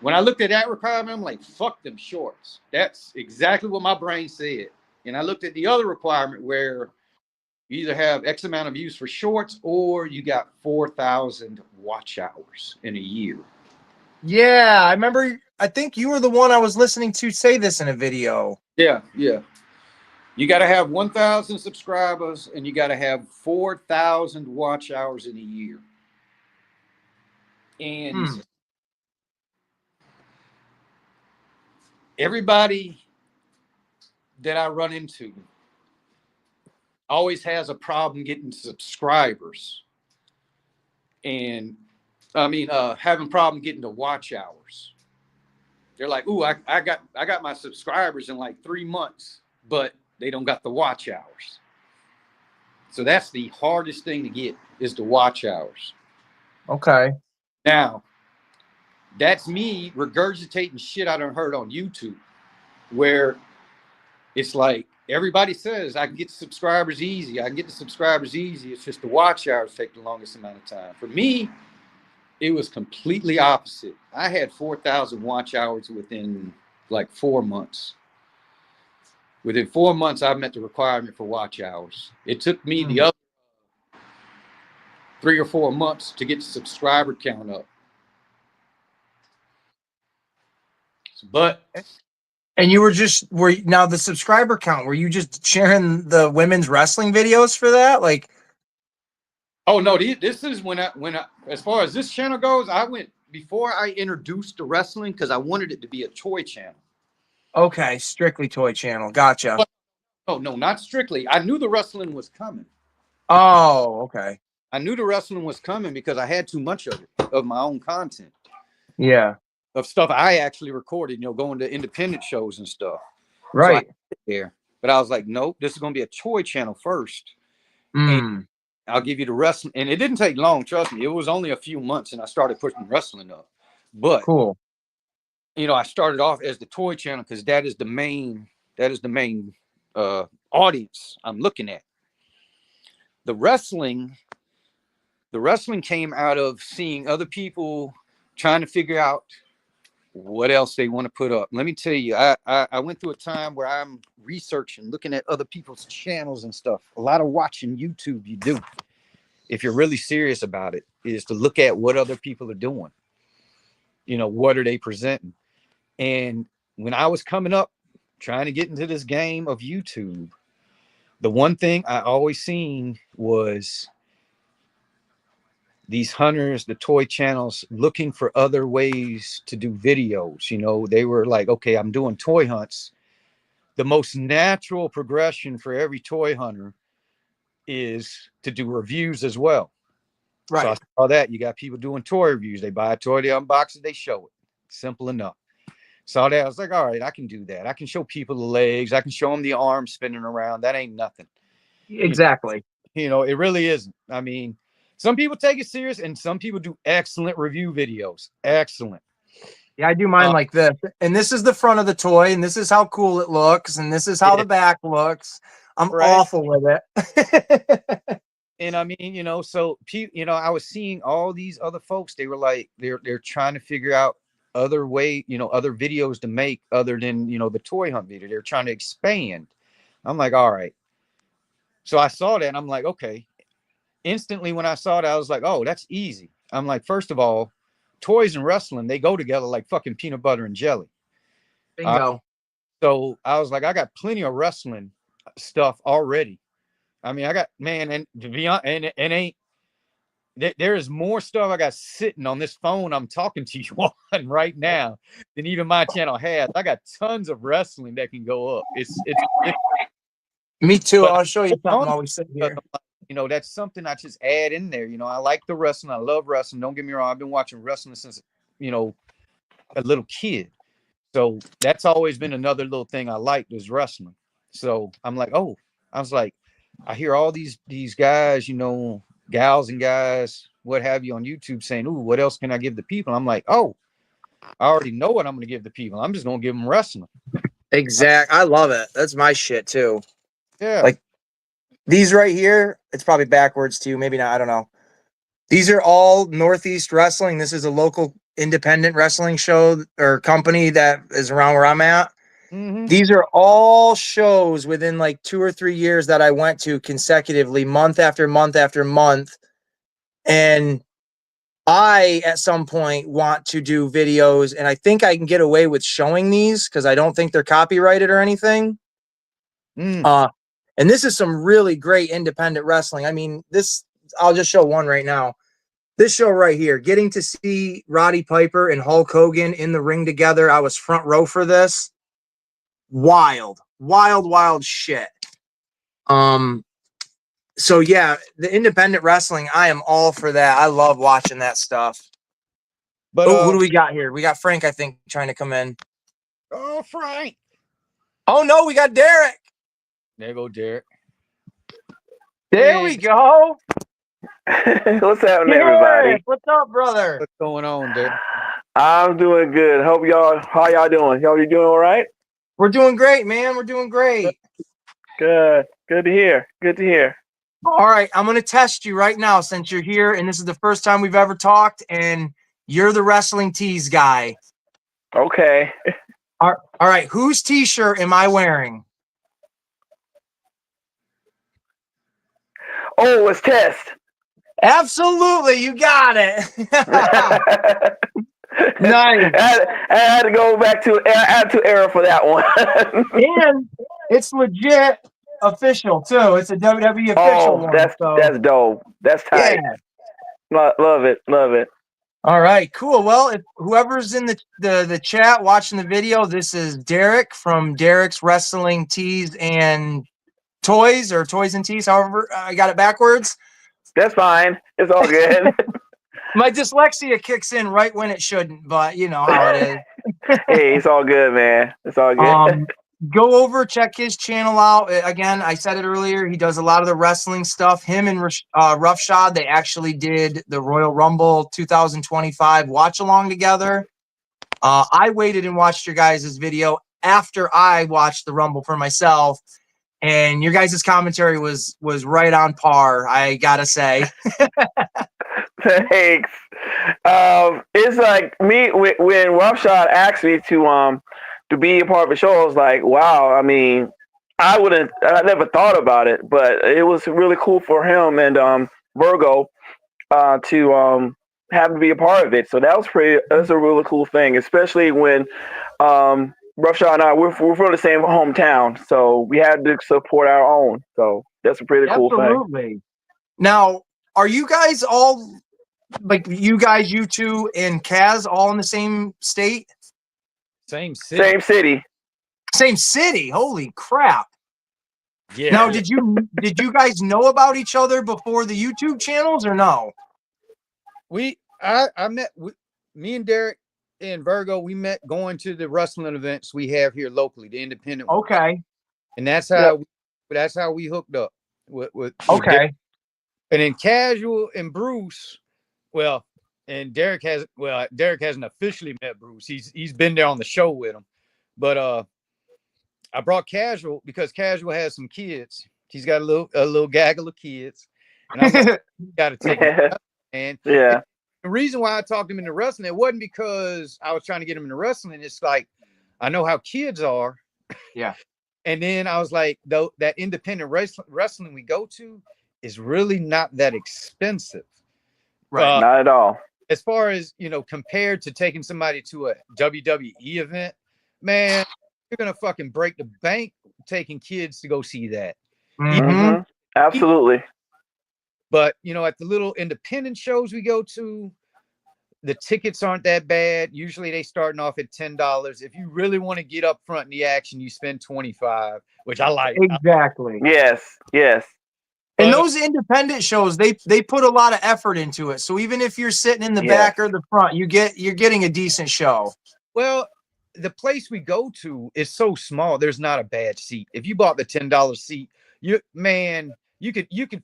when I looked at that requirement, I'm like, fuck them shorts. That's exactly what my brain said. And I looked at the other requirement where you either have X amount of views for shorts or you got 4,000 watch hours in a year. Yeah, I remember. I think you were the one I was listening to say this in a video. Yeah. You got to have 1,000 subscribers and you got to have 4,000 watch hours in a year. And everybody that I run into always has a problem getting subscribers. And I mean, having a problem getting the watch hours. They're like, ooh, I got my subscribers in like 3 months, but they don't got the watch hours. So that's the hardest thing to get is the watch hours. Okay. Now, that's me regurgitating shit I done heard on YouTube, where it's like everybody says I can get the subscribers easy. I can get the subscribers easy. It's just the watch hours take the longest amount of time. For me, it was completely opposite. I had 4,000 watch hours within like 4 months. Within 4 months, I met the requirement for watch hours. It took me the other 3 or 4 months to get the subscriber count up. But And you were now the subscriber count, were you just sharing the women's wrestling videos for that? Like, oh no, this is when I as far as this channel goes, I went before I introduced the wrestling because I wanted it to be a toy channel. okay, strictly toy channel. Gotcha. Oh no, not strictly. I knew the wrestling was coming. Oh, okay. I knew the wrestling was coming because I had too much of it, of my own content, Yeah. of stuff I actually recorded, you know, going to independent shows and stuff. Right. So there. But I was like, nope, this is going to be a toy channel first. Mm. I'll give you the wrestling. And it didn't take long, trust me. It was only a few months and I started putting wrestling up. But, Cool. you know, I started off as the toy channel because that is the main audience I'm looking at. The wrestling came out of seeing other people trying to figure out what else they want to put up. Let me tell you, I went through a time where I'm researching, looking at other people's channels and stuff. A lot of watching YouTube you do, if you're really serious about it, is to look at what other people are doing. You know, what are they presenting? And when I was coming up, trying to get into this game of YouTube, the one thing I always seen was these hunters, the toy channels, looking for other ways to do videos. You know, they were like, okay, I'm doing toy hunts. The most natural progression for every toy hunter is to do reviews as well. Right. So I saw that you got people doing toy reviews. They buy a toy, they unbox it, they show it. Simple enough. Saw that. I was like, all right, I can do that. I can show people the legs. I can show them the arms spinning around. That ain't nothing. Exactly. You know, it really isn't. I mean, some people take it serious and some people do excellent review videos. Excellent. Yeah, I do mine like this. And this is the front of the toy, and this is how cool it looks, and this is how the back looks. I'm awful with it. And I mean, you know, so you know, I was seeing all these other folks, they were like, they're trying to figure out other way, you know, other videos to make other than, you know, the toy hunt video. They're trying to expand. I'm like, all right. So I saw that and I'm like, okay. Instantly when I saw it, I was like, oh, that's easy. I'm like, first of all, toys and wrestling, they go together like fucking peanut butter and jelly. Bingo. So I was like, I got plenty of wrestling stuff already. I mean, I got, man, and to be honest, and there is more stuff I got sitting on this phone I'm talking to you on right now than even my channel has. I got tons of wrestling that can go up. It's Me too. But I'll show you something while we sit here. you know, that's something I just add in there. You know, I like the wrestling. I love wrestling. Don't get me wrong. I've been watching wrestling since, you know, a little kid. So that's always been another little thing I liked is wrestling. So I'm like, oh, I was like, I hear all these guys, you know, gals and guys, what have you on YouTube saying, ooh, what else can I give the people? I'm like, oh, I already know what I'm going to give the people. I'm just going to give them wrestling. Exact. I love it. That's my shit too. Yeah. Like these right here, it's probably backwards too. Maybe not. I don't know. These are all Northeast Wrestling. This is a local independent wrestling show or company that is around where I'm at. Mm-hmm. These are all shows within like 2 or 3 years that I went to consecutively, month after month after month. And I, at some point, want to do videos, and I think I can get away with showing these because I don't think they're copyrighted or anything. And this is some really great independent wrestling. I mean, this, I'll just show one right now. This show right here, getting to see Roddy Piper and Hulk Hogan in the ring together. I was front row for this. Wild shit. So yeah, the independent wrestling, I am all for that. I love watching that stuff. But who do we got here? We got Frank, I think, trying to come in. Oh, Frank. Oh no, we got Derek. There go Derek. There Hey, we go. What's happening, everybody? Derek, what's up, brother? what's going on, Derek? I'm doing good. Hope how y'all doing? You doing all right? We're doing great, man. We're doing great. Good. Good to hear. Good to hear. All right, I'm going to test you right now since you're here, and this is the first time we've ever talked, and you're the Wrestling Tees guy. Okay. All right, whose T-shirt am I wearing? Oh, it's Test. Absolutely, you got it. Nice. I had to go back to era for that one. And it's legit official too. It's a WWE official one. That's dope. That's tight. Yeah. Love it. Love it. All right, cool. Well, if whoever's in the chat watching the video, this is Derek from Derek's Wrestling Tees and Toys, or Toys and Tees, however I got it backwards. That's fine. It's all good. My dyslexia kicks in right when it shouldn't, but you know how it is. Hey, it's all good, man. It's all good. Go over, check his channel out. Again, I said it earlier. He does a lot of the wrestling stuff. Him and Roughshod, they actually did the Royal Rumble 2025 watch along together. I waited and watched your guys' video after I watched the Rumble for myself, and your guys' commentary was right on par, I gotta say. Thanks. It's like me when Roughshod asked me to be a part of the show. I was like, wow. I mean, I never thought about it, but it was really cool for him and Virgo to have to be a part of it. So that's a really cool thing, especially when Roughshod and I we're from the same hometown, so we had to support our own. So that's a pretty cool thing. Absolutely. Now, are you guys all like you two, and Kaz all in the same state? Same city. Same city. Same city. Holy crap. Yeah. Now, did you guys know about each other before the YouTube channels or no? I met me and Derek and Virgo. We met going to the wrestling events we have here locally, the independent ones. Okay. And that's how we hooked up with Okay. Derek. And then Casual and Bruce, Derek hasn't officially met Bruce. He's been there on the show with him. But I brought Casual because Casual has some kids. He's got a little gaggle of kids. And I'm like, gotta take him. And yeah. The reason why I talked him into wrestling, it wasn't because I was trying to get him into wrestling. It's like I know how kids are. Yeah. And then I was like, though that independent wrestling we go to is really not that expensive. Right. Not at all. As far as, compared to taking somebody to a WWE event, man, you're going to fucking break the bank taking kids to go see that. Mm-hmm. Absolutely. But, at the little independent shows we go to, the tickets aren't that bad. Usually they starting off at $10. If you really want to get up front in the action, you spend $25, which I like. Exactly. Yes. And those independent shows, they put a lot of effort into it. So even if you're sitting in the back or the front, you're getting a decent show. Well, the place we go to is so small. There's not a bad seat. If you bought the $10 seat, you could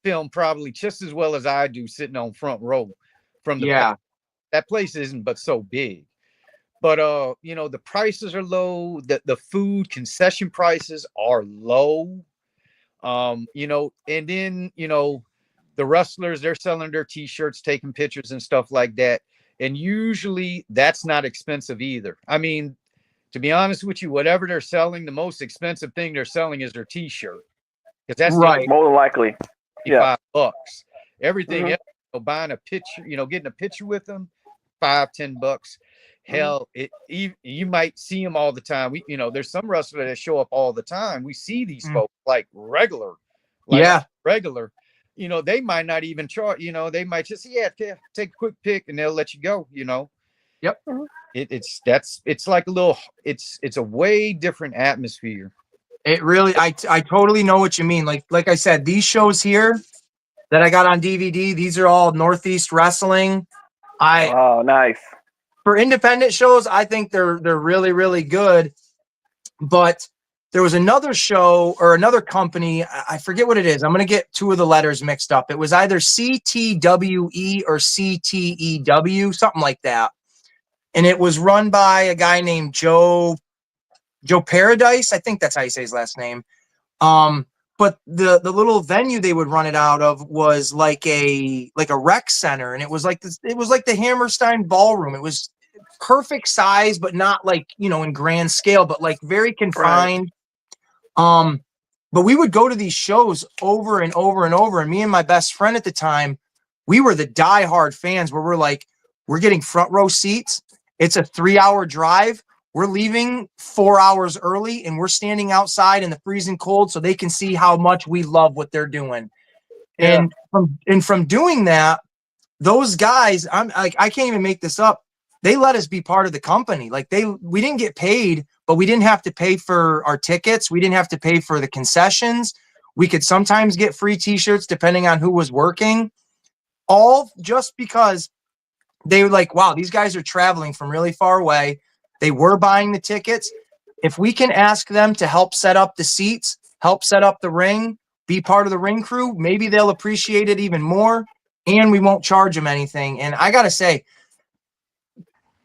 film probably just as well as I do sitting on front row from the back. That place isn't but so big. But the prices are low. The food concession prices are low. And then, the wrestlers, they're selling their t-shirts, taking pictures and stuff like that. And usually that's not expensive either. I mean, to be honest with you, whatever they're selling, the most expensive thing they're selling is their t-shirt. Because that's right. More than likely. Yeah. $5. Everything else, buying a picture, getting a picture with them, $5-10. Hell, you might see them all the time. There's some wrestlers that show up all the time. We see these folks like regular. They might not even charge. They might just take a quick pic and they'll let you go. Yep. It's like it's a way different atmosphere. It really, I totally know what you mean. Like I said, these shows here that I got on DVD, these are all Northeast Wrestling. Oh, nice. for independent shows, I think they're really, really good. But there was another show or another company, I forget what it is. I'm going to get two of the letters mixed up. It was either CTWE or CTEW, something like that. And it was run by a guy named Joe Paradise. I think that's how you say his last name. But the little venue they would run it out of was like a rec center, and it was like this. It was like the Hammerstein Ballroom. It was perfect size, but not like, you know, in grand scale, but like very confined. But we would go to these shows over and over and over. And me and my best friend at the time, we were the diehard fans where we're like, we're getting front row seats. It's a 3-hour drive. We're leaving 4 hours early and we're standing outside in the freezing cold so they can see how much we love what they're doing. Yeah. And from doing that, those guys, I can't even make this up. They let us be part of the company. Like we didn't get paid, but we didn't have to pay for our tickets. We didn't have to pay for the concessions. We could sometimes get free t-shirts depending on who was working, all just because they were like, wow, these guys are traveling from really far away. They were buying the tickets. If we can ask them to help set up the seats, help set up the ring, be part of the ring crew, maybe they'll appreciate it even more, and we won't charge them anything. And I got to say,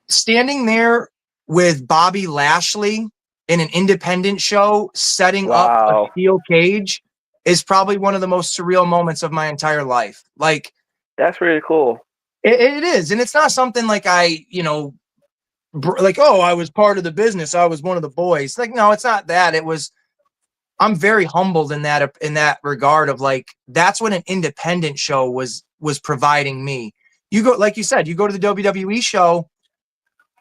standing there with Bobby Lashley in an independent show, setting up Wow. a steel cage is probably one of the most surreal moments of my entire life. Like, That's really cool. it is. And it's not something like I, you know, like, oh, I was part of the business. I was one of the boys. Like, no, it's not that. It was, I'm very humbled in that regard of like, that's what an independent show was providing me. You go, like you said, you go to the WWE show,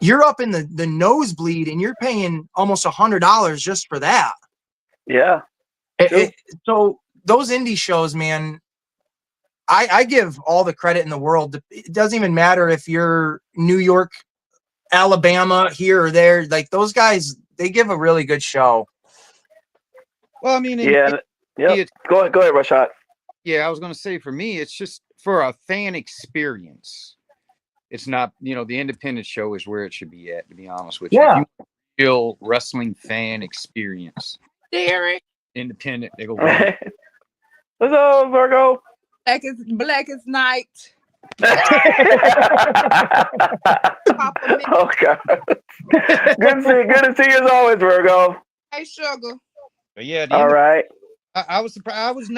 you're up in the nosebleed and you're paying almost $100 just for that. Yeah. So those indie shows, man, I give all the credit in the world. It doesn't even matter if you're New York, Alabama, here or there. Like those guys, they give a really good show. Well, I mean, Yeah. Yeah. Go ahead, Rashad. yeah, I was going to say for me, it's just for a fan experience. It's not, you know, the independent show is where it should be at, to be honest with you. Yeah. If you feel wrestling fan experience, Derek, independent, they go. What's up, Virgo? black as night. Oh God. Good to see you as always, Virgo. Hey, sugar. But yeah, All right. I was surprised.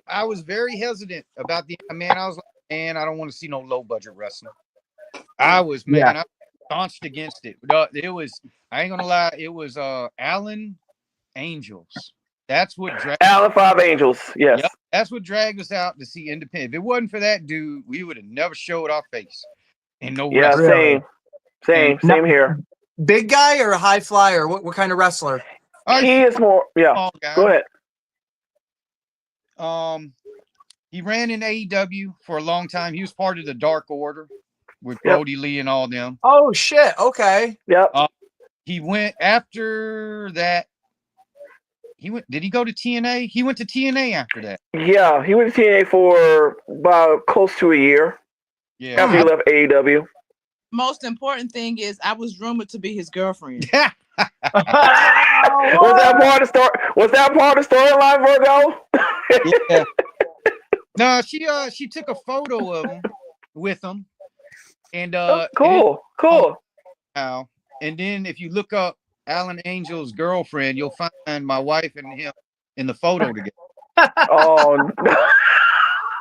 I was very hesitant about the man. I was like, man, I don't want to see no low budget wrestling. I was I was staunched against it. It was, I ain't gonna lie, it was Allen Angels. That's what dragged Allen 5 Angels. Yes. Yep, that's what dragged us out to see independent. If it wasn't for that dude, we would have never showed our face. And no Yeah, wrestling. same here. Big guy or a high flyer? What kind of wrestler? He is more. Yeah. Small guy. Go ahead. He ran in AEW for a long time. He was part of the Dark Order with Yep. Brody Lee and all them. Oh shit. Okay. Yep. He went after that. Did he go to TNA? He went to TNA after that. Yeah, he went to TNA for about close to a year Yeah. after he left AEW. Most important thing is I was rumored to be his girlfriend. Was that part of the story? Was that part of the storyline, Virgo? Yeah. No, she took a photo of him with him. And Cool. and then if you look up Allen Angel's girlfriend, you'll find my wife and him in the photo together. Oh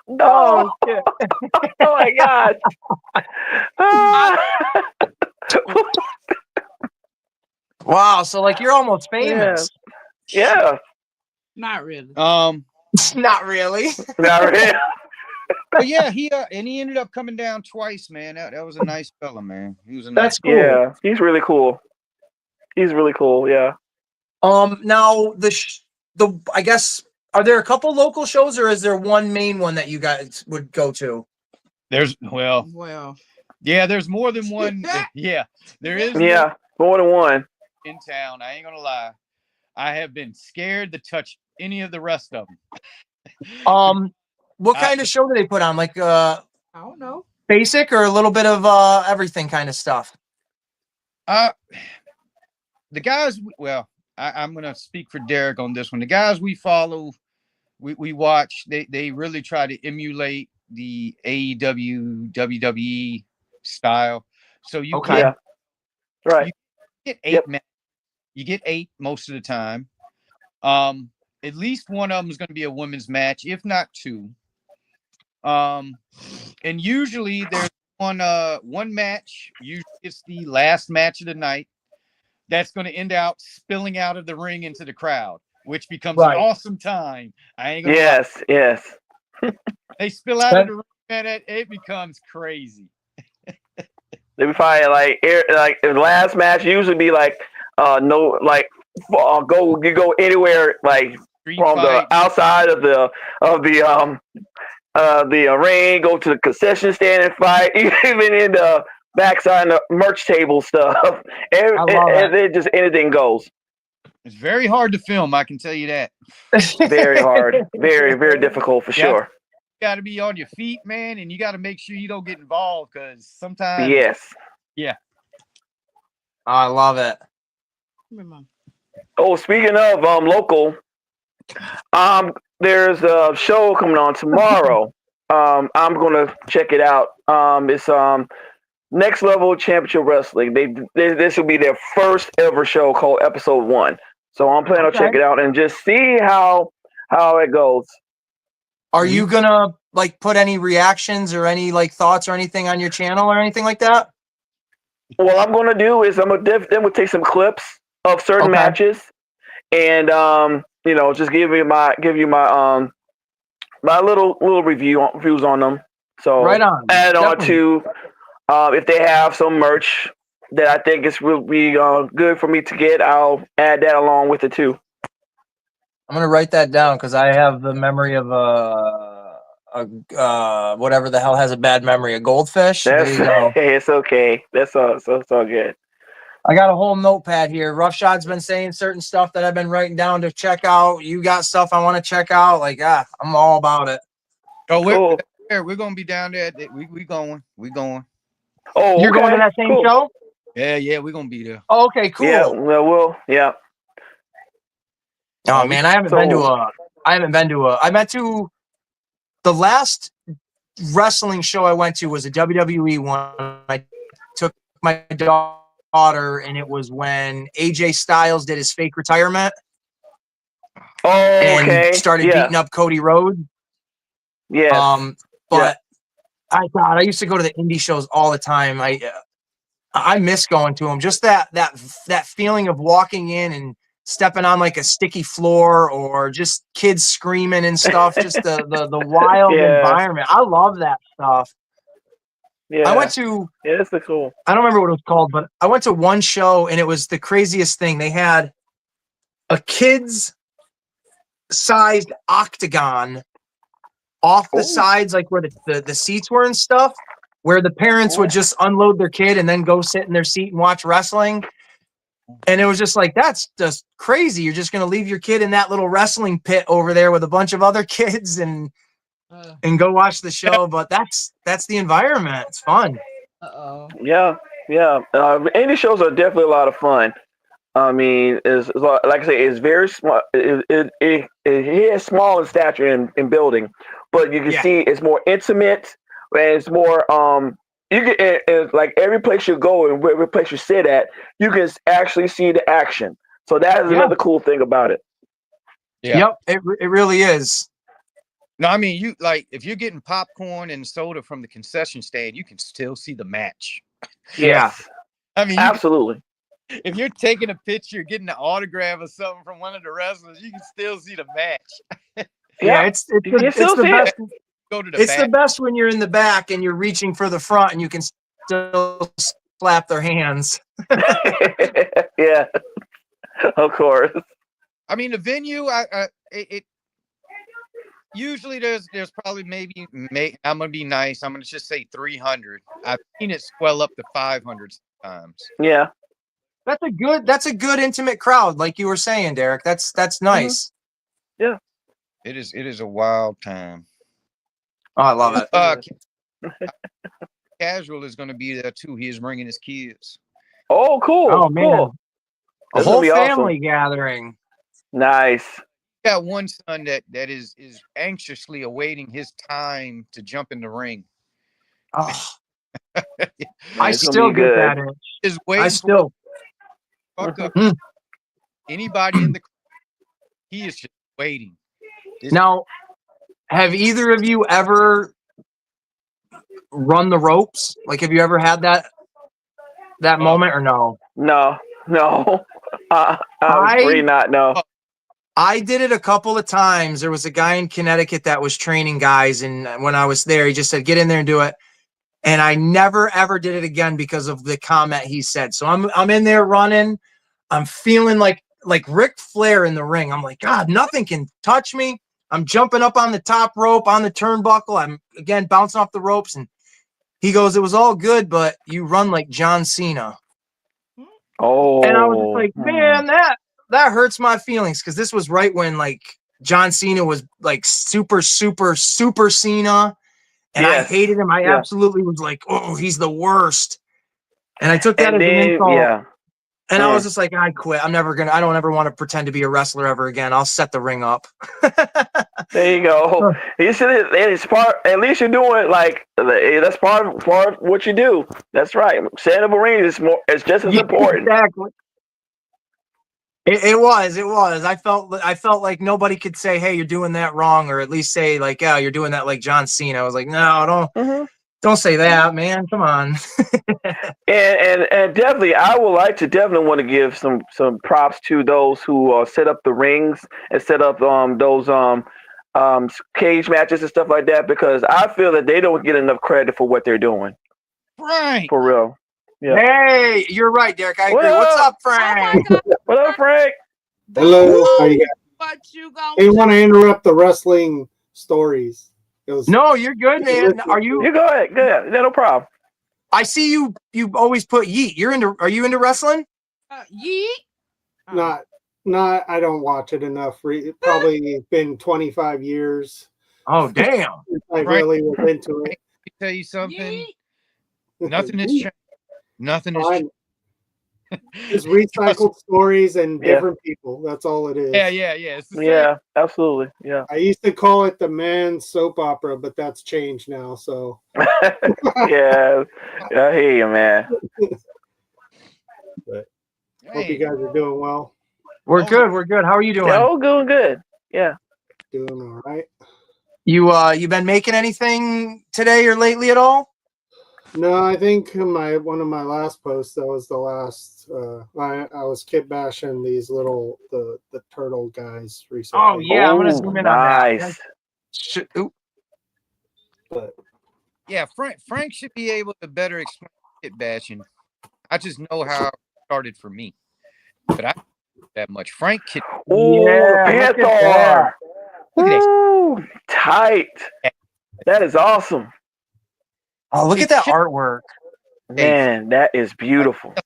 no! shit. Oh my God! Wow. So like you're almost famous. Yeah. Not really. Not really. Not really. But yeah, he ended up coming down twice, man. That was a nice fella, man. He was a nice. That's cool. Yeah, he's really cool. Yeah. Now I guess, are there a couple local shows or is there one main one that you guys would go to? There's Well, yeah, there's more than one. Yeah, there is. Yeah, more than one. In town. I ain't gonna lie. I have been scared to touch any of the rest of them. What kind of show do they put on? Like I don't know. basic or a little bit of everything kind of stuff? Uh, the guys, well, I'm going to speak for Derek on this one. The guys we follow, we watch, they really try to emulate the AEW, WWE style. So you Okay. Yeah. Right. you get Yep. you get 8 most of the time. At least one of them is going to be a women's match, if not 2. And usually there's one match. Usually it's the last match of the night that's going to end out spilling out of the ring into the crowd, which becomes Right. an awesome time. I ain't gonna lie. Yes. Yes. They spill out of the ring and it becomes crazy. They be probably like the last match usually be like no like you go anywhere like Street from fight. the outside of the ring, go to the concession stand and fight, even in the backside of the merch table stuff. And just anything goes. It's very hard to film, I can tell you that. Very hard, very very difficult for Yeah. sure. You got to be on your feet, man, and you got to make sure you don't get involved because sometimes. Yes. I love it. Come here, Mom. Oh, speaking of local, there's a show coming on tomorrow. I'm gonna check it out. It's Next Level Championship Wrestling. This will be their first ever show called Episode 1. So I'm planning on checking it out and just see how it goes. Are you gonna like put any reactions or any like thoughts or anything on your channel or anything like that? What I'm gonna do is I'm gonna take some clips of certain Okay. matches and just give you my my little reviews on them. So Right on. add on Definitely. to if they have some merch that I think is will be good for me to get, I'll add that along with it too. I'm gonna write that down because I have the memory of whatever the hell has a bad memory, a goldfish. There you go. It's okay. That's all. So it's all good. I got a whole notepad here. Roughshot's been saying certain stuff that I've been writing down to check out. You got stuff I want to check out. Like, I'm all about it. Oh, Cool. we're going to be down there. We going. Oh, You're going to okay. that same Cool. show? Yeah, we're going to be there. Oh, okay, cool. Yeah. Well, yeah. Oh man, I haven't been to I went to the last wrestling show I went to was a WWE one. I took my daughter and it was when AJ Styles did his fake retirement Oh, and okay. started Yeah. beating up Cody Rhodes. Yes. But I used to go to the indie shows all the time. I miss going to them. Just that feeling of walking in and stepping on like a sticky floor or just kids screaming and stuff. Just the wild Yeah. environment. I love that stuff. Yeah. I went to, Yeah, that's cool. I don't remember what it was called, but I went to one show and it was the craziest thing. They had a kids sized octagon off the Ooh. sides, like where the seats were and stuff, where the parents would just unload their kid and then go sit in their seat and watch wrestling. And it was just like, that's just crazy. You're just going to leave your kid in that little wrestling pit over there with a bunch of other kids and go watch the show. But that's the environment. It's fun. Uh-oh. Yeah. Indie shows are definitely a lot of fun. I mean, it's like I say, it's very small. It is small in stature in building, but you can see it's more intimate and it's more you can it's like every place you go and every place you sit at, you can actually see the action. So that is another cool thing about it. Yeah. Yep, it really is. No, I mean, you like if you're getting popcorn and soda from the concession stand, you can still see the match. Yes. I mean, Absolutely. if you're taking a picture, getting an autograph or something from one of the wrestlers, you can still see the match. Yeah, it's You can the still see best. Go to the It's the back. best when you're in the back and you're reaching for the front and you can still slap their hands. Yeah. Of course. I mean, the venue, it usually there's probably maybe I'm gonna be nice. I'm gonna just say 300. I've seen it swell up to 500 times. Yeah. That's a good intimate crowd, like you were saying, Derek. That's nice. It is a wild time. Oh, I love it. Casual is going to be there too. He is bringing his kids. Oh, cool. Oh man, Cool. a That's whole gonna be family awesome. gathering. Nice. Got one son that is anxiously awaiting his time to jump in the ring. Oh, Man, I it's gonna still be get good. that itch. Is I waiting for still. fuck up Mhm. anybody in the. He is just waiting. Now, have either of you ever run the ropes? Like, have you ever had that moment or no? No, no. I'm afraid not. No. I did it a couple of times. There was a guy in Connecticut that was training guys, and when I was there, he just said, "Get in there and do it." And I never ever did it again because of the comment he said. So I'm in there running. I'm feeling like Ric Flair in the ring. I'm like, God, nothing can touch me. I'm jumping up on the top rope on the turnbuckle. I'm again bouncing off the ropes, and he goes, "It was all good, but you run like John Cena." Oh. And I was just like, man, that hurts my feelings because this was right when like John Cena was like super Cena, and I Yes. hated him. I Yeah. absolutely was like, oh, he's the worst. And I took that And as an then, insult. yeah. And I was just like, I quit. I don't ever want to pretend to be a wrestler ever again. I'll set the ring up. There you go. You should. It's part. At least you're doing like that's part of what you do. That's right. Setting up a ring is more. It's just as important. Exactly. It was. I felt like nobody could say, "Hey, you're doing that wrong," or at least say like, "Yeah, you're doing that like John Cena." I was like, "No, don't say that, man. Come on." And definitely, I would like to definitely want to give some props to those who set up the rings and set up those cage matches and stuff like that, because I feel that they don't get enough credit for what they're doing. Frank. For real. Yeah. Hey, you're right, Derek. I agree. What's up, Frank? Oh my God. What up, Frank? Hello. How you guys? What you gonna Didn't do? want to interrupt the wrestling stories. It was No, you're good, man. Are You you? go ahead. Good. Yeah, no problem. I see you. You always put yeet. Are you into wrestling? Yeet. not. I don't watch it enough. Probably been 25 years. Oh, damn. Since I Right. really was into it. Let me tell you something. Yeet. Nothing has changed. Nothing has changed. It's recycled stories and Yeah. different people. That's all it is. Yeah. It's the same. Yeah, absolutely. Yeah. I used to call it the man soap opera, but that's changed now. So Yeah. I hear you, man. hope you guys are doing well. We're good. We're good. How are you doing? Oh, doing good. Yeah. Doing all right. You been making anything today or lately at all? No, I think one of my last posts, that was the last. I was kit bashing these little the turtle guys recently. Oh yeah, I'm gonna Oh, zoom in on that. nice. Ooh. But Yeah, Frank should be able to better explain kit bashing. I just know how it started for me, but I don't know that much. Frank kit. Oh, Yeah, the look at Panther. Look at that. Ooh, tight. That is awesome. Oh, look at that artwork. Man, that is beautiful. I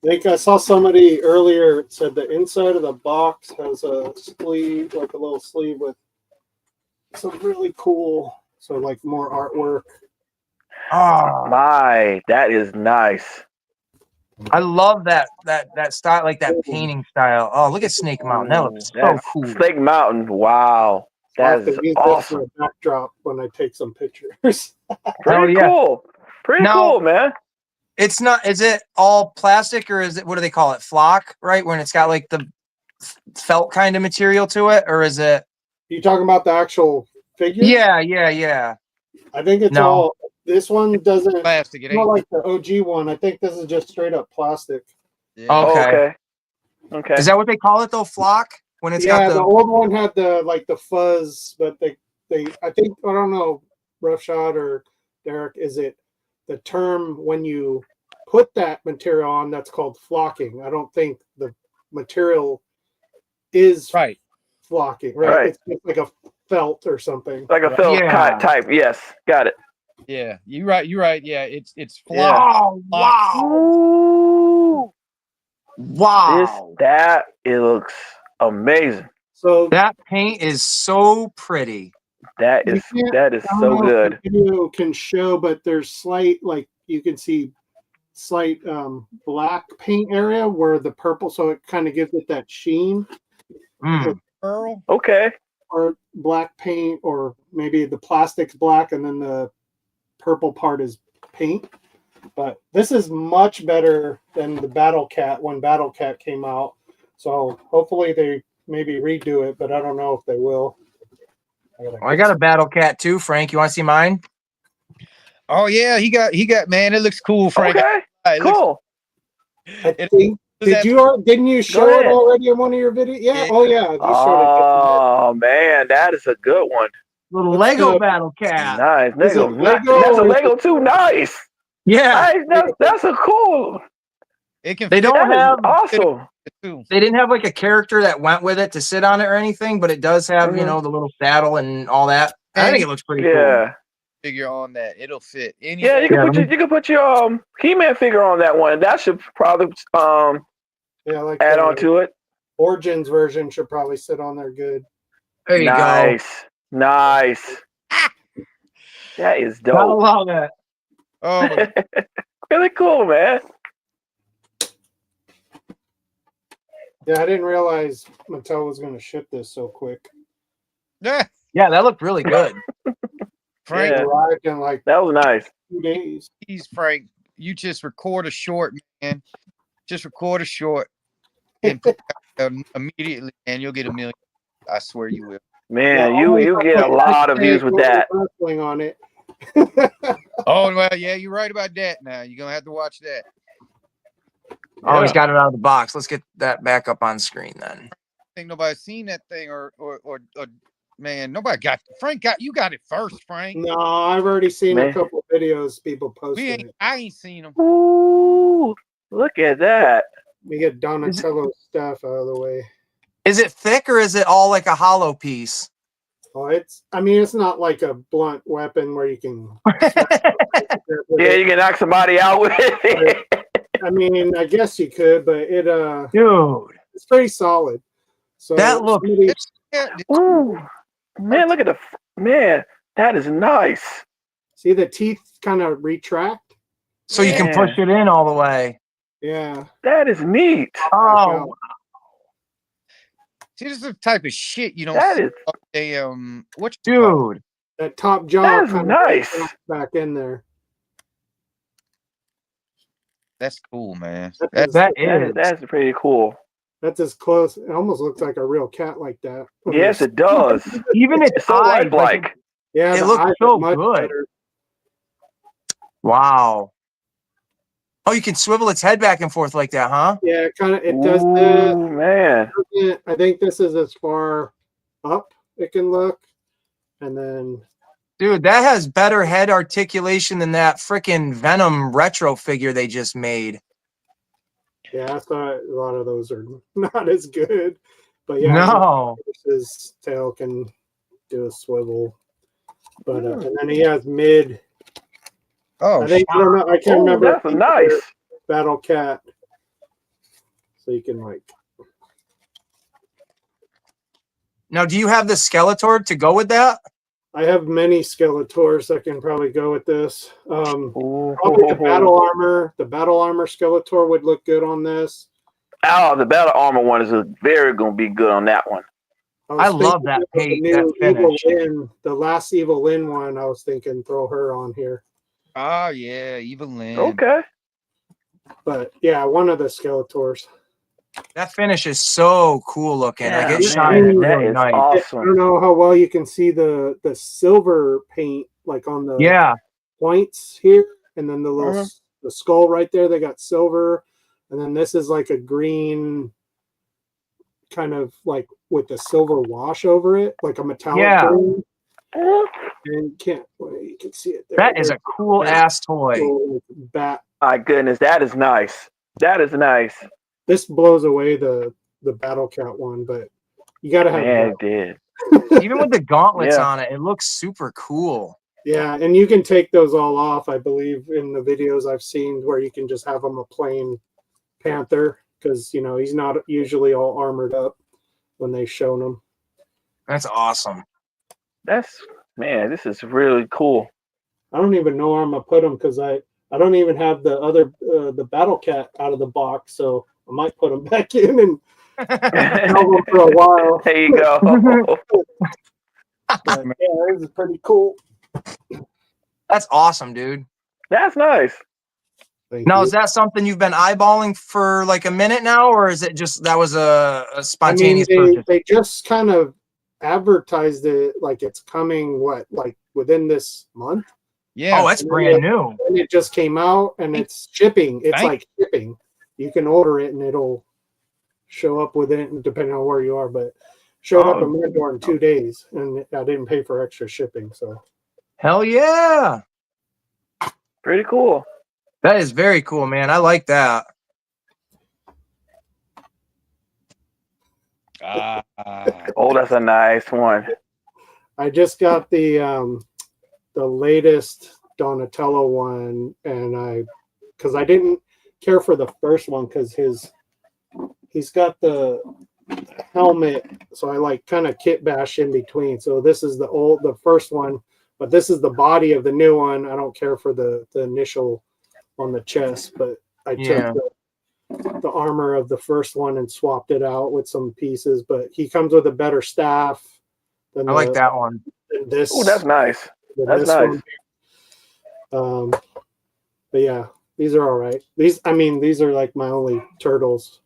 think I saw somebody earlier said the inside of the box has a sleeve, like a little sleeve with some really cool, so like more artwork. Oh, My, that is nice. I love that style, like that painting style. Oh, look at Snake Mountain. That looks so That's cool. Snake Mountain. Wow. I'll That have is to use awesome. this for a backdrop when I take some pictures. Pretty yeah. cool. Pretty Now- cool, man. It's not. Is it all plastic or is it? What do they call it? Flock, right? When it's got like the felt kind of material to it, or is it? You talking about the actual figure? Yeah. I think it's No. all. This one doesn't. Plastic. It It's not ain't. like the OG one. I think this is just straight up plastic. Yeah. Oh, Oh, Okay. okay. Okay. Is that what they call it though? Flock? When it's Yeah, got the old one had the fuzz, but they I think, I don't know, Roughshod or Derek, is it the term when you put that material on that's called flocking? I don't think the material is Right. flocking, right? Right. It's just like a felt or something. Like a felt Yeah. type. Yes. Got it. Yeah. You're right. Yeah. It's Yeah. flock. Oh wow! Ooh. Wow! It looks amazing. So That paint is so pretty. That is You can't- that is I don't so know if good. the video can show, but there's slight, like you can see slight black paint area where the purple, so it kind of gives it that sheen, Mm. Earl. Okay. or black paint, or maybe the plastic's black and then the purple part is paint. But this is much better than the Battle Cat when Battle Cat came out. So hopefully they maybe redo it, but I don't know if they will. I got a Battle Cat too, Frank. You want to see mine? Oh yeah, he got man. It looks cool, Frank. Okay. It looks- Cool. I think. Didn't you show it ahead. already in one of your videos? Yeah. Yeah. Oh yeah. You showed Oh man, that is a good one. Little Let's Lego go. Battle Cat. Nice. Is it Lego. Lego That's a or- Lego too. Nice. Yeah, Nice. That's a cool. It can. they fit don't That is have. awesome. too. They didn't have like a character that went with it to sit on it or anything, but it does have, you Mhm. know, the little saddle and all that. I think it looks pretty cool. Yeah. Figure on that. It'll fit. Any Yeah, you can Yeah, put you can put your He-Man figure on that one. That should probably Yeah, like add the on to it. Origins version should probably sit on there good. There you go. Nice. Nice. That is Gotta dope. love it. Oh, my Really cool, man. Yeah, I didn't realize Mattel was going to ship this so quick. yeah, Yeah, that looked really good. Frank. It Yeah. arrived in like That was nice. 2 days. Please, Frank. You just record a short, man. Just record a short and put it out immediately, and you'll get 1 million. I swear you will. Man, Yeah, you only you if get I a lot of say views with that. wrestling on it. Oh well, yeah, you're right about that. Now you're gonna have to watch that. Oh, he's Yeah. got it out of the box. Let's get that back up on screen then. I think nobody's seen that thing, or man, nobody got Frank. You got it first, Frank. No, I've already seen Man. a couple videos people We posting ain't. it. I ain't seen them. Ooh, look at that. We get Donatello stuff out of the way. Is it thick or is it all like a hollow piece? Oh, it's not like a blunt weapon where you can. Yeah, you can knock somebody out with it. I mean, I guess you could, but Dude, it's pretty solid. So that looks somebody- Yeah, Ooh, man, look at man. That is nice. see the teeth kind of retract. so you can Yeah. push it in all the way. Yeah, That is neat. Oh, see, this is the type of shit you don't That see. is What dude. that top jaw that is kind nice. of back in there. That's cool, man. That's, That That is. is that's pretty cool. that's as close. It almost looks like a real cat like that. Yes, it does. Even its It's so eyes, lifelike. Yeah, it the looks eyes so are much good. better. Wow. Oh, you can swivel its head back and forth like that, huh? Yeah, it does this. Ooh, man. I think this is as far up it can look, and then Dude, that has better head articulation than that freaking Venom retro figure they just made. yeah, I thought a lot of those are not as good. But yeah, No. his tail can do a swivel, but and then he has mid. Oh, I don't know. I can't Oh, remember. that's nice. Battle Cat. So you can like. Now, do you have the Skeletor to go with that? I have many Skeletors that can probably go with this. Ooh. Probably the battle armor. The battle armor Skeletor would look good on this. Oh, the battle armor one is very gonna be good on that one. I was love thinking that of the paint, new that Evil finish. Lyn, the last Evil Lyn one. I was thinking throw her on here, yeah, Evil Lyn. Okay. but yeah, one of the Skeletors. That finish is so cool looking. Yeah, like it man, shines that really is nice. I awesome. don't know how well you can see the silver paint like on the Yeah. points here, and then the little Mhm. the skull right there. They got silver, and then this is like a green, kind of like with the silver wash over it, like a metallic Yeah. green. Mhm. And you can see it there. That is a cool ass toy. Little bat. My goodness, that is nice. That is nice. This blows away the Battle Cat one, but you got to have Man, that. it did. Even with the gauntlets Yeah. on it, it looks super cool. Yeah, and you can take those all off. I believe in the videos I've seen where you can just have him a plain Panther because he's not usually all armored up when they shown him. That's awesome. Man, this is really cool. I don't even know where I'm gonna put him because I don't even have the other the Battle Cat out of the box, so I might put them back in and sell them for a while. There you go. But, yeah, this is pretty cool. That's awesome, dude. That's nice. Thank Now, you. is that something you've been eyeballing for like a minute now, or is it just that was a spontaneous purchase? they just kind of advertised it like it's coming. Like within this month? Yeah. Oh, that's brand new. And it just came out, and it's shipping. It's Thank- like shipping. You can order it, and it'll show up within, depending on where you are. But showed up Oh. at my door in 2 days, and I didn't pay for extra shipping. So Hell yeah. Pretty cool. That is very cool, man. I like that. Oh, that's a nice one. I just got the latest Donatello one, and because I didn't care for the first one because he's got the helmet, so I like kind of kit bash in between. So this is the first one, but this is the body of the new one. I don't care for the initial on the chest, but I Yeah. took the armor of the first one and swapped it out with some pieces. But he comes with a better staff than I like that one. than this. Oh, that's nice. than That's this nice. one. But yeah, these are all right. These are like my only turtles.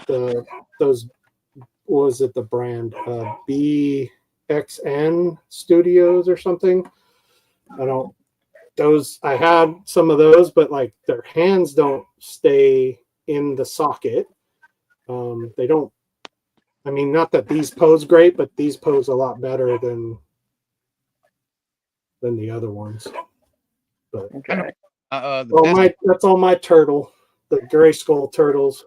Those, what was it, the brand BXN Studios or something? I had some of those, but like their hands don't stay in the socket. They don't. I mean, not that these pose great, but these pose a lot better than the other ones. But Okay. that's all my turtle, the gray skull turtles.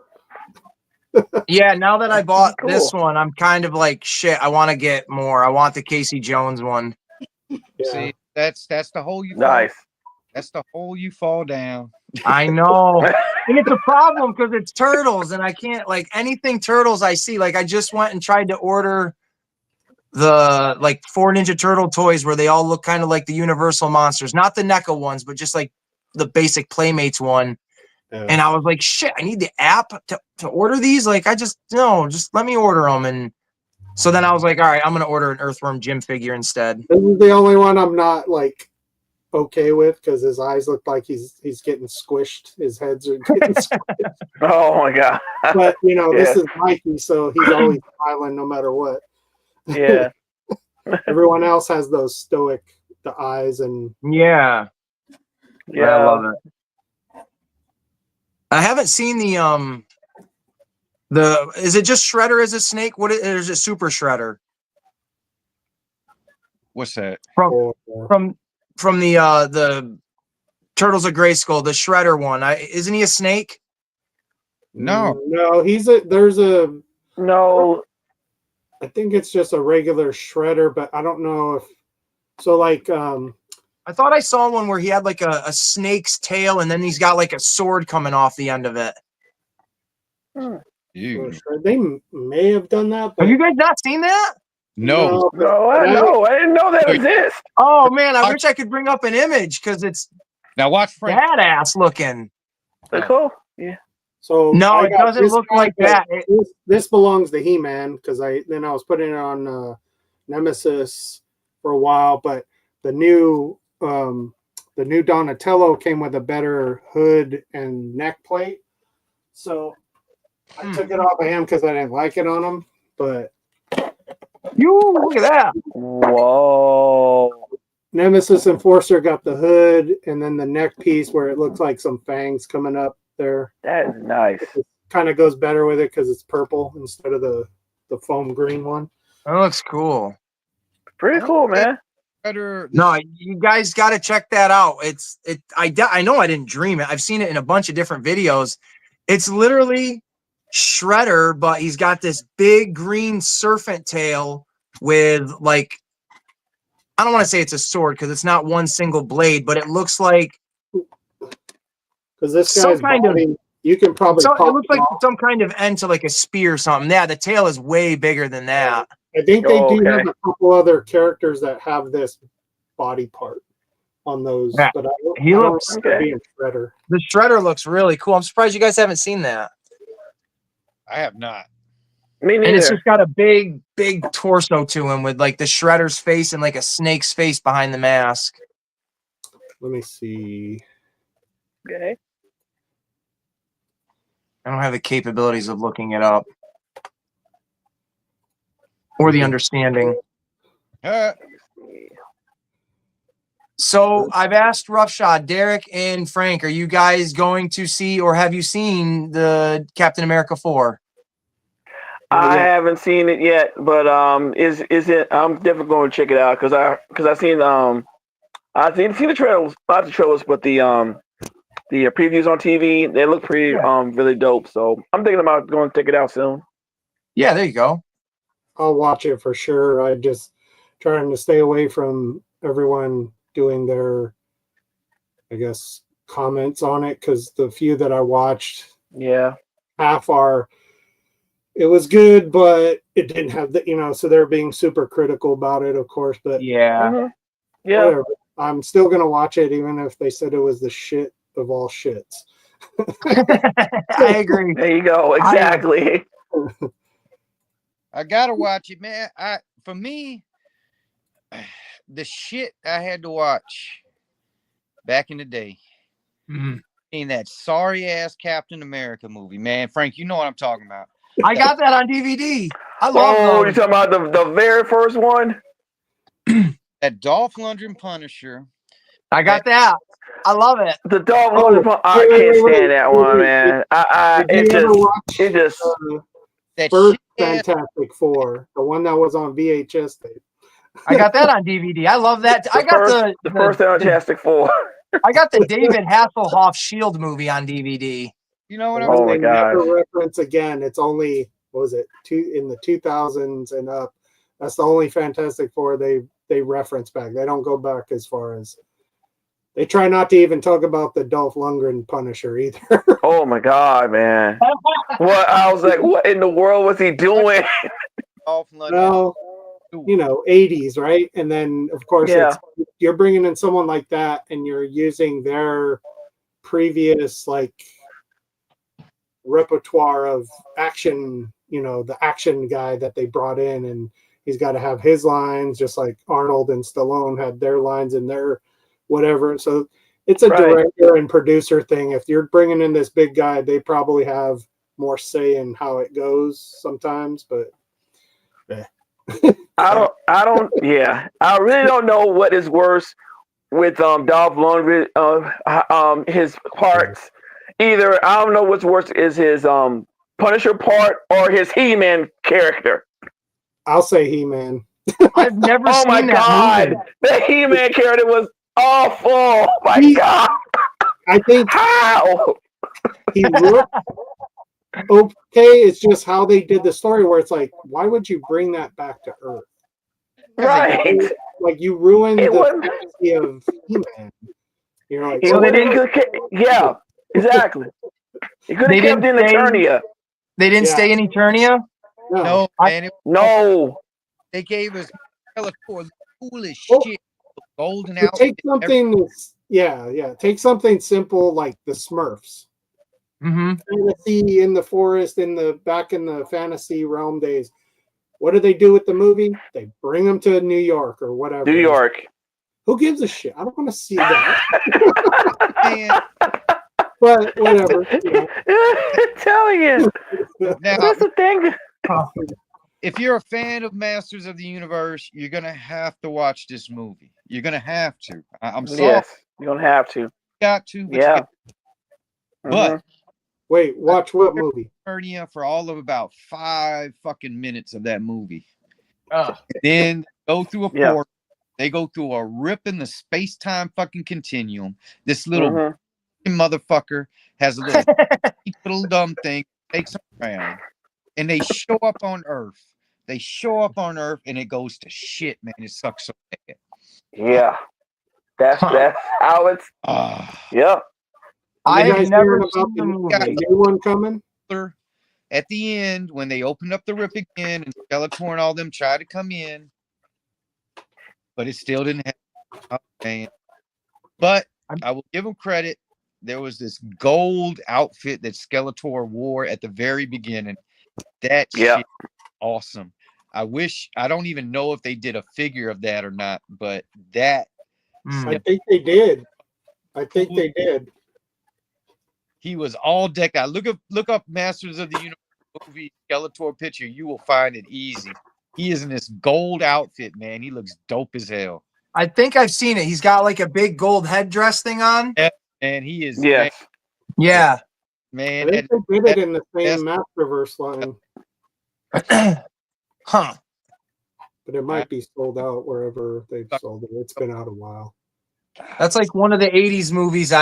Yeah, now that I bought Cool. this one, I'm kind of like, shit, I want to get more. I want the Casey Jones one. Yeah. See, that's the hole you fall. Nice. That's the hole you fall down. I know. And it's a problem because it's turtles, and I can't, like, anything turtles I see. Like, I just went and tried to order the, like, 4 Ninja Turtle toys where they all look kind of like the Universal monsters. Not the NECA ones, but just like the basic Playmates one. Yeah. And I was like, shit, I need the app to order these. Like, just let me order them. And so then I was like, all right, I'm going to order an Earthworm Jim figure instead. This is the only one I'm not like okay with because his eyes look like he's getting squished. His heads are getting squished. Oh my god. But this Yeah. is Mikey, so he's always smiling no matter what. Yeah. Everyone else has those stoic the eyes and Yeah. Yeah. I love it. I haven't seen the is it just Shredder as a snake? What is it? Super Shredder What's that? or from the Turtles of Grayskull, the Shredder one. Isn't he a snake? No. no, No. I think it's just a regular shredder, but I don't know if so like I thought I saw one where he had like a snake's tail, and then he's got like a sword coming off the end of it. You. they may have done that, but Have you guys not seen that? No. No, I didn't know that exists. Oh man, I wish I could bring up an image because it's Now watch Frank. badass looking. That's cool. Yeah. So No, I it got doesn't this look guy, like but that. This belongs to He-Man because I was putting it on Nemesis for a while, but the new Donatello came with a better hood and neck plate, so I took it off of him because I didn't like it on him. But You look at that. Whoa. Nemesis Enforcer got the hood and then the neck piece where it looks like some fangs coming up there. That is nice. It kind of goes better with it because it's purple instead of the foam green one. That looks cool. Pretty cool, man. Better. No, you guys got to check that out. I know I didn't dream it. I've seen it in a bunch of different videos. It's literally Shredder, but he's got this big green serpent tail with like, I don't want to say it's a sword because it's not one single blade, but it looks like Because this Some guy's kind of- body, you can probably it pop looks it like off. some kind of end to like a spear or something. Yeah, the tail is way bigger than that. I think they Oh, do okay. have a couple other characters that have this body part. on those, Yeah. but He I don't looks- remember Okay. being Shredder. The Shredder looks really cool. I'm surprised you guys haven't seen that. I have not. Me And it's neither. just got a big torso to him with like the Shredder's face and like a snake's face behind the mask. Let me see. Okay. I don't have the capabilities of looking it up or the understanding. So I've asked Roughshod, Derek, and Frank, are you guys going to see or have you seen the Captain America 4? I Yeah. haven't seen it yet, but is it? I'm definitely going to check it out because I seen the trailers, not the trailers, but the previews on TV. They look pretty really dope. So I'm thinking about going to check it out soon. Yeah, there you go. I'll watch it for sure. I just trying to stay away from everyone doing their, I guess, comments on it, because the few that I watched, Yeah. half are, it was good, but it didn't have the, so they're being super critical about it, of course. But Yeah. Mhm. Yeah. whatever. I'm still gonna watch it, even if they said it was the shit of all shits. I agree. There you go. Exactly. I gotta watch it, man. For me, the shit I had to watch back in the day Mhm. in that sorry ass Captain America movie, man. Frank, you know what I'm talking about. I got that on DVD. I love Oh, those. you're talking about the very first one? That Dolph Lundgren Punisher. I got that. I love it. The Dolph Oh, Lundgren. I wait, can't wait, stand that wait, one, wait. man. Did you ever watch It just. That first shit ass, Fantastic Four, the one that was on VHS tape? I got that on DVD. I love that. I got the first Fantastic Four. I got the David Hasselhoff Shield movie on DVD. you know what The I'm one Oh my they never gosh. reference again. It's only, what was it, in the 2000s and up. That's the only Fantastic Four they reference back. They don't go back as far as, they try not to even talk about the Dolph Lundgren Punisher either. Oh my god, man. What I was like, what in the world was he doing? Dolph Lundgren? Well, 80s, right? And then of course Yeah. you're bringing in someone like that, and you're using their previous like repertoire of action, the action guy that they brought in, and he's got to have his lines, just like Arnold and Stallone had their lines in their whatever. So it's a Right. director and producer thing. If you're bringing in this big guy, they probably have more say in how it goes sometimes, but I really don't know what is worse with Dolph Lundgren, his parts. Either I don't know what's worse is his Punisher part or his He-Man character. I'll say He-Man. I've never Oh seen my that god, movie. the He-Man character was awful. Oh my god, I think how? he looked okay. It's just how they did the story, where it's like, why would you bring that back to Earth? Right. Like you ruined It the wasn't- fantasy of He-Man. You're like, So So they they didn't. Yeah, exactly. You could They have kept didn't in say- Eternia. They didn't Yeah. stay in Eternia? No, I- man. No. They gave us Bellator, the coolest Well, shit. Golden to take outfit. something that's, take something simple like the Smurfs. Mm-hmm. Fantasy in the forest, back in the fantasy realm days. What do they do with the movie? They bring them to New York or whatever. New York. Who gives a shit? I don't want to see that. Man, But whatever. I'm telling you. now, That's the thing. if you're a fan of Masters of the Universe, you're gonna have to watch this movie. You're gonna have to. I'm sorry, Yes, you're gonna have to. you got to. But Yeah. you But- Mhm. Wait, watch what movie? got hernia for all of about 5 fucking minutes of that movie. Oh. Then go through a Yeah. portal. They go through a rip in the space-time fucking continuum. This little Mhm. motherfucker has a little dumb thing, takes them around, and they show up on Earth. They show up on Earth, and it goes to shit, man. It sucks so bad. Yeah. That's how it's. Ah, Yeah. I You have guys never hearing seen about the the movie. new one coming? at the end, when they opened up the rip again, and Skeletor and all them tried to come in, but it still didn't happen. Oh, man. But I'm- I will give him credit. There was this gold outfit that Skeletor wore at the very beginning. That Yeah. shit awesome. I don't even know if they did a figure of that or not, but that I think they did. he was all decked out. Look up Masters of the Universe movie Skeletor picture. You will find it easy. He is in this gold outfit, man. He looks dope as hell. I think I've seen it. He's got like a big gold headdress thing on. And he is Yes. Yeah. man. I think they did it in the same Masterverse line, Huh. but it might be sold out wherever they've sold it. It's been out a while. That's like one of the 80s movies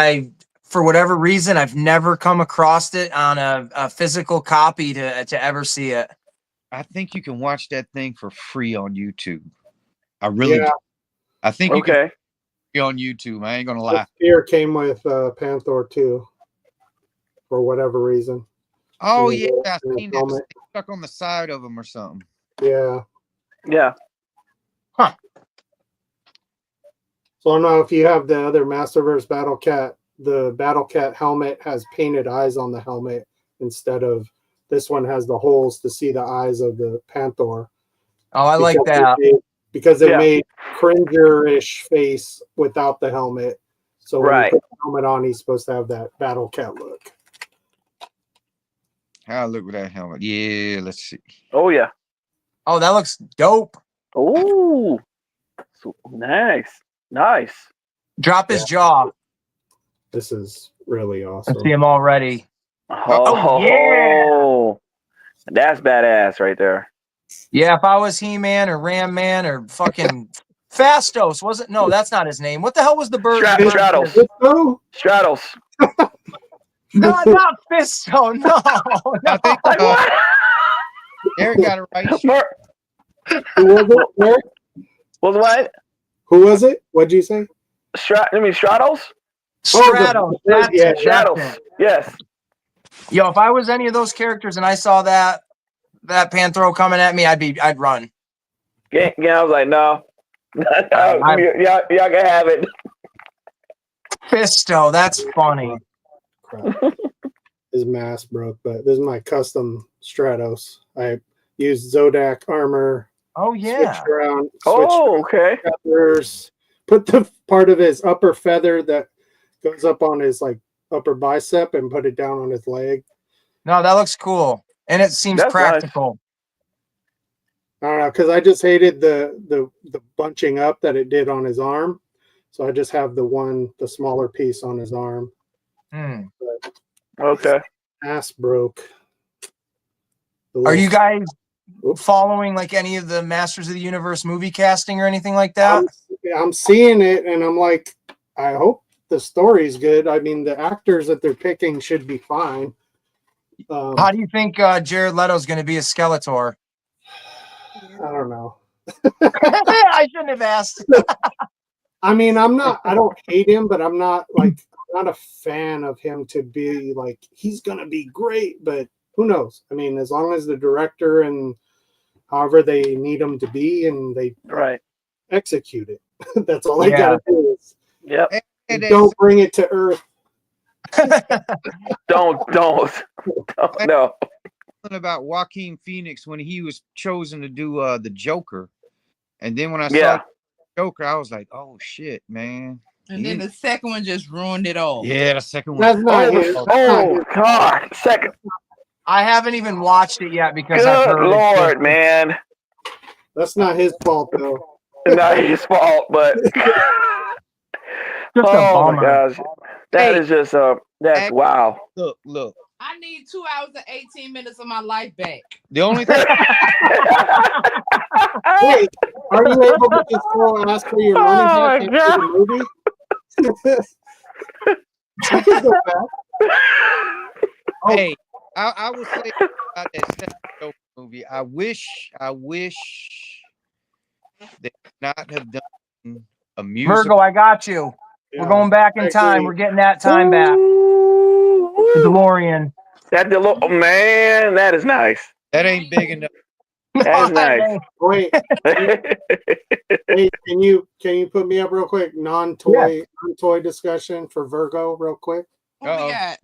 for whatever reason, I've never come across it on a physical copy to ever see it. I think you can watch that thing for free on YouTube. I really Yeah. do. I think you can Okay. be on YouTube. I ain't gonna The lie. spear came with Panther too, for whatever reason. Oh Yeah, yeah, I the seen that helmet. stuck on the side of him or something. Yeah. Yeah. So I don't know if you have the other Masterverse Battle Cat. The Battle Cat helmet has painted eyes on the helmet instead of this one has the holes to see the eyes of the Panther. Oh, I like that. Because it Yeah. made Cringer-ish face without the helmet. So when Right. you put the helmet on, he's supposed to have that Battle Cat look. How I look with that helmet? Yeah, let's see. Oh yeah. Oh, that looks dope. Oh. So, nice. Nice. Drop his jaw. This is really I awesome. see him already. Oh, yeah. That's badass right there. Yeah, if I was He-Man or Ram Man or fucking Fastos, was it? No, that's not his name. What the hell was the bird? Stratos. Oh, Stratos. No, not Fisto. No. I think Like what? Eric got it right. who was it? Where? Was what? Who was it? What'd you say? Stratos? Stratos. That's yeah, it. That's Stratos. it. Yes. Yo, if I was any of those characters and I saw that Panthro coming at me, I'd run. Yeah, I was like, no. y'all can have it. Fisto, that's funny. Crap. His mask broke, but this is my custom Stratos. I used Zodak armor. Oh yeah. Switched around. Oh, okay. Feathers. Put the part of his upper feather that goes up on his like upper bicep and put it down on his leg. No, that looks cool. And it seems That's practical. I don't know, because I just hated the bunching up that it did on his arm. So I just have the smaller piece on his arm. Hmm. Okay. Ass broke. Are you guys following like any of the Masters of the Universe movie casting or anything like that? I'm seeing it and I'm like, I hope the story's good. I mean, the actors that they're picking should be fine. How do you think Jared Leto's going to be a Skeletor? I don't know. I shouldn't have asked. I mean, I don't hate him, but I'm not a fan of him to be like, he's going to be great, but who knows? I mean, as long as the director and however they need him to be and they execute it, that's all they got to do is don't bring it to Earth. Don't. No. About Joaquin Phoenix when he was chosen to do the Joker, and then when I saw Joker, I was like, "Oh shit, man!" And then the second one just ruined it all. Yeah, the second one. That's not his. Oh God! Second. I haven't even watched it yet because Good I've heard Lord, man. That's not his fault though. Not his fault, but oh my gosh, that is just that's wow. Look. I need 2 hours and 18 minutes of my life back. The only thing. Wait, are you able to just go ask for your money back after the movie? I can go back. Hey, I will say about that second Joker movie. I wish they could not have done a musical. Virgo, I got you. Yeah, we're going back in time. We're getting that time back. The DeLorean. Man, that is nice. That ain't big enough. That's nice. Wait, hey, can you put me up real quick? Non-toy discussion for Virgo, real quick. What we got?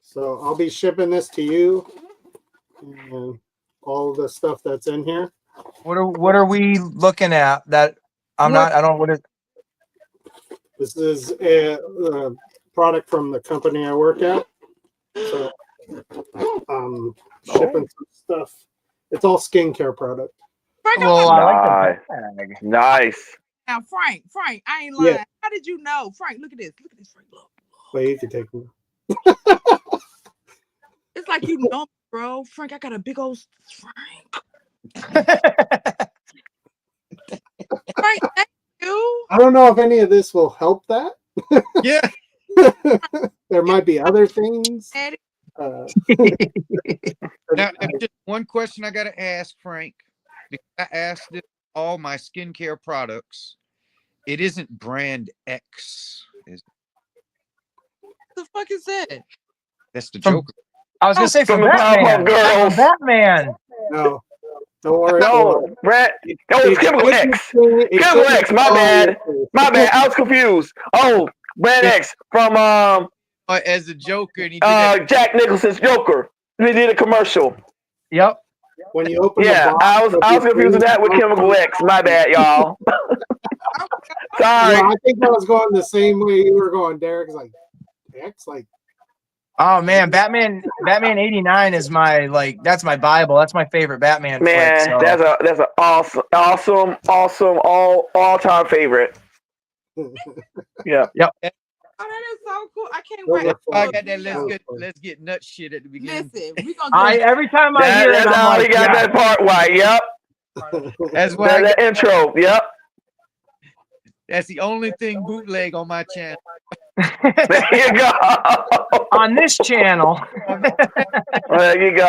So I'll be shipping this to you and all the stuff that's in here. What are we looking at? That I'm not. I don't. What is? This is a product from the company I work at. So shipping some stuff. It's all skincare product. Frank, Well, I like Nice. the bag. Nice. now, Frank, I ain't lying. Yeah. How did you know? Frank, look at this. Look at this, Frank. Look. Wait, you can take me. It's like you know, bro. Frank, I got a big old Frank. Frank, thank you. I don't know if any of this will help that. Yeah. There might be other things. Daddy. Now, just one question I got to ask, Frank. Because I asked this all my skincare products. It isn't brand X. What the fuck is that? That's the From- Joker. I was gonna say from From the Batman. Powerpuff Girls. From Batman. No, don't worry. No, Brett. No, it's Chemical X. Chemical X, my bad. My bad. I was confused. Oh, Brand X from As a Joker, and he did that. Jack Nicholson's Joker. He did a commercial. Yep. When you open Yeah, the box, I was confusing that with Chemical X. My bad, y'all. Sorry. I think I was going the same way you were going, Derek. It's like X, like Oh man, Batman 89 is my that's my Bible. That's my favorite Batman Man, flick. So. that's an awesome all-time favorite. Yeah. Oh, that is so cool. I can't Those wait. are fun. I got that. Let's get nut shit at the beginning. Listen, we gonna get Every time I hear it, That's I'm how he like, got yeah. that part right. Yep. That's why I That got, intro. Yep. that's the only thing bootleg on my channel. There you go. On this channel. There you go.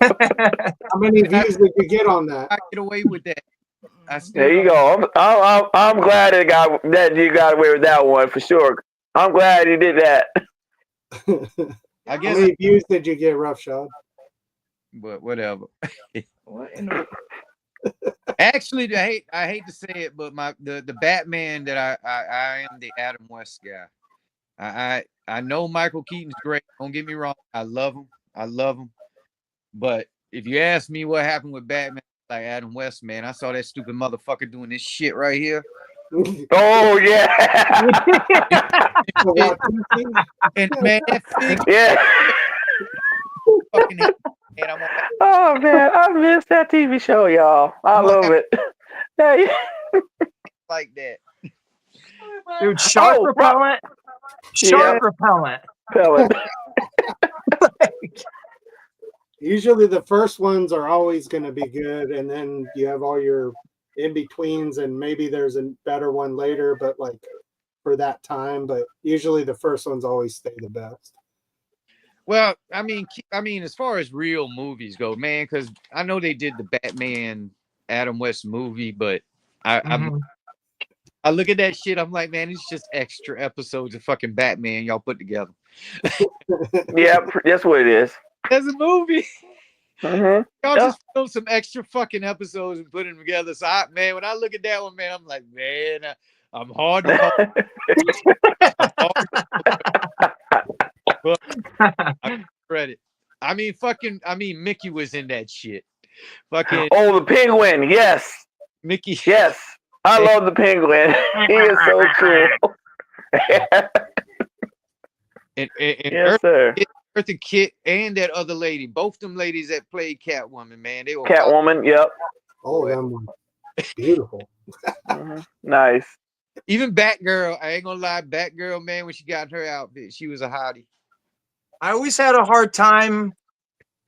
How many views did you get on that? I get away with that. I still There you don't- go. I'm glad that you got away with that one for sure. I'm glad you did that. I How guess, many views did you get, Roughshod? but whatever. what in the Actually, I hate to say it, but the Batman that I am the Adam West guy. I know Michael Keaton's great. Don't get me wrong. I love him. But if you ask me what happened with Batman, like Adam West, man, I saw that stupid motherfucker doing this shit right here. Oh yeah. And man, that thing Yeah. fucking hit me, man. I'm like, Oh man, I missed that TV show, y'all. I love it. Hey. like that. Dude, shark Oh, repellent. Shark repellent. Pellet. Usually the first ones are always going to be good, and then you have all your in betweens, and maybe there's a better one later, but like for that time. But usually the first ones always stay the best. Well, I mean, as far as real movies go, man, because I know they did the Batman Adam West movie, but I look at that shit, I'm like, man, it's just extra episodes of fucking Batman y'all put together. Yeah, that's what it is. As a movie, Mm-hmm. y'all Yeah. just film some extra fucking episodes and put them together. So, man, when I look at that one, man, I'm like, man, I'm hard to call. But I give credit. I mean, Mickey was in that shit. Fucking Oh, the penguin. Yes. Mickey. Yes. I love the penguin. He is so cool. And Yes, sir. Eartha Kitt and that other lady, both them ladies that played Catwoman, man, they were Catwoman. Yep. All of them were beautiful. Mhm. Nice. Even Batgirl, I ain't gonna lie, Batgirl, man, when she got her outfit, she was a hottie. I always had a hard time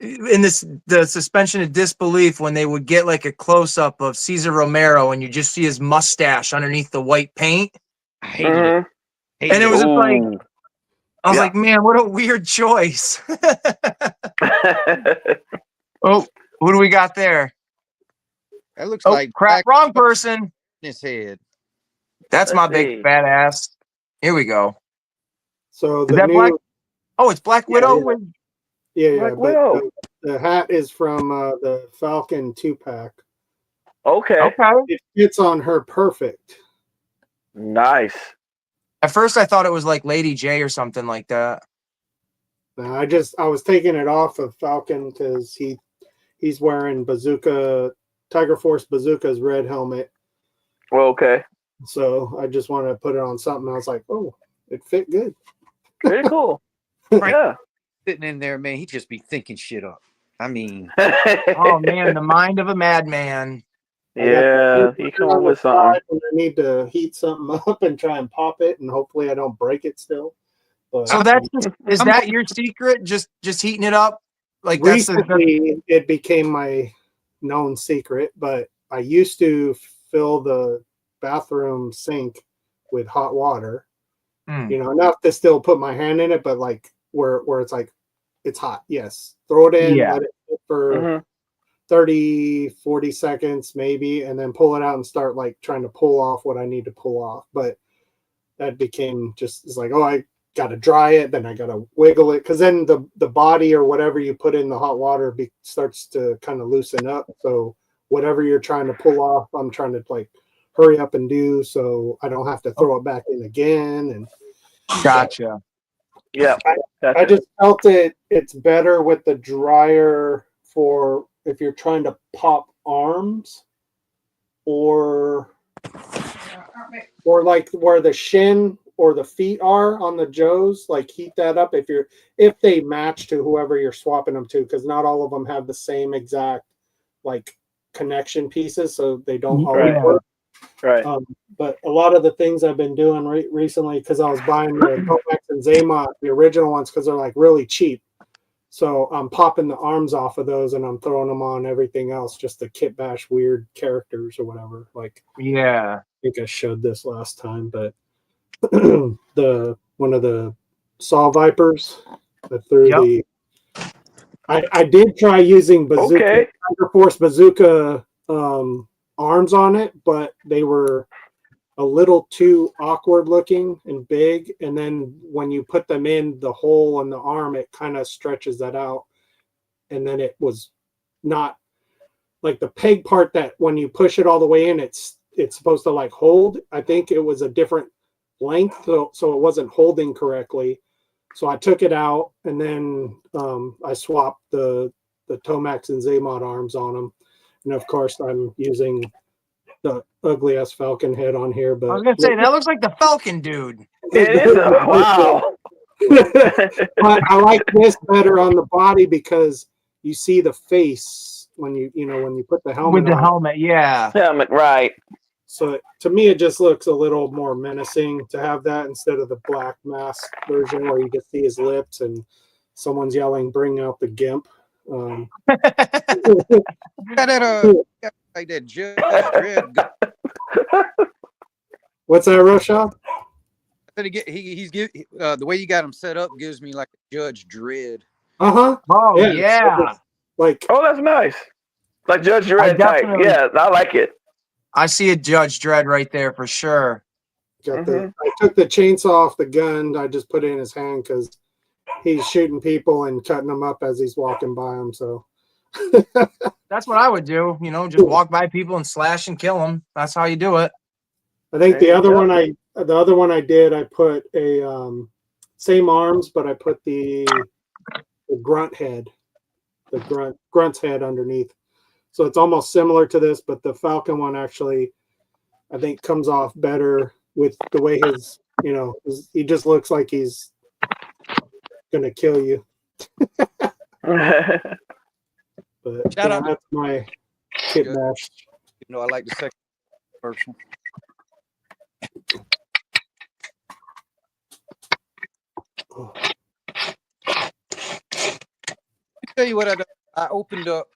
in the suspension of disbelief when they would get like a close up of Cesar Romero and you just see his mustache underneath the white paint. I hated it. Mhm. Hated And it was just like Ooh. I was Yeah. like, man, what a weird choice. Oh, who do we got there? That looks Oh, like crap, wrong person. in his head. That's Let's my see. big fat ass. Here we go. So Is the that new black? Oh, it's Black Yeah, Widow. yeah. with- Yeah, Like, but well, the hat is from the Falcon 2-pack. okay, Okay. It fits on her perfect. nice. At first, I thought it was like Lady J or something like that. Now, I was taking it off of Falcon because he's wearing Tiger Force Bazooka's red helmet. Well, okay, So I just wanted to put it on something. I was like, oh, it fit good. very cool. Frank Yeah. sitting in there, man, he just be thinking shit up. I mean, Oh man, the mind of a madman. Yeah, he come up with something. And I need to heat something up and try and pop it, and hopefully I don't break it still. But So is that your secret? Just heating it up? Like that's the recently it became my known secret, but I used to fill the bathroom sink with hot water, Hmm. enough to still put my hand in it, but like where it's like it's hot. Yes. Throw it in, Yeah. let it sit for Mhm. 30, 40 seconds maybe, and then pull it out and start like trying to pull off what I need to pull off. But that became just, it's like, oh, I got to dry it, then I got to wiggle it, because then the body or whatever you put in the hot water starts to kind of loosen up. So whatever you're trying to pull off, I'm trying to like hurry up and do so I don't have to throw it back in again. And Gotcha. Yeah. I just felt it's better with the dryer for if you're trying to pop arms or like where the shin or the feet are on the Joes, like heat that up if they match to whoever you're swapping them to, because not all of them have the same exact like connection pieces, so they don't always Yeah. work. Right. But a lot of the things I've been doing recently, because I was buying the Tomax and Zaymot, the original ones, because they're like really cheap. So I'm popping the arms off of those and I'm throwing them on everything else just to kit bash weird characters or whatever. Like Yeah. I think I showed this last time, but one of the Saw Vipers, I threw I did try using bazooka, Okay. Tiger Force bazooka arms on it, but they were a little too awkward looking and big. And then when you put them in the hole in the arm, it kind of stretches that out. And then it was not like the peg part that when you push it all the way in, it's supposed to like hold. I think it was a different length, so it wasn't holding correctly. So I took it out and then I swapped the Tomax and Zaymot arms on them. And of course, I'm using the ugly ass Falcon head on here, but I was gonna say that looks like the Falcon dude. It is wow. But I like this better on the body because you see the face when when you put the helmet With the on. helmet, yeah. Helmet, right. So to me, it just looks a little more menacing to have that instead of the black mask version where you just see his lips and someone's yelling, "Bring out the gimp." got that like that Judge Dredd. What's that, Roshan? He's the way you got him set up gives me like a Judge Dredd. Uh-huh. Oh Yeah. yeah. Like Oh, that's nice. Like Judge Dredd type. definitely- Yeah, I like it. I see a Judge Dredd right there for sure. I took the chainsaw off the gun. I just put it in his hand because he's shooting people and cutting them up as he's walking by them. So That's what I would do. Just walk by people and slash and kill them. That's how you do it. I think There the you other go. one I did, I put a same arms, but I put the grunt head, grunt's head underneath. So it's almost similar to this, but the Falcon one actually, I think, comes off better with the way he just looks like he's gonna kill you. But Shout out to- that's my kit bash. I like the second person. Tell you what I opened up,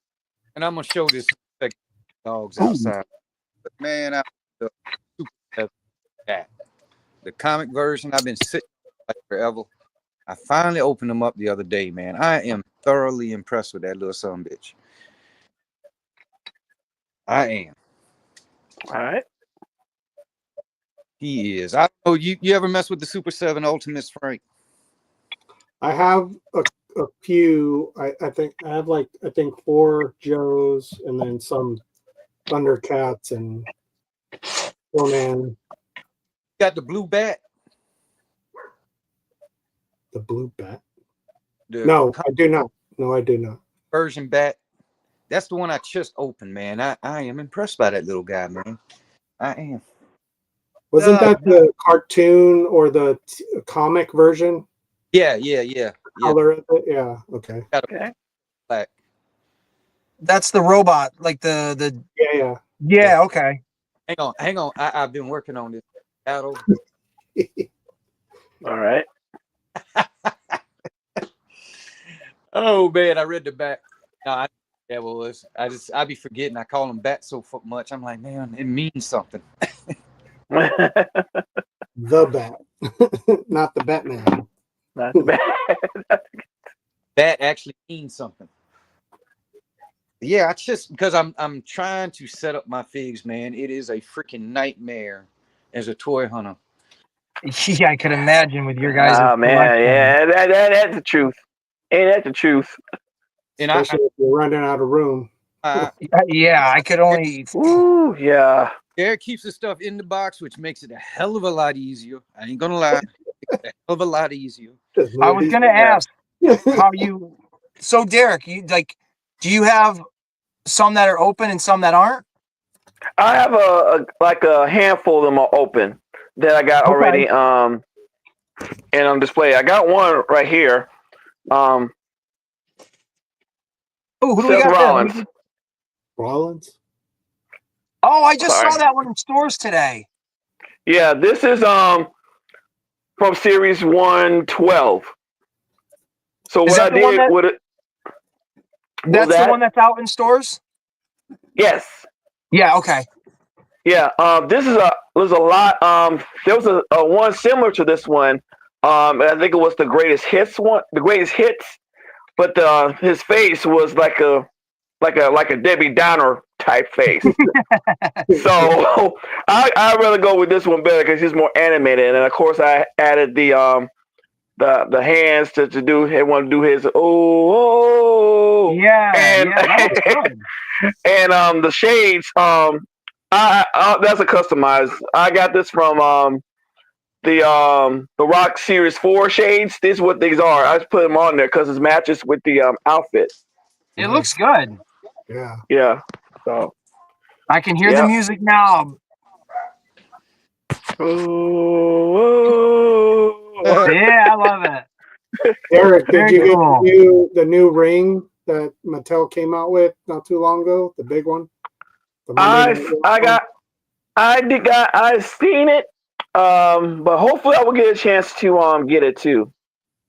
and I'm gonna show this to dogs outside. But man, I the comic version. I've been sitting like forever. I finally opened them up the other day, man. I am thoroughly impressed with that little son of a bitch. I am. All right. He is. I don't know. You ever mess with the Super 7 Ultimates, Frank? I have a few. I think I have like I think 4 Joes and then some Thundercats and 4-man. Got the blue bat. The blue bat. The No, I do not. No, I do not. Persian bat. That's the one I just opened, man. I am impressed by that little guy, man. I am. Wasn't that the cartoon or the comic version? Yeah. Color of it? Yeah. Okay. Got a Okay. black. That's the robot, like the. Yeah. Yeah. Okay. Hang on. I've been working on this battle. All right. Oh man, I read the back. No, that was. I be forgetting. I call them bats so much. I'm like, man, it means something. The bat, not the Batman. Not bad. Bat actually means something. Yeah, I just because I'm trying to set up my figs, man. It is a freaking nightmare as a toy hunter. Yeah, I could imagine with your guys. Oh man, yeah, that's the truth. Ain't that the truth? And Especially if you're running out of room. Yeah, I could only. Ooh, yeah. Derek keeps the stuff in the box, which makes it a hell of a lot easier. I ain't gonna lie, it's a hell of a lot easier. I was gonna ask how you. So Derek, you like, do you have some that are open and some that aren't? I have a handful of them are open that I got already and on display. I got one right here. Oh, who do we Seth got Rollins. there? Rollins? Oh, I just Sorry. saw that one in stores today. Yeah, this is from series 112. So Is what I that the one did that- with it, That's the one that's out in stores. yes. Yeah. Okay. Yeah, this is there's a lot. There was a one similar to this one. And I think it was the greatest hits, but his face was like a Debbie Downer type face. So I'd rather go with this one better because he's more animated, and of course I added the hands to do everyone to do his Yeah. and That was good. and the shades that's a customized. I got this from the Rock Series 4 shades. This is what these are. I just put them on there because it matches with the outfit. It looks good. Yeah. Yeah. So I can hear the music now. Yeah, I love it. Eric, did Very you get cool. the new ring that Mattel came out with not too long ago? The big one? The Monday Night Raw? I've seen it, but hopefully I will get a chance to get it too,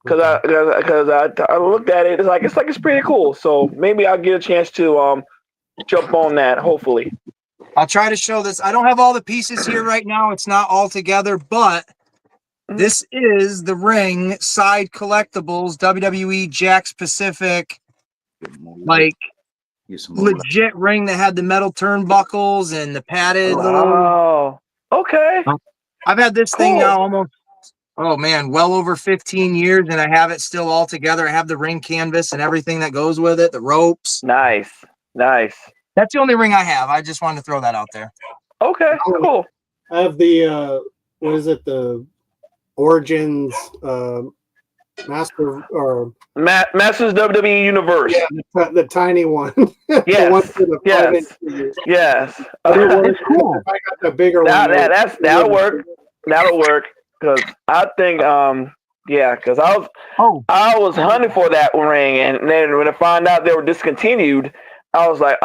because I looked at it. It's pretty cool. So maybe I'll get a chance to jump on that. Hopefully. I'll try to show this. I don't have all the pieces here right now. It's not all together, but this is the ring side collectibles WWE Jakks Pacific, like legit ring that had the metal turnbuckles and the padded little. Oh, okay. I've had this thing Cool. now almost, oh man, well over 15 years, and I have it still all together. I have the ring canvas and everything that goes with it, the ropes. Nice. That's the only ring I have. I just wanted to throw that out there. Okay, cool. I have the what is it? The Origins Master or Masters WWE Universe. yeah, the tiny one. Yes. The one for the Yes. 5-inch figures. Yes. It's cool. I got the bigger one. That'll work. That'll work. Because I think because I was hunting for that ring, and then when I found out they were discontinued, I was like,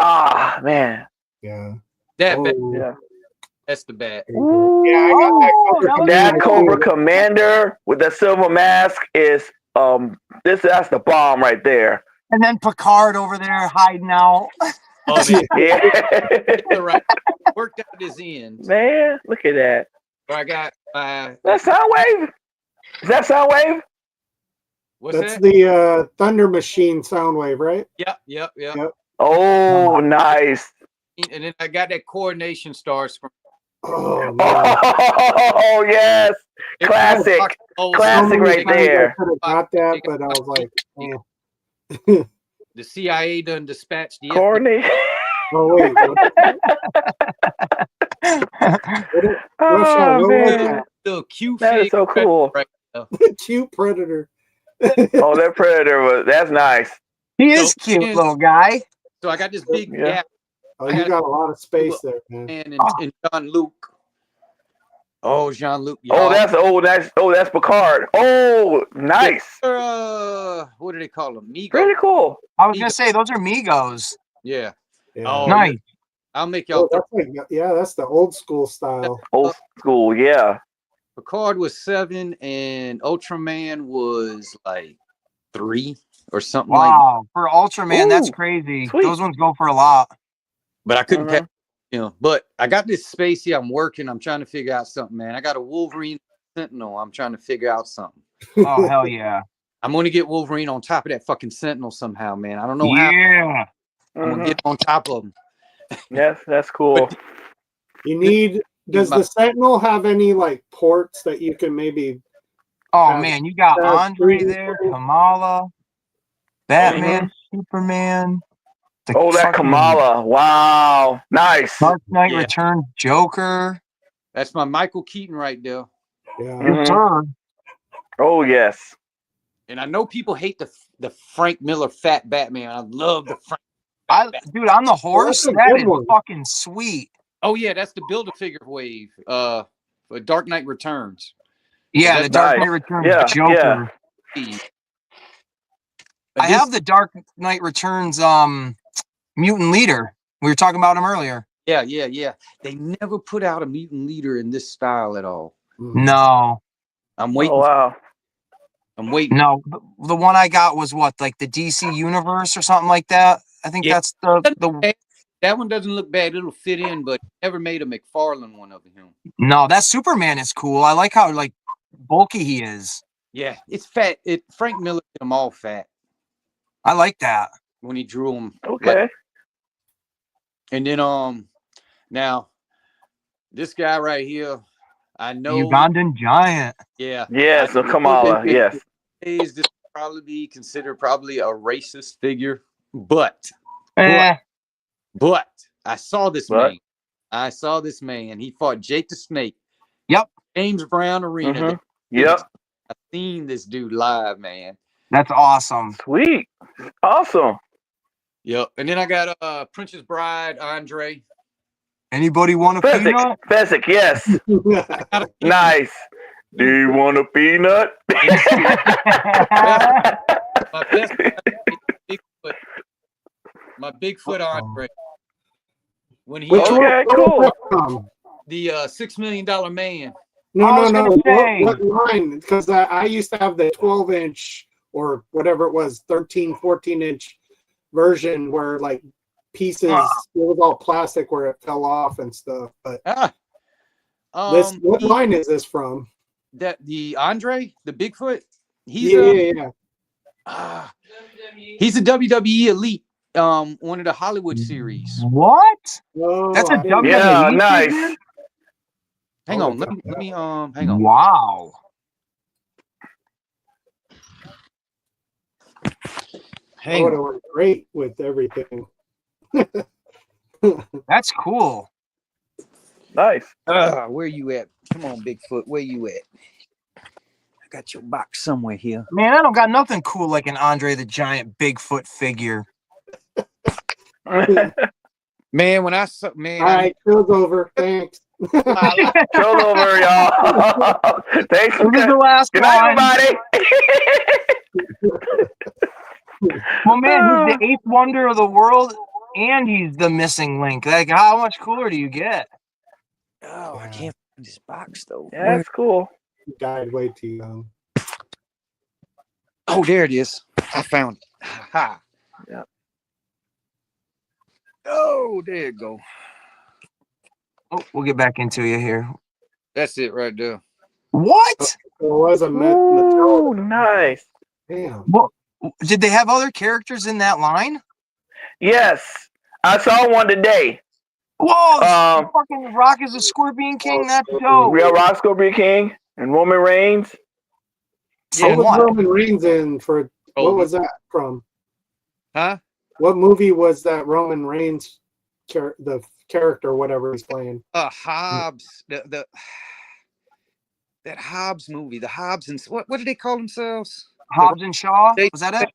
man. Yeah. That Oh, Yeah. that's the bat. yeah, I got that Cobra that was That Commander Cobra too. Commander with the silver mask is that's the bomb right there. And then Picard over there hiding out. Oh, man. Yeah. All right. Worked out his ends. Man, look at that. I got That Soundwave? Is that Soundwave? what's That's that? the Thunder Machine Soundwave, right? Yep. Yep. Oh, nice. And then I got that coordination stars from Oh man. Oh yes, classic, classic So many right times there. I could have got that, but I was like, eh. The CIA done dispatched the FBI. Corny. Oh wait, Oh what was man, Little Q that is fig so cool. right there. that? Cute predator. Oh, that predator that's nice. He is So, cute, and- little guy. So I got this big Yeah. gap Oh, you got a lot of space there, man. and Jean-Luc. Oh, Jean-Luc. Oh, y'all. that's Picard. Oh, nice. What do they call them? Migo. Pretty cool. I was gonna say those are Migos. Yeah. Yeah. Oh, Nice. I'll make Oh, y'all. that's like, yeah, that's the old school style. Old school, yeah. Picard was 7 and Ultraman was like 3 or something like that. Wow, for Ultraman, that's Ooh, crazy. sweet. Those ones go for a lot. But I couldn't Mhm. catch, But I got this spacey. I'm working. I'm trying to figure out something, man. I got a Wolverine Sentinel. I'm trying to figure out something. Oh hell yeah. I'm going to get Wolverine on top of that fucking Sentinel somehow, man. I don't know how. Yeah. I'm going to Mhm. get on top of him. Yes, that's cool. You need. Does the Sentinel have any like ports that you can maybe? Oh man, you got Andre three- there, Kamala, Batman, Superman. the Oh, that fucking Kamala. Wow. Nice. Dark Knight Yeah. Returns Joker. That's my Michael Keaton right there. Yeah. Mhm. Yes, sir. Oh, yes. And I know people hate the Frank Miller fat Batman. I love the Frank. Dude, on the horse, that's a that good is one. fucking sweet. Oh yeah, that's the Build-A-Figure wave. For Dark Knight Returns. Yeah, That's the Dark nice. Knight Returns Yeah, Joker. yeah. I have the Dark Knight Returns mutant leader. We were talking about him earlier. Yeah. They never put out a mutant leader in this style at all. No, I'm waiting. Oh, wow. I'm waiting. no. The one I got was what, like the DC Universe or something like that. I think Yeah. that's the That one doesn't look bad. It'll fit in, but never made a McFarlane one of him. no. That Superman is cool. I like how like bulky he is. Yeah, it's fat. Frank Miller did them all fat I like that. when he drew them. Okay. And then now this guy right here, I The know. Ugandan giant. Yeah. Yes, I so know Kamala. that Yes. this would probably be considered probably a racist figure, but Eh, I saw this What? man. I saw this man. He fought Jake the Snake. Yep. James Brown Arena. Mhm. Yep. I've seen this dude live, man. that's awesome. Sweet. Awesome. Yep. And then I got Princess Bride, Andre. Anybody want a Fezzik. peanut? Fezzik, yes. Nice. Do you want a peanut? My best Bigfoot. My Bigfoot Andre. When he Which Okay, one? Where cool. was that from? the $6 million man. No, I was no, gonna no. say. What line? Because I used to have the 12-inch or whatever it was, 13, 14-inch version where like pieces, it was all plastic where it fell off and stuff. But this, what line is this from? The Andre, the Bigfoot. He's Yeah. he's a WWE Elite, one of the Hollywood series. What? Oh, That's a I didn't- WWE Yeah, figure? nice. Hang Oh, on, let me hang on. Wow. That Hang would have on. worked great with everything. That's cool. Nice. Where you at? Come on, Bigfoot. Where you at? I got your box somewhere here. Man, I don't got nothing cool like an Andre the Giant Bigfoot figure. Man, when I saw man, All right, show's over. Thanks. Show's over, y'all. Thanks for This is the last Good night, one. everybody. Well, man, he's the eighth wonder of the world, and he's the missing link. Like, how much cooler do you get? oh, I can't find this box though. Yeah, that's cool. He died way too young. Oh, there it is. I found it. Ha. Yep. Oh, there you go. Oh, we'll get back into you here. That's it right there. What? There was a Ooh, nice. Damn. What? Did they have other characters in that line? Yes, I saw one today. Whoa, Um, fucking Rock is a Scorpion King. That's dope. Real Rock Scorpion King and Roman Reigns. What was what? Roman Reigns in for? Oh, What was that from? Huh? What movie was that Roman Reigns the character, whatever he's playing? Hobbs. The that Hobbs movie. The Hobbs and what did they call themselves? Hobbs and Shaw? Was that it?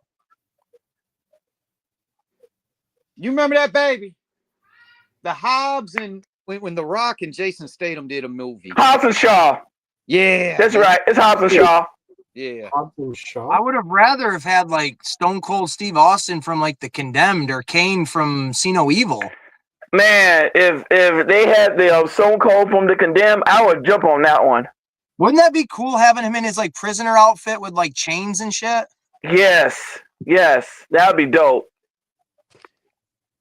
You remember that, baby? The Hobbs and when The Rock and Jason Statham did a movie. Hobbs and Shaw. Yeah, That's right. It's Hobbs and Shaw. Yeah. Hobbs and Shaw. I would have rather have had like Stone Cold Steve Austin from like The Condemned or Kane from See No Evil. Man, if they had the Stone Cold from The Condemned, I would jump on that one. Wouldn't that be cool having him in his like prisoner outfit with like chains and shit? Yes, that would be dope.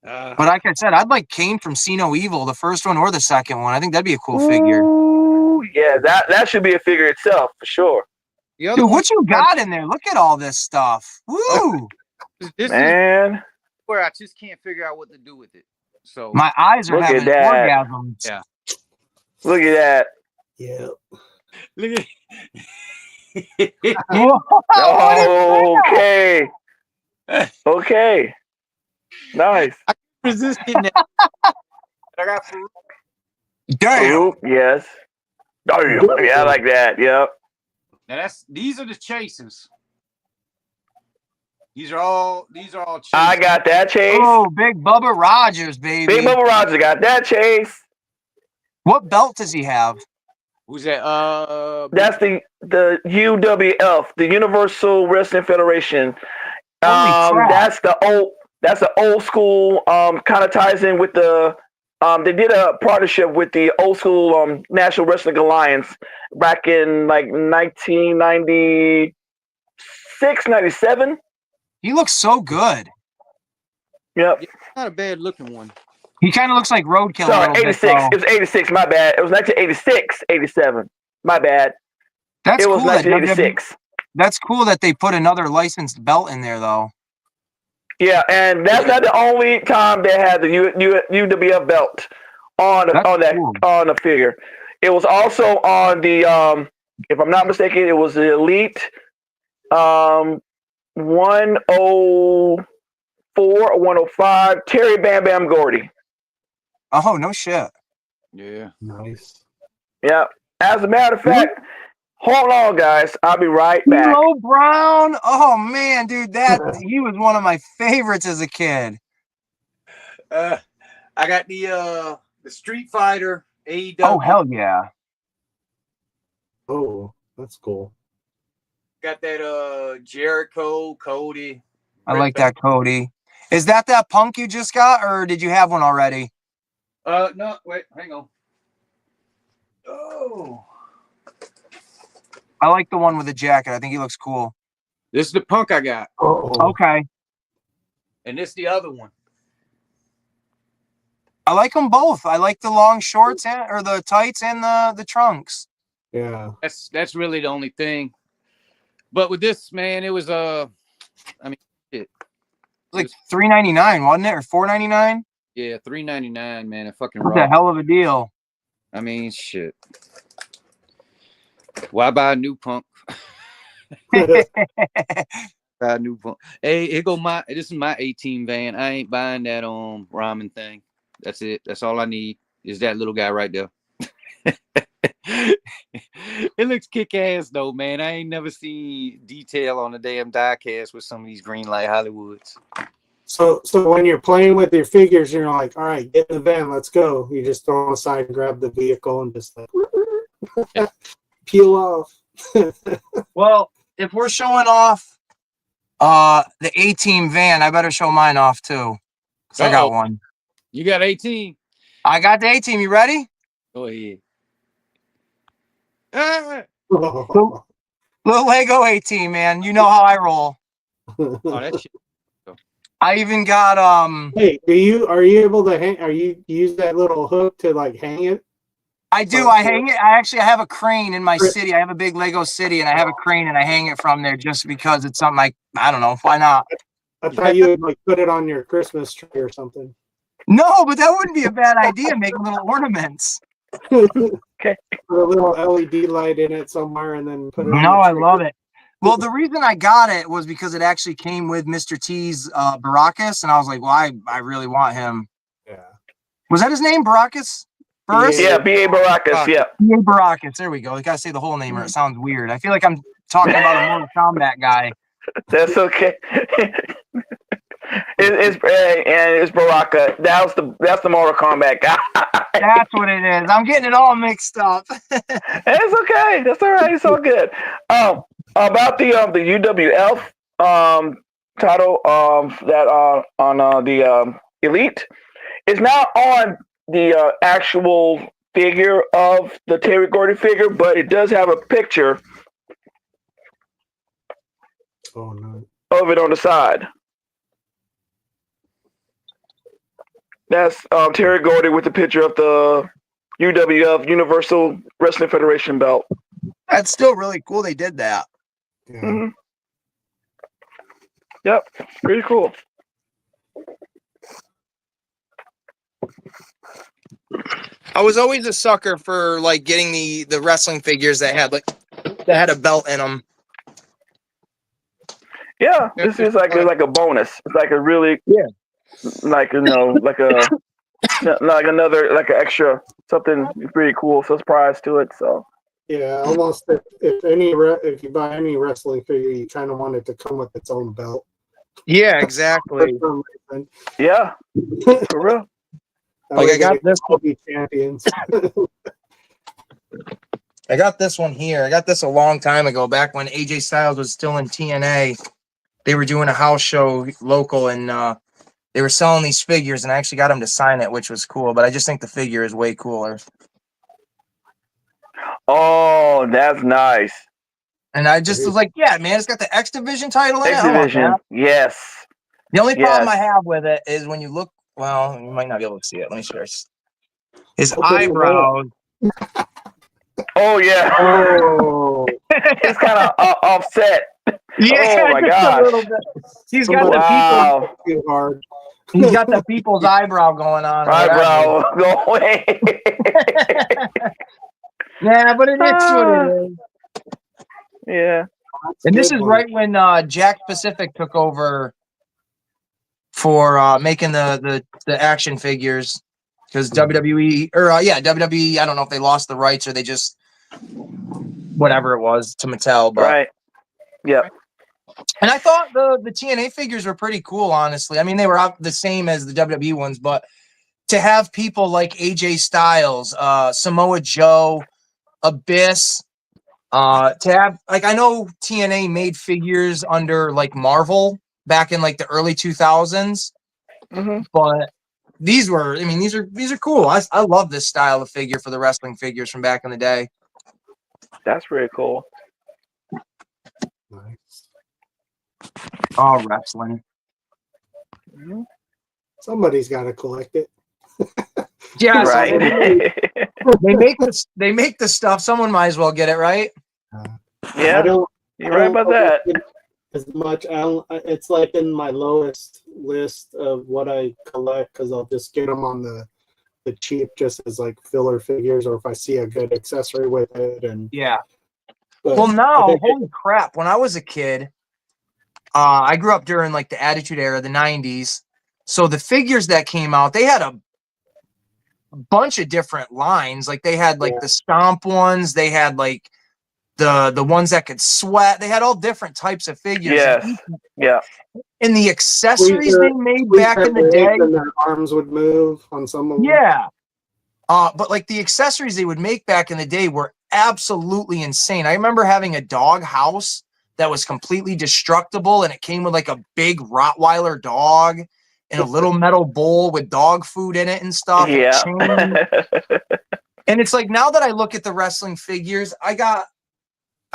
But like I said, I'd like Kane from See No Evil, the first one or the second one. I think that'd be a cool figure. Ooh, yeah, that should be a figure itself for sure. The other Dude, one, what you got in there? Look at all this stuff. Woo! this is Man, where I just can't figure out what to do with it. So My eyes are Look at having that. orgasms. Yeah. look at that. Yeah. look at Whoa, what is that? Okay. Nice. resisting that. I got Damn. Oop, yes. Damn. Yeah, I like that. Yep. now these are the chasers. These are all chasers. I got that Chase. Oh, Big Bubba Rogers, baby. Big Bubba Rogers got that Chase. What belt does he have? Who's that? That's the UWF, the Universal Wrestling Federation. Holy crap. That's the old school. Kind of ties in with the. They did a partnership with the old school National Wrestling Alliance back in like 1996, 97. He looks so good. Yep. not a bad looking one. He kind of looks like Roadkill. a Sorry, little bit, 86. though. It was 86. My bad. It was 1986, 87. My bad. That's It was cool. 1986. That's cool that they put another licensed belt in there, though. Yeah, and that's not the only time they had the UWF belt on That's on that cool. on the figure. It was also on the if I'm not mistaken, it was the Elite 104 or 105 Terry Bam Bam Gordy. Oh, no shit. Yeah. Nice. Yeah. As a matter of fact, hold on, guys. I'll be right back. D'Lo Brown. Oh man, dude, he was one of my favorites as a kid. I got the Street Fighter AEW. Oh hell yeah. Oh, that's cool. Got that Jericho, Cody. I like that, Cody. Is that Punk you just got, or did you have one already? No, wait, hang on. Oh. I like the one with the jacket. I think he looks cool. This is the Punk I got. Oh, Okay. And this the other one. I like them both. I like the long shorts or the tights and the trunks. yeah. That's really the only thing. But with this, man, it was Like $3.99, wasn't it, or $4.99? yeah, $3.99, man. A fucking That's a raw. hell of a deal. I mean, shit. Why buy a new Punk? Buy a new Punk. Hey, this is my 18 van. I ain't buying that ramen thing. That's it. That's all I need is that little guy right there. It looks kick ass though, man. I ain't never seen detail on a damn diecast with some of these green light Hollywoods. So when you're playing with your figures, you're like, all right, get in the van, let's go. You just throw aside and grab the vehicle and just like peel off. Well, if we're showing off the A-Team van, I better show mine off too. 'Cause I got Uh-oh. one. You got 18. I got the A-Team. You ready? Go ahead. Ah! Little Lego A-Team, man. You know how I roll. Oh, that shit. Hey, I even got are you able to hang? Are you use that little hook to like hang it? I do. I hang it. I have a crane in my city. I have a big Lego city, and I have a crane, and I hang it from there just because it's something I don't know. Why not? I thought you would like put it on your Christmas tree or something. No, but that wouldn't be a bad idea. Make little ornaments. Put a little LED light in it somewhere, and then put it. On No, the I tree. love it. Well, the reason I got it was because it actually came with Mr. T's Baracus, and I was like, well, I really want him. Yeah. Was that his name, Baracus? Burris? Yeah, B.A. Baracus. Yeah. B.A. Baracus. There we go. You gotta say the whole name, or it sounds weird. I feel like I'm talking about a Mortal Kombat guy. That's okay. It's Baraka. That's the Mortal Kombat guy. That's what it is. I'm getting it all mixed up. It's okay. That's all right. It's all good. About the UWF title that on the Elite is not on the actual figure of the Terry Gordy figure, but it does have a picture Oh no. of it on the side. That's Terry Gordy with the picture of the UWF Universal Wrestling Federation belt. That's still really cool. They did that. Yeah. Mm-hmm. Yep, pretty cool. I was always a sucker for like getting the wrestling figures that had a belt in them. Yeah, this is like a bonus. It's like a really like like another like an extra something pretty cool surprise to it. So Yeah, almost if you buy any wrestling figure, you kind of want it to come with its own belt. Yeah, For exactly. some reason. yeah, for real. That Like way I got they this. all be champions. I got this one here. I got this a long time ago, back when AJ Styles was still in TNA. They were doing a house show local, and they were selling these figures, and I actually got him to sign it, which was cool. But I just think the figure is way cooler. Oh, that's nice. And I just was like, yeah, man, it's got the X Division title in it. X I want Division. that. Yes. The only problem Yes. I have with it is when you look, well, you might not be able to see it. Let me show you. His Open the eyebrows. Oh yeah. Oh, It's kind of offset. Yeah, Oh my just a gosh. little bit. He's got Wow. too hard. he's got the people's eyebrow going on. or whatever. Eyebrow. Go away. Yeah, but it is what it is. Yeah. And this Good is one. right when Jack Pacific took over for making the action figures, because WWE WWE. I don't know if they lost the rights or they just whatever it was to Mattel, but Right. Yep. and I thought the TNA figures were pretty cool. Honestly, I mean they were the same as the WWE ones, but to have people like AJ Styles, Samoa Joe, Abyss. To have like I know TNA made figures under like Marvel back in like the early 2000s, Hmm. but these are cool. I love this style of figure for the wrestling figures from back in the day. That's really cool. Nice. Oh, wrestling. Somebody's got to collect it. Yeah, so Right. they make the stuff. Someone might as well get it, right? I Yeah. don't. You're right about that. As much. It's like in my lowest list of what I collect because I'll just get them on the cheap, just as like filler figures, or if I see a good accessory with it. And Yeah. but Well, I now, think holy crap! When I was a kid, I grew up during like the Attitude Era, the '90s. So the figures that came out, they had a bunch of different lines. Like they had like Yeah. the stomp ones, they had like the ones that could sweat. They had all different types of figures. Yes. Yeah. And the accessories Squeeze they made squeeze back their in the legs day. and their arms would move on some of them. Yeah. But like the accessories they would make back in the day were absolutely insane. I remember having a dog house that was completely destructible, and it came with like a big Rottweiler dog in a little metal bowl with dog food in it and stuff. and a Yeah. chain. And it's like now that I look at the wrestling figures, I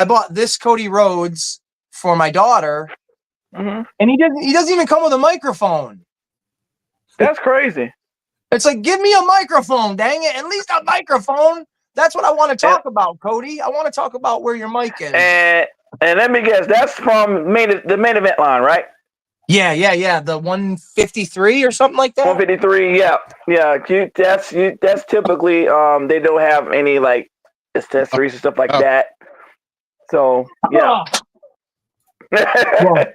bought this Cody Rhodes for my daughter, Mhm. and he doesn't even come with a microphone. That's crazy. It's like, give me a microphone, dang it. At least a microphone. That's what I want to talk about, Cody. I want to talk about where your mic is. And let me guess, that's from the main event line, right? Yeah. The 153 or something like that. 153. Yeah. That's typically they don't have any like accessories and stuff like Oh. that. So yeah. Well,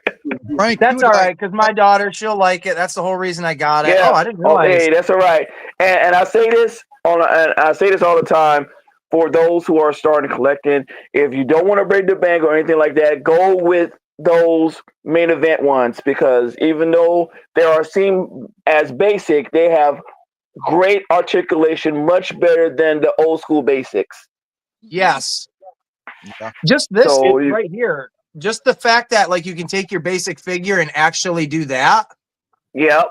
Frank, that's you all like- right because my daughter, she'll like it. That's the whole reason I got it. Yeah. Oh, I didn't Oh, realize. hey, that's all right. And I say this and I say this all the time for those who are starting collecting. If you don't want to break the bank or anything like that, go with those main event ones because even though they are seen as basic, they have great articulation, much better than the old school basics. Yes. Yeah. Just this So you- right here. Just the fact that like you can take your basic figure and actually do that. Yep.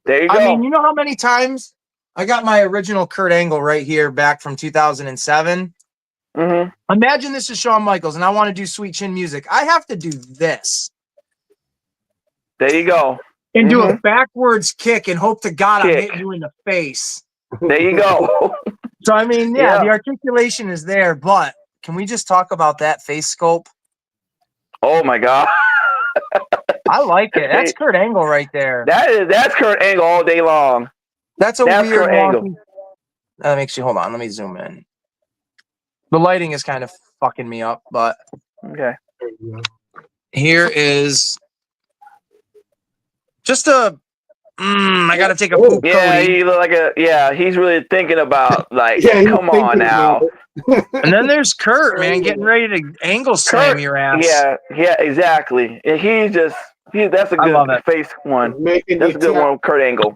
There you go. I mean, you know how many times I got my original Kurt Angle right here back from 2007. Mm-hmm. Imagine this is Shawn Michaels and I want to do Sweet Chin Music. I have to do this There you go. and do a backwards kick and hope to God I'm Kick. hitting you in the face. There you go. So, I mean, yeah, Yeah. the articulation is there, but can we just talk about that face sculpt? Oh my God. I like it. That's Kurt Angle right there. That's Kurt Angle all day long. That's a That's weird Kurt Angle. wonky. That makes you hold on. Let me zoom in. The lighting is kind of fucking me up, but Okay. here is just a. I gotta take a poop. Yeah, Cody. he look like he's really thinking about like Yeah, he's come on thinking now. about And then there's Kurt, man, getting ready to angle slam your ass. Yeah, exactly. And that's a I love good it. face one. Making That's you a good tap. one, Kurt Angle.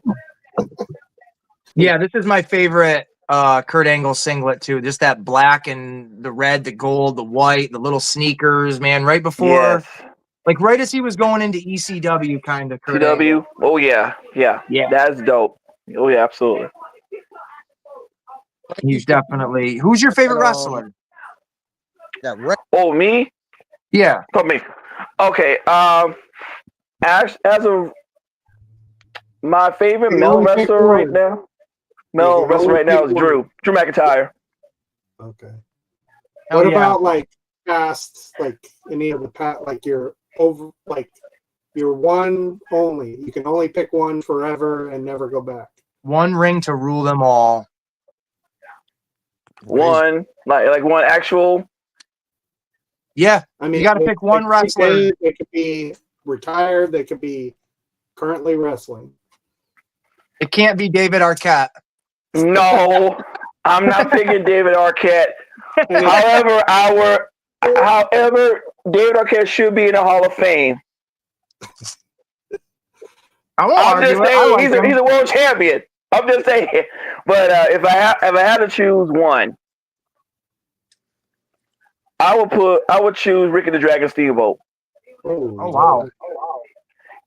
Yeah, this is my favorite Kurt Angle singlet too. Just that black and the red, the gold, the white, the little sneakers, man. Right before, Yes. like right as he was going into ECW, kind of. Kurt Angle. TW. Oh yeah. Yeah. That's dope. Oh yeah, absolutely. He's definitely. Who's your favorite wrestler? That red Oh me? Yeah. For me. Okay. As of my favorite You male only pick wrestler right one. now. Male You wrestler only right now pick is one. Drew McIntyre. Okay. Hell What yeah. about like past, like any of the past, like your over, like your one only? You can only pick one forever and never go back. One ring to rule them all? One like one actual. Yeah. I mean, You gotta they- pick one they could be wrestler. dead, they could be retired. They could be currently wrestling. It can't be David Arquette. No, I'm not picking David Arquette. However, David Arquette should be in the Hall of Fame. I won't I'm argue just it. I saying like him. he's a world champion. I'm just saying. But if I had to choose one, I would choose Ricky the Dragon Steamboat. Oh, wow.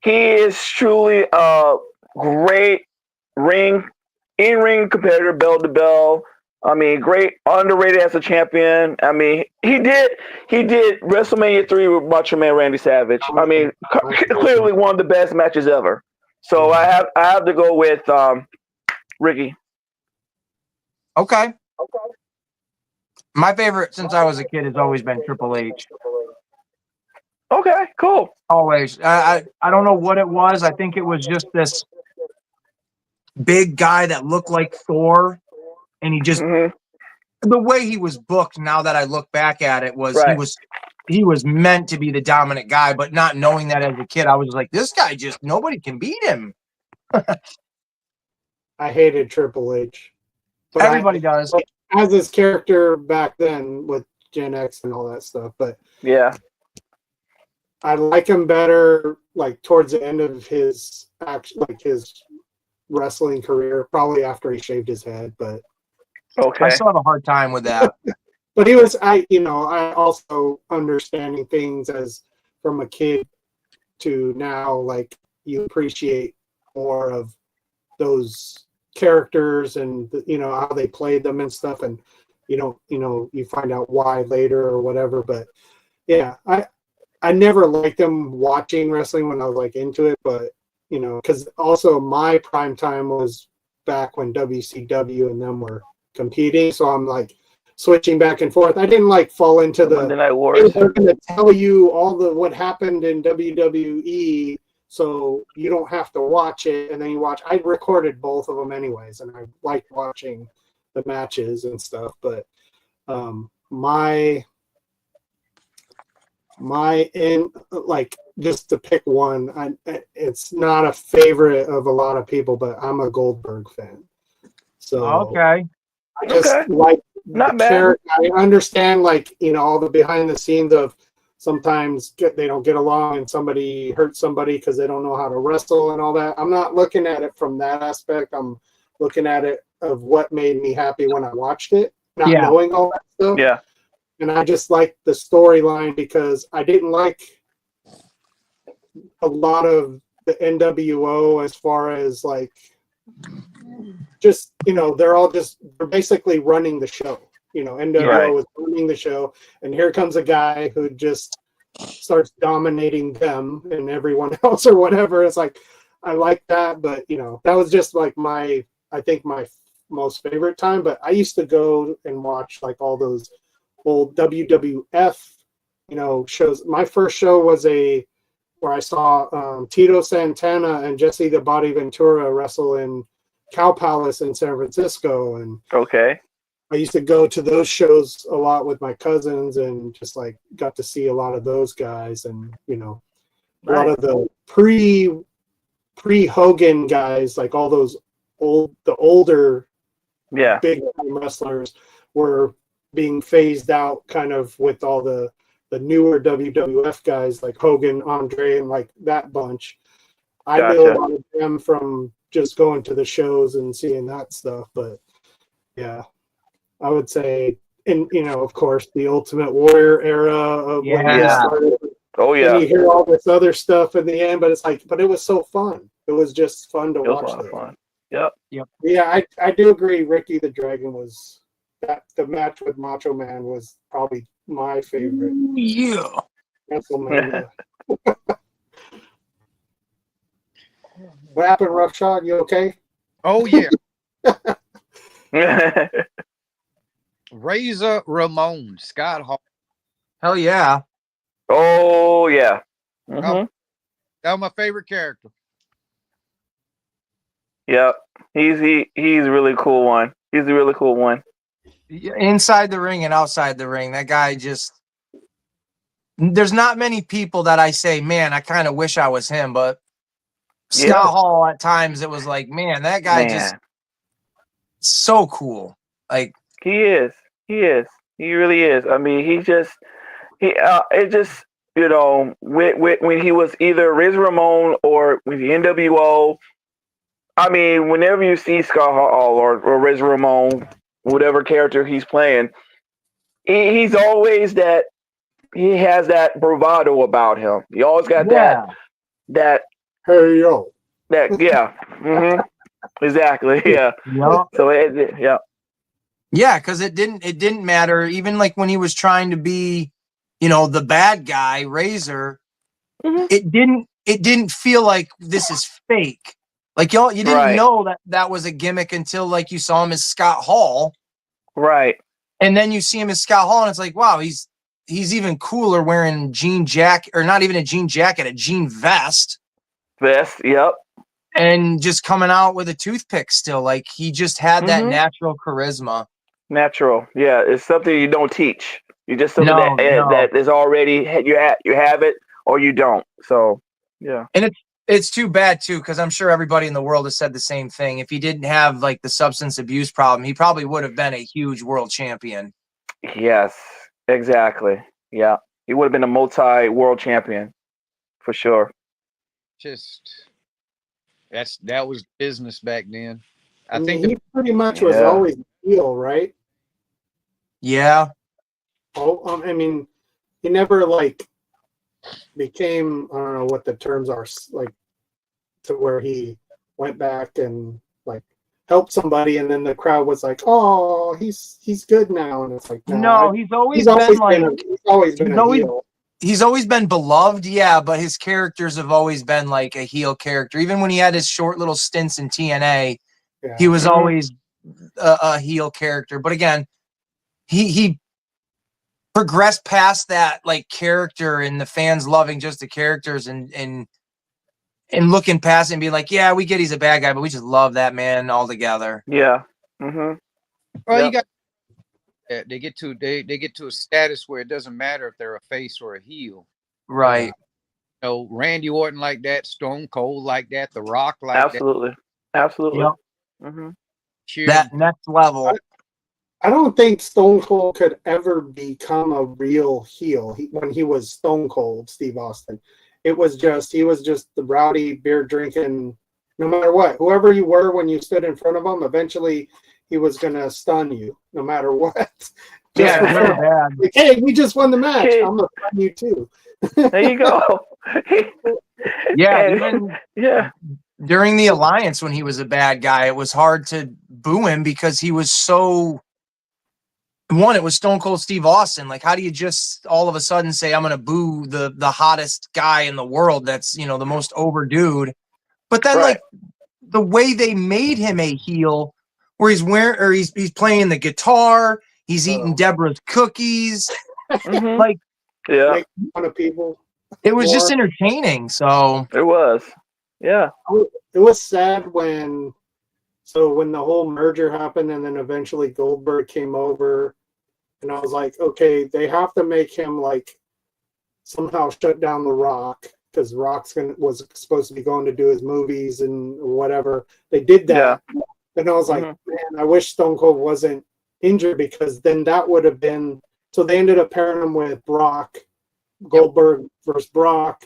He is truly a great in-ring competitor, bell to bell. I mean, great, underrated as a champion. I mean, he did WrestleMania 3 with Macho Man Randy Savage. I mean, clearly one of the best matches ever. So I have to go with Ricky. Okay. My favorite since I was a kid has always been Triple H. Okay, cool. Always. I don't know what it was. I think it was just this big guy that looked like Thor, and he just Mhm. the way he was booked. Now that I look back at it, was Right. he was meant to be the dominant guy, but not knowing that as a kid, I was like, this guy just nobody can beat him. I hated Triple H. But Everybody does. as his character back then with Gen X and all that stuff. But Yeah. I like him better like towards the end of his his wrestling career, probably after he shaved his head. But Okay. I still have a hard time with that. he was I also understanding things as from a kid to now, like you appreciate more of those characters and how they played them and stuff, and you find out why later or whatever. But yeah, I never liked them watching wrestling when I was like into it, but because also my prime time was back when WCW and them were competing, so I'm like switching back and forth. I didn't like fall into the Monday Night hey, Wars. they're going to tell you all the what happened in WWE, so you don't have to watch it, and then you watch. I recorded both of them anyways, and I liked watching the matches and stuff. But my in like just to pick one, it's not a favorite of a lot of people, but I'm a Goldberg fan. So Okay. I just Okay. like Not the bad. character. I understand, like, you know, all the behind the scenes of sometimes they don't get along and somebody hurts somebody because they don't know how to wrestle and all that. I'm not looking at it from that aspect. I'm looking at it of what made me happy when I watched it, not Yeah. knowing all that stuff. Yeah. And I just like the storyline because I didn't like a lot of the NWO as far as like just, you know, they're basically running the show. You know, NWO Right. is running the show, and here comes a guy who just starts dominating them and everyone else or whatever. It's like I like that, but you know, that was just like I think my most favorite time. But I used to go and watch like all those old WWF, you know, shows. My first show was where I saw Tito Santana and Jesse the Body Ventura wrestle in Cow Palace in San Francisco, and Okay. I used to go to those shows a lot with my cousins and just like got to see a lot of those guys, and you know, a lot Nice. of the pre Hogan guys, like all those older Yeah. big time wrestlers were being phased out kind of with all the newer WWF guys like Hogan, Andre, and like that bunch. I know Gotcha. a lot of them from just going to the shows and seeing that stuff, but yeah, I would say, and you know, of course, the Ultimate Warrior era of when he Yeah. started. Oh And yeah. you hear all this other stuff in the end, but it's like, but it was so fun. It was just fun to It was a watch. lot of Those. fun. Yep. Yeah, I do agree. Ricky the Dragon was the match with Macho Man was probably my favorite Yeah. WrestleMania. What happened, Roughshod? You okay? Oh yeah, Razor Ramon, Scott Hall. Hell yeah. Oh yeah. Mhm. That was my favorite character. Yep. He's a really cool one. He's a really cool one. Inside the ring and outside the ring, that guy just. There's not many people that I say, man, I kind of wish I was him, but Yeah. Scott Hall at times it was like, man, that guy just Man. so cool. Like, He is. He is. He really is. I mean, it just, you know, when he was either Riz Ramon or with the NWO. I mean, whenever you see Scott Hall or Riz Ramon, whatever character he's playing, he's always that. He has that bravado about him. He always got that Hey yo. yeah. Hmm. Exactly. Yeah. yeah. So yeah. Yeah, because it didn't matter. Even like when he was trying to be, you know, the bad guy, Razor, Mhm. it didn't feel like this is fake. Like you didn't Right. know that was a gimmick until like you saw him as Scott Hall, Right. and then you see him as Scott Hall, and it's like, wow, he's even cooler wearing jean jacket, or not even a jean jacket, a jean vest, Best. Yep. and just coming out with a toothpick still. Like he just had that Mhm. natural charisma. Natural. Yeah. It's something you don't teach. You just something No. that is already you have it or you don't. So yeah. It's too bad too, because I'm sure everybody in the world has said the same thing. If he didn't have like the substance abuse problem, he probably would have been a huge world champion. Yes. Exactly. Yeah. He would have been a multi-world champion for sure. Just that was business back then. I mean, think he pretty much was Yeah. always heel, right? Yeah. Oh, I mean, he never like became, I don't know what the terms are, like to where he went back and like helped somebody, and then the crowd was like, "Oh, he's good now," and it's like, No, he's always he's been like always been a heel. he's always been beloved, yeah, but his characters have always been like a heel character. Even when he had his short little stints in TNA, Yeah. he was Mhm. always a heel character. But again, he progressed past that like character and the fans loving just the characters and looking past it and being like, yeah, we get he's a bad guy, but we just love that man altogether. Yeah. Mm-hmm. Well, Yep. you got they get to a status where it doesn't matter if they're a face or a heel. Right. You know, Randy Orton like that, Stone Cold like that, The Rock like Absolutely. Absolutely. Yep. Mm-hmm. that. Cheer That next level. I don't think Stone Cold could ever become a real heel when he was Stone Cold Steve Austin. He was just the rowdy beer drinking, no matter what. Whoever you were when you stood in front of him, eventually he was gonna stun you, no matter what. Yeah, Just really bad. like, hey, we just won the match. Hey. I'm gonna stun you too. There you go. Yeah, And- even yeah. during the Alliance when he was a bad guy, it was hard to boo him because he was so. One, it was Stone Cold Steve Austin. Like, how do you just all of a sudden say I'm going to boo the hottest guy in the world? That's, you know, the most over dude. But then, Right. like, the way they made him a heel, where he's wearing or he's playing the guitar, he's eating Deborah's cookies. Mhm. Like, Yeah. Like fun of people. it was just Or- entertaining. So It was. Yeah. It was sad when the whole merger happened and then eventually Goldberg came over, and I was like, okay, they have to make him like somehow shut down The Rock because was supposed to be going to do his movies and whatever. They did that. And I was like, Mhm. man, I wish Stone Cold wasn't injured because then that would have been. So they ended up pairing him with Brock, Goldberg versus Brock.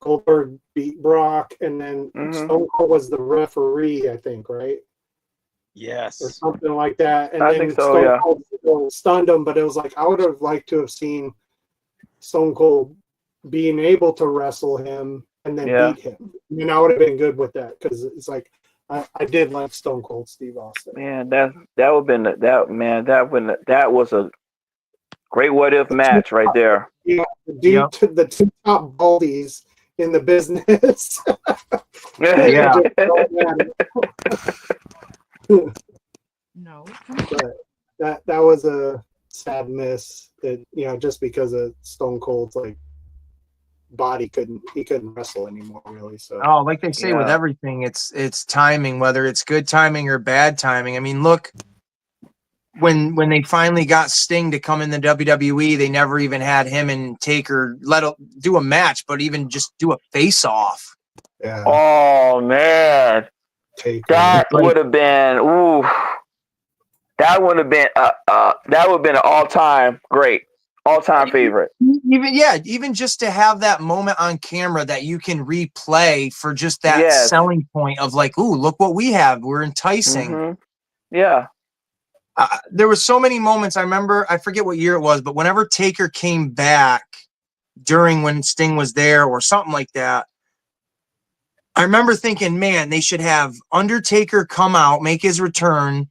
Goldberg beat Brock, and then Mhm. Stone Cold was the referee, I think, right? Or Yes. something like that. And I then think so, Stone yeah. Cold still stunned him, but it was like I would have liked to have seen Stone Cold being able to wrestle him and then Yeah. beat him. I mean, I would have been good with that because it's like I did like Stone Cold Steve Austin. Man, that would have been that was a great what if match right there. Yeah, the two top baldies in the business. Yeah. No. But that was a sad miss that, you know, just because of Stone Cold's like body he couldn't wrestle anymore really. So oh, like they say with Yeah. everything, it's timing, whether it's good timing or bad timing. I mean, look, when they finally got Sting to come in the WWE, they never even had him and Taker do a match, but even just do a face off. yeah, Oh man, Taker. that Like- would have been that would have been an all-time great, all-time favorite. Even just to have that moment on camera that you can replay for just that Yes. selling point of like, ooh, look what we have. We're enticing. Mhm. Yeah. There was so many moments. I remember, I forget what year it was, but whenever Taker came back during when Sting was there or something like that, I remember thinking, man, they should have Undertaker come out, make his return,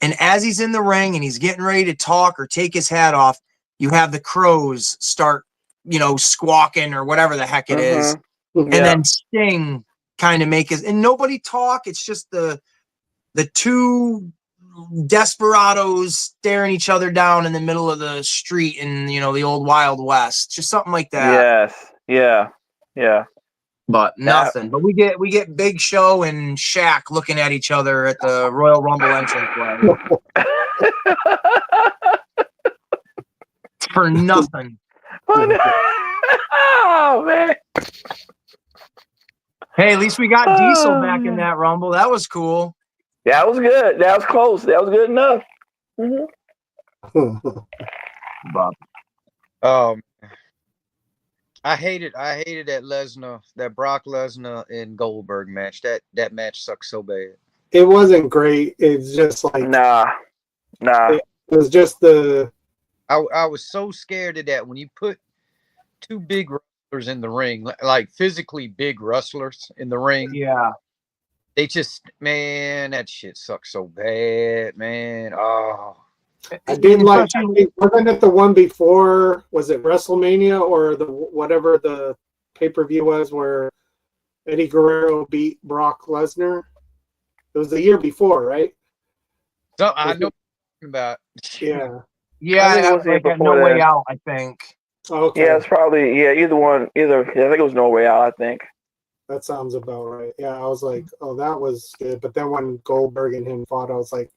and as he's in the ring and he's getting ready to talk or take his hat off, you have the crows start, you know, squawking or whatever the heck it is. Mhm. And then Sting kind of make his, and nobody talk. It's just the two desperados staring each other down in the middle of the street in, you know, the old Wild West, just something like that. Yes. Yeah. Yeah. But nothing. But we get Big Show and Shaq looking at each other at the Royal Rumble entrance way for nothing. Oh man. Hey, at least we got Diesel back in that Rumble. That was cool. That was good. That was close. That was good enough. Mhm. But I hated that Brock Lesnar and Goldberg match. That match sucked so bad. It wasn't great. It's just like Nah. it was just the I was so scared of that when you put two big wrestlers in the ring, like physically big wrestlers in the ring. yeah. They just, man, that shit sucks so bad, man. Oh, I did like. I Especially- think, wasn't it the one before? Was it WrestleMania or the whatever the pay-per-view was where Eddie Guerrero beat Brock Lesnar? It was the year before, right? so I know what you're talking about. Yeah. Yeah, think it was like here at No before Way then. Out, I think. Okay. Yeah, it's probably either one. Either yeah, I think it was No Way Out. I think. That sounds about right. Yeah, I was like, oh, that was good. But then when Goldberg and him fought, I was like,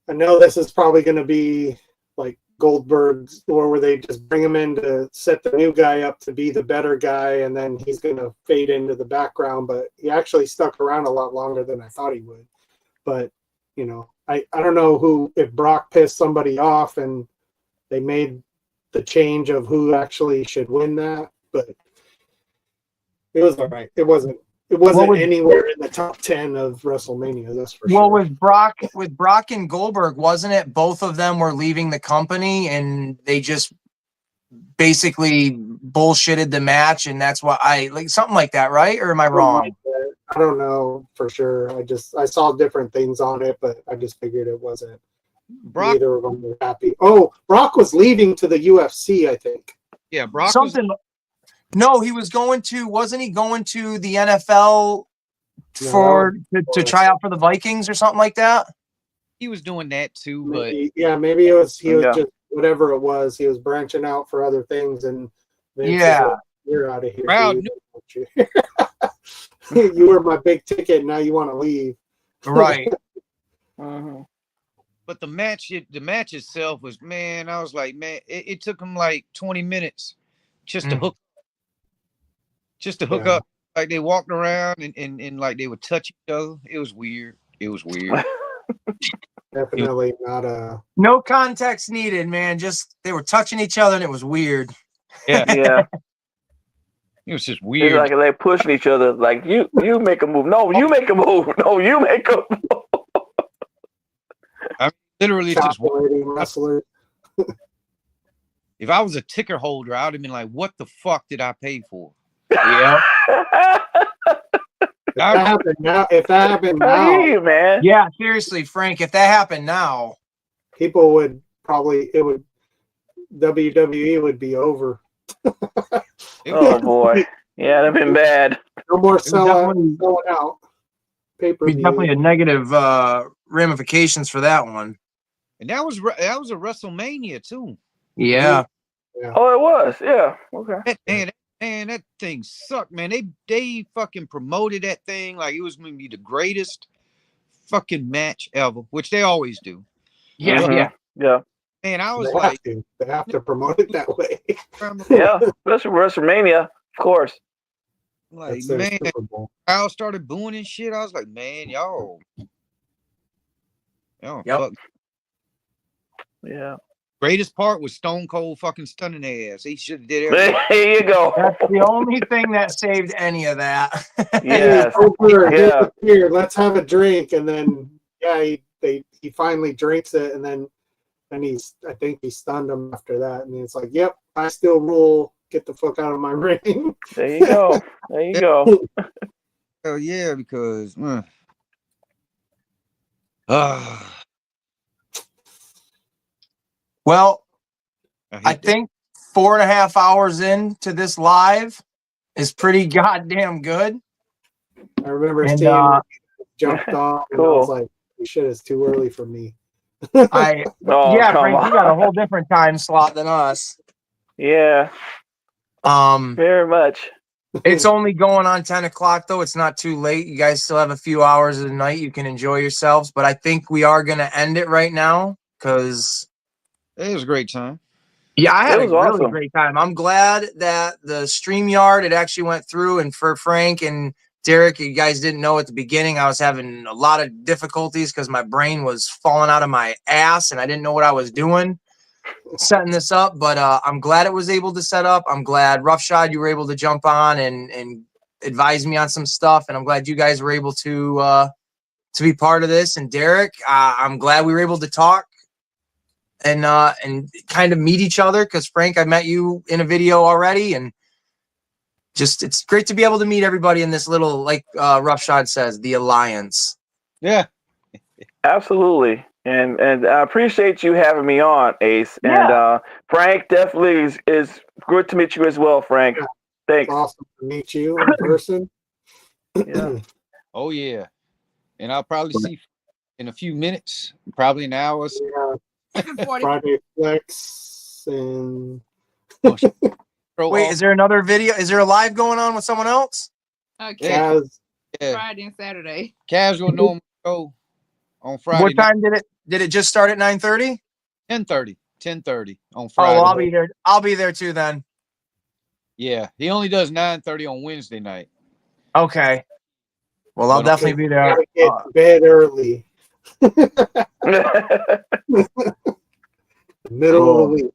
I know this is probably going to be like Goldberg's, or where they just bring him in to set the new guy up to be the better guy, and then he's going to fade into the background. But he actually stuck around a lot longer than I thought he would. But, you know, I don't know if Brock pissed somebody off and they made the change of who actually should win that, but it was all right. It wasn't anywhere in the top 10 of WrestleMania, that's for Well, sure. with Brock and Goldberg, wasn't it? Both of them were leaving the company, and they just basically bullshitted the match, and that's why something like that, right? Or am I wrong? I don't know for sure. I saw different things on it, but I just figured it wasn't. Brock, Neither of them were happy. Oh, Brock was leaving to the UFC, I think. yeah, Brock Something. No, he was going to. Wasn't he going to the NFL to try out for the Vikings or something like that? he was doing that too, but Maybe it was he was Yeah. just whatever it was. He was branching out for other things, and Vince Yeah. was like, you're out of here. Crowd dude. You were my big ticket. Now you want to leave. Right. Mhm. but the match itself was, man, I was like, man, it took him like 20 minutes just to Mm. hook Yeah. up. Like they walked around and like they would touch each other. It was weird. Definitely not a. No context needed, man. Just they were touching each other, and it was weird. Yeah, Yeah, it was just it's weird. like they're pushing each other. Like you make a move. No, you make a move. No, you make a move. Literally just Calculating wrestler. if I was a ticker holder, I would have been like, what the fuck did I pay for? Yeah. If that happened now, I hear you, man. Yeah, seriously, Frank, if that happened now, people would WWE would be over. Oh boy, yeah, that'd been bad. No more it would definitely, selling out. Pay per be definitely a view. negative ramifications for that one. And that was a WrestleMania too. Yeah. Oh, it was. Yeah. Okay. That thing sucked, man. They fucking promoted that thing like it was gonna be the greatest fucking match ever, which they always do. Yeah. Mhm. Yeah. Yeah. And I was They like, have to promote it that way. Yeah. Especially WrestleMania, of course. like That's their man, Super Bowl. I started booing and shit. I was like, man, y'all Yep. fuck. Yeah. Greatest part was Stone Cold fucking stunning their ass. He should have did everything. There you go. That's the only thing that saved any of that. Yes. Yeah. Here, let's have a drink, and then he finally drinks it, and then I think he stunned him after that, and it's like, yep, I still rule. Get the fuck out of my ring. There you go. There you go. Hell yeah, because Well, I I hate that. think 4.5 hours into this live is pretty goddamn good. I remember And, seeing jumped off, and I Cool. was like, shit, it's too early for me. Oh, yeah, come Frank, on. you got a whole different time slot than us. Yeah, very much. It's only going on 10 o'clock though. It's not too late. You guys still have a few hours of the night. You can enjoy yourselves, but I think we are going to end it right now because It was a great time. yeah, I had It a was really awesome. great time. I'm glad that the StreamYard, it actually went through, and for Frank and Derek, you guys didn't know at the beginning, I was having a lot of difficulties because my brain was falling out of my ass and I didn't know what I was doing setting this up, but I'm glad it was able to set up. I'm glad Roughshod, you were able to jump on and advise me on some stuff, and I'm glad you guys were able to be part of this. And Derek, I'm glad we were able to talk and kind of meet each other, because Frank, I met you in a video already, and just it's great to be able to meet everybody in this little, like Roughshod says, the alliance. Yeah. Absolutely. And I appreciate you having me on, Ace. Yeah. And Frank, definitely is good to meet you as well, Frank. Thanks. Awesome to meet you in person. Yeah. Oh yeah. And I'll probably see in a few minutes, probably an hour. Yeah. 40. Friday Flex and Throw Wait, off- is there another video? Is there a live going on with someone else? Yeah. Kaz. yeah, Friday and Saturday. casual normal show on Friday What night, time did it just start at 9:30? 10:30 on Oh, Friday. well, I'll be there. I'll be there too then. Yeah, he only does 9:30 on Wednesday night. Okay. Well, I'll But on- definitely be there. Gotta get to bed early. Middle of the Cool. week.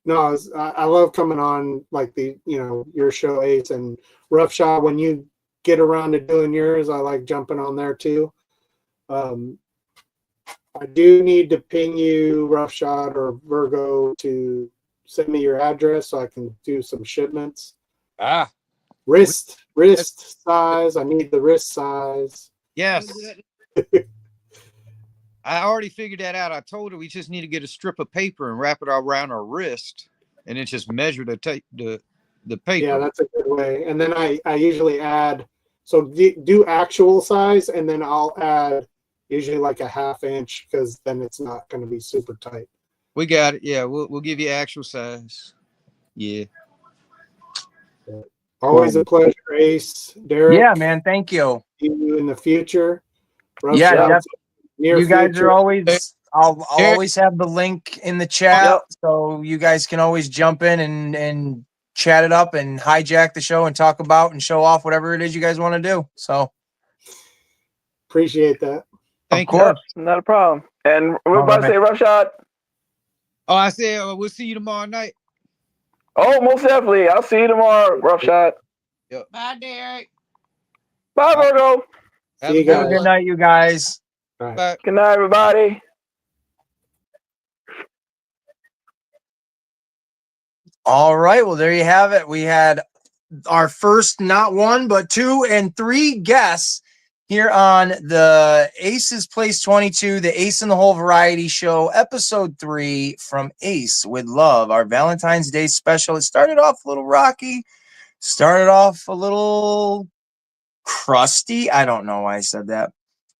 No, I love coming on like your show Ace and Roughshod. When you get around to doing yours, I like jumping on there too. I do need to ping you, Roughshod or Virgo, to send me your address so I can do some shipments. Wrist size. I need the wrist size. yes, I already figured that out. I told her we just need to get a strip of paper and wrap it around our wrist, and then just measure the paper. Yeah, that's a good way. And then I usually add, so do actual size, and then I'll add usually like a 1/2 inch because then it's not going to be super tight. We got it. Yeah, we'll give you actual size. Yeah. Always a pleasure, Ace. Derek, Yeah, man. Thank you. see you in the future. Yeah, Roughshod, near you guys future. are always. I'll Eric- always have the link in the chat, Yep. so you guys can always jump in and chat it up and hijack the show and talk about and show off whatever it is you guys want to do. So, Appreciate that. Thank of you. course. Not a problem. And we're about to say Roughshod. Oh, I said we'll see you tomorrow night. Oh, most definitely. I'll see you tomorrow, Roughshod. Bye, Derek. Bye, Virgo. See you Have a guys. good night, you guys. All right. Bye. Good night, everybody. All right. Well, there you have it. We had our first, not one, but 2 and 3 guests here on the Aces Place 22, the Ace in the Hole Variety Show, episode 3 from Ace with Love, our Valentine's Day special. It started off a little rocky, started off a little crusty. I don't know why I said that,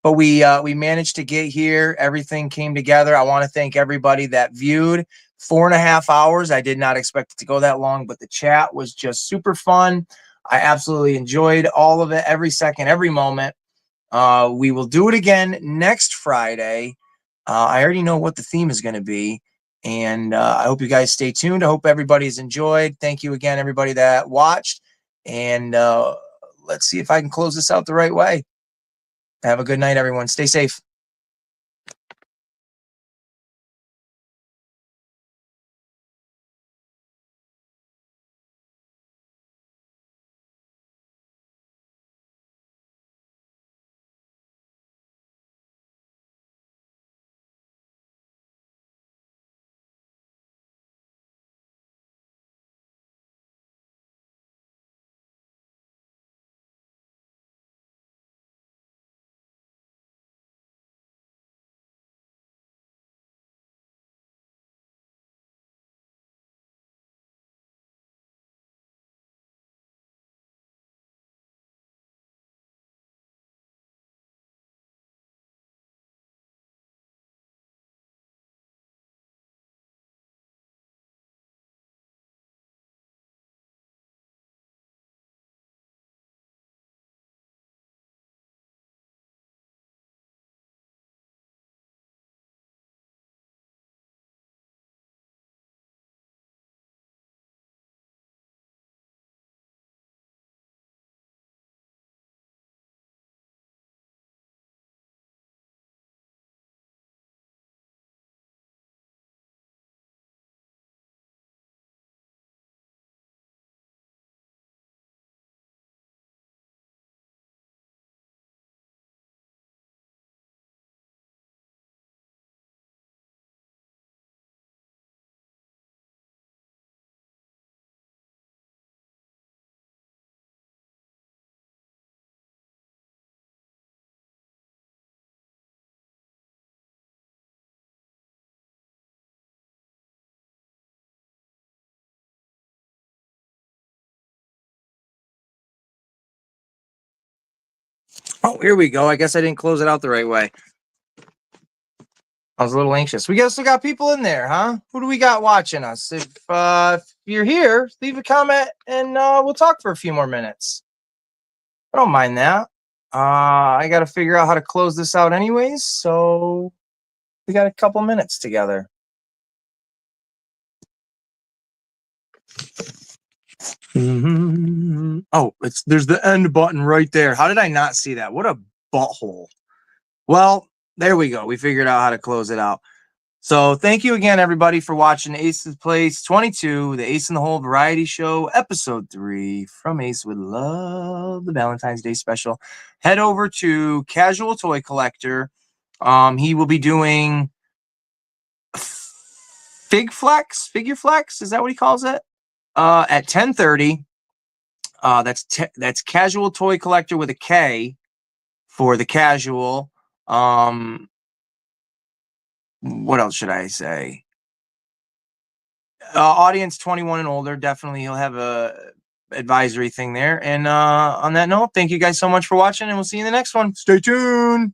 but we managed to get here. Everything came together. I want to thank everybody that viewed. 4.5 hours. I did not expect it to go that long, but the chat was just super fun. I absolutely enjoyed all of it, every second, every moment. We will do it again next Friday. I already know what the theme is going to be, and I hope you guys stay tuned. I hope everybody's enjoyed. Thank you again, everybody that watched, and let's see if I can close this out the right way. Have a good night, everyone. Stay safe. Oh, here we go. I guess I didn't close it out the right way. I was a little anxious. We still got people in there, huh? Who do we got watching us? If you're here, leave a comment and we'll talk for a few more minutes. I don't mind that. I got to figure out how to close this out anyways, so we got a couple minutes together. Oh, there's the end button right there. How did I not see that? What a butthole. Well, there we go. We figured out how to close it out. So thank you again, everybody, for watching Ace's Place 22, the Ace in the Hole Variety Show, Episode 3 from Ace Would Love, the Valentine's Day special. Head over to Casual Toy Collector. He will be doing Figure Flex, is that what he calls it? At 10:30. That's Casual Toy Collector with a K for the casual. What else should I say? Audience 21 and older, definitely he'll have a advisory thing there. And on that note, thank you guys so much for watching, and we'll see you in the next one. Stay tuned.